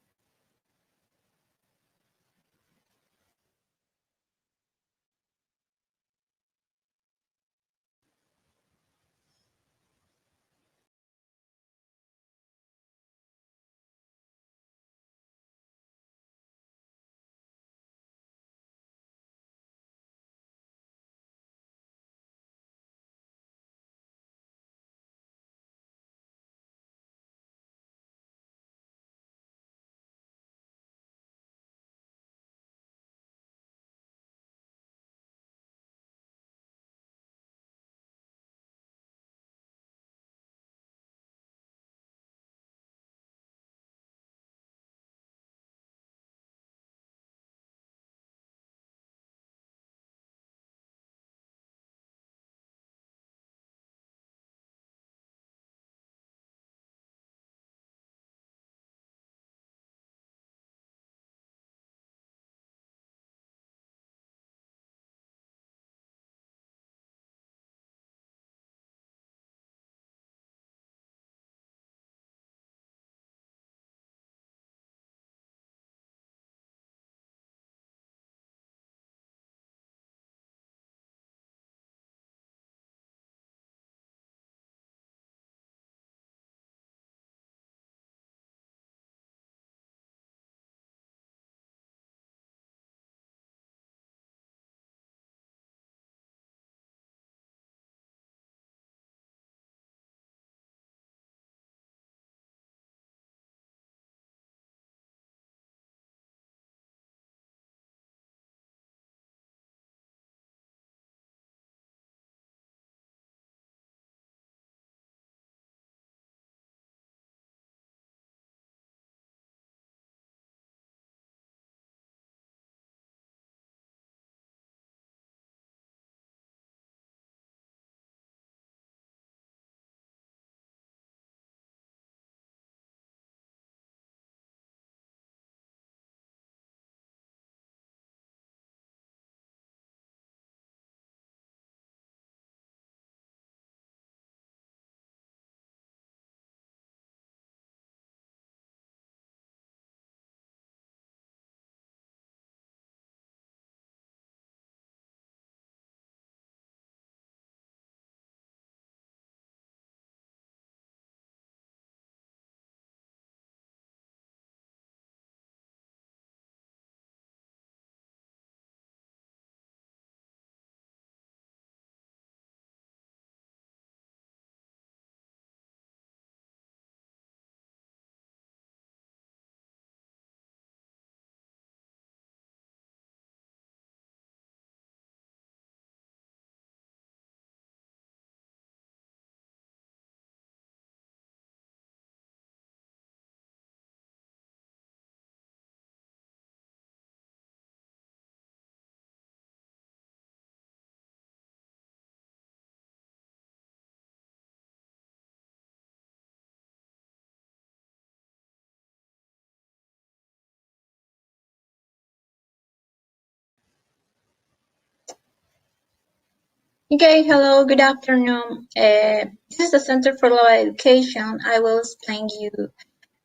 Okay, hello, good afternoon. This is the Center for Global Education. I will explain you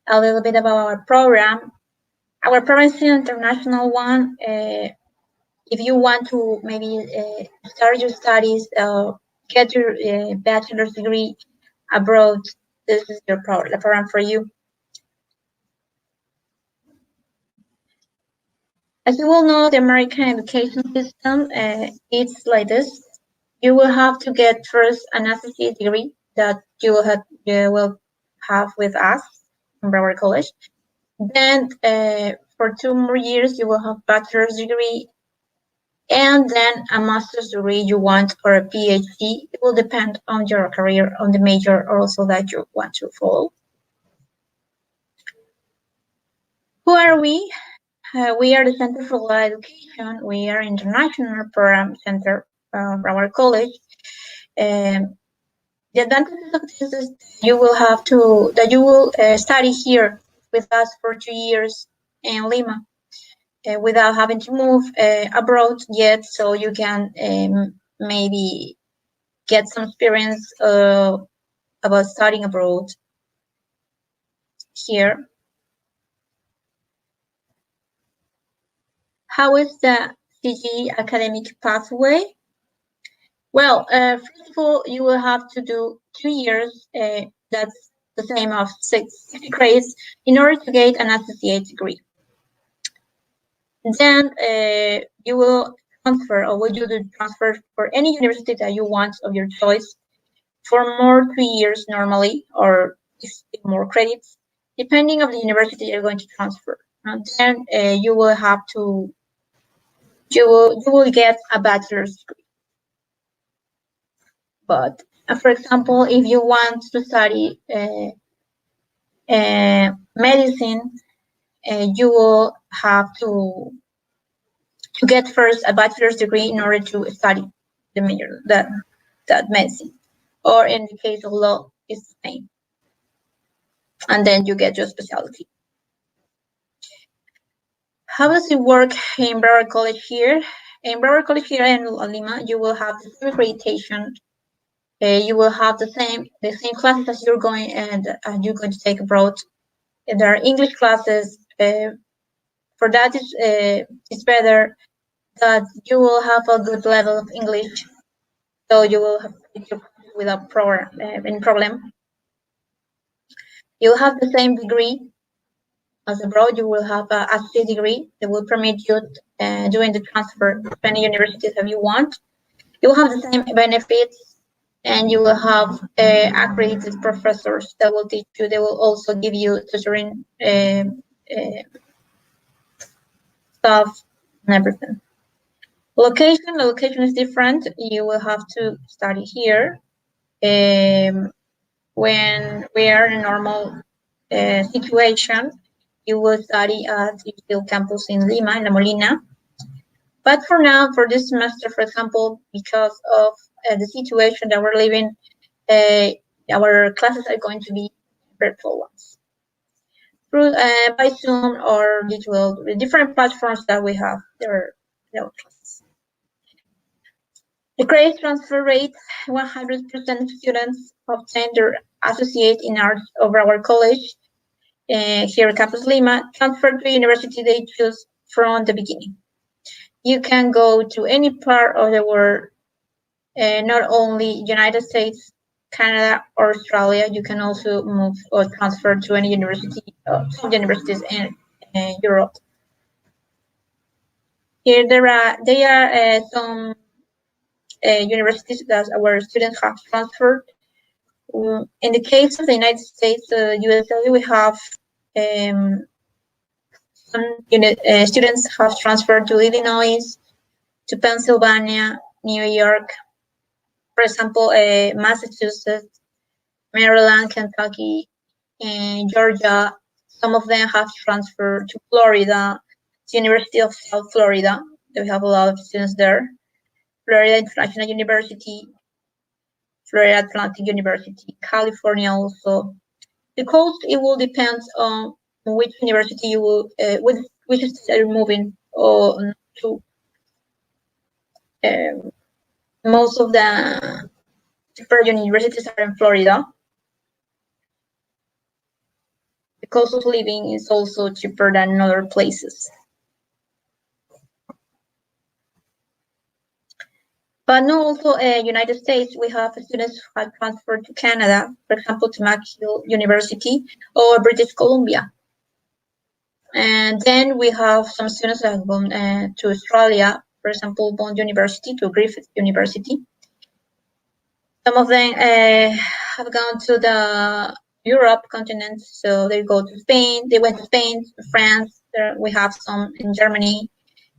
a little bit about our program. Our program is an international one. If you want to maybe start your studies, get your bachelor's degree abroad, this is the program for you. As you all know, the American education system, it's like this. You will have to get first an associate degree that you will have with us in Broward College. Then for 2 more years, you will have bachelor's degree, and then a master's degree you want, or a PhD. It will depend on your career, on the major also that you want to follow. Who are we? We are the Center for Global Education. We are international program center from Broward College. The advantages of this is you will study here with us for 2 years in Lima without having to move abroad yet, so you can maybe get some experience about studying abroad here. How is the CGE academic pathway? Well, first of all, you will have to do 2 years, that's the same of 6 grades, in order to get an associate degree. Then you will transfer, or will do the transfer for any university that you want of your choice for more 3 years normally, or more credits, depending on the university you're going to transfer. And then you will have to, you will get a bachelor's degree. But for example, if you want to study medicine, you will have to get first a bachelor's degree in order to study the major that medicine. Or in the case of law, it's the same. And then you get your specialty. How does it work in Broward College here? In Broward College here in Lima, you will have the same accreditation. You will have the same classes as you're going to take abroad. There are English classes. For that, it's better that you will have a good level of English, so you will have without any problem. You'll have the same degree as abroad. You will have a associate degree that will permit you doing the transfer to any universities that you want. You will have the same benefits, and you will have accredited professors that will teach you. They will also give you tutoring stuff and everything. Location, the location is different. You will have to study here. When we are in a normal situation, you will study at UCL campus in Lima, in La Molina. But for now, for this semester, for example, because of the situation that we're living, our classes are going to be virtual ones. Through by Zoom or digital, different platforms that we have, there are classes. The credit transfer rate, 100% of students obtain their associate in arts over our college here at Campus Lima, transfer to university they choose from the beginning. You can go to any part of the world, not only United States, Canada, or Australia. You can also move or transfer to any university, some universities in Europe. Here there are some universities that our students have transferred. In the case of the United States, USA, we have some students have transferred to Illinois, to Pennsylvania, New York, for example, Massachusetts, Maryland, Kentucky, and Georgia. Some of them have transferred to Florida, the University of South Florida. We have a lot of students there. Florida International University, Florida Atlantic University, California also. The cost, it will depend on which university you will, which state you're moving on to. Most of the cheaper universities are in Florida. The cost of living is also cheaper than in other places. But no, also United States, we have students who have transferred to Canada, for example, to McGill University or British Columbia. And then we have some students that have gone to Australia, for example, Bond University, to Griffith University. Some of them have gone to the Europe continent, so they go to Spain. They went to Spain, to France. We have some in Germany,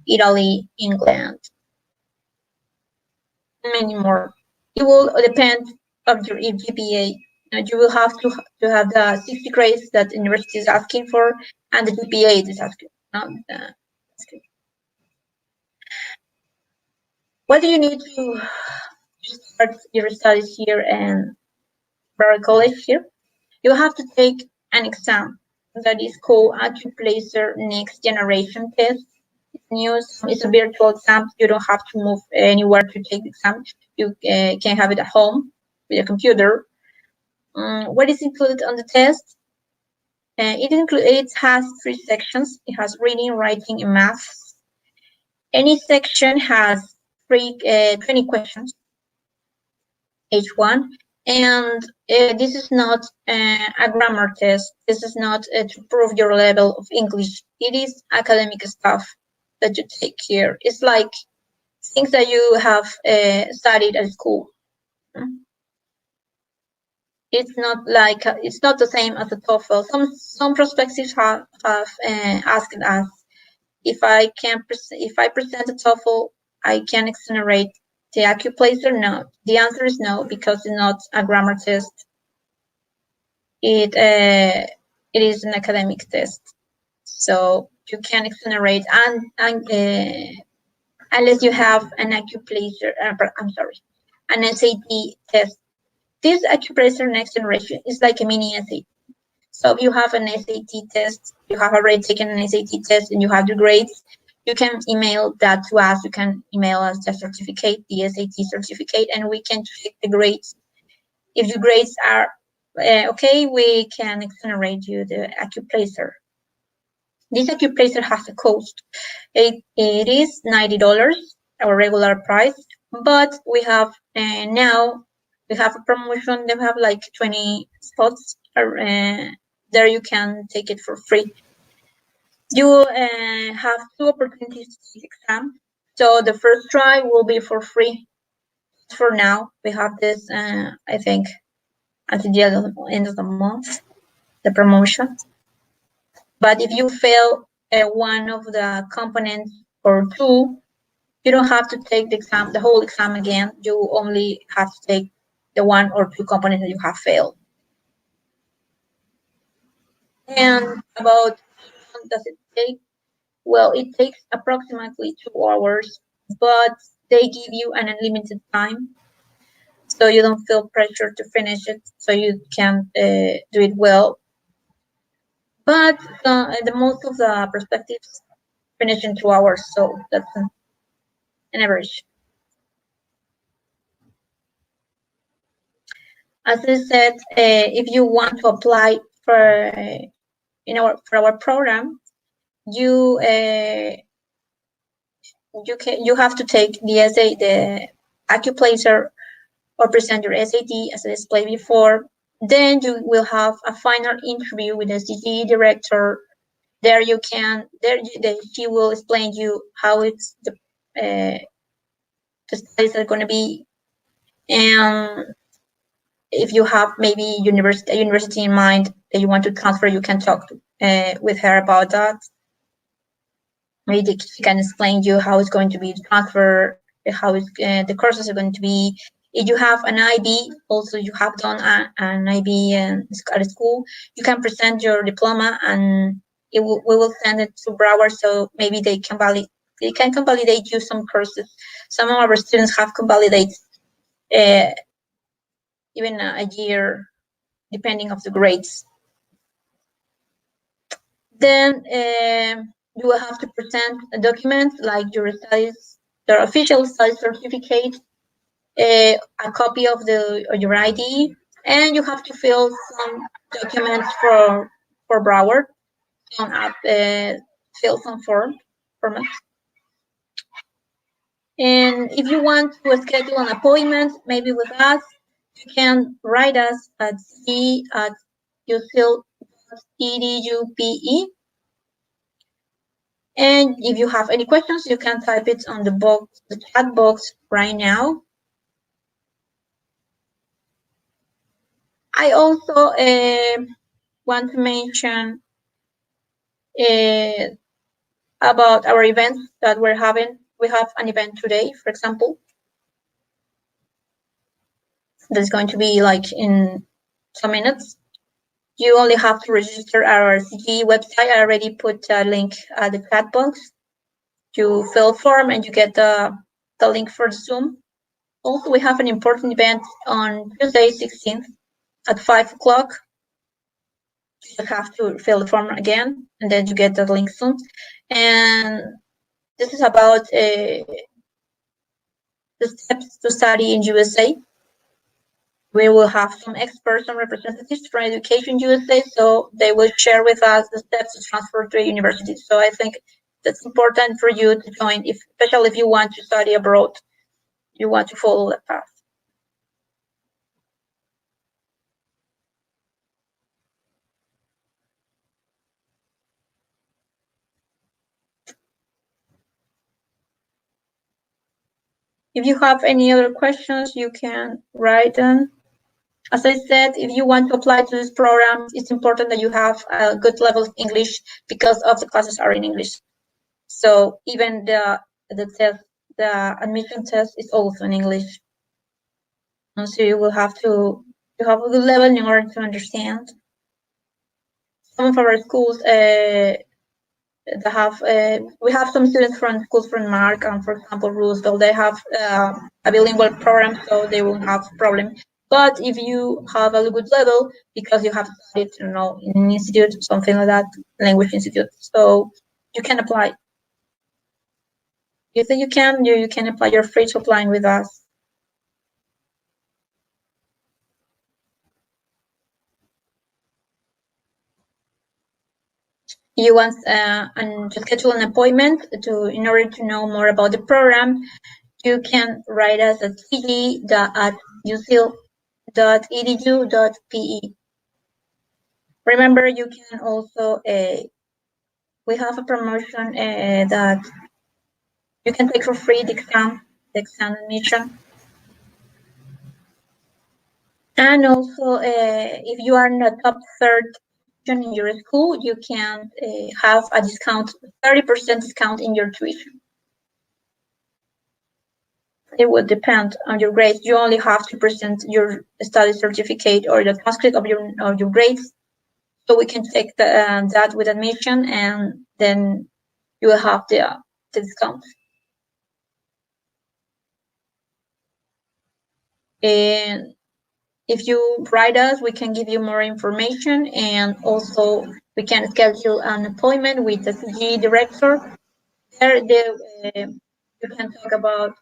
Italy, England, many more. It will depend of your GPA. You will have to have the 60 grades that the university is asking for, and the GPA it is asking. What do you need to start your studies here in Broward College here? You have to take an exam that is called AccuPlacer Next Generation Test. It's a virtual exam. You don't have to move anywhere to take the exam. You can have it at home with a computer. What is included on the test? It has 3 sections. It has reading, writing, and math. Any section has 20 questions, each one. And this is not a grammar test. This is not to prove your level of English. It is academic stuff that you take here. It's like things that you have studied at school. It's not like it's not the same as the TOEFL. Some prospectives have asked us if I present a TOEFL, I can exonerate the AccuPlacer. No, the answer is no, because it's not a grammar test. It is an academic test, so you can exonerate and unless you have an AccuPlacer. An SAT test. This AccuPlacer Next Generation is like a mini SAT. So if you have an SAT test, you have already taken an SAT test and you have the grades, you can email that to us. You can email us the certificate, the SAT certificate, and we can check the grades. If your grades are okay, we can exonerate you the AccuPlacer. This AccuPlacer has a cost. It is $90, our regular price, but we have now we have a promotion. They have like 20 spots. There you can take it for free. You have 2 opportunities to take the exam. So the first try will be for free. For now, we have this, I think, until the end of the month, the promotion. But if you fail one of the components or 2, you don't have to take the exam, the whole exam again. You only have to take the 1 or 2 components that you have failed. And about how long does it take? Well, it takes approximately 2 hours, but they give you an unlimited time, so you don't feel pressure to finish it, so you can do it well. But the most of the perspectives finish in 2 hours, so that's an average. As I said, if you want to apply for our program, you have to take the AccuPlacer or present your SAT as I explained before. Then you will have a final interview with the CGE director. There she will explain you how it's the studies are going to be, and if you have maybe a university in mind that you want to transfer, you can talk with her about that. Maybe she can explain you how it's going to be transfer, how the courses are going to be. If you have an IB, also you have done an IB at school, you can present your diploma, and we will send it to Broward, so maybe they can convalidate you some courses. Some of our students have convalidated even a year, depending of the grades. Then you will have to present a document like your official study certificate, a copy of your ID, and you have to fill some documents for Broward, fill some formats. And if you want to schedule an appointment, maybe with us, you can write us at c@usil.edu.pe. And if you have any questions, you can type it on the chat box right now. I also want to mention about our events that we're having. We have an event today, for example, that's going to be like in some minutes. You only have to register our CGE website. I already put a link at the chat box. You fill a form and you get the link for the Zoom. Also, we have an important event on Tuesday, 16th at 5 o'clock. You have to fill the form again, and then you get the link soon. And this is about the steps to study in USA. We will have some experts and representatives from Education USA, so they will share with us the steps to transfer to a university. So I think that's important for you to join, especially if you want to study abroad, you want to follow that path. If you have any other questions, you can write them. As I said, if you want to apply to this program, it's important that you have a good level of English because of the classes are in English. So even the test, the admission test is also in English. And so you will have to have a good level in order to understand. Some of our schools we have some students from schools from Mark and, for example, Roosevelt. They have a bilingual program, so they won't have problem. But if you have a good level, because you have studied, in an institute, something like that, language institute, so you can apply. You think you can apply. You're free to apply with us. You want to schedule an appointment in order to know more about the program, you can write us at cg@usil.edu.pe. Remember, you can also we have a promotion that you can take for free the exam admission. And also, if you are in the top third in your school, you can have a discount, 30% discount in your tuition. It would depend on your grades. You only have to present your study certificate or the transcript of your grades, so we can take that with admission, and then you will have the discount. And if you write us, we can give you more information, and also we can schedule an appointment with the CGE director. There, you can talk about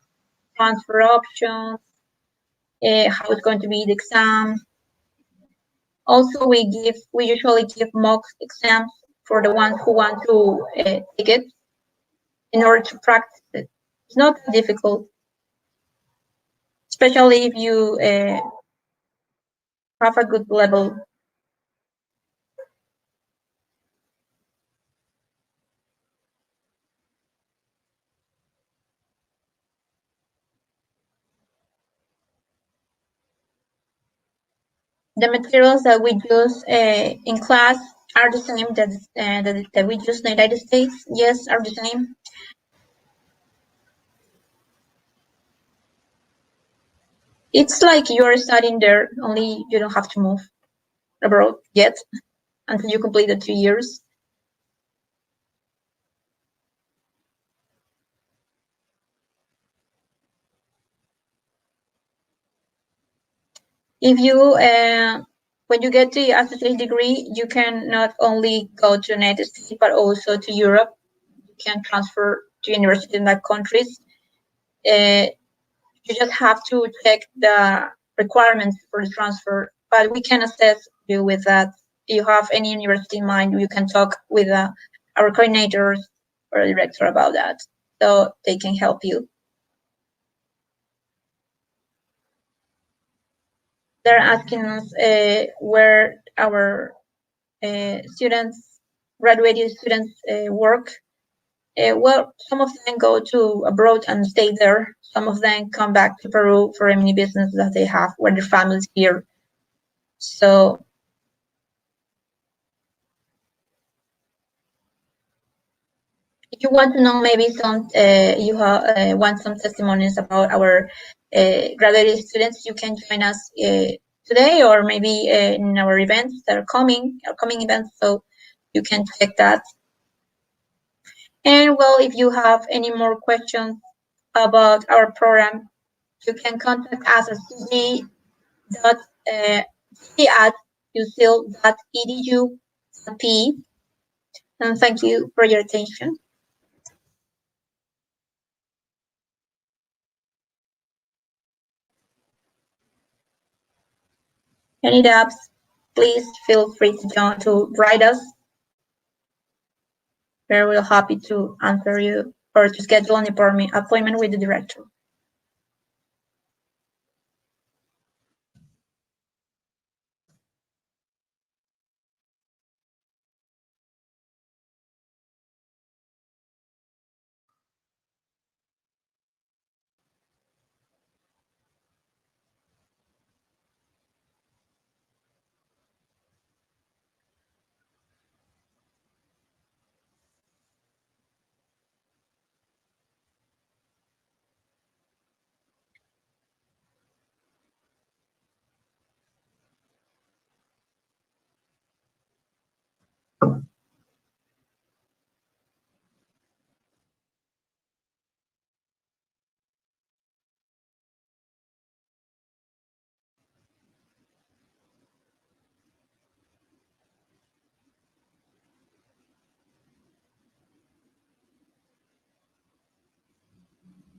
transfer options, how it's going to be the exam. Also, we usually give mock exams for the ones who want to take it in order to practice it. It's not difficult, especially if you have a good level. The materials that we use in class are the same that we use in the United States. Yes, are the same. It's like you're studying there, only you don't have to move abroad yet until you complete the 2 years. If you, when you get the associate degree, you can not only go to the United States, but also to Europe. You can transfer to university in that countries. You just have to check the requirements for the transfer, but we can assist you with that. If you have any university in mind, you can talk with our coordinators or director about that, so they can help you. They're asking us where our students, graduated students, work. Well, some of them go to abroad and stay there. Some of them come back to Peru for any business that they have where their families here. So if you want to know maybe some, you want some testimonies about our graduate students, you can join us today or maybe in our events that are coming, upcoming events. So you can check that. And well, if you have any more questions about our program, you can contact us at cg.usil.edu.p. And thank you for your attention. Any doubts, please feel free to write us. We're real happy to answer you or to schedule an appointment with the director.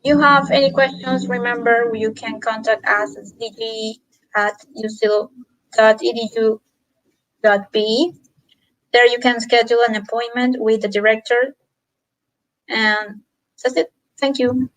You have any questions, remember you can contact us at cg@usil.edu.pe. There you can schedule an appointment with the director. And that's it. Thank you.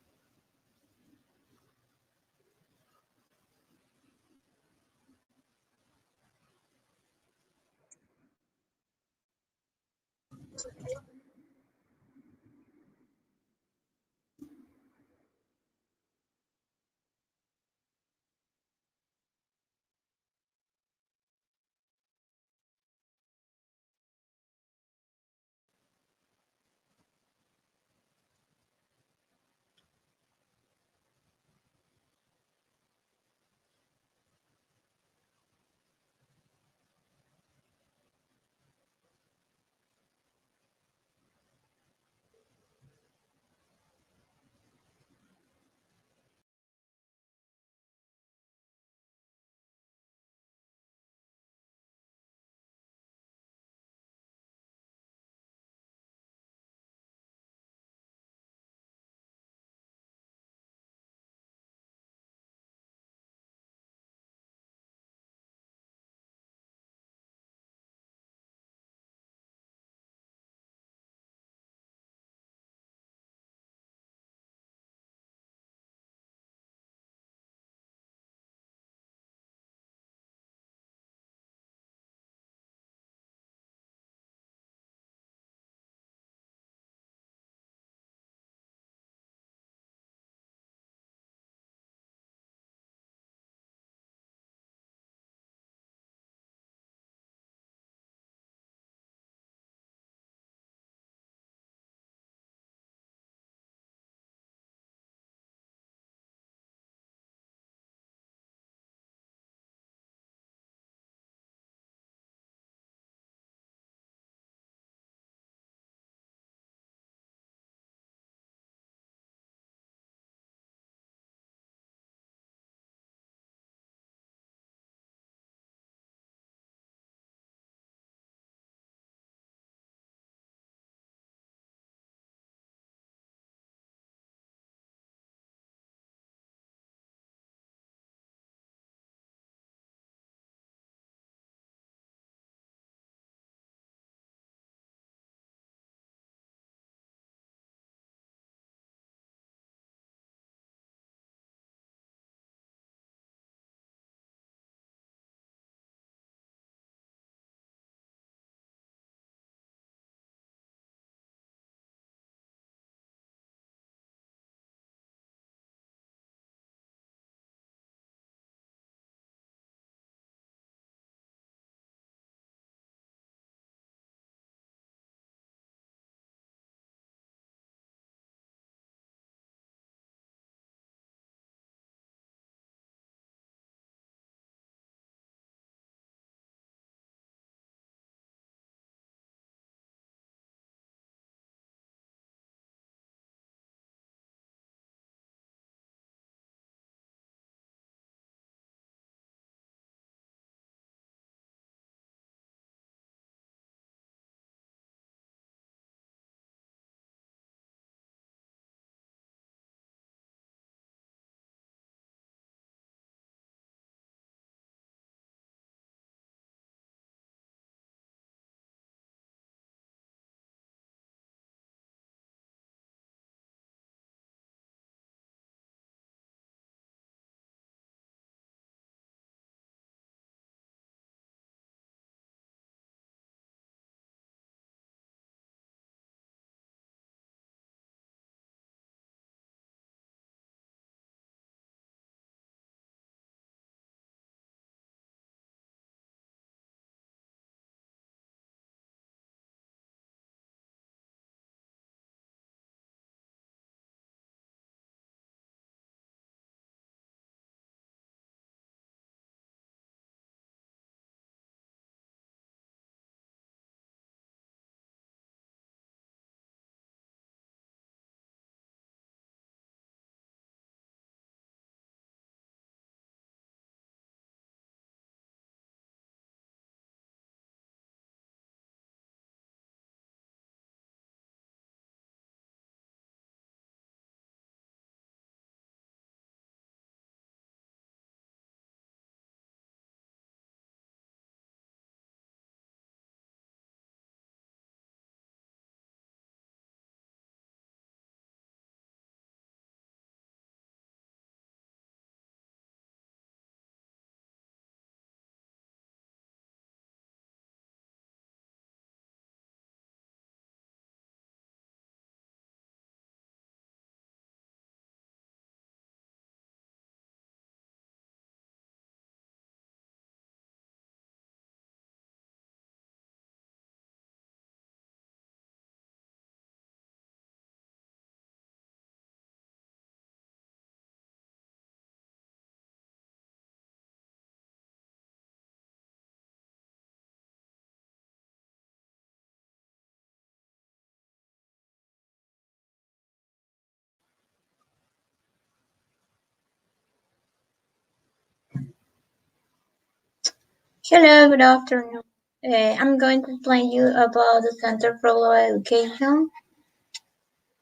Hello, good afternoon. I'm going to explain you about the Center for Global Education.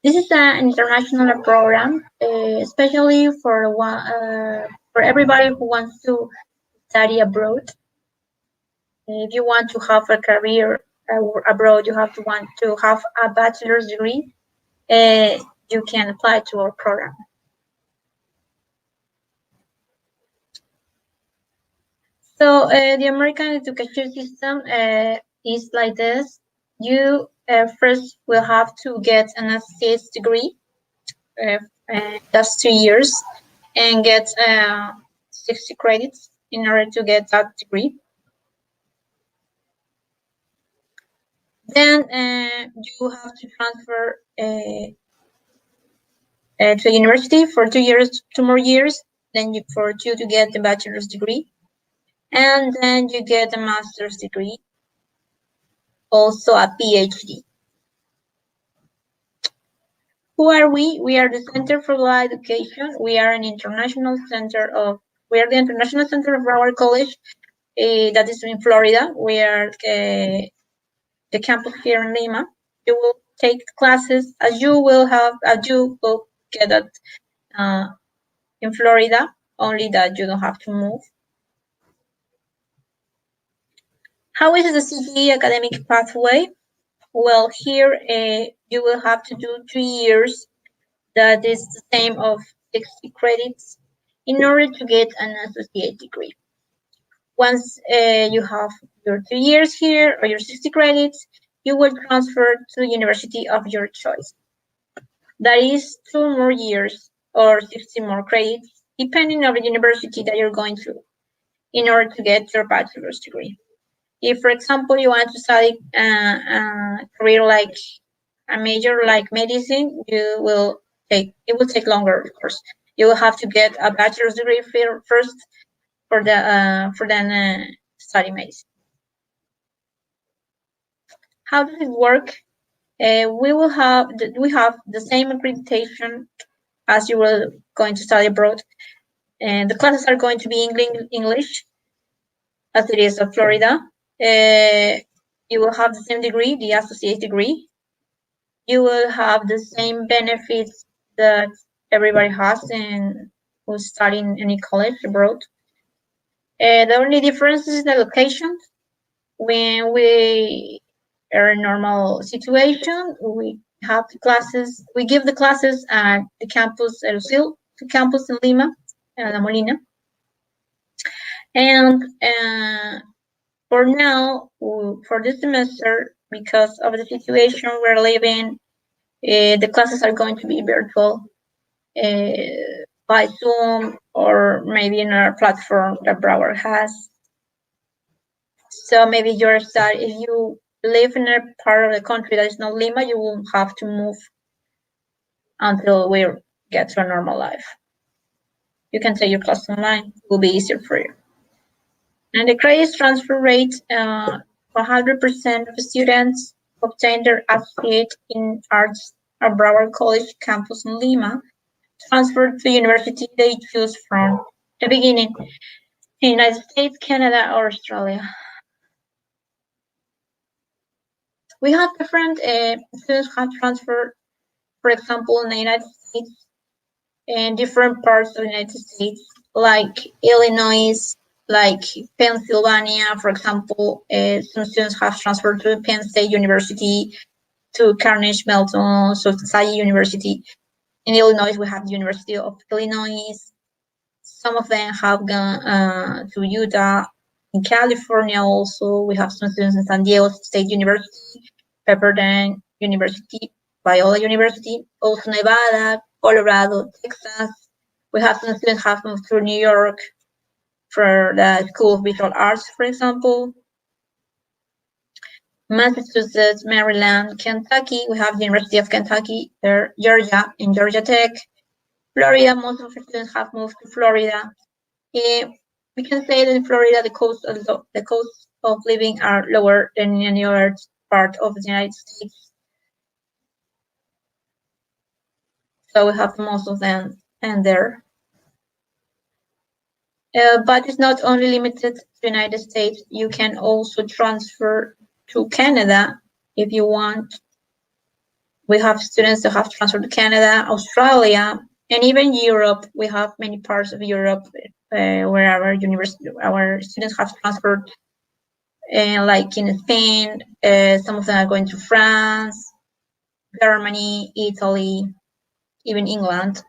This is an international program, especially for everybody who wants to study abroad. If you want to have a career abroad, you have to have a bachelor's degree. You can apply to our program. So the American education system is like this. You first will have to get an associate's degree. That's 2 years, and get 60 credits in order to get that degree. Then you have to transfer to university for 2 years, 2 more years. Then for you to get the bachelor's degree, and then you get a master's degree, also a PhD. Who are we? We are the Center for Global Education. We are the international center of our college that is in Florida. We are the campus here in Lima. You will take classes as you will get that in Florida, only that you don't have to move. How is the CGE academic pathway? Well, here you will have to do 3 years. That is the same of 60 credits in order to get an associate degree. Once you have your 2 years here or your 60 credits, you will transfer to the university of your choice. That is 2 more years or 60 more credits, depending on the university that you're going to, in order to get your bachelor's degree. If, for example, you want to study a career like a major like medicine, it will take longer, of course. You will have to get a bachelor's degree first for the study medicine. How does it work? We have the same accreditation as you were going to study abroad, and the classes are going to be in English, as it is in Florida. You will have the same degree, the associate degree. You will have the same benefits that everybody has and who's studying any college abroad. The only difference is the location. When we are in normal situation, we have the classes. We give the classes at the campus El Usil, the campus in Lima, La Molina. And for now, for this semester, because of the situation we're living, the classes are going to be virtual by Zoom or maybe in our platform that Broward has. So maybe if you live in a part of the country that is not Lima, you will have to move until we get to a normal life. You can take your class online, it will be easier for you. And the credits transfer rate, 100% of students obtain their associate in arts at Broward College campus in Lima, transfer to the university they choose from the beginning, in the United States, Canada, or Australia. We have different students have transferred, for example, in the United States, in different parts of the United States, like Illinois, like Pennsylvania, for example. Some students have transferred to Penn State University, to Carnegie Mellon Society University. In Illinois, we have the University of Illinois. Some of them have gone to Utah. In California also, we have some students in San Diego State University, Pepperdine University, Biola University, also Nevada, Colorado, Texas. We have some students have moved to New York for the School of Visual Arts, for example. Massachusetts, Maryland, Kentucky, we have the University of Kentucky, Georgia, in Georgia Tech. Florida, most of the students have moved to Florida. We can say that in Florida, the cost of living are lower than in any other part of the United States. So we have most of them and there. But it's not only limited to the United States. You can also transfer to Canada if you want. We have students that have transferred to Canada, Australia, and even Europe. We have many parts of Europe where our students have transferred, like in Spain. Some of them are going to France, Germany, Italy, even England.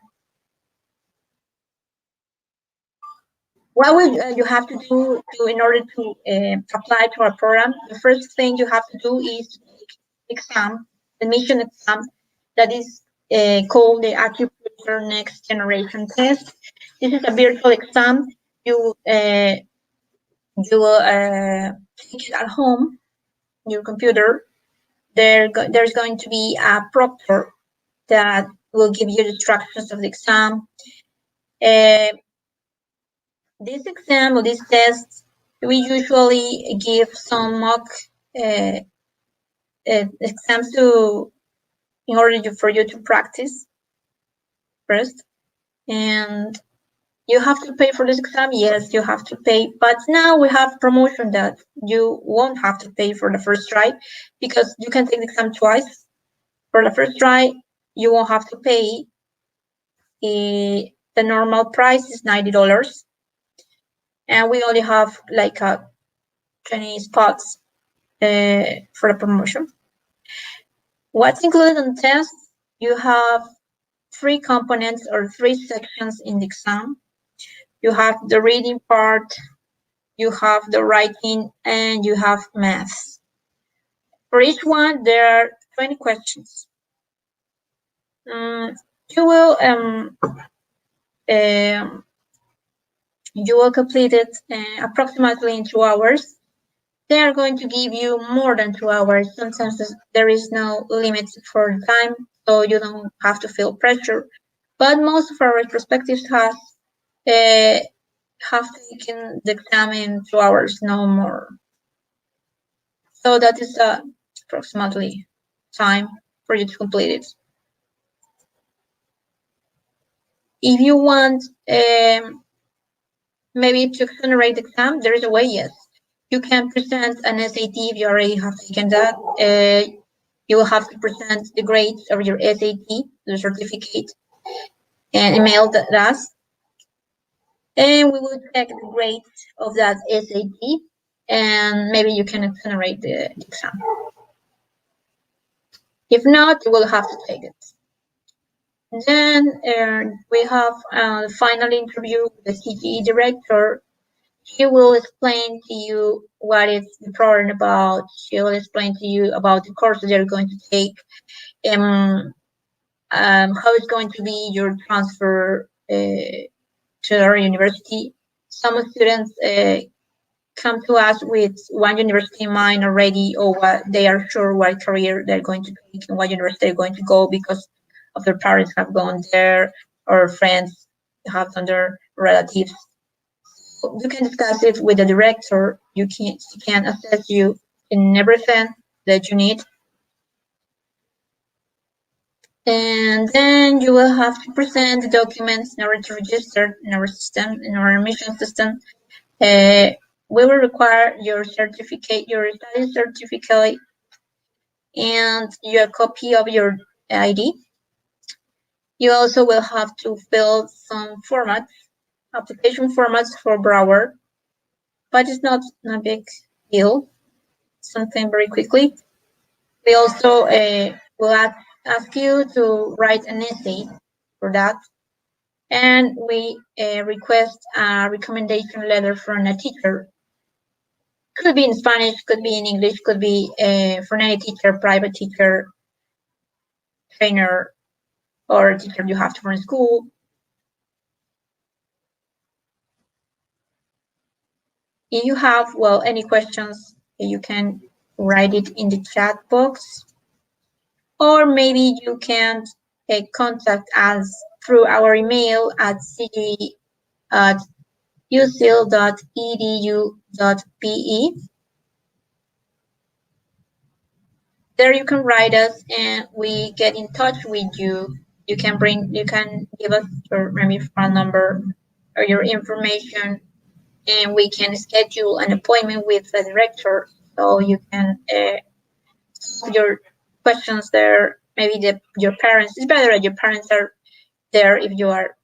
What will you have to do in order to apply to our program? The first thing you have to do is to take exam, admission exam, that is called the Acupuncture Next Generation Test. This is a virtual exam. You will take it at home, your computer. There's going to be a proctor that will give you the instructions of the exam. This exam or this test, we usually give some mock exams in order for you to practice first. And you have to pay for this exam. Yes, you have to pay. But now we have promotion that you won't have to pay for the first try, because you can take the exam twice. For the first try, you won't have to pay. The normal price is $90. And we only have like 20 spots for the promotion. What's included in the test? You have 3 components or 3 sections in the exam. You have the reading part, you have the writing, and you have math. For each one, there are 20 questions. You will complete it approximately in 2 hours. They are going to give you more than 2 hours. Sometimes there is no limit for the time, so you don't have to feel pressure. But most of our prospectives have taken the exam in 2 hours, no more. So that is approximately time for you to complete it. If you want maybe to accelerate the exam, there is a way, yes. You can present an SAT if you already have taken that. You will have to present the grades of your SAT, the certificate, and email us. And we will check the grades of that SAT, and maybe you can accelerate the exam. If not, you will have to take it. Then we have the final interview with the CGE director. She will explain to you what is the program about. She will explain to you about the courses they're going to take, how it's going to be your transfer to our university. Some students come to us with one university in mind already, or what they are sure what career they're going to take and what university they're going to go because of their parents have gone there, or friends have done, their relatives. You can discuss it with the director. She can assess you in everything that you need. And then you will have to present the documents in order to register in our system, in our admission system. We will require your certificate, your study certificate, and your copy of your ID. You also will have to fill some formats, application formats for Broward, but it's not a big deal, something very quickly. We also will ask you to write an essay for that. And we request a recommendation letter from a teacher. Could be in Spanish, could be in English, could be from any teacher, private teacher, trainer, or a teacher you have from school. If you have, well, any questions, you can write it in the chat box. Or maybe you can contact us through our email at cge@usil.edu.pe. There you can write us and we get in touch with you. You can give us your maybe phone number or your information, and we can schedule an appointment with the director, so you can solve your questions there. Maybe your parents, it's better that your parents are there if you are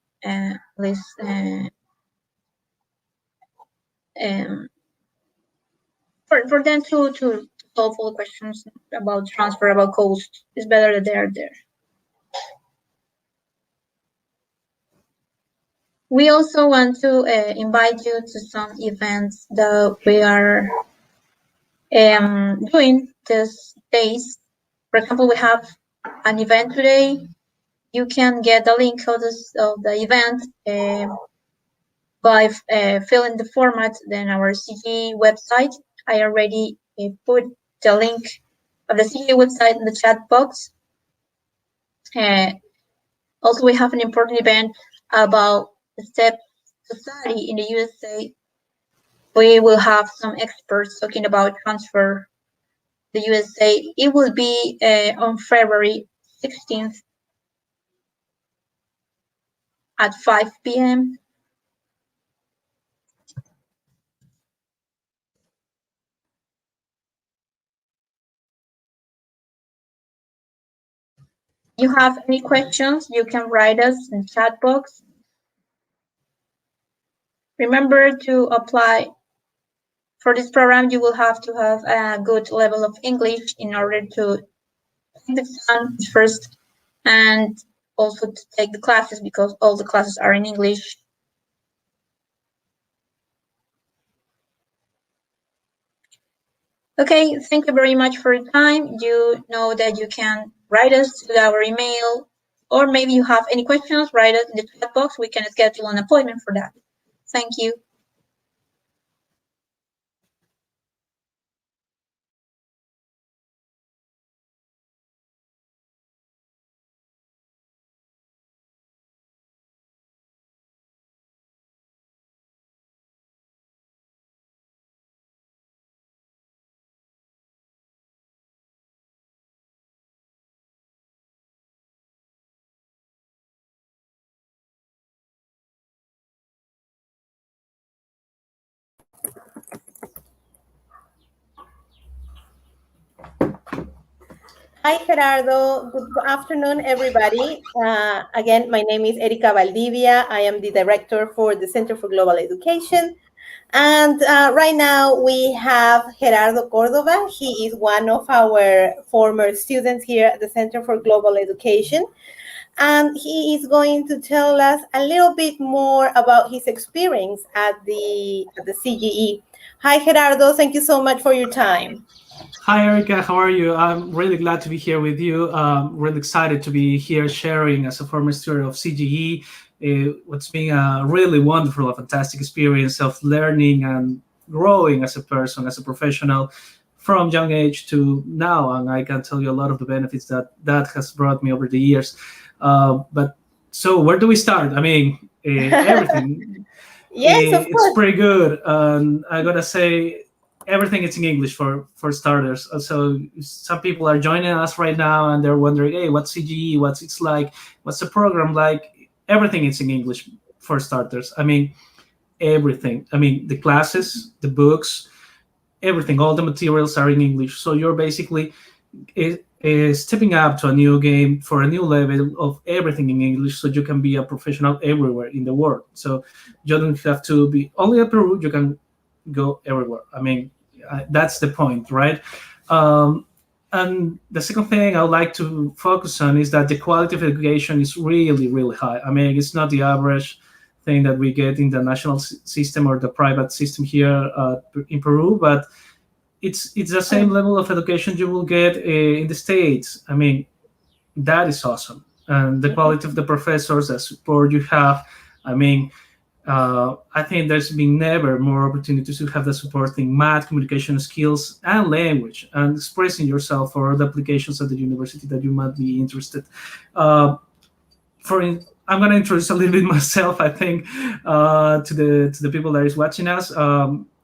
less for them to solve all the questions about transfer, about cost. It's better that they are there. We also want to invite you to some events that we are doing these days. For example, we have an event today. You can get the link of the event by filling the format in our CGE website. I already put the link of the CGE website in the chat box. Also, we have an important event about the STEP society in the USA. We will have some experts talking about transfer the USA. It will be on February 16th at 5 p.m. You have any questions, you can write us in the chat box. Remember to apply for this program. You will have to have a good level of English in order to take the exam first and also to take the classes, because all the classes are in English. Okay, thank you very much for your time. You know that you can write us to our email, or maybe you have any questions, write us in the chat box. We can schedule an appointment for that. Thank you. Hi, Gerardo. Good afternoon, everybody. Again, my name is Erika Valdivia. I am the director for the Center for Global Education. And right now we have Gerardo Cordova. He is one of our former students here at the Center for Global Education. And he is going to tell us a little bit more about his experience at the CGE. Hi, Gerardo. Thank you so much for your time. Hi, Erica. How are you? I'm really glad to be here with you. Really excited to be here sharing as a former student of CGE. It's been a really wonderful, fantastic experience of learning and growing as a person, as a professional from young age to now. And I can tell you a lot of the benefits that has brought me over the years. But so where do we start? I mean, everything. Yes, of course. It's pretty good. I gotta say, everything is in English for starters. So some people are joining us right now and they're wondering, hey, what's CGE? What's it's like? What's the program like? Everything is in English for starters. I mean, everything. I mean, the classes, the books, everything, all the materials are in English. So you're basically stepping up to a new game for a new level of everything in English, so you can be a professional everywhere in the world. So you don't have to be only at Peru, you can go everywhere. I mean, that's the point, right? And the second thing I would like to focus on is that the quality of education is really, really high. I mean, it's not the average thing that we get in the national system or the private system here in Peru, but it's the same level of education you will get in the States. I mean, that is awesome. And the quality of the professors, the support you have, I mean, I think there's been never more opportunities to have the support in math, communication skills, and language, and expressing yourself for the applications at the university that you might be interested. I'm going to introduce a little bit myself, I think, to the people that is watching us.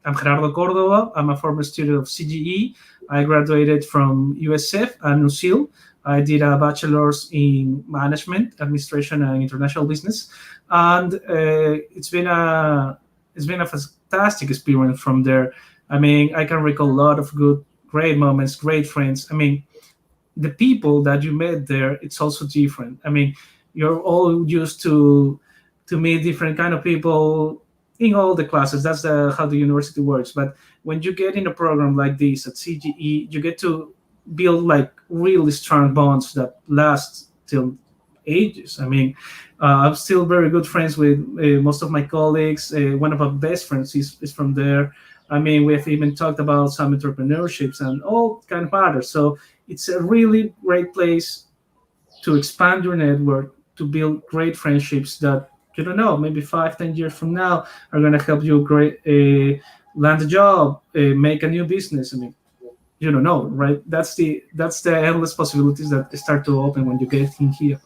I'm Gerardo Cordova. I'm a former student of CGE. I graduated from USF and UCIL. I did a bachelor's in management, administration, and international business. And it's been a it's been a fantastic experience from there. I mean, I can recall a lot of great moments, great friends. I mean, the people that you met there, it's also different. I mean, you're all used to meet different kind of people in all the classes. That's how the university works. But when you get in a program like this at CGE, you get to build like really strong bonds that last till ages. I mean, I'm still very good friends with most of my colleagues. One of our best friends is from there. I mean, we've even talked about some entrepreneurships and all kind of matters. So it's a really great place to expand your network, to build great friendships that, you don't know, maybe 5-10 years from now are going to help you land a job, make a new business. I mean, you don't know, right? That's the endless possibilities that start to open when you get in here.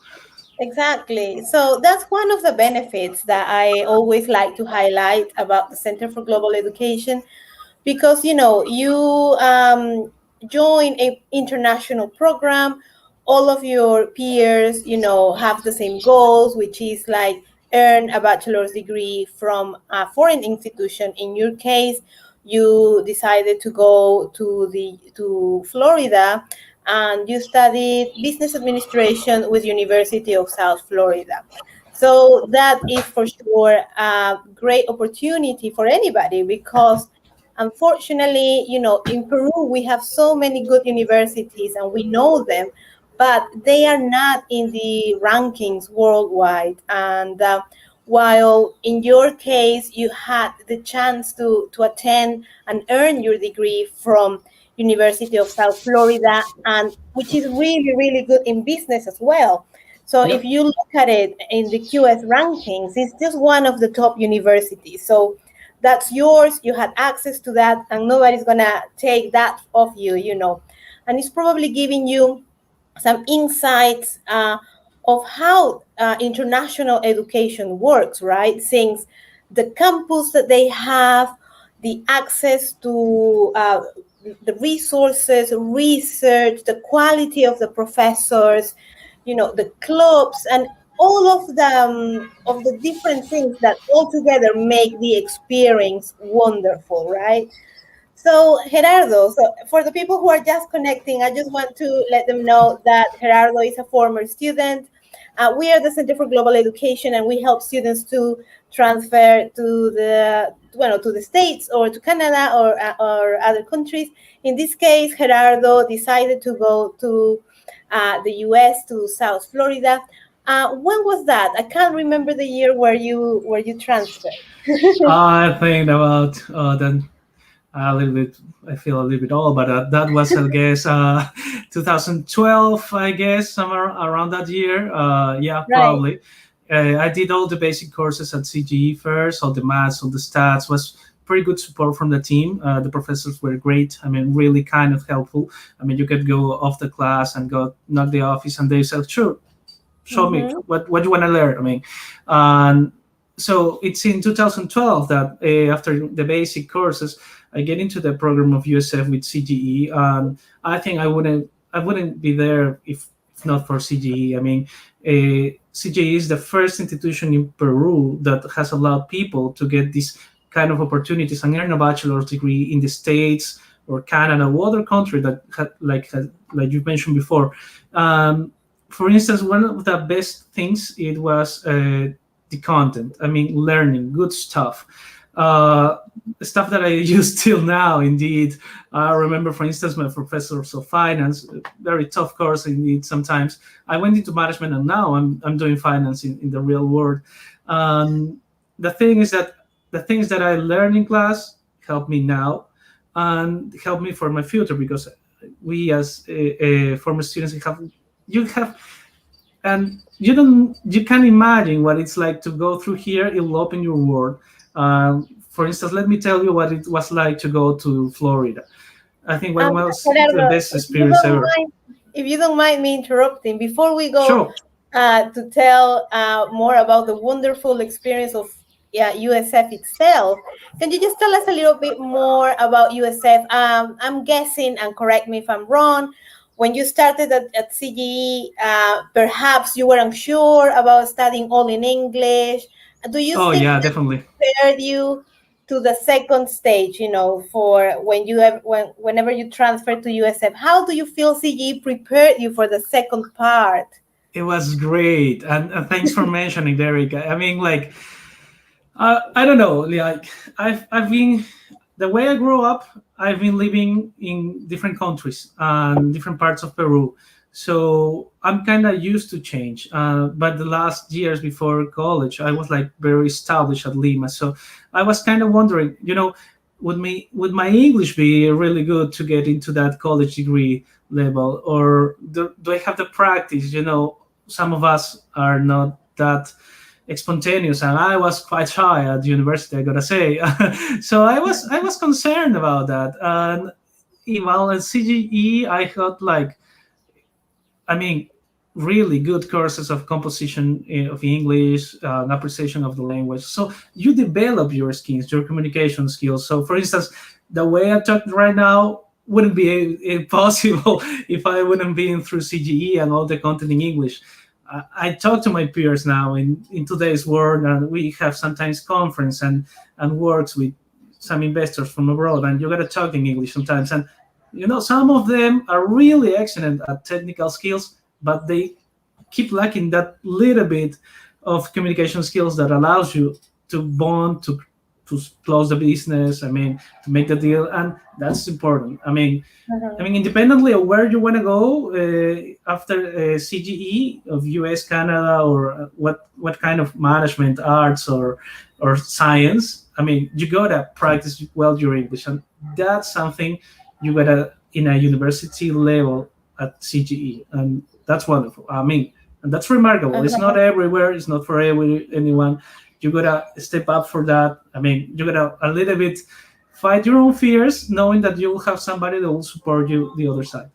Exactly. So that's one of the benefits that I always like to highlight about the Center for Global Education, because you join an international program, all of your peers have the same goals, which is like earn a bachelor's degree from a foreign institution. In your case, you decided to go to Florida, and you studied business administration with University of South Florida. So that is for sure a great opportunity for anybody, because unfortunately, in Peru, we have so many good universities and we know them, but they are not in the rankings worldwide. And while in your case, you had the chance to attend and earn your degree from University of South Florida, and which is really, really good in business as well. So Yep. if you look at it in the QS rankings, it's just one of the top universities. So that's yours. You had access to that, and nobody's gonna take that off you, And it's probably giving you some insights of how international education works, right? Since the campus that they have, the access to the resources, research, the quality of the professors, the clubs, and all of the different things that all together make the experience wonderful, right? So Gerardo, so for the people who are just connecting, I just want to let them know that Gerardo is a former student. We are the Center for Global Education, and we help students to transfer to the States or to Canada or other countries. In this case, Gerardo decided to go to the US, to South Florida. When was that? I can't remember the year where you transferred. I think about then a little bit. I feel a little bit old, but that was, I guess, 2012. I guess somewhere around that year. Yeah, Right. probably. I did all the basic courses at CGE first, all the maths, all the stats. Was pretty good support from the team. The professors were great. I mean, really kind of helpful. I mean, you could go off the class and go knock the office, and they said, "Sure, show me what you want to learn." I mean, and so it's in 2012 that after the basic courses, I get into the program of USF with CGE. I think I wouldn't be there if not for CGE. I mean, CGE is the first institution in Peru that has allowed people to get these kind of opportunities and earn a bachelor's degree in the States or Canada or other country that like you mentioned before. For instance, one of the best things, it was the content. I mean, learning good stuff. Stuff that I use till now, indeed. I remember, for instance, my professors of finance, very tough course indeed sometimes. I went into management, and now I'm doing finance in the real world. The thing is that the things that I learn in class help me now and help me for my future, because we as former students and you can imagine what it's like to go through here. It'll open your world. For instance, let me tell you what it was like to go to Florida. I think what was the best experience ever. If you don't mind me interrupting, before we go Sure. To tell more about the wonderful experience of USF itself, can you just tell us a little bit more about USF? I'm guessing, and correct me if I'm wrong, when you started at CGE, perhaps you were unsure about studying all in English. Do you think Yeah, that definitely. prepared you to the second stage, for when you have whenever you transfer to USF? How do you feel CGE prepared you for the second part? It was great, and thanks for mentioning, Derek. I mean, like, I don't know, like I've been, the way I grew up, I've been living in different countries and different parts of Peru. So I'm kind of used to change. But the last years before college, I was like very established at Lima. So I was kind of wondering, would my English be really good to get into that college degree level, or do I have the practice? Some of us are not that spontaneous, and I was quite shy at university, I gotta say. So I was concerned about that. And while at CGE, I got really good courses of composition of English, appreciation of the language. So you develop your skills, your communication skills. So for instance, the way I talk right now wouldn't be possible if I wouldn't be through CGE and all the content in English. I talk to my peers now in today's world, and we have sometimes conference and works with some investors from abroad, and you got to talk in English sometimes. And some of them are really excellent at technical skills, but they keep lacking that little bit of communication skills that allows you to bond, to close the business, to make the deal, and that's important. Independently of where you want to go after CGE of US, Canada, or what kind of management, arts, or science, you gotta practice well your English, and that's something you gotta in a university level at CGE, and that's wonderful. And that's remarkable. It's not everywhere. It's not for anyone. You gotta step up for that. You gotta a little bit fight your own fears, knowing that you will have somebody that will support you the other side.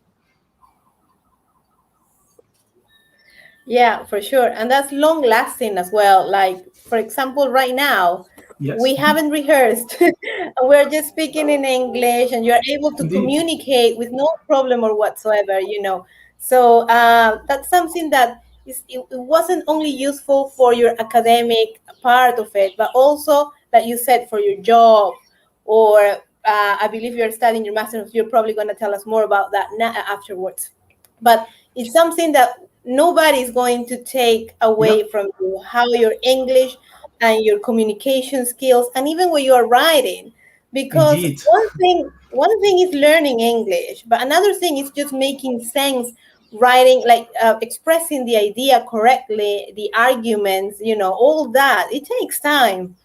Yeah, for sure. And that's long lasting as well. Like, for example, right now, yes, we haven't rehearsed. We're just speaking in English, and you're able to communicate with no problem or whatsoever, So that's something that it wasn't only useful for your academic part of it, but also, like you said, for your job, or I believe you're studying your master's. You're probably going to tell us more about that afterwards. But it's something that nobody is going to take away from you, how your English and your communication skills, and even when you are writing. Because Indeed. one thing is learning English, but another thing is just making sense, writing, expressing the idea correctly, the arguments, all that. It takes time.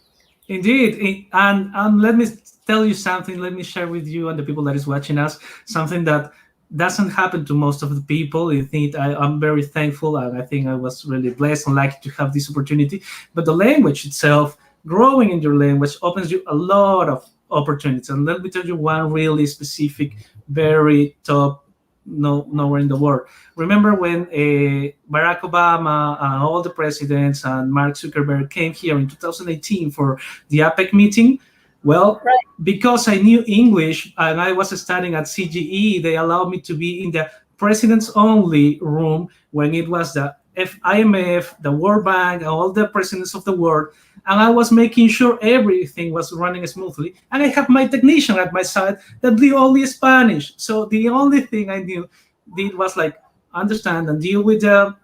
Indeed. And let me tell you something. Let me share with you and the people that is watching us something that doesn't happen to most of the people. I think I'm very thankful, and I think I was really blessed and lucky to have this opportunity. But the language itself, growing in your language, opens you a lot of opportunities. And let me tell you one really specific, very top, nowhere in the world. Remember when Barack Obama and all the presidents and Mark Zuckerberg came here in 2018 for the APEC meeting? Well, right. Because I knew English and I was studying at CGE, they allowed me to be in the president's only room when it was the IMF, the World Bank, and all the presidents of the world. And I was making sure everything was running smoothly. And I have my technician at my side that knew only Spanish. So the only thing I did was understand and deal with the,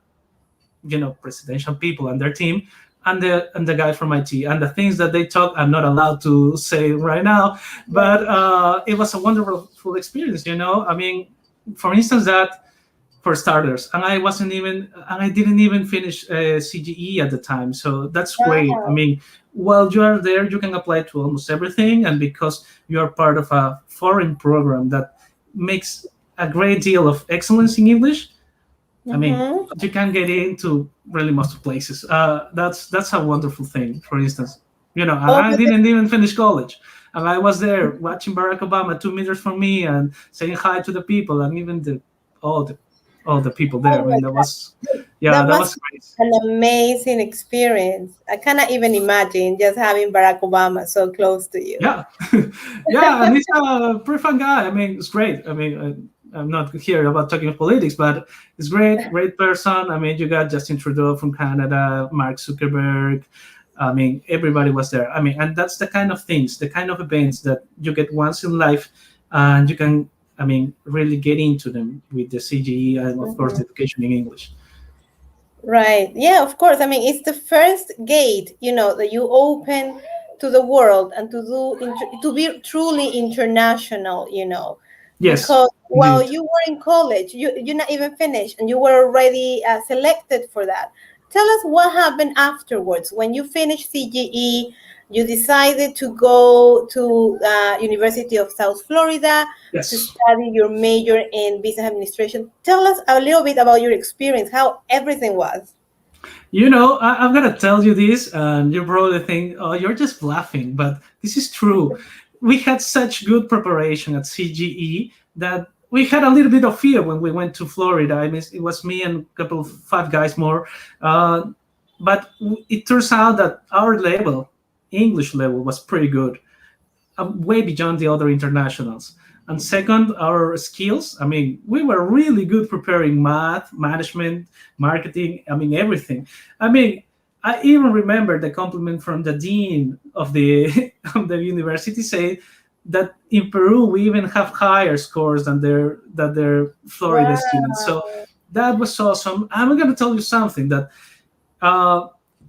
presidential people and their team, and the guy from IT, and the things that they talk I'm not allowed to say right now. But it was a wonderful experience. For instance, that. For starters, and I didn't even finish CGE at the time, so that's great. While you are there, you can apply to almost everything, and because you are part of a foreign program that makes a great deal of excellence in English, you can get into really most places. That's a wonderful thing. For instance, I didn't even finish college, and I was there watching Barack Obama 2 meters from me and saying hi to the people, and even all the people there. That was great. An amazing experience. I cannot even imagine just having Barack Obama so close to you. Yeah, and he's a pretty fun guy. It's great. I'm not here about talking politics, but he's great person. You got Justin Trudeau from Canada, Mark Zuckerberg, I mean, everybody was there. I mean, and that's the kind of things, the kind of events that you get once in life, and you can, I mean, really get into them with the CGE and, of course, the education in English. Right. Yeah, of course. I mean, it's the first gate, that you open to the world and to be truly international, Yes. Because while indeed. you were in college, you're not even finished, and you were already selected for that. Tell us what happened afterwards. When you finished CGE, you decided to go to University of South Florida Yes. to study your major in business administration. Tell us a little bit about your experience, how everything was. I'm going to tell you this, and you probably think, oh, you're just laughing, but this is true. We had such good preparation at CGE that we had a little bit of fear when we went to Florida. I mean, it was me and a couple of 5 guys more. But it turns out that our level, English level, was pretty good, way beyond the other internationals. And second, our skills. I mean, we were really good preparing math, management, marketing, I mean, everything. I mean, I even remember the compliment from the dean of the of the university saying that in Peru we even have higher scores than their Florida students. So that was awesome. I'm going to tell you something that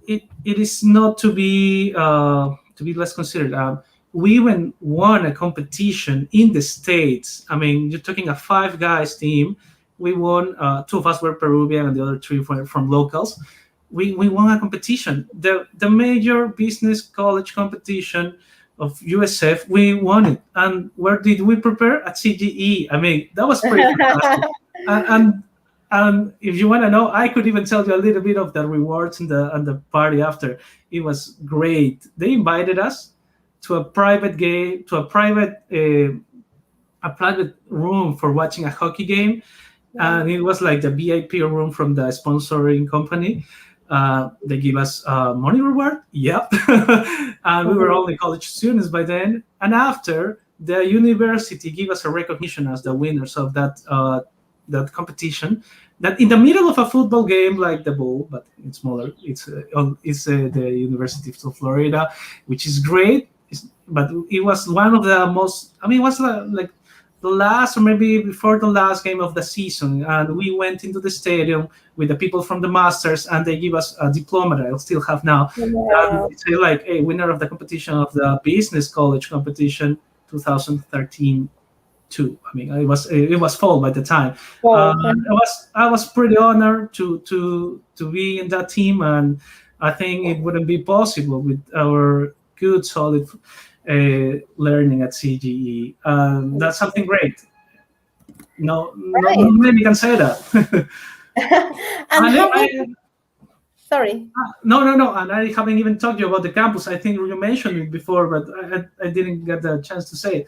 it is not to be less considered. We even won a competition in the States. I mean, you're talking a 5 guys team. We won. 2 of us were Peruvian, and the other 3 were from locals. We won a competition, the major business college competition of USF. We won it. And where did we prepare? At CGE. I mean, that was pretty fantastic. And if you want to know, I could even tell you a little bit of the rewards and the party after. It was great. They invited us to a private game, to a private room for watching a hockey game. And it was like the VIP room from the sponsoring company. They give us money reward. Yep. And we were only college students by then. And after, the university gave us a recognition as the winners of that competition. That in the middle of a football game like the Bowl, but it's smaller. It's the University of Florida, which is great. But it was one of the most. I mean, it was like the last, or maybe before the last game of the season, and we went into the stadium with the people from the Masters, and they give us a diploma that I still have now. Wow. And say like, hey, winner of the competition of the business college competition 2013. Too. I mean, it was fall by the time. I was pretty honored to be in that team, and I think it wouldn't be possible with our good, solid learning at CGE. That's something great. No many can say that. Sorry. No. And I haven't even talked to you about the campus. I think you mentioned it before, but I didn't get the chance to say it.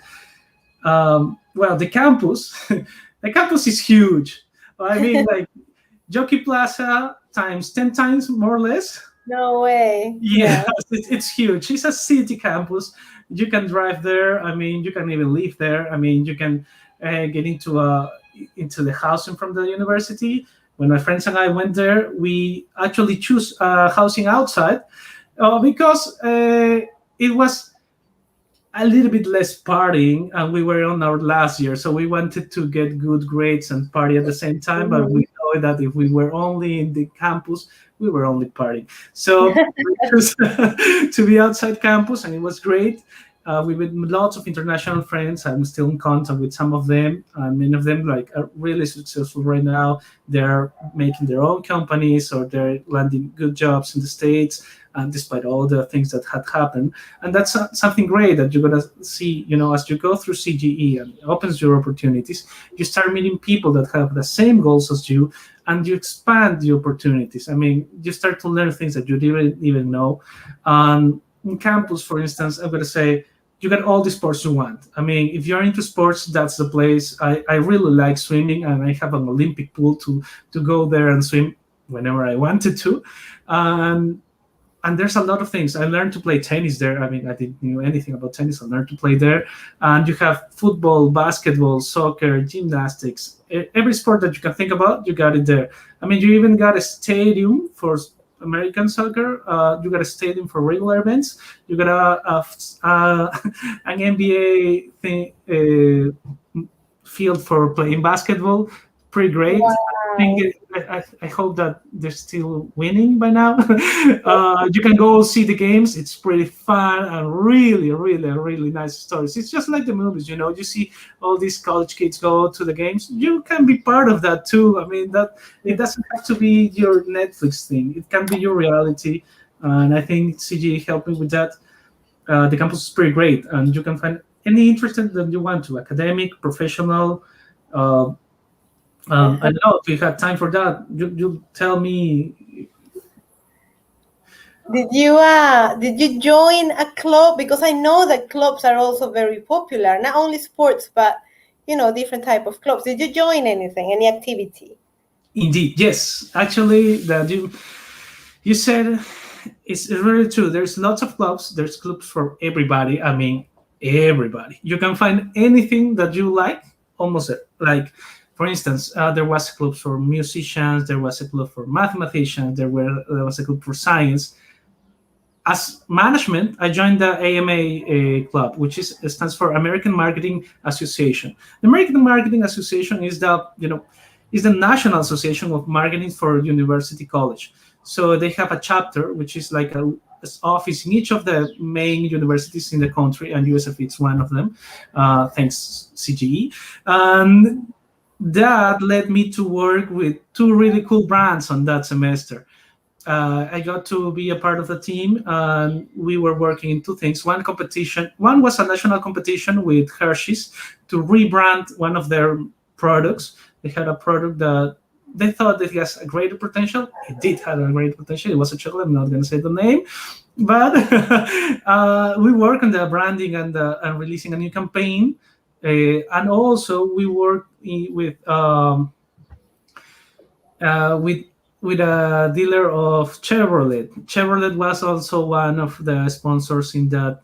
Well, the campus is huge. I mean, like Jockey Plaza times 10 times more or less. No way. Yeah, it's huge. It's a city campus. You can drive there. I mean, you can even live there. I mean, you can get into the housing from the university. When my friends and I went there, we actually choose housing outside because it was a little bit less partying, and we were on our last year, so we wanted to get good grades and party at the same time. But we know that if we were only in the campus, we were only partying. So we chose to be outside campus, and it was great. We met lots of international friends. I'm still in contact with some of them. Many of them are really successful right now. They're making their own companies, or they're landing good jobs in the States, and despite all the things that had happened. And that's something great that you're going to see, as you go through CGE, and it opens your opportunities. You start meeting people that have the same goals as you, and you expand the opportunities. I mean, you start to learn things that you didn't even know. In campus, for instance, I'm going to say, you get all the sports you want. I mean, if you're into sports, that's the place. I really like swimming, and I have an Olympic pool to go there and swim whenever I wanted to. And there's a lot of things. I learned to play tennis there. I mean, I didn't know anything about tennis. I learned to play there. And you have football, basketball, soccer, gymnastics. Every sport that you can think about, you got it there. I mean, you even got a stadium for American soccer, you got a stadium for regular events. You got an NBA field for playing basketball. Pretty great. I hope that they're still winning by now. You can go see the games. It's pretty fun and really nice stories. It's just like the movies, you see all these college kids go to the games. You can be part of that too. I mean, that it doesn't have to be your Netflix thing. It can be your reality. And I think CGE helped me with that. The campus is pretty great, and you can find any interest that you want to, academic, professional. I don't know if you had time for that. You tell me. Did you join a club? Because I know that clubs are also very popular, not only sports, but different type of clubs. Did you join anything, any activity? Indeed, yes. Actually, that you said it's really true. There's lots of clubs. There's clubs for everybody. I mean, everybody. You can find anything that you like, almost like. For instance, there was a club for musicians, there was a club for mathematicians, there was a club for science. As management, I joined the AMA club, which stands for American Marketing Association. The American Marketing Association is the National Association of Marketing for University College. So they have a chapter, which is like an office in each of the main universities in the country, and USF is one of them, thanks CGE. And that led me to work with two really cool brands on that semester. I got to be a part of the team, and we were working in two things. One was a national competition with Hershey's to rebrand one of their products. They had a product that they thought that it has a greater potential. It did have a great potential. It was a chocolate. I'm not going to say the name, but we worked on the branding and releasing a new campaign. And also we worked with a dealer of Chevrolet. Chevrolet was also one of the sponsors in that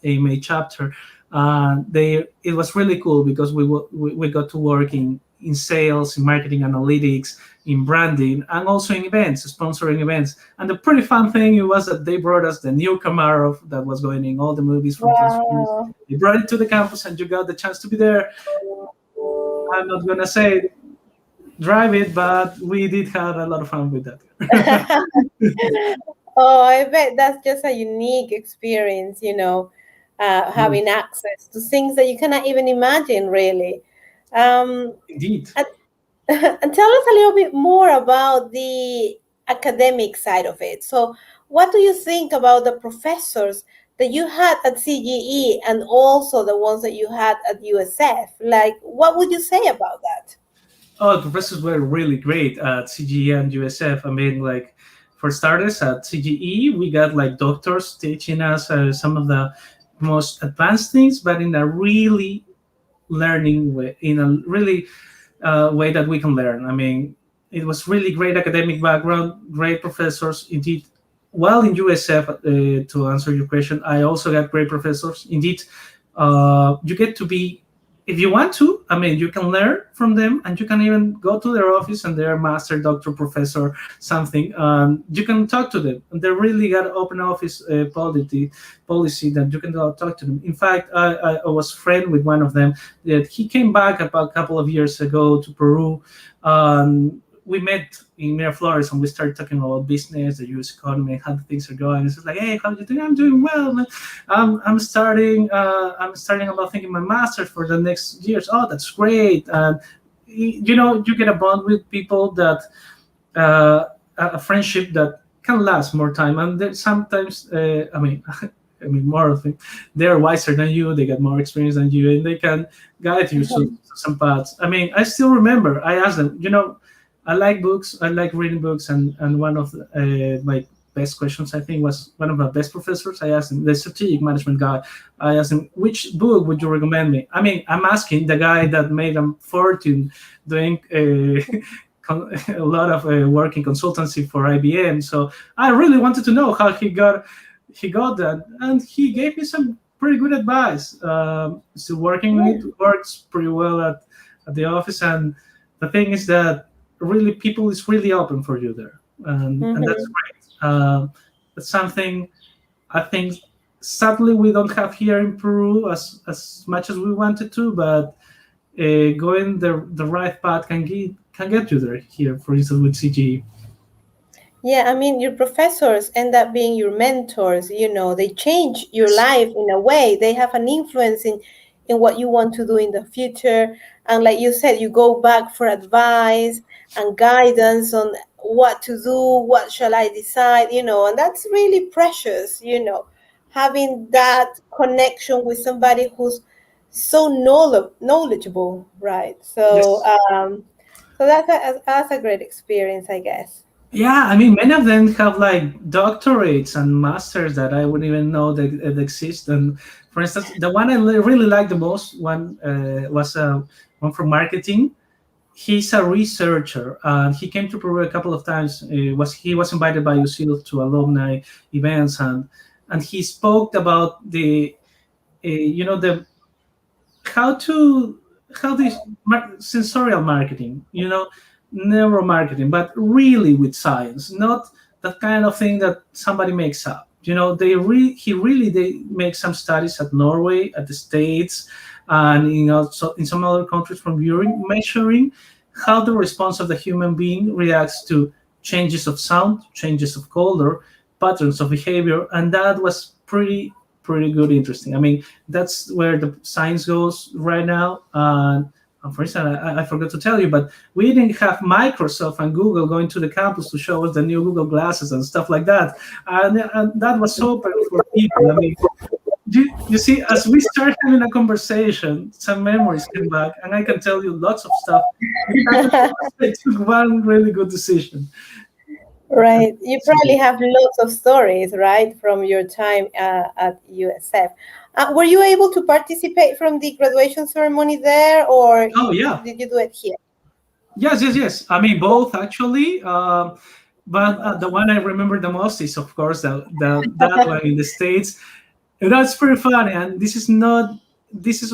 AMA chapter. It was really cool because we got to work in sales, in marketing analytics, in branding, and also in events, sponsoring events. And the pretty fun thing was that they brought us the new Camaro that was going in all the movies from Transformers. They brought it to the campus, and you got the chance to be there. I'm not gonna say drive it, but we did have a lot of fun with that. Oh, I bet that's just a unique experience, having access to things that you cannot even imagine, really. Indeed. And tell us a little bit more about the academic side of it. So what do you think about the professors that you had at CGE and also the ones that you had at USF? Like, what would you say about that? Oh, the professors were really great at CGE and USF. I mean, like, for starters, at CGE, we got like doctors teaching us some of the most advanced things, but in a really learning way, in a really way that we can learn. I mean, it was really great academic background, great professors. Indeed, while in USF, to answer your question, I also got great professors. Indeed, you get to be, if you want to, I mean, you can learn from them, and you can even go to their office and they're master, doctor, professor, something. You can talk to them. And they really got open office policy that you can go talk to them. In fact, I was friend with one of them that he came back about a couple of years ago to Peru. We met in Miraflores and we started talking about business, the U.S. economy, how things are going. It's like, hey, how are you doing? I'm doing well, man. I'm starting about thinking my master's for the next years. Oh, that's great. You get a bond with people that a friendship that can last more time. And sometimes, more of it, they're wiser than you. They got more experience than you, and they can guide you to some paths. I mean, I still remember. I asked them, I like books. I like reading books, and one of my best questions, I think, was one of my best professors. I asked him, the strategic management guy. I asked him, which book would you recommend me? I mean, I'm asking the guy that made a fortune doing a lot of work in consultancy for IBM. So I really wanted to know how he got that, and he gave me some pretty good advice. Still working on it, works pretty well at the office, and the thing is that really people is really open for you there. and that's great. That's something I think sadly we don't have here in Peru as much as we wanted to, but going the right path can get you there here, for instance, with CGE. Yeah, I mean, your professors end up being your mentors. You know, they change your life in a way. They have an influence in what you want to do in the future. And like you said, you go back for advice and guidance on what to do, what shall I decide, you know, and that's really precious, you know, having that connection with somebody who's so knowledgeable, right? So, so that's a great experience, I guess. Yeah, I mean, many of them have like doctorates and masters that I wouldn't even know that exist. And for instance, the one I really like the most was one from marketing. He's a researcher, and he came to Peru a couple of times. He was invited by UCL to alumni events, and he spoke about the how this sensorial marketing, neuromarketing, but really with science, not that kind of thing that somebody makes up. They make some studies at Norway, at the States, and in some other countries from Europe, measuring how the response of the human being reacts to changes of sound, changes of color, patterns of behavior, and that was pretty good, interesting. I mean, that's where the science goes right now. And for instance, I forgot to tell you, but we didn't have Microsoft and Google going to the campus to show us the new Google glasses and stuff like that. And that was so perfect for people. I mean, you see, as we start having a conversation, some memories came back, and I can tell you lots of stuff. I took one really good decision. Right. You probably have lots of stories, right, from your time at USF. Were you able to participate from the graduation ceremony there, or did you do it here? Yes. I mean, both actually. But the one I remember the most is, of course, that one in the States. And that's pretty funny. And this is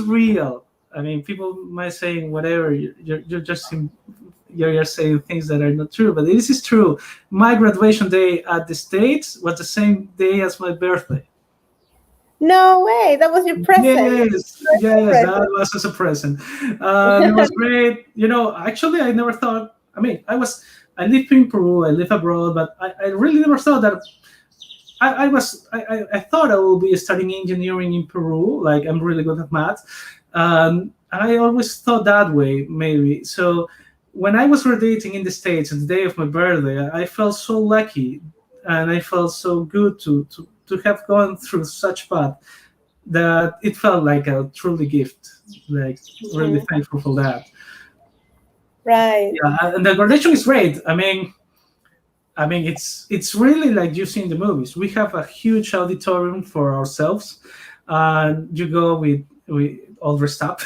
real. I mean, people might say whatever. You're saying things that are not true, but this is true. My graduation day at the States was the same day as my birthday. No way! That was your present. Yes, that was as a present. It was great. Actually, I never thought. I mean, I live in Peru. I live abroad, but I really never thought that. I thought I would be studying engineering in Peru. Like, I'm really good at math. I always thought that way, maybe. So when I was graduating in the States on the day of my birthday, I felt so lucky, and I felt so good to have gone through such path that it felt like a truly gift. Like, really thankful for that. Right. Yeah, and the graduation is great. I mean, it's really like you see in the movies. We have a huge auditorium for ourselves, and you go with all dressed up.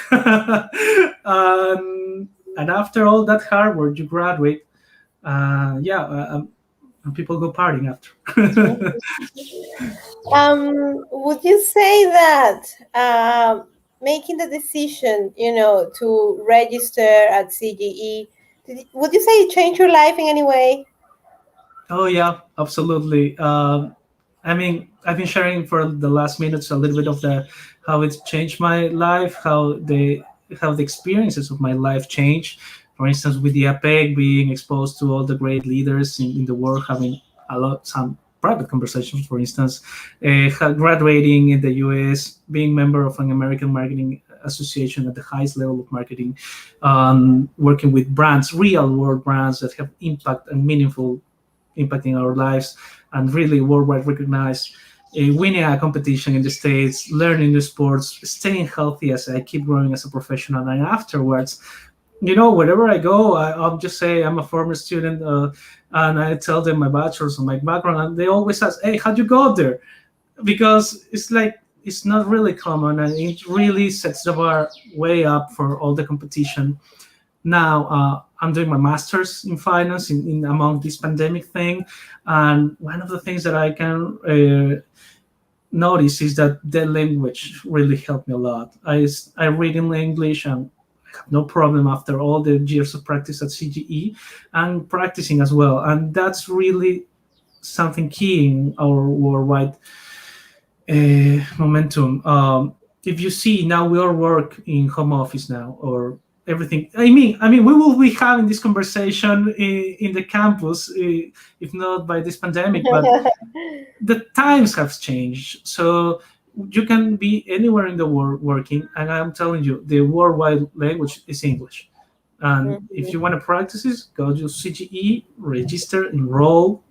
And after all that hard work, you graduate. And people go partying after. Would you say that making the decision, to register at CGE, would you say it changed your life in any way? Oh yeah, absolutely. I mean, I've been sharing for the last minutes a little bit of how it's changed my life, how the experiences of my life changed. For instance, with the APEC, being exposed to all the great leaders in the world, having some private conversations, for instance, graduating in the US, being member of an American marketing association at the highest level of marketing, working with brands, real world brands that have impact and meaningful impact in our lives, and really worldwide recognized, winning a competition in the States, learning new sports, staying healthy as I keep growing as a professional. And afterwards, wherever I go, I'll just say I'm a former student, and I tell them my bachelor's and my background, and they always ask, hey, how'd you go there? Because it's not really common, and it really sets the bar way up for all the competition. Now, I'm doing my master's in finance in among this pandemic thing, and one of the things that I can notice is that the language really helped me a lot. I read in English, and have no problem after all the years of practice at CGE and practicing as well. And that's really something key in our worldwide momentum. If you see now, we all work in home office now, or everything. I mean, we will be having this conversation in the campus, if not by this pandemic, but the times have changed. So you can be anywhere in the world working, and I'm telling you, the worldwide language is English. And if you want to practice this, go to CGE, register, enroll,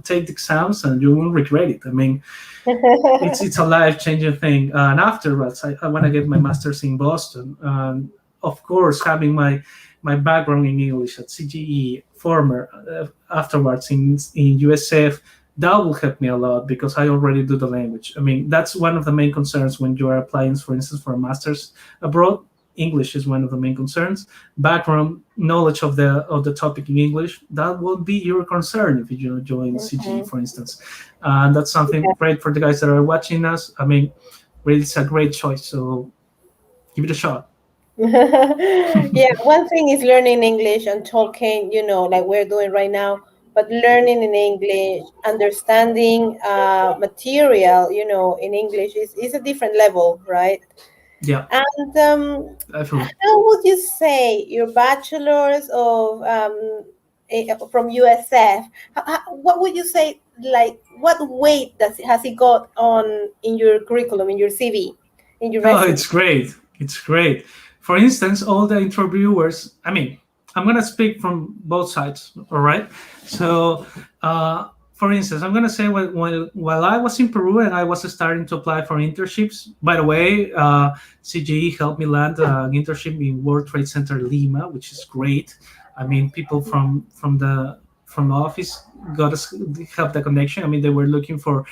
take the exams, and you won't regret it. I mean, it's a life-changing thing. And afterwards, I want to get my master's in Boston. Of course, having my background in English at CGE, afterwards in USF, that will help me a lot because I already do the language. I mean, that's one of the main concerns when you are applying, for instance, for a master's abroad. English is one of the main concerns. Background knowledge of the topic in English, that won't be your concern if you join CGE, for instance. And that's something great for the guys that are watching us. I mean, really, it's a great choice. So give it a shot. Yeah, one thing is learning English and talking, like we're doing right now, but learning in English, understanding material, in English is a different level, right? Yeah. And Definitely. how would you say your bachelor's of from USF? What would you say? Like, what weight has it got in your curriculum, in your CV, in your resume? Oh, it's great. It's great. For instance, all the interviewers. I mean, I'm gonna speak from both sides. All right. So, for instance, I'm going to say while I was in Peru and I was starting to apply for internships, by the way, CGE helped me land an internship in World Trade Center Lima, which is great. I mean, people from the office got us help the connection. I mean, they were looking from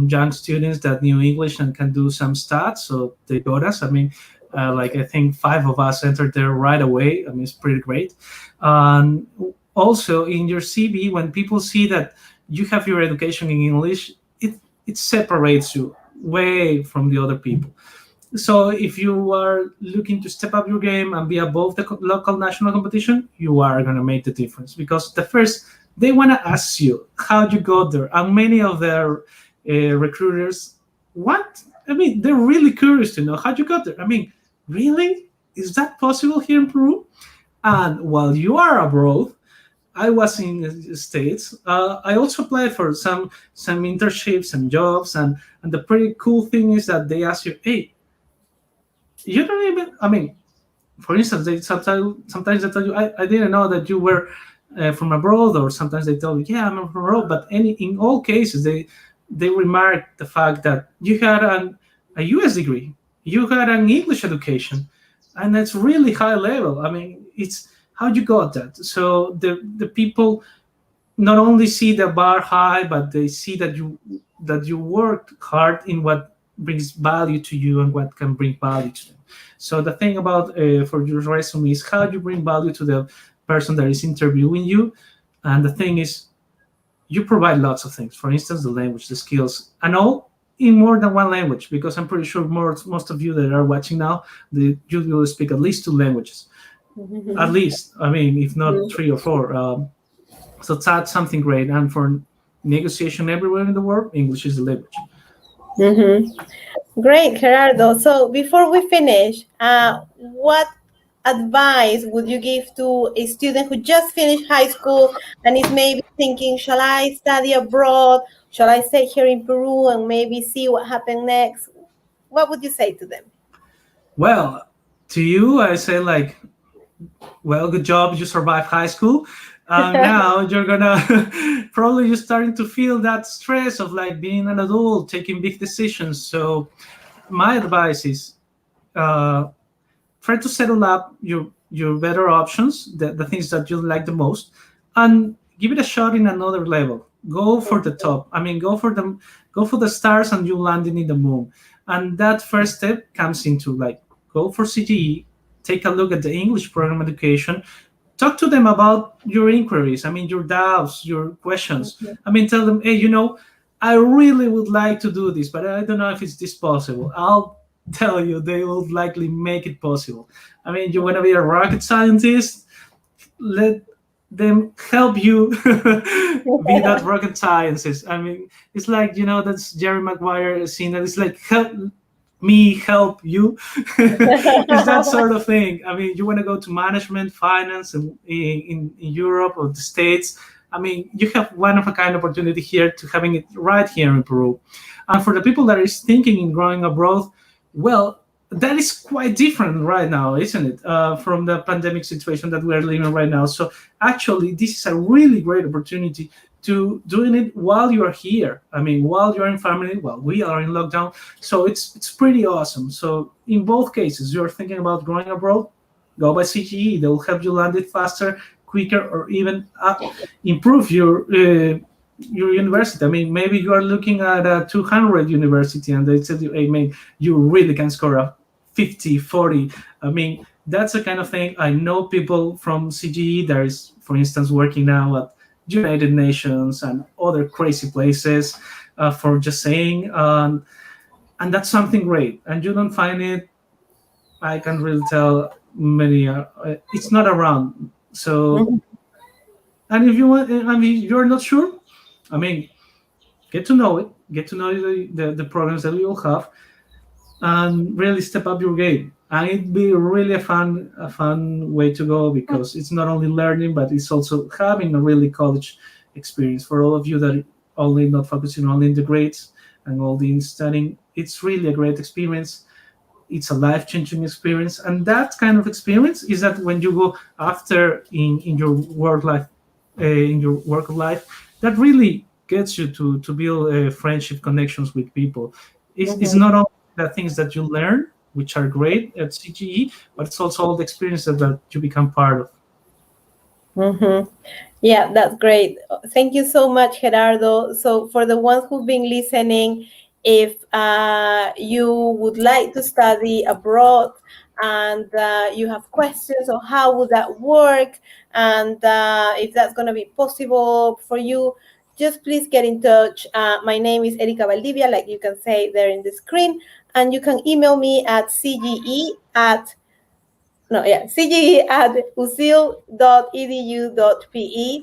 young students that knew English and can do some stats, so they got us. I mean, I think 5 of us entered there right away. I mean, it's pretty great. Also, in your CV, when people see that you have your education in English, it separates you way from the other people. So if you are looking to step up your game and be above the local national competition, you are going to make the difference, because they want to ask you how you got there. And many of their recruiters, they're really curious to know how you got there. I mean, really? Is that possible here in Peru? And while you are abroad, I was in the States. I also applied for some internships and jobs, and the pretty cool thing is that they ask you, hey, you don't even, I mean, for instance, they sometimes they tell you, I didn't know that you were from abroad, or sometimes they tell you, yeah, I'm from abroad. But in all cases, they remark the fact that you had a US degree, you had an English education, and that's really high level. I mean, it's how you got that. So the people not only see the bar high, but they see that you worked hard in what brings value to you and what can bring value to them. So the thing about for your resume is how you bring value to the person that is interviewing you. And the thing is, you provide lots of things. For instance, the language, the skills, and all in more than one language, because I'm pretty sure most of you that are watching now, you will speak at least 2 languages. At least, I mean, if not 3 or 4. So that's something great. And for negotiation everywhere in the world, English is the language. Great, Gerardo. So before we finish, what advice would you give to a student who just finished high school and is maybe thinking, shall I study abroad? Shall I stay here in Peru and maybe see what happens next? What would you say to them? Well, to you, I say well, good job, you survived high school. Now you're gonna probably you're starting to feel that stress of being an adult, taking big decisions. So my advice is try to settle up your better options, the things that you like the most, and give it a shot in another level. Go for the top. I mean, go for the stars, and you landing in the moon. And that first step comes into go for CGE. Take a look at the English program education. Talk to them about your inquiries. I mean, your doubts, your questions. I mean, tell them, hey, I really would like to do this, but I don't know if it's this possible. I'll tell you, they will likely make it possible. I mean, you want to be a rocket scientist, let them help you be that rocket scientist. I mean, it's like, that's Jerry Maguire scene that is like, help me help you. It's that sort of thing. I mean, you want to go to management, finance in Europe or the States. I mean, you have one of a kind opportunity here to having it right here in Peru. And for the people that is thinking in growing abroad, well, that is quite different right now, isn't it? From the pandemic situation that we're living right now. So actually, this is a really great opportunity to doing it while you are here. I mean, while you're in family, while we are in lockdown. So it's pretty awesome. So in both cases, you're thinking about growing abroad, go by CGE. They will help you land it faster, quicker, or even improve your university. I mean, maybe you are looking at a 200 university and they said, hey, man, you really can score a 50, 40. I mean, that's the kind of thing. I know people from CGE that is, for instance, working now at United Nations and other crazy places for just saying, and that's something great. And you don't find it, I can really tell many, it's not around. So, and if you want, I mean, you're not sure, I mean, get to know it, get to know the programs that we will have, and really step up your game. And it'd be really a fun way to go, because it's not only learning, but it's also having a really college experience. For all of you that are only not focusing only in the grades and all the studying, it's really a great experience. It's a life-changing experience, and that kind of experience is that when you go after in your work life, in your work life, that really gets you to build friendship connections with people. It's not only the things that you learn, which are great at CGE, but it's also all the experiences that you become part of. Yeah, that's great. Thank you so much, Gerardo. So for the ones who've been listening, if you would like to study abroad and you have questions on how would that work, and if that's going to be possible for you, just please get in touch. My name is Erika Valdivia, like you can say there in the screen, and you can email me at cge@usil.edu.pe,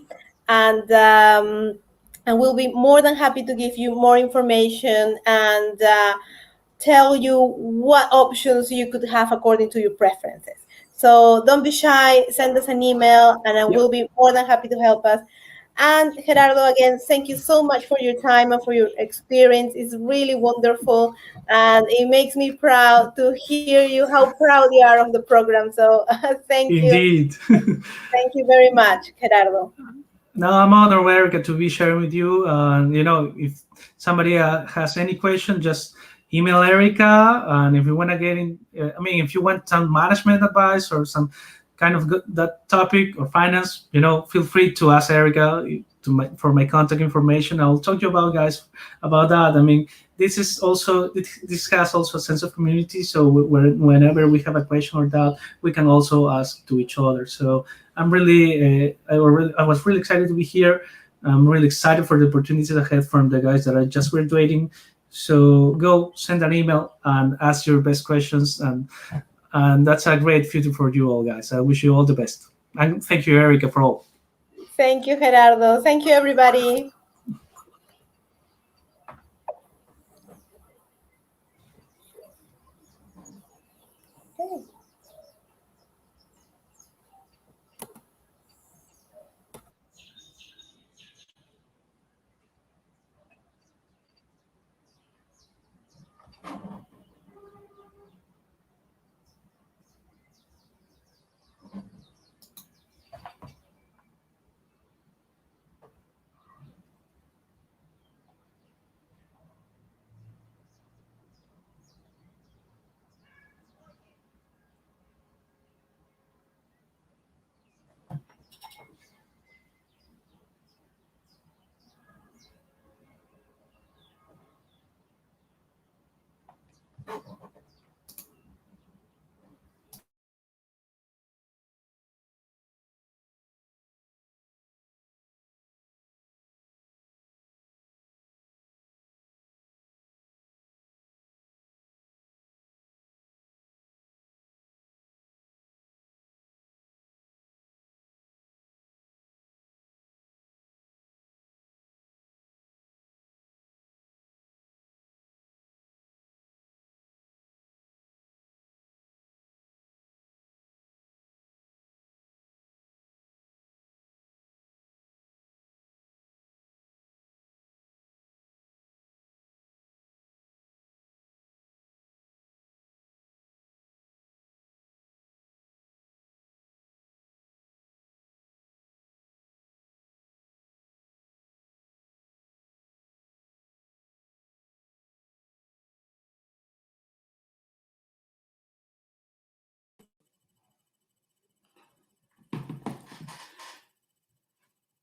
and we'll be more than happy to give you more information and tell you what options you could have according to your preferences. So don't be shy, send us an email, and I will be more than happy to help us. And Gerardo, again, thank you so much for your time and for your experience. It's really wonderful, and it makes me proud to hear you, how proud you are of the program. So thank you. Indeed. Thank you very much, Gerardo. No, I'm honored, Erica, to be sharing with you. If somebody has any question, just email Erica. And if you want to get in, if you want some management advice or some kind of that topic or finance, feel free to ask Erica for my contact information. I'll talk to you about that. I mean, this has also a sense of community. So whenever we have a question or doubt, we can also ask to each other. So I was really excited to be here. I'm really excited for the opportunities ahead from the guys that are just graduating. So go send an email and ask your best questions, and that's a great future for you all, guys. I wish you all the best. And thank you, Erica, for all. Thank you, Gerardo. Thank you, everybody.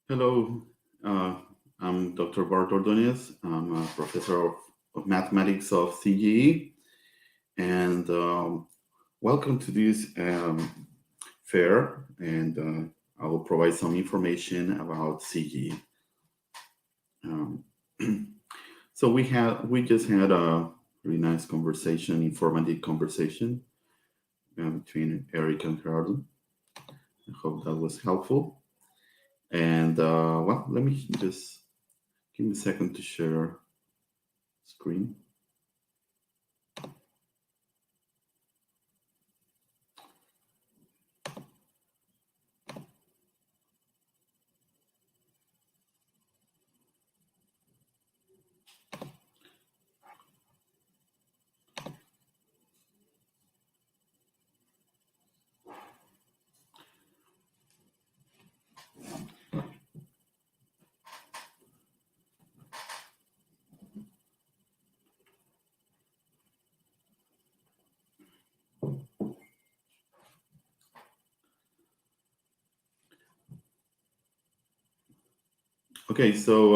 Hello, I'm Dr. Bart Ordonez. I'm a professor of mathematics of CGE, and welcome to this fair. And I will provide some information about CGE. So we just had a really nice conversation, informative conversation between Eric and Gerardo. I hope that was helpful. And well, let me just give me a second to share screen. Okay, so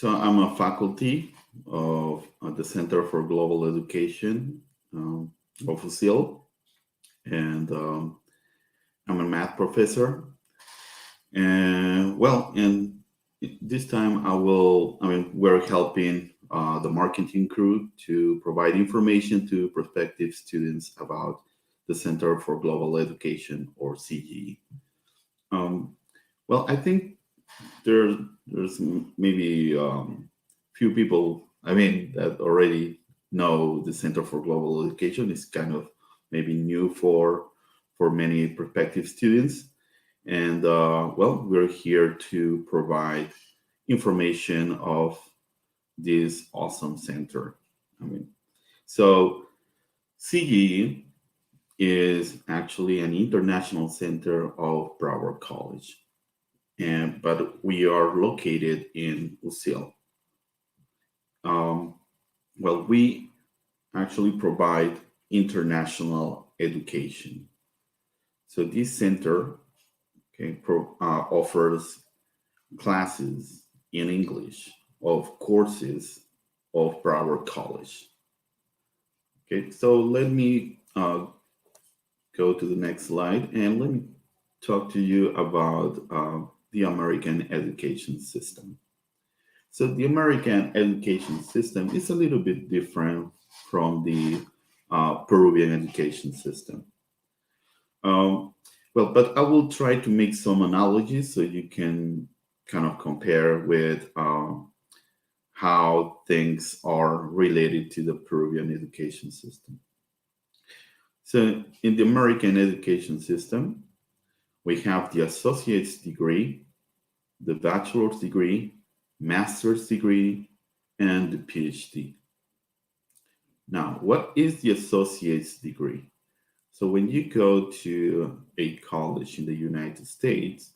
I'm a faculty of the Center for Global Education of UCL, and I'm a math professor. And well, and this time we're helping the marketing crew to provide information to prospective students about the Center for Global Education, or CGE. Well, I think there's maybe few people that already know the Center for Global Education. Is kind of maybe new for many prospective students, and well, we're here to provide information of this awesome center. So CGE is actually an international center of Broward College, but we are located in UCL. Well, we actually provide international education. So this center offers classes in English of courses of Broward College. Okay, so let me go to the next slide, and let me talk to you about the American education system. So the American education system is a little bit different from the Peruvian education system. Well, but I will try to make some analogies so you can kind of compare with how things are related to the Peruvian education system. So in the American education system, we have the associate's degree, the bachelor's degree, master's degree, and the PhD. Now, what is the associate's degree? So when you go to a college in the United States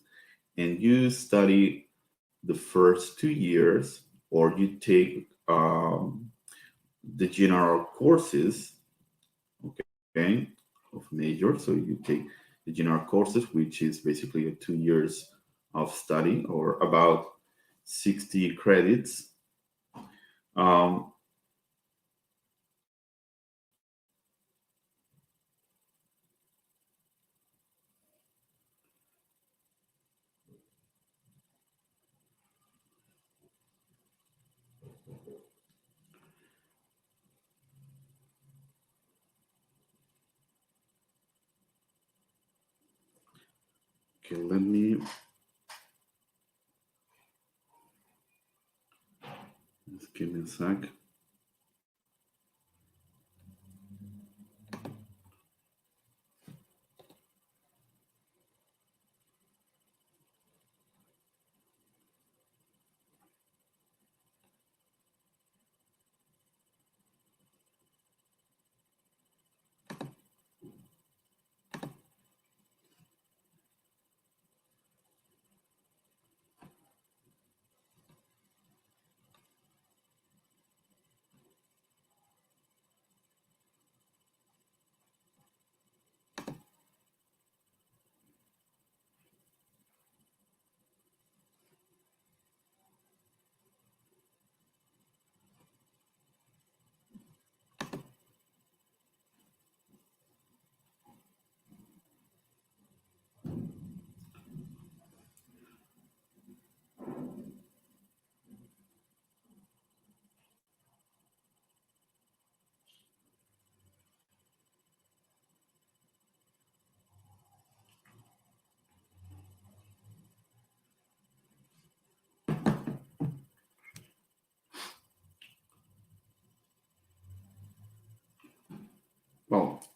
and you study the first 2 years, or you take the general courses, okay, of major. So you take the general courses, which is basically 2 years of study, or about 60 credits. Okay, let me just give me a sec.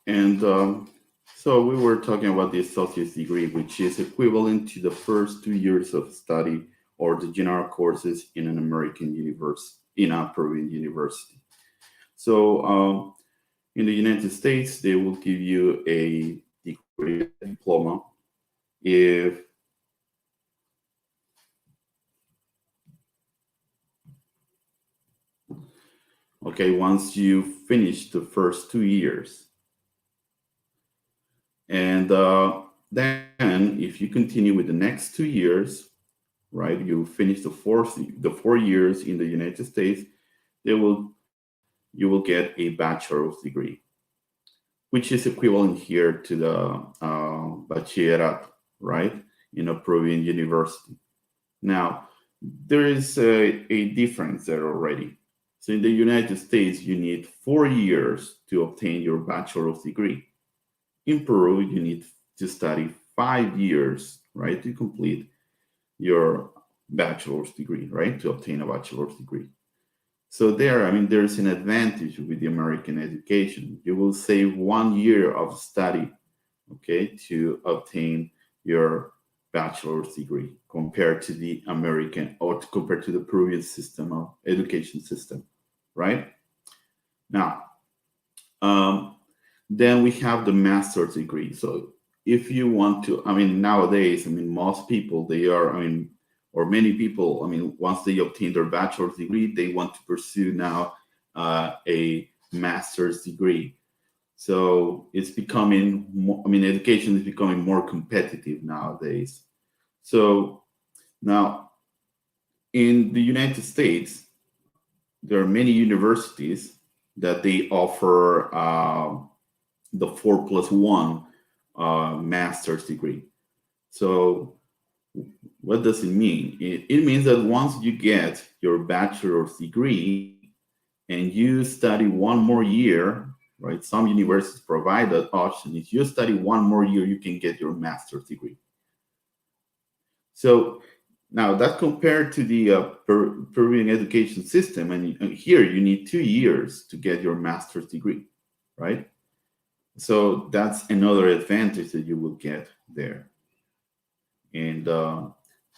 And so we were talking about the associate's degree, which is equivalent to the first 2 years of study or the general courses in an American university, in a Peruvian university. So in the United States, they will give you a degree diploma if once you finish the first 2 years. And then if you continue with the next 2 years, right, you finish the 4 years in the United States, you will get a bachelor's degree, which is equivalent here to the bachillerato, right, in a Peruvian university. Now, there is a difference there already. So in the United States, you need 4 years to obtain your bachelor's degree. In Peru, you need to study 5 years, right, to complete your bachelor's degree, right, to obtain a bachelor's degree. So there, I mean, there's an advantage with the American education. You will save 1 year of study, okay, to obtain your bachelor's degree compared to the American or compared to the Peruvian system of education system, right? Now, then we have the master's degree. So if you want to, I mean, nowadays, I mean, most people, they are, I mean, or many people, I mean, once they obtain their bachelor's degree, they want to pursue now a master's degree. So it's becoming more, I mean, education is becoming more competitive nowadays. So now in the United States, there are many universities that they offer the 4+1 master's degree. So what does it mean? It means that once you get your bachelor's degree and you study 1 more year, right? Some universities provide that option. If you study 1 more year, you can get your master's degree. So now that compared to the Peruvian education system, and here you need 2 years to get your master's degree, right? So that's another advantage that you will get there. And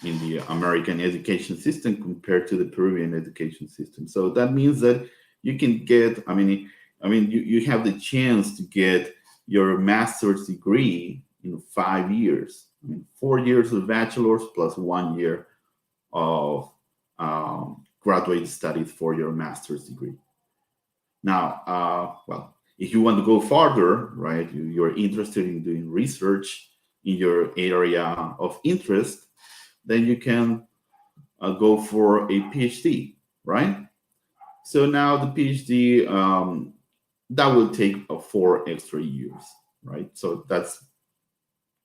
in the American education system compared to the Peruvian education system. So that means that you can get, I mean, you have the chance to get your master's degree in 5 years. I mean, 4 years of bachelor's plus 1 year of graduate studies for your master's degree. Now, well, if you want to go farther, right, you're interested in doing research in your area of interest, then you can go for a PhD, right? So now the PhD, that will take 4 extra years, right? So that's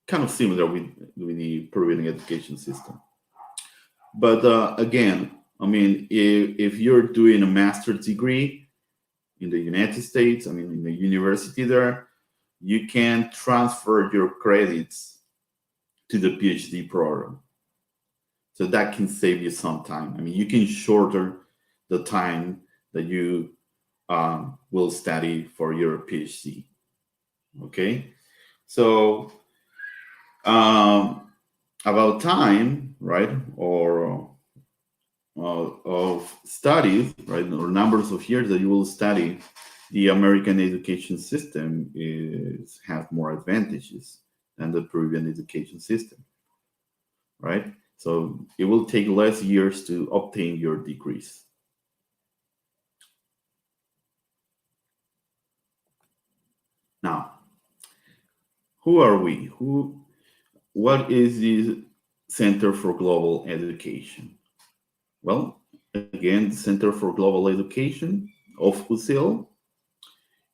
kind of similar with the Peruvian education system. But again, I mean, if you're doing a master's degree in the United States, I mean, in the university there, you can transfer your credits to the PhD program. So that can save you some time. I mean, you can shorten the time that you will study for your PhD. Okay, so about time, right, or of studies, right, or numbers of years that you will study, the American education system has more advantages than the Peruvian education system, right? So it will take less years to obtain your degrees. Now, who are we? What is the Center for Global Education? Well, again, the Center for Global Education of UCL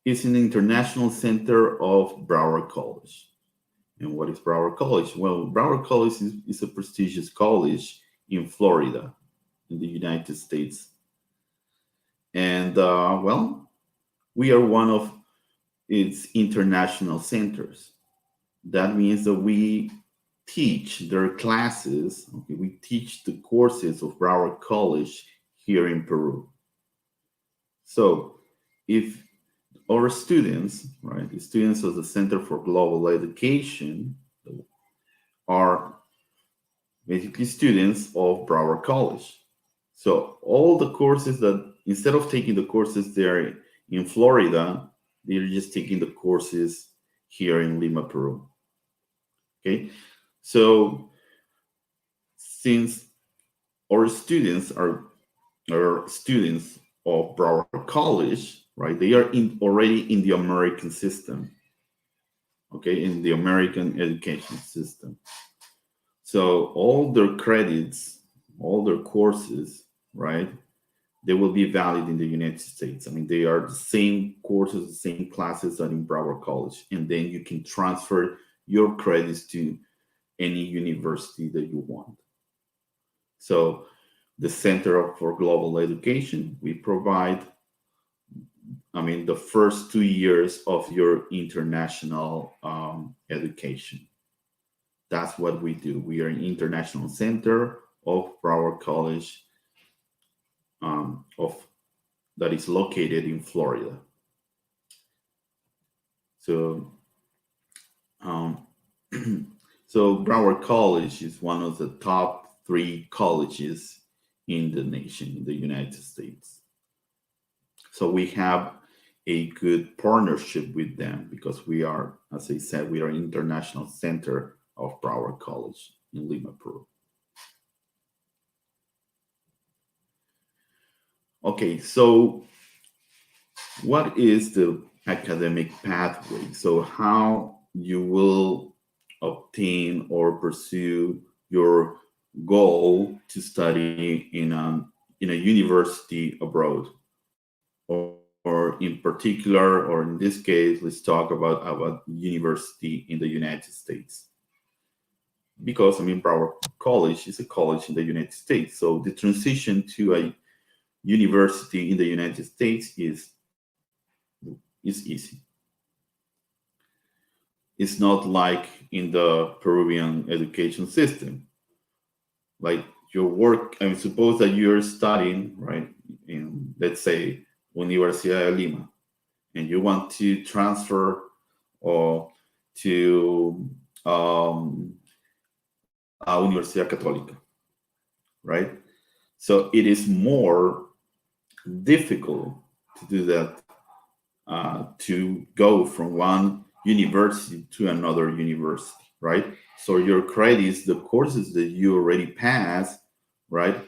is an international center of Broward College. And what is Broward College? Well, Broward College is a prestigious college in Florida, in the United States. And well, we are one of its international centers. That means that we teach their classes, okay, we teach the courses of Broward College here in Peru. So if our students, right, the students of the Center for Global Education are basically students of Broward College. So all the courses that, instead of taking the courses there in Florida, they're just taking the courses here in Lima, Peru. Okay, so since our students are students of Broward College, right, they are already in the American system, okay, in the American education system. So all their credits, all their courses, right, they will be valid in the United States. I mean, they are the same courses, the same classes that in Broward College. And then you can transfer your credits to any university that you want. So the Center for Global Education, we provide, I mean, the first 2 years of your international education. That's what we do. We are an international center of Broward College that is located in Florida. So, so Broward College is one of the top 3 colleges in the nation, in the United States. So we have a good partnership with them because we are, as I said, we are an international center of Broward College in Lima, Peru. Okay, so what is the academic pathway? So how you will obtain or pursue your goal to study in a university abroad, or in particular, or in this case, let's talk about university in the United States. Because, I mean, Broward College is a college in the United States. So the transition to a university in the United States is easy. It's not like in the Peruvian education system. Like your work, I mean, suppose that you're studying, right, in, let's say, Universidad de Lima, and you want to transfer to Universidad Católica, right? So it is more difficult to do that, to go from one university to another university, right? So your credits, the courses that you already passed, right,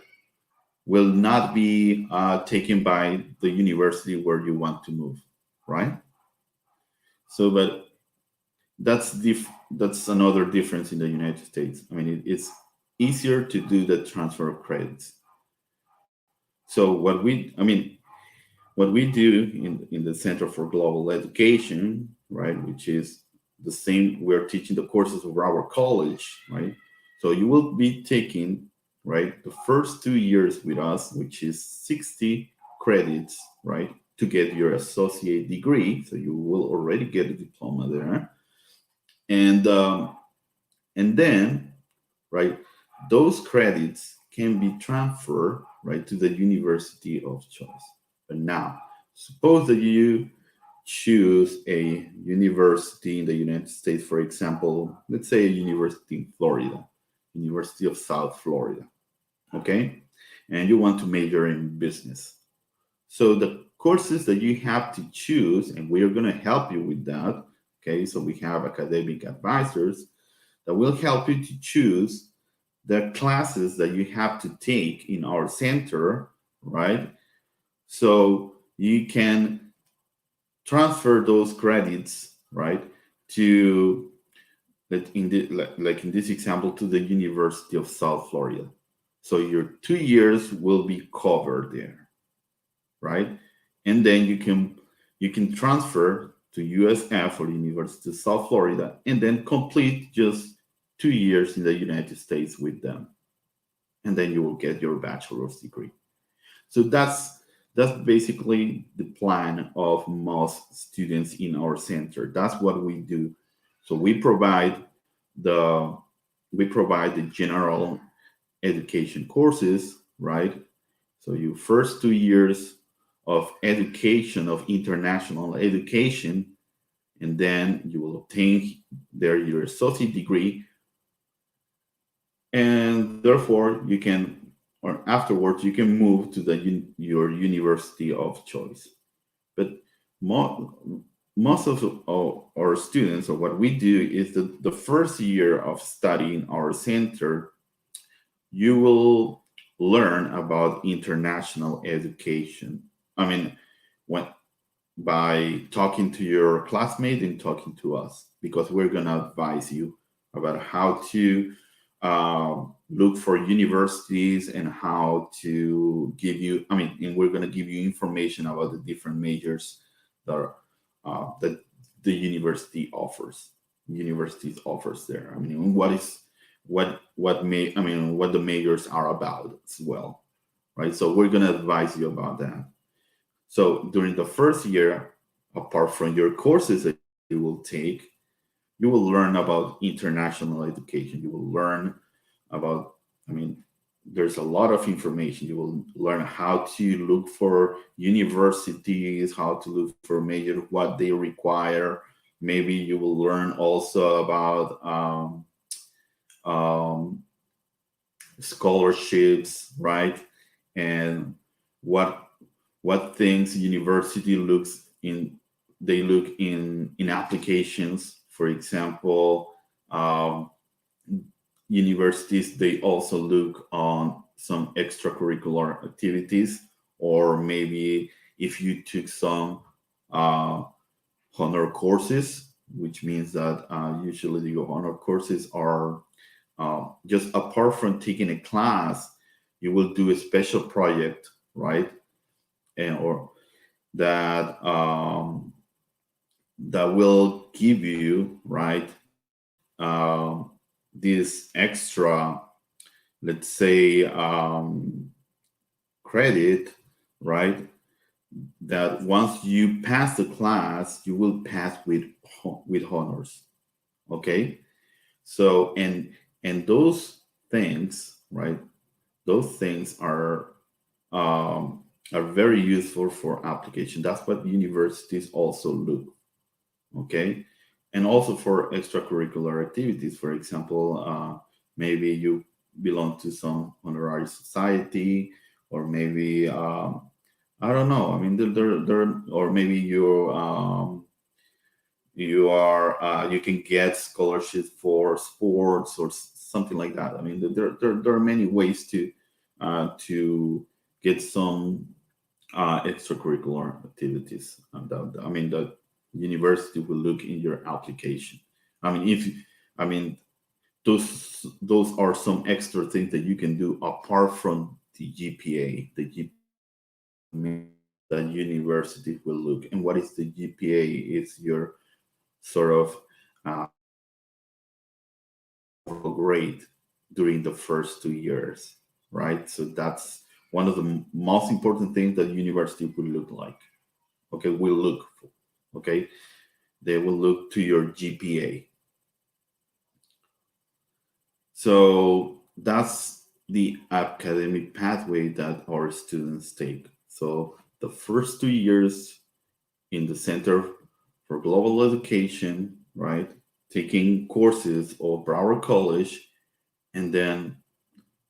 will not be taken by the university where you want to move, right? So, but that's another difference in the United States. I mean, it's easier to do the transfer of credits. So what we do in the Center for Global Education, right, which is the same, we're teaching the courses of our college, right? So you will be taking, right, the first 2 years with us, which is 60 credits, right, to get your associate degree. So you will already get a diploma there. And then, right, those credits can be transferred, right, to the university of choice. But now, suppose that you choose a university in the United States, for example, let's say a university in Florida, University of South Florida, okay? And you want to major in business. So the courses that you have to choose, and we are going to help you with that, okay? So we have academic advisors that will help you to choose the classes that you have to take in our center, right? So you can transfer those credits, right, to, like in this example, to the University of South Florida. So your 2 years will be covered there, right? And then you can transfer to USF or University of South Florida, and then complete just 2 years in the United States with them, and then you will get your bachelor's degree. So that's basically the plan of most students in our center. That's what we do. So we provide the general education courses, right? So your first 2 years of education, of international education, and then you will obtain there your associate degree, and therefore you can, or afterwards you can move to your university of choice. But most of our students, or what we do, is the first year of studying our center, you will learn about international education. I mean, by talking to your classmate and talking to us, because we're going to advise you about how to look for universities and how to give you, and we're going to give you information about the different majors that the universities offers there. What the majors are about as well, right? So we're going to advise you about that. So during the first year, apart from your courses that you will take, you will learn about international education. You will learn about, there's a lot of information. You will learn how to look for universities, how to look for majors, what they require. Maybe you will learn also about scholarships, right? And what things university looks in, they look in applications. For example, universities, they also look on some extracurricular activities, or maybe if you took some honor courses, which means that usually the honor courses are just apart from taking a class, you will do a special project, right? And or that that will give you, right, this extra, let's say, credit, right? That once you pass the class, you will pass with honors. Okay, so and those things, right? Those things are very useful for application. That's what universities also look. Okay, and also for extracurricular activities. For example, maybe you belong to some honorary society, or maybe I don't know. Or maybe you you can get scholarships for sports or something like that. There are many ways to get some extracurricular activities. The university will look in your application. Those are some extra things that you can do apart from the GPA. That university will look. And what is the GPA? It's your sort of grade during the first 2 years, right? So that's one of the most important things that university will look like. Okay, will look for. Okay, they will look to your GPA. So that's the academic pathway that our students take. So the first 2 years in the Center for Global Education, right, taking courses of Broward College, and then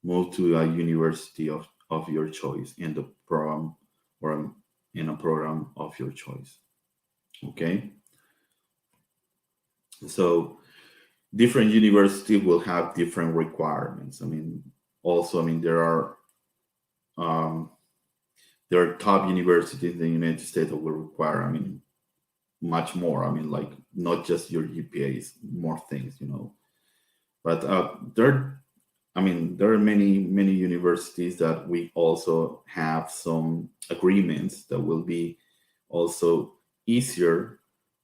move to a university of your choice in the program, or in a program of your choice. Okay, so different universities will have different requirements. There are top universities in the United States that will require, much more. Like not just your GPAs, more things, But there are many universities that we also have some agreements that will be also easier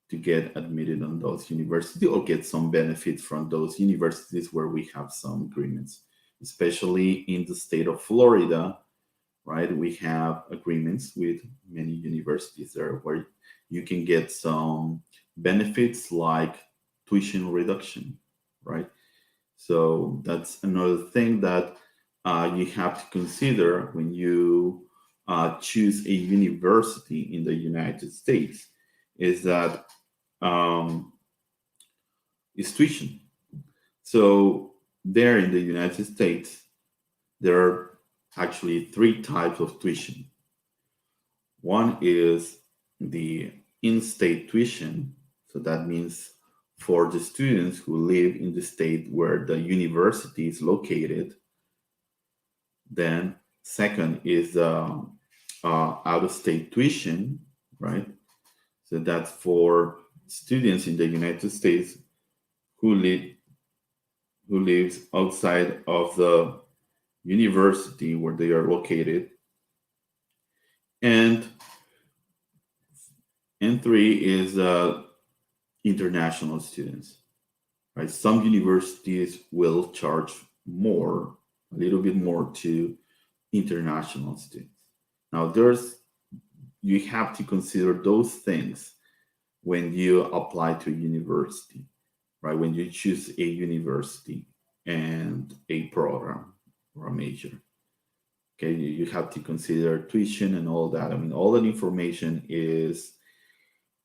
to get admitted on those universities, or get some benefit from those universities where we have some agreements, especially in the state of Florida, right? We have agreements with many universities there where you can get some benefits like tuition reduction, right? So that's another thing that you have to consider when you choose a university in the United States is that is tuition. So there in the United States, there are actually 3 types of tuition. One is the in-state tuition. So that means for the students who live in the state where the university is located. Then second is out-of-state tuition, right? So that's for students in the United States who lives outside of the university where they are located. And 3 is international students, right? Some universities will charge more, a little bit more to international students. Now you have to consider those things when you apply to a university, right? When you choose a university and a program or a major. Okay, you have to consider tuition and all that. I mean, all that information is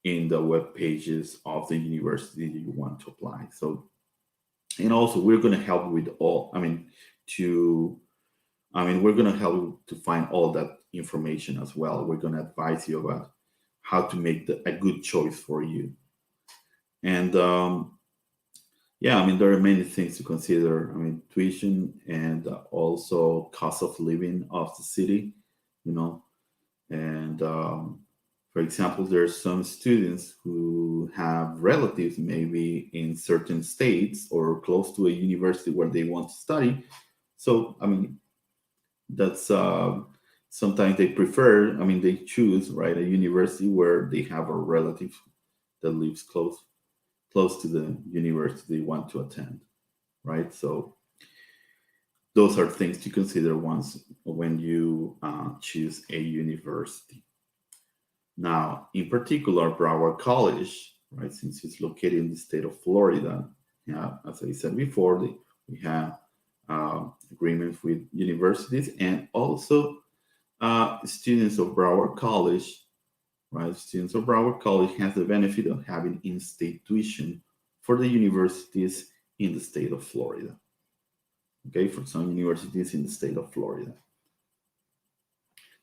in the web pages of the university you want to apply. So, and also we're going to help with all, we're going to help you to find all that information as well. We're going to advise you about how to make a good choice for you. And there are many things to consider. Tuition and also cost of living of the city, and for example, there are some students who have relatives maybe in certain states or close to a university where they want to study. So, that's sometimes they prefer, they choose, right, a university where they have a relative that lives close to the university they want to attend, right? So those are things to consider when you choose a university. Now, in particular, Broward College, right, since it's located in the state of Florida, as I said before, we have agreements with universities and also students of Broward College, right? Students of Broward College has the benefit of having in-state tuition for the universities in the state of Florida. Okay, for some universities in the state of Florida.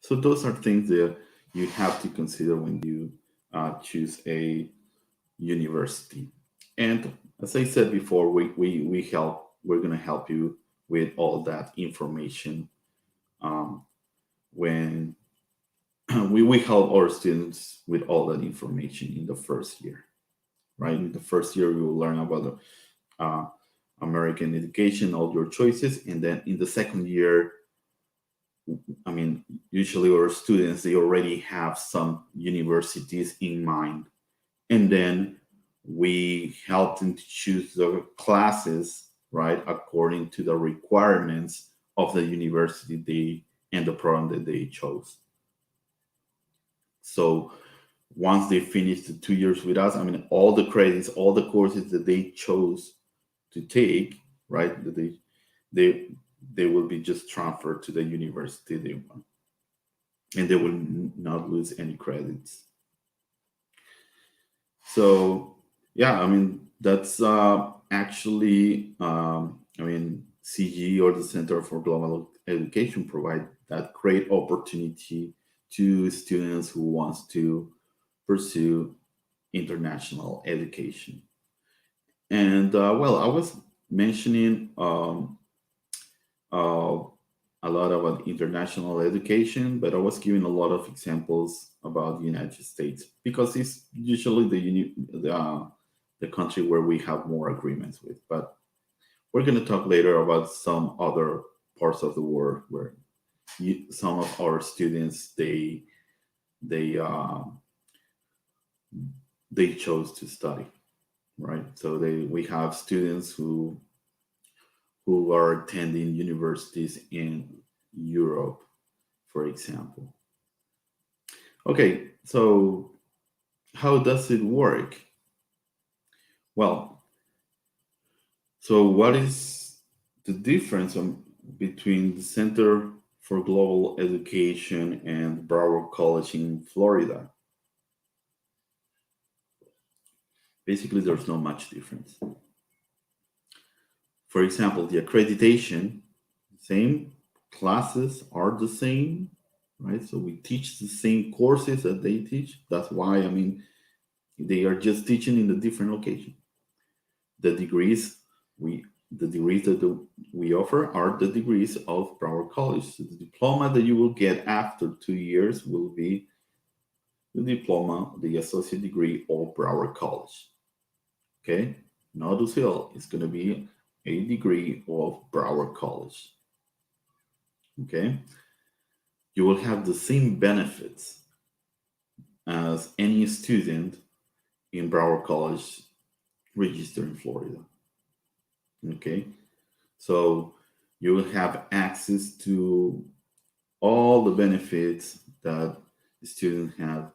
So those are things that you have to consider when you choose a university. And as I said before, we're going to help you with all that information when we help our students with all that information in the first year, right? In the first year, we will learn about American education, all your choices. And then in the second year, usually our students, they already have some universities in mind. And then we help them to choose the classes, right, according to the requirements of the university and the program that they chose. So once they finish the 2 years with us, all the credits, all the courses that they chose to take, right, that they will be just transferred to the university they want, and they will not lose any credits. So that's actually CGE, or the Center for Global Education, provide that great opportunity to students who wants to pursue international education. And I was mentioning a lot about international education, but I was giving a lot of examples about the United States because it's usually the country where we have more agreements with. But we're going to talk later about some other parts of the world where some of our students they chose to study, right? So we have students who are attending universities in Europe, for example. Okay, so how does it work? Well, so what is the difference between the Center for Global Education and Broward College in Florida. Basically, there's not much difference. For example, the accreditation, same, classes are the same, right? So we teach the same courses that they teach. That's why, I mean, they are just teaching in a different location. The degrees that we offer are the degrees of Broward College. So the diploma that you will get after 2 years will be the diploma, the associate degree of Broward College. Okay, not UCL. It's going to be a degree of Broward College. Okay, you will have the same benefits as any student in Broward College registered in Florida. Okay, so you will have access to all the benefits that the students have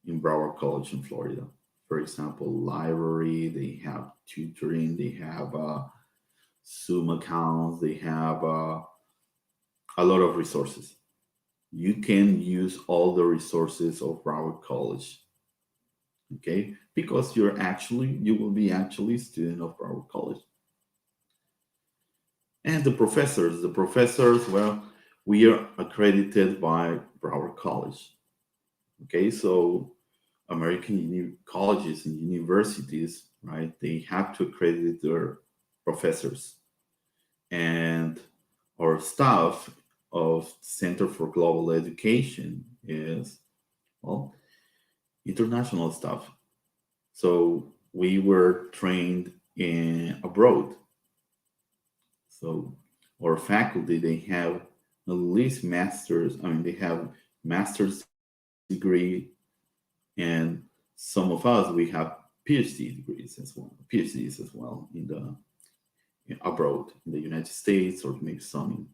in Broward College in Florida. For example, library, they have tutoring, they have Zoom accounts, they have a lot of resources. You can use all the resources of Broward College, okay? Because you will be actually a student of Broward College. And the professors, well, we are accredited by Broward College. Okay, so American colleges and universities, right, they have to accredit their professors. And our staff of Center for Global Education is, well, international staff. So we were trained abroad. So our faculty, they have at least they have master's degree, and some of us, we have PhDs as well abroad in the United States, or maybe some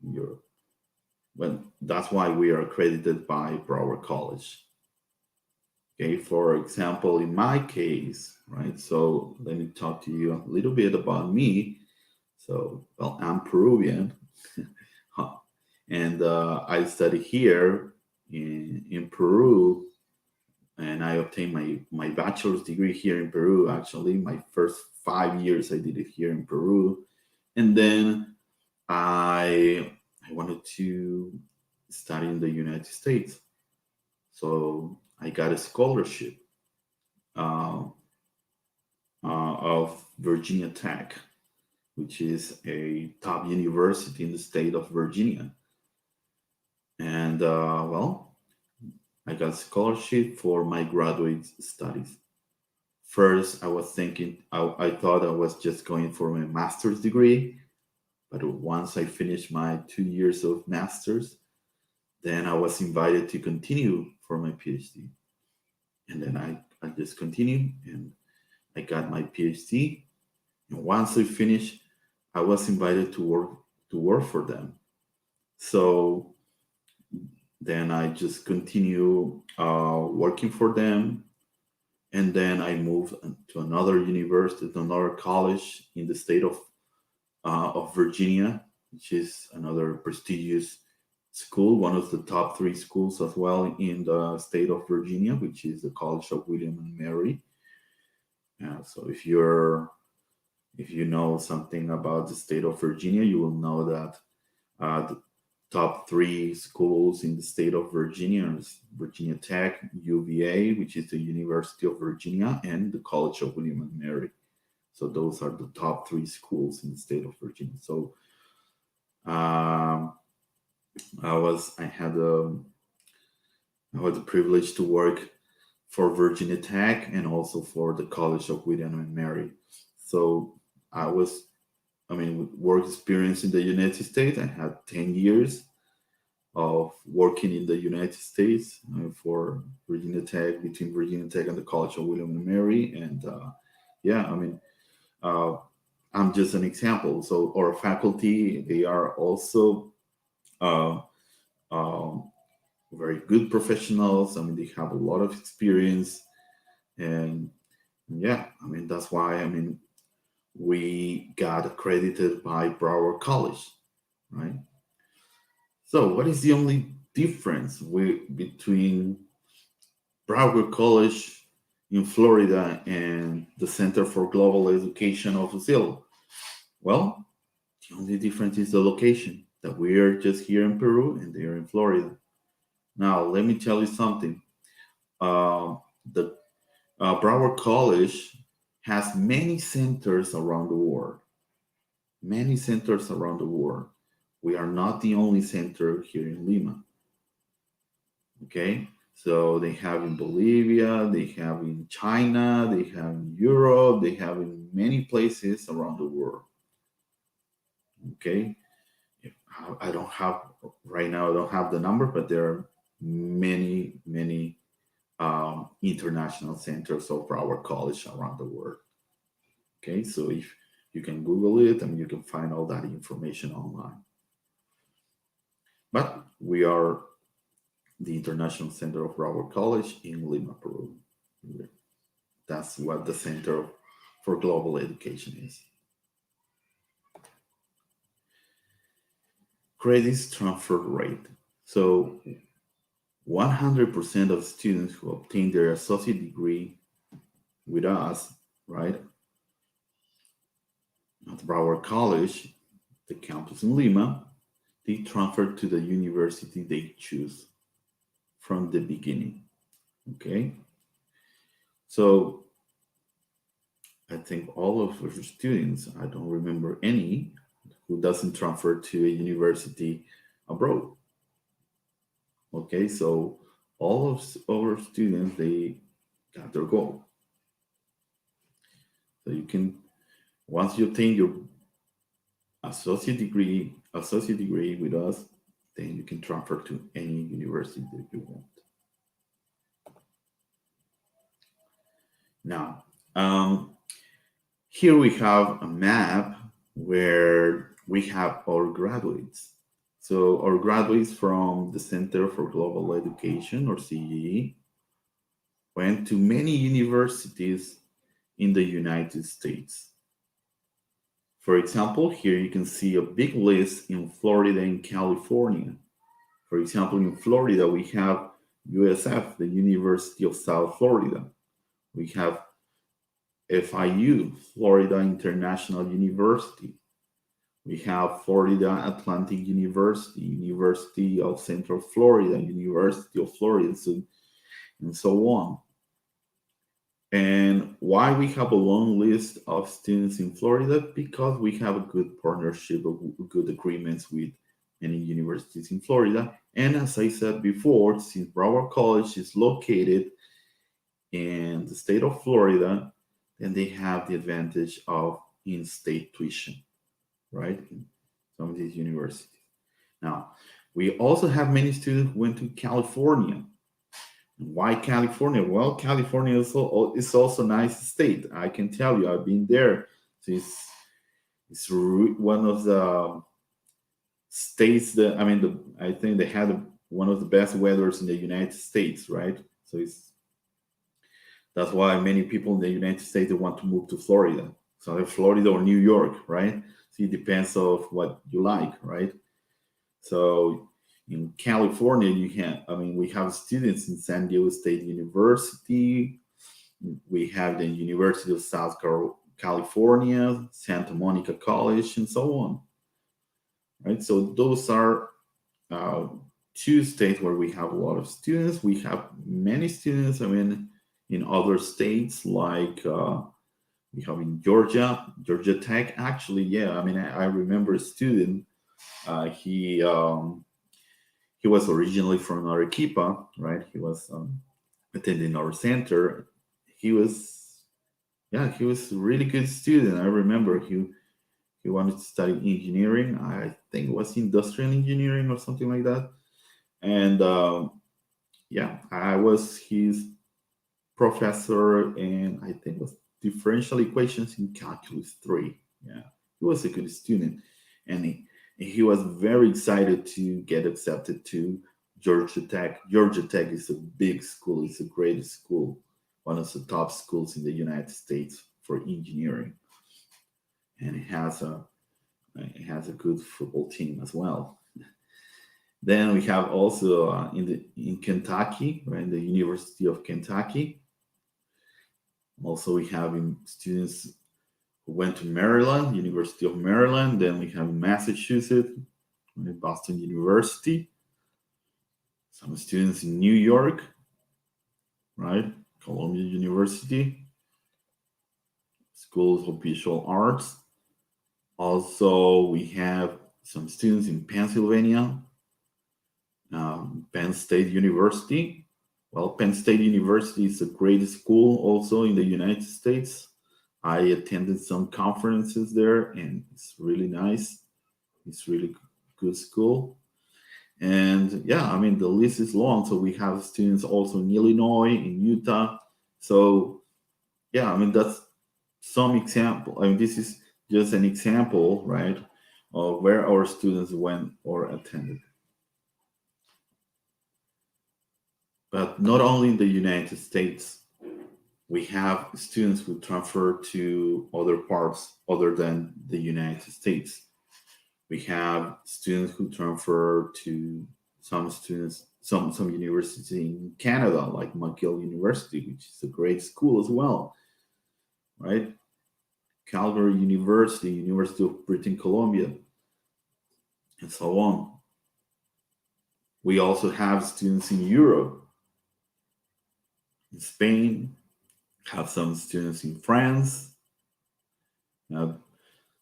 in Europe. Well, that's why we are accredited by Broward College. Okay, for example, in my case, right, so let me talk to you a little bit about me. So, well, I'm Peruvian, and I study here in Peru, and I obtained my bachelor's degree here in Peru. Actually, my first 5 years I did it here in Peru, and then I wanted to study in the United States, so I got a scholarship of Virginia Tech, which is a top university in the state of Virginia. And well, I got a scholarship for my graduate studies. First, I was thinking, I thought I was just going for my master's degree. But once I finished my 2 years of master's, then I was invited to continue for my PhD. And then I just continued, and I got my PhD. And once I finished, I was invited to work for them. So then I just continue working for them. And then I moved to another university, to another college in the state of Virginia, which is another prestigious school, one of the top 3 schools as well in the state of Virginia, which is the College of William and Mary. So if you know something about the state of Virginia, you will know that the top 3 schools in the state of Virginia is Virginia Tech, UVA, which is the University of Virginia, and the College of William and Mary. So those are the top 3 schools in the state of Virginia. So I had the privilege to work for Virginia Tech and also for the College of William and Mary. So with work experience in the United States, I had 10 years of working in the United States for Virginia Tech, between Virginia Tech and the College of William and Mary. And I'm just an example. So our faculty, they are also very good professionals. They have a lot of experience, and that's why we got accredited by Broward College, right? So what is the only difference between Broward College in Florida and the Center for Global Education of UCL? Well, the only difference is the location, that we are just here in Peru and they are in Florida. Now, let me tell you something. The Broward College has many centers around the world. Many centers around the world. We are not the only center here in Lima. Okay, so they have in Bolivia, they have in China, they have in Europe, they have in many places around the world. Okay, I don't have right now, I don't have the number, but there are many, many international centers of our college around the world. Okay, so if you can Google it and you can find all that information online. But we are the International Center of Broward College in Lima, Peru. That's what the Center for Global Education is. Credits transfer rate. So 100% of students who obtain their associate degree with us, right, at Broward College, the campus in Lima, they transfer to the university they choose from the beginning. Okay, so I think all of our students, I don't remember any who doesn't transfer to a university abroad. Okay, so all of our students, they got their goal. So you can, once you obtain your associate degree with us, then you can transfer to any university that you want. Now, here we have a map where we have our graduates. So our graduates from the Center for Global Education, or CGE, went to many universities in the United States. For example, here you can see a big list in Florida and California. For example, in Florida, we have USF, the University of South Florida. We have FIU, Florida International University. We have Florida Atlantic University, University of Central Florida, University of Florida, and so on. And why we have a long list of students in Florida? Because we have a good partnership, good agreements with many universities in Florida. And as I said before, since Broward College is located in the state of Florida, then they have the advantage of in-state tuition, right? In some of these universities. Now, we also have many students who went to California. Why California? Well, California is also a nice state. I can tell you, I've been there. So it's one of the states that, I think they had one of the best weathers in the United States, right? So that's why many people in the United States, they want to move to Florida. So either Florida or New York, right? So it depends of what you like, right? So in California, we have students in San Diego State University. We have the University of South California, Santa Monica College, and so on. Right? So those are two states where we have a lot of students. We have many students, in other states, like we have in Georgia Tech. Actually, yeah, I remember a student, he was originally from Arequipa, right? He was attending our center. He was a really good student. I remember he wanted to study engineering. I think it was industrial engineering or something like that. And I was his professor, and I think it was differential equations in calculus 3. Yeah, he was a good student, and he was very excited to get accepted to Georgia Tech. Georgia Tech is a big school. It's a great school, one of the top schools in the United States for engineering, and it has a good football team as well. Then we have also in Kentucky, right, the University of Kentucky. Also, we have students who went to Maryland, University of Maryland. Then we have Massachusetts, right, Boston University. Some students in New York, right, Columbia University, Schools of Visual Arts. Also, we have some students in Pennsylvania, Penn State University. Well, Penn State University is a great school also in the United States. I attended some conferences there and it's really nice. It's really good school. And yeah, I mean, the list is long. So we have students also in Illinois, in Utah. So yeah, I mean, that's some example. I mean, this is just an example, right, of where our students went or attended. But not only in the United States, we have students who transfer to other parts other than the United States. We have students who transfer to some university in Canada, like McGill University, which is a great school as well, right? Calgary University, University of British Columbia, and so on. We also have students in Europe, in Spain, have some students in France, have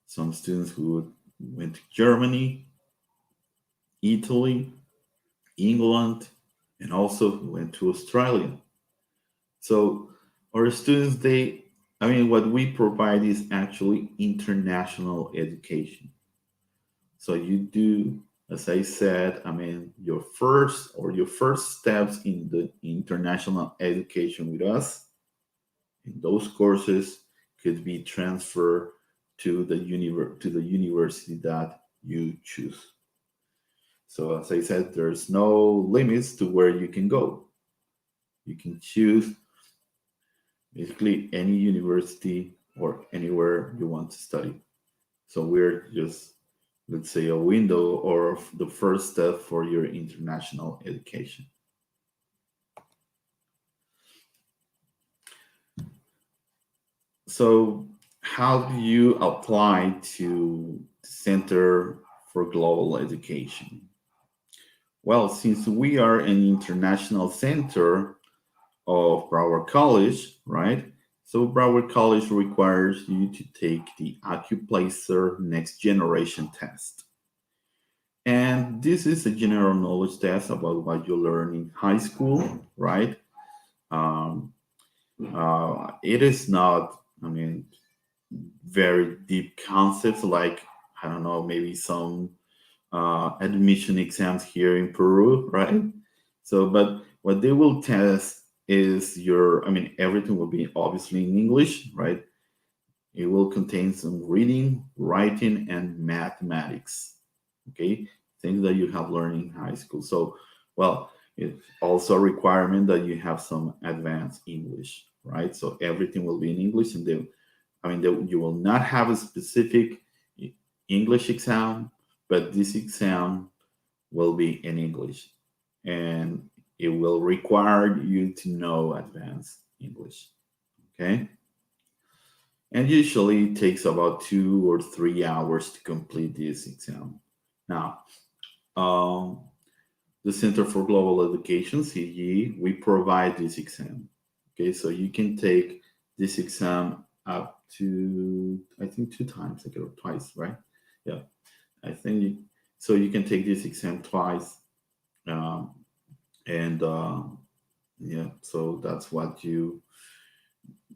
some students who went to Germany, Italy, England, and also went to Australia. So our students, what we provide is actually international education. So you do, as I said, your first steps in the international education with us, and those courses could be transferred to the university that you choose. So as I said, there's no limits to where you can go. You can choose basically any university or anywhere you want to study. So we're just, let's say, a window or the first step for your international education. So how do you apply to Center for Global Education? Well, since we are an international center of Broward College, right? So Broward College requires you to take the AccuPlacer Next Generation test. And this is a general knowledge test about what you learn in high school, right? It is not, very deep concepts like, I don't know, maybe some admission exams here in Peru, right? So, but what they will test is everything will be obviously in English, right? It will contain some reading, writing, and mathematics, okay? Things that you have learned in high school. So, well, it's also a requirement that you have some advanced English, right? So everything will be in English, and you will not have a specific English exam, but this exam will be in English, and it will require you to know advanced English, okay? And usually it takes about 2 or 3 hours to complete this exam. Now, the Center for Global Education, CGE, we provide this exam, okay? So you can take this exam up to, I think 2 times, or twice, right? Yeah, I think so you can take this exam twice. Yeah, so that's what you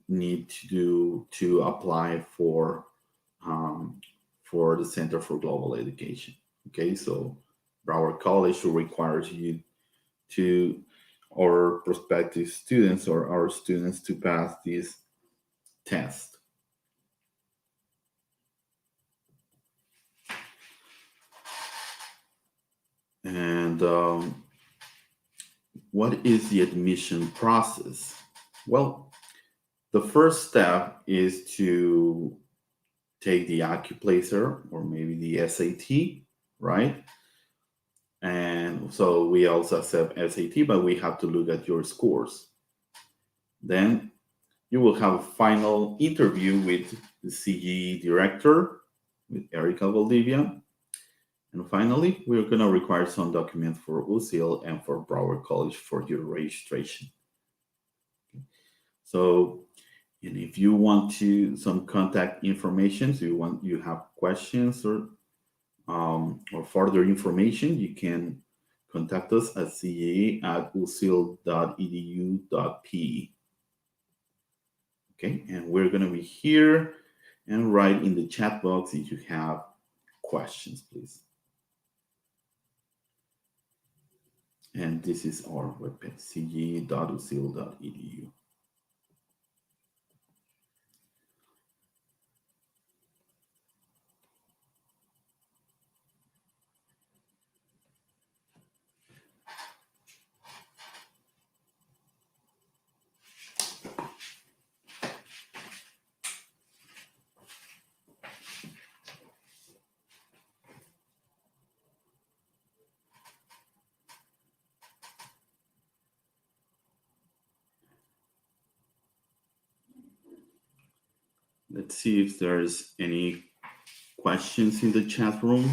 need to do to apply for the Center for Global Education. Okay, so Broward College requires you to, or prospective students or our students, to pass this test. And what is the admission process? Well, the first step is to take the AccuPlacer or maybe the SAT, right? And so we also accept SAT, but we have to look at your scores. Then you will have a final interview with the CGE director, with Erica Valdivia. And finally, we're going to require some documents for UCL and for Broward College for your registration. So, and if you want some contact information, so you have questions or further information, you can contact us at cge@ucil.edu.pe. Okay, and we're going to be here and write in the chat box if you have questions, please. And this is our webpage, cge.ucil.edu. Let's see if there's any questions in the chat room.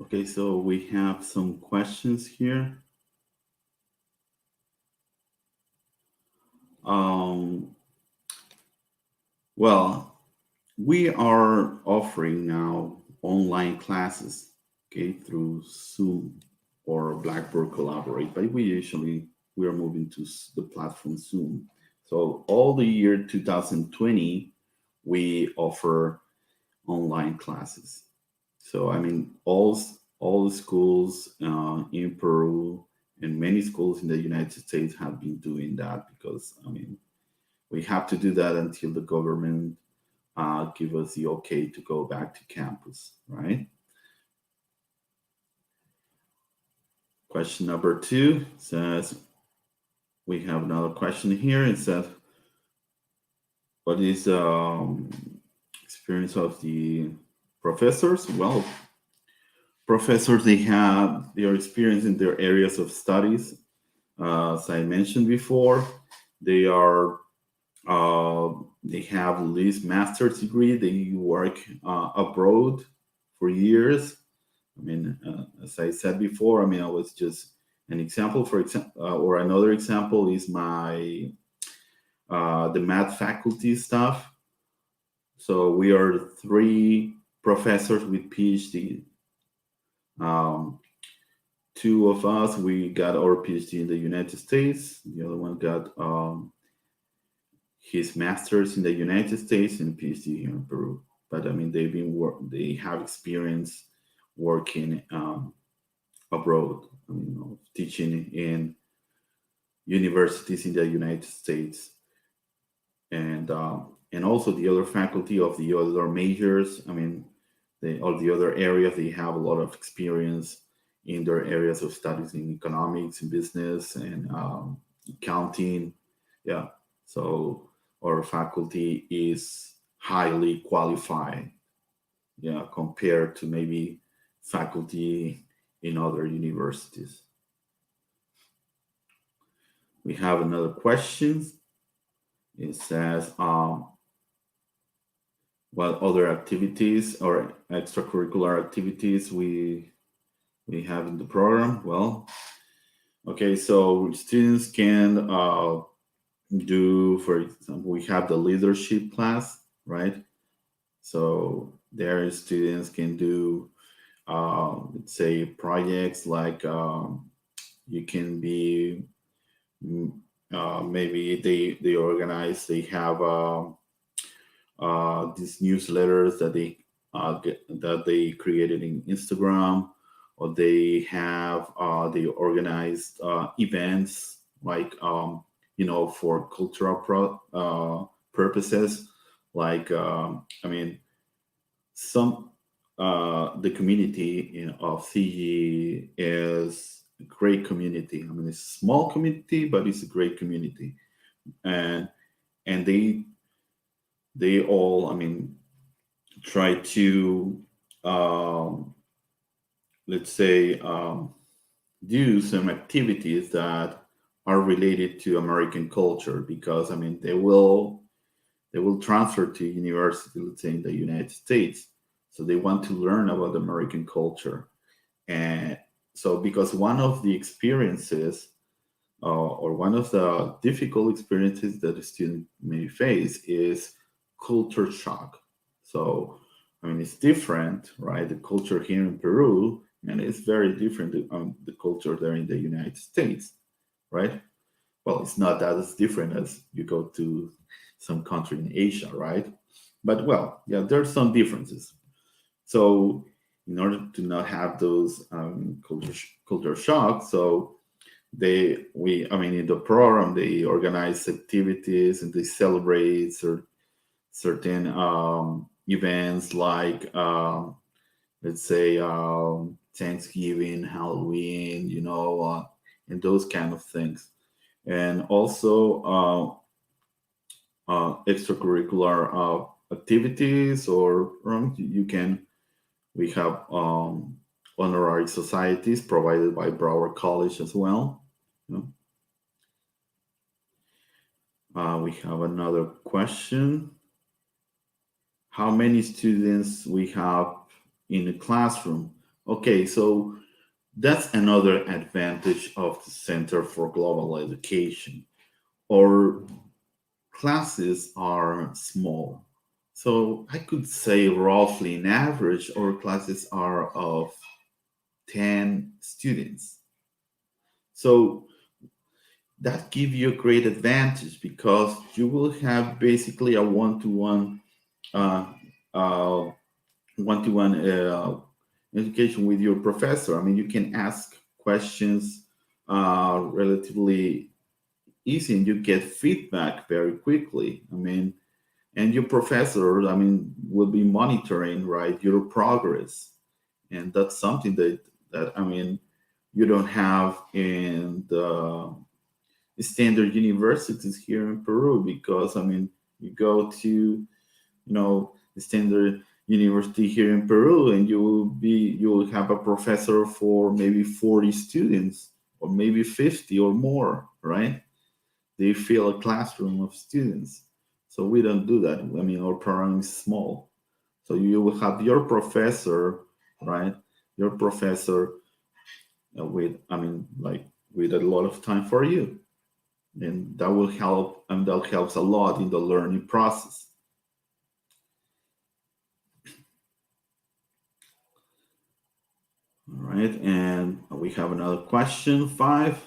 Okay, so we have some questions here. Well, we are offering now online classes, okay, through Zoom or Blackboard Collaborate, but we are moving to the platform Zoom. So all the year 2020, we offer online classes. So I mean, all the schools in Peru and many schools in the United States have been doing that because I mean, we have to do that until the government give us the okay to go back to campus, right? Question number 2 says, we have another question here. It says, what is experience of the professors? Well, professors, they have their experience in their areas of studies. As I mentioned before, they have at least master's degree. They work abroad for years. I mean, as I said before, I mean, I was just an example. For example, or another example is my the math faculty staff. So we are 3 professors with PhD. 2 of us, we got our PhD in the United States. The other one got his master's in the United States and PhD here in Peru. But I mean, they have experience working abroad. I mean, teaching in universities in the United States, and also the other faculty of the other majors. I mean, all the other areas, they have a lot of experience in their areas of studies in economics and business and accounting. Yeah, so our faculty is highly qualified, yeah, compared to maybe faculty in other universities. We have another question. It says, what other activities or extracurricular activities we have in the program? Well, okay, so students can do, for example, we have the leadership class, right? So their students can do, let's say, projects like you can be maybe they organize, they have these newsletters that that they created in Instagram, or they have they organized events like for cultural purposes, like I mean some the community of CG is a great community. I mean, it's a small community, but it's a great community, and they all, I mean, try to let's say do some activities that are related to American culture, because I mean they will transfer to university, let's say in the United States, so they want to learn about American culture. And so because one of the experiences or one of the difficult experiences that a student may face is culture shock. So I mean it's different, right? The culture here in Peru, and it's very different the culture there in the United States, right? Well, it's not that as different as you go to some country in Asia, right? But well, yeah, there's some differences. So in order to not have those culture shock, so I mean, in the program they organize activities and they celebrate certain events like let's say Thanksgiving, Halloween, and those kind of things, and also extracurricular activities, or we have honorary societies provided by Broward College as well. We have another question. How many students we have in the classroom? Okay, so that's another advantage of the Center for Global Education. Our classes are small. So I could say roughly in average, our classes are of 10 students. So that gives you a great advantage, because you will have basically a one-to-one education with your professor. I mean, you can ask questions relatively easy, and you get feedback very quickly. I mean, and your professor, I mean, will be monitoring, right, your progress, and that's something that I mean, you don't have in the standard universities here in Peru, because I mean, you go to the standard university here in Peru, and you will have a professor for maybe 40 students, or maybe 50 or more, right? They fill a classroom of students. So we don't do that. I mean, our program is small. So you will have your professor, right? Your professor with a lot of time for you. And that will help, and that helps a lot in the learning process. All right, and we have another question, 5.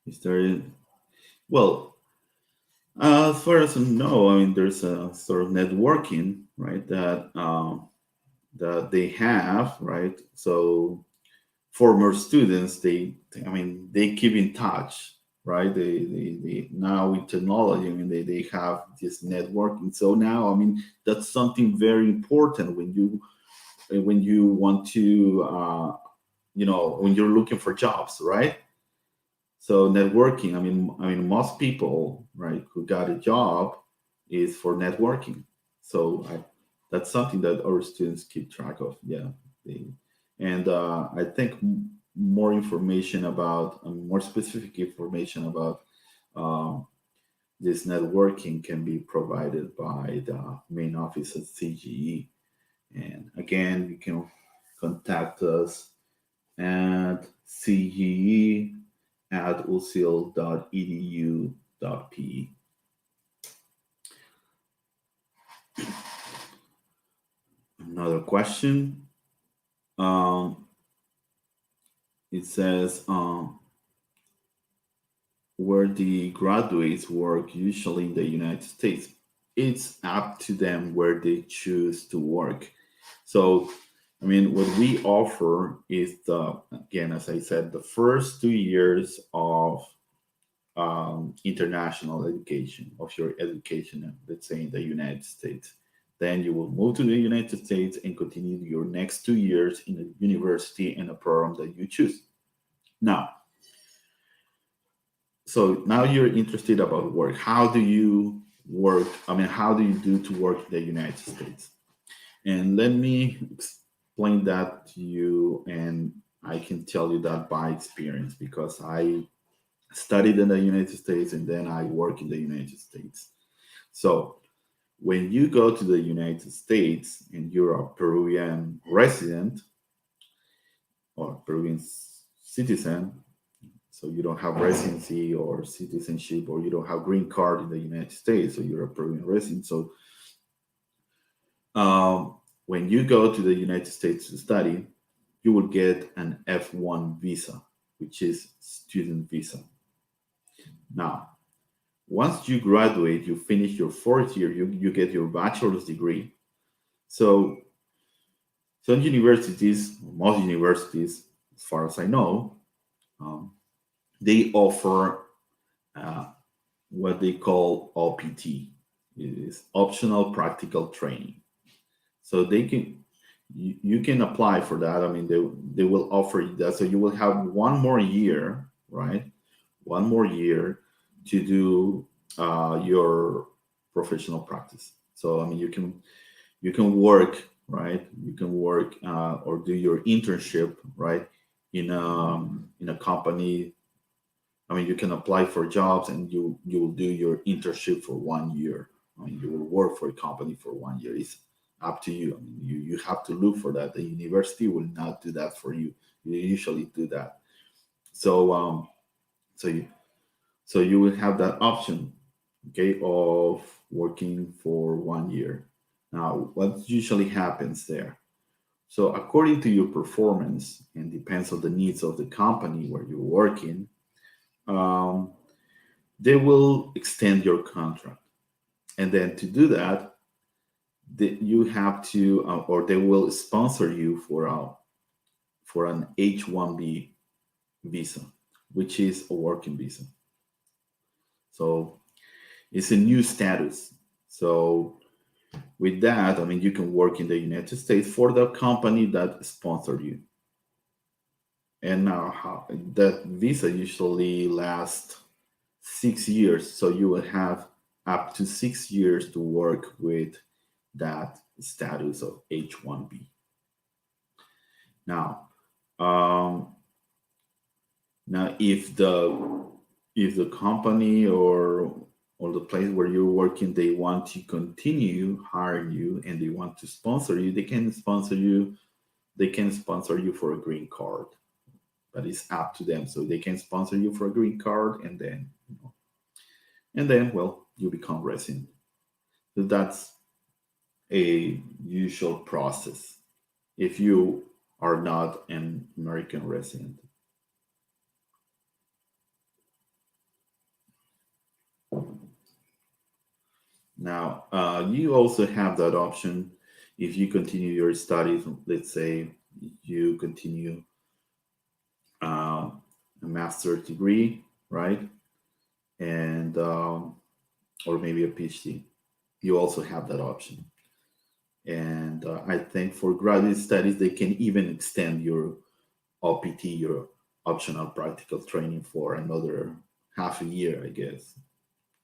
Is there, well, as far as I know, I mean, there's a sort of networking, right, that they have, right? So former students, they keep in touch, right? They now with technology, I mean, they have this networking. So now, I mean, that's something very important when you want to, when you're looking for jobs, right? So networking, I mean, most people, right, who got a job is for networking. So that's something that our students keep track of. Yeah, I think more information about, more specific information about this networking can be provided by the main office at CGE. And again, you can contact us at cge@ucil.edu.pe. Another question. It says, where the graduates work usually in the United States. It's up to them where they choose to work. So, I mean, what we offer is again, as I said, the first 2 years of international education, of your education, let's say in the United States. Then you will move to the United States and continue your next 2 years in a university and a program that you choose. Now, so now you're interested about work. How do you work? I mean, how do you do to work in the United States? And let me explain that to you. And I can tell you that by experience because I studied in the United States and then I work in the United States. So when you go to the United States and you're a Peruvian resident or Peruvian citizen, so you don't have residency or citizenship, or you don't have green card in the United States, so you're a Peruvian resident. So when you go to the United States to study, you will get an F1 visa, which is student visa. Now, once you graduate, you finish your 4th year, you get your bachelor's degree. So some universities, most universities, as far as I know, they offer what they call OPT. It is optional practical training. So you can apply for that. I mean, they will offer you that. So you will have 1 more year, right? 1 more year to do your professional practice. So I mean, you can work, right? You can work or do your internship, right? In a company. I mean, you can apply for jobs and you will do your internship for 1 year. I mean, you will work for a company for 1 year. It's up to you. I mean, you have to look for that. The university will not do that for you. You usually do that. So so you will have that option, okay, of working for 1 year. Now, what usually happens there? So according to your performance, and depends on the needs of the company where you're working, they will extend your contract. And then to do that, you have to, or they will sponsor you for an H-1B visa, which is a working visa. So it's a new status. So with that, I mean, you can work in the United States for the company that sponsored you. And now that visa usually lasts 6 years. So you will have up to 6 years to work with that status of H-1B. Now, if the company or the place where you're working, they want to continue hiring you and they want to sponsor you, they can sponsor you for a green card. But it's up to them. So they can sponsor you for a green card and then, well, you become resident. So that's a usual process if you are not an American resident. Now, you also have that option if you continue your studies. Let's say you continue a master's degree, right? And or maybe a PhD. You also have that option. And I think for graduate studies, they can even extend your OPT, your optional practical training, for another half a year, I guess.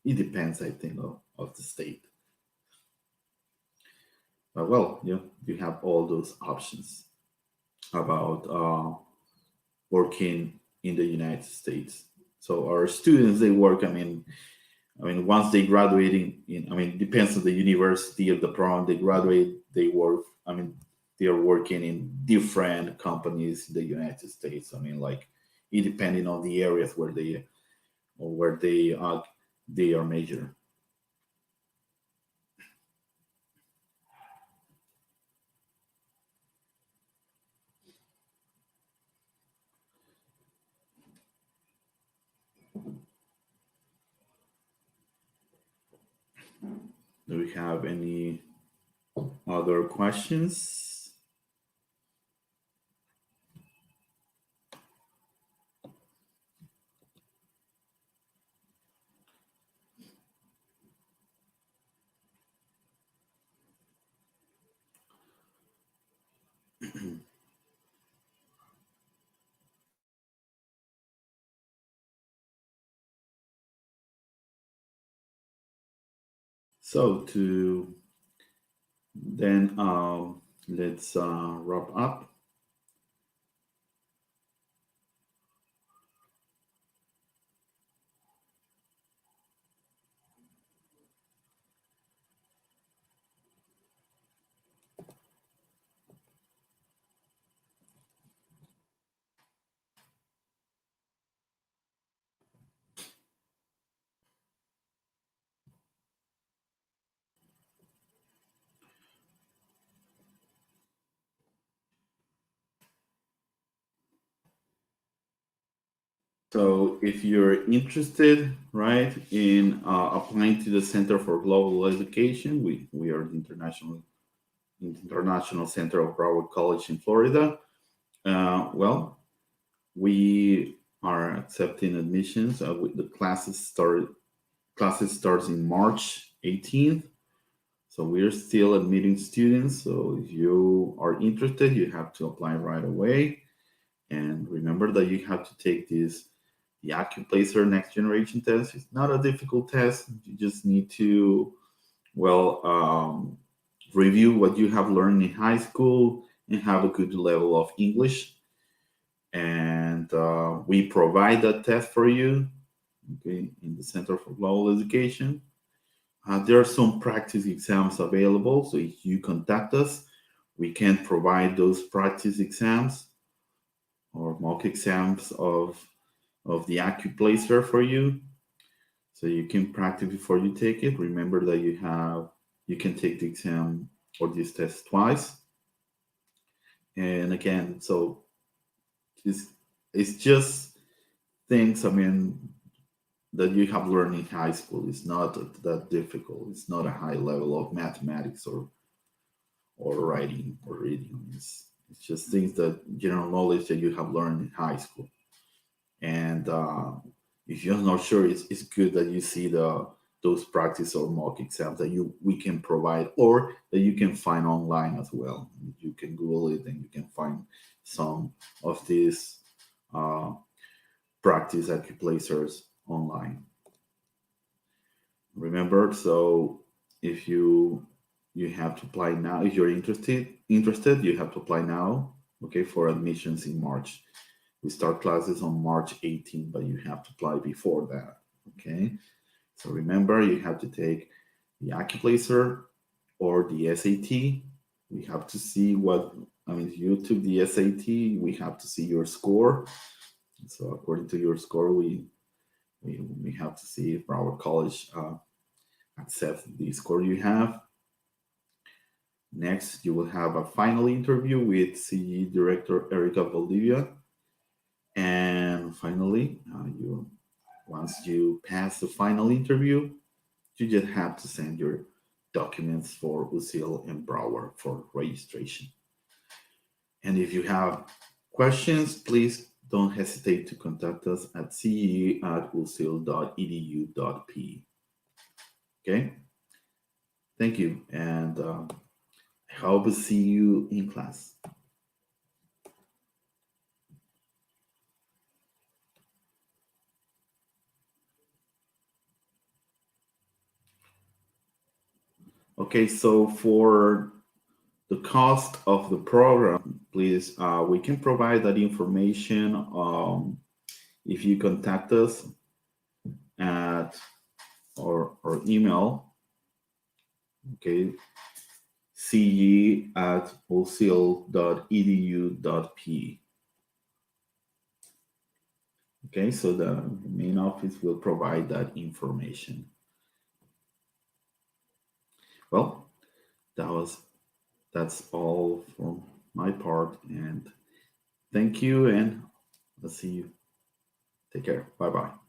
It depends, I think, of the state. But well, you have all those options about working in the United States. So our students, they work, I mean, once they graduate it depends on the university of the program they graduate, they work, they are working in different companies in the United States. Like, it depending on the areas where they are major. Do we have any other questions? So let's wrap up. So if you're interested, right, in applying to the Center for Global Education, we are the International Center of Broward College in Florida. Well, we are accepting admissions. The classes starts in March 18th. So we're still admitting students. So if you are interested, you have to apply right away. And remember that you have to take the Accuplacer Next Generation test. It's not a difficult test. You just need to, review what you have learned in high school and have a good level of English. And we provide that test for you, okay, in the Center for Global Education. There are some practice exams available. So if you contact us, we can provide those practice exams or mock exams of the Accuplacer for you, so you can practice before you take it. Remember that you can take the exam or this test twice. And again, so it's just things, that you have learned in high school. It's not that difficult. It's not a high level of mathematics or writing or reading. It's just things that general knowledge that you have learned in high school. And if you're not sure, it's good that you see those practice or mock exams that we can provide, or that you can find online as well. You can Google it and you can find some of these practice Accuplacers online. Remember, so if you have to apply now. If you're interested, you have to apply now, okay, for admissions in March. We start classes on March 18th, but you have to apply before that, okay? So remember, you have to take the Accuplacer or the SAT. We have to see if you took the SAT, we have to see your score. So according to your score, we have to see if our college accepts the score you have. Next, you will have a final interview with CE Director Erica Valdivia. And finally, once you pass the final interview, you just have to send your documents for UCL and Broward for registration. And if you have questions, please don't hesitate to contact us at ce@ucl.edu.p. Okay? Thank you, and I hope to see you in class. Okay, so for the cost of the program, please, we can provide that information if you contact us at or email, okay, ce@ucl.edu.p. Okay, so the main office will provide that information. Well, that's all from my part, and thank you, and I'll see you. Take care. Bye-bye.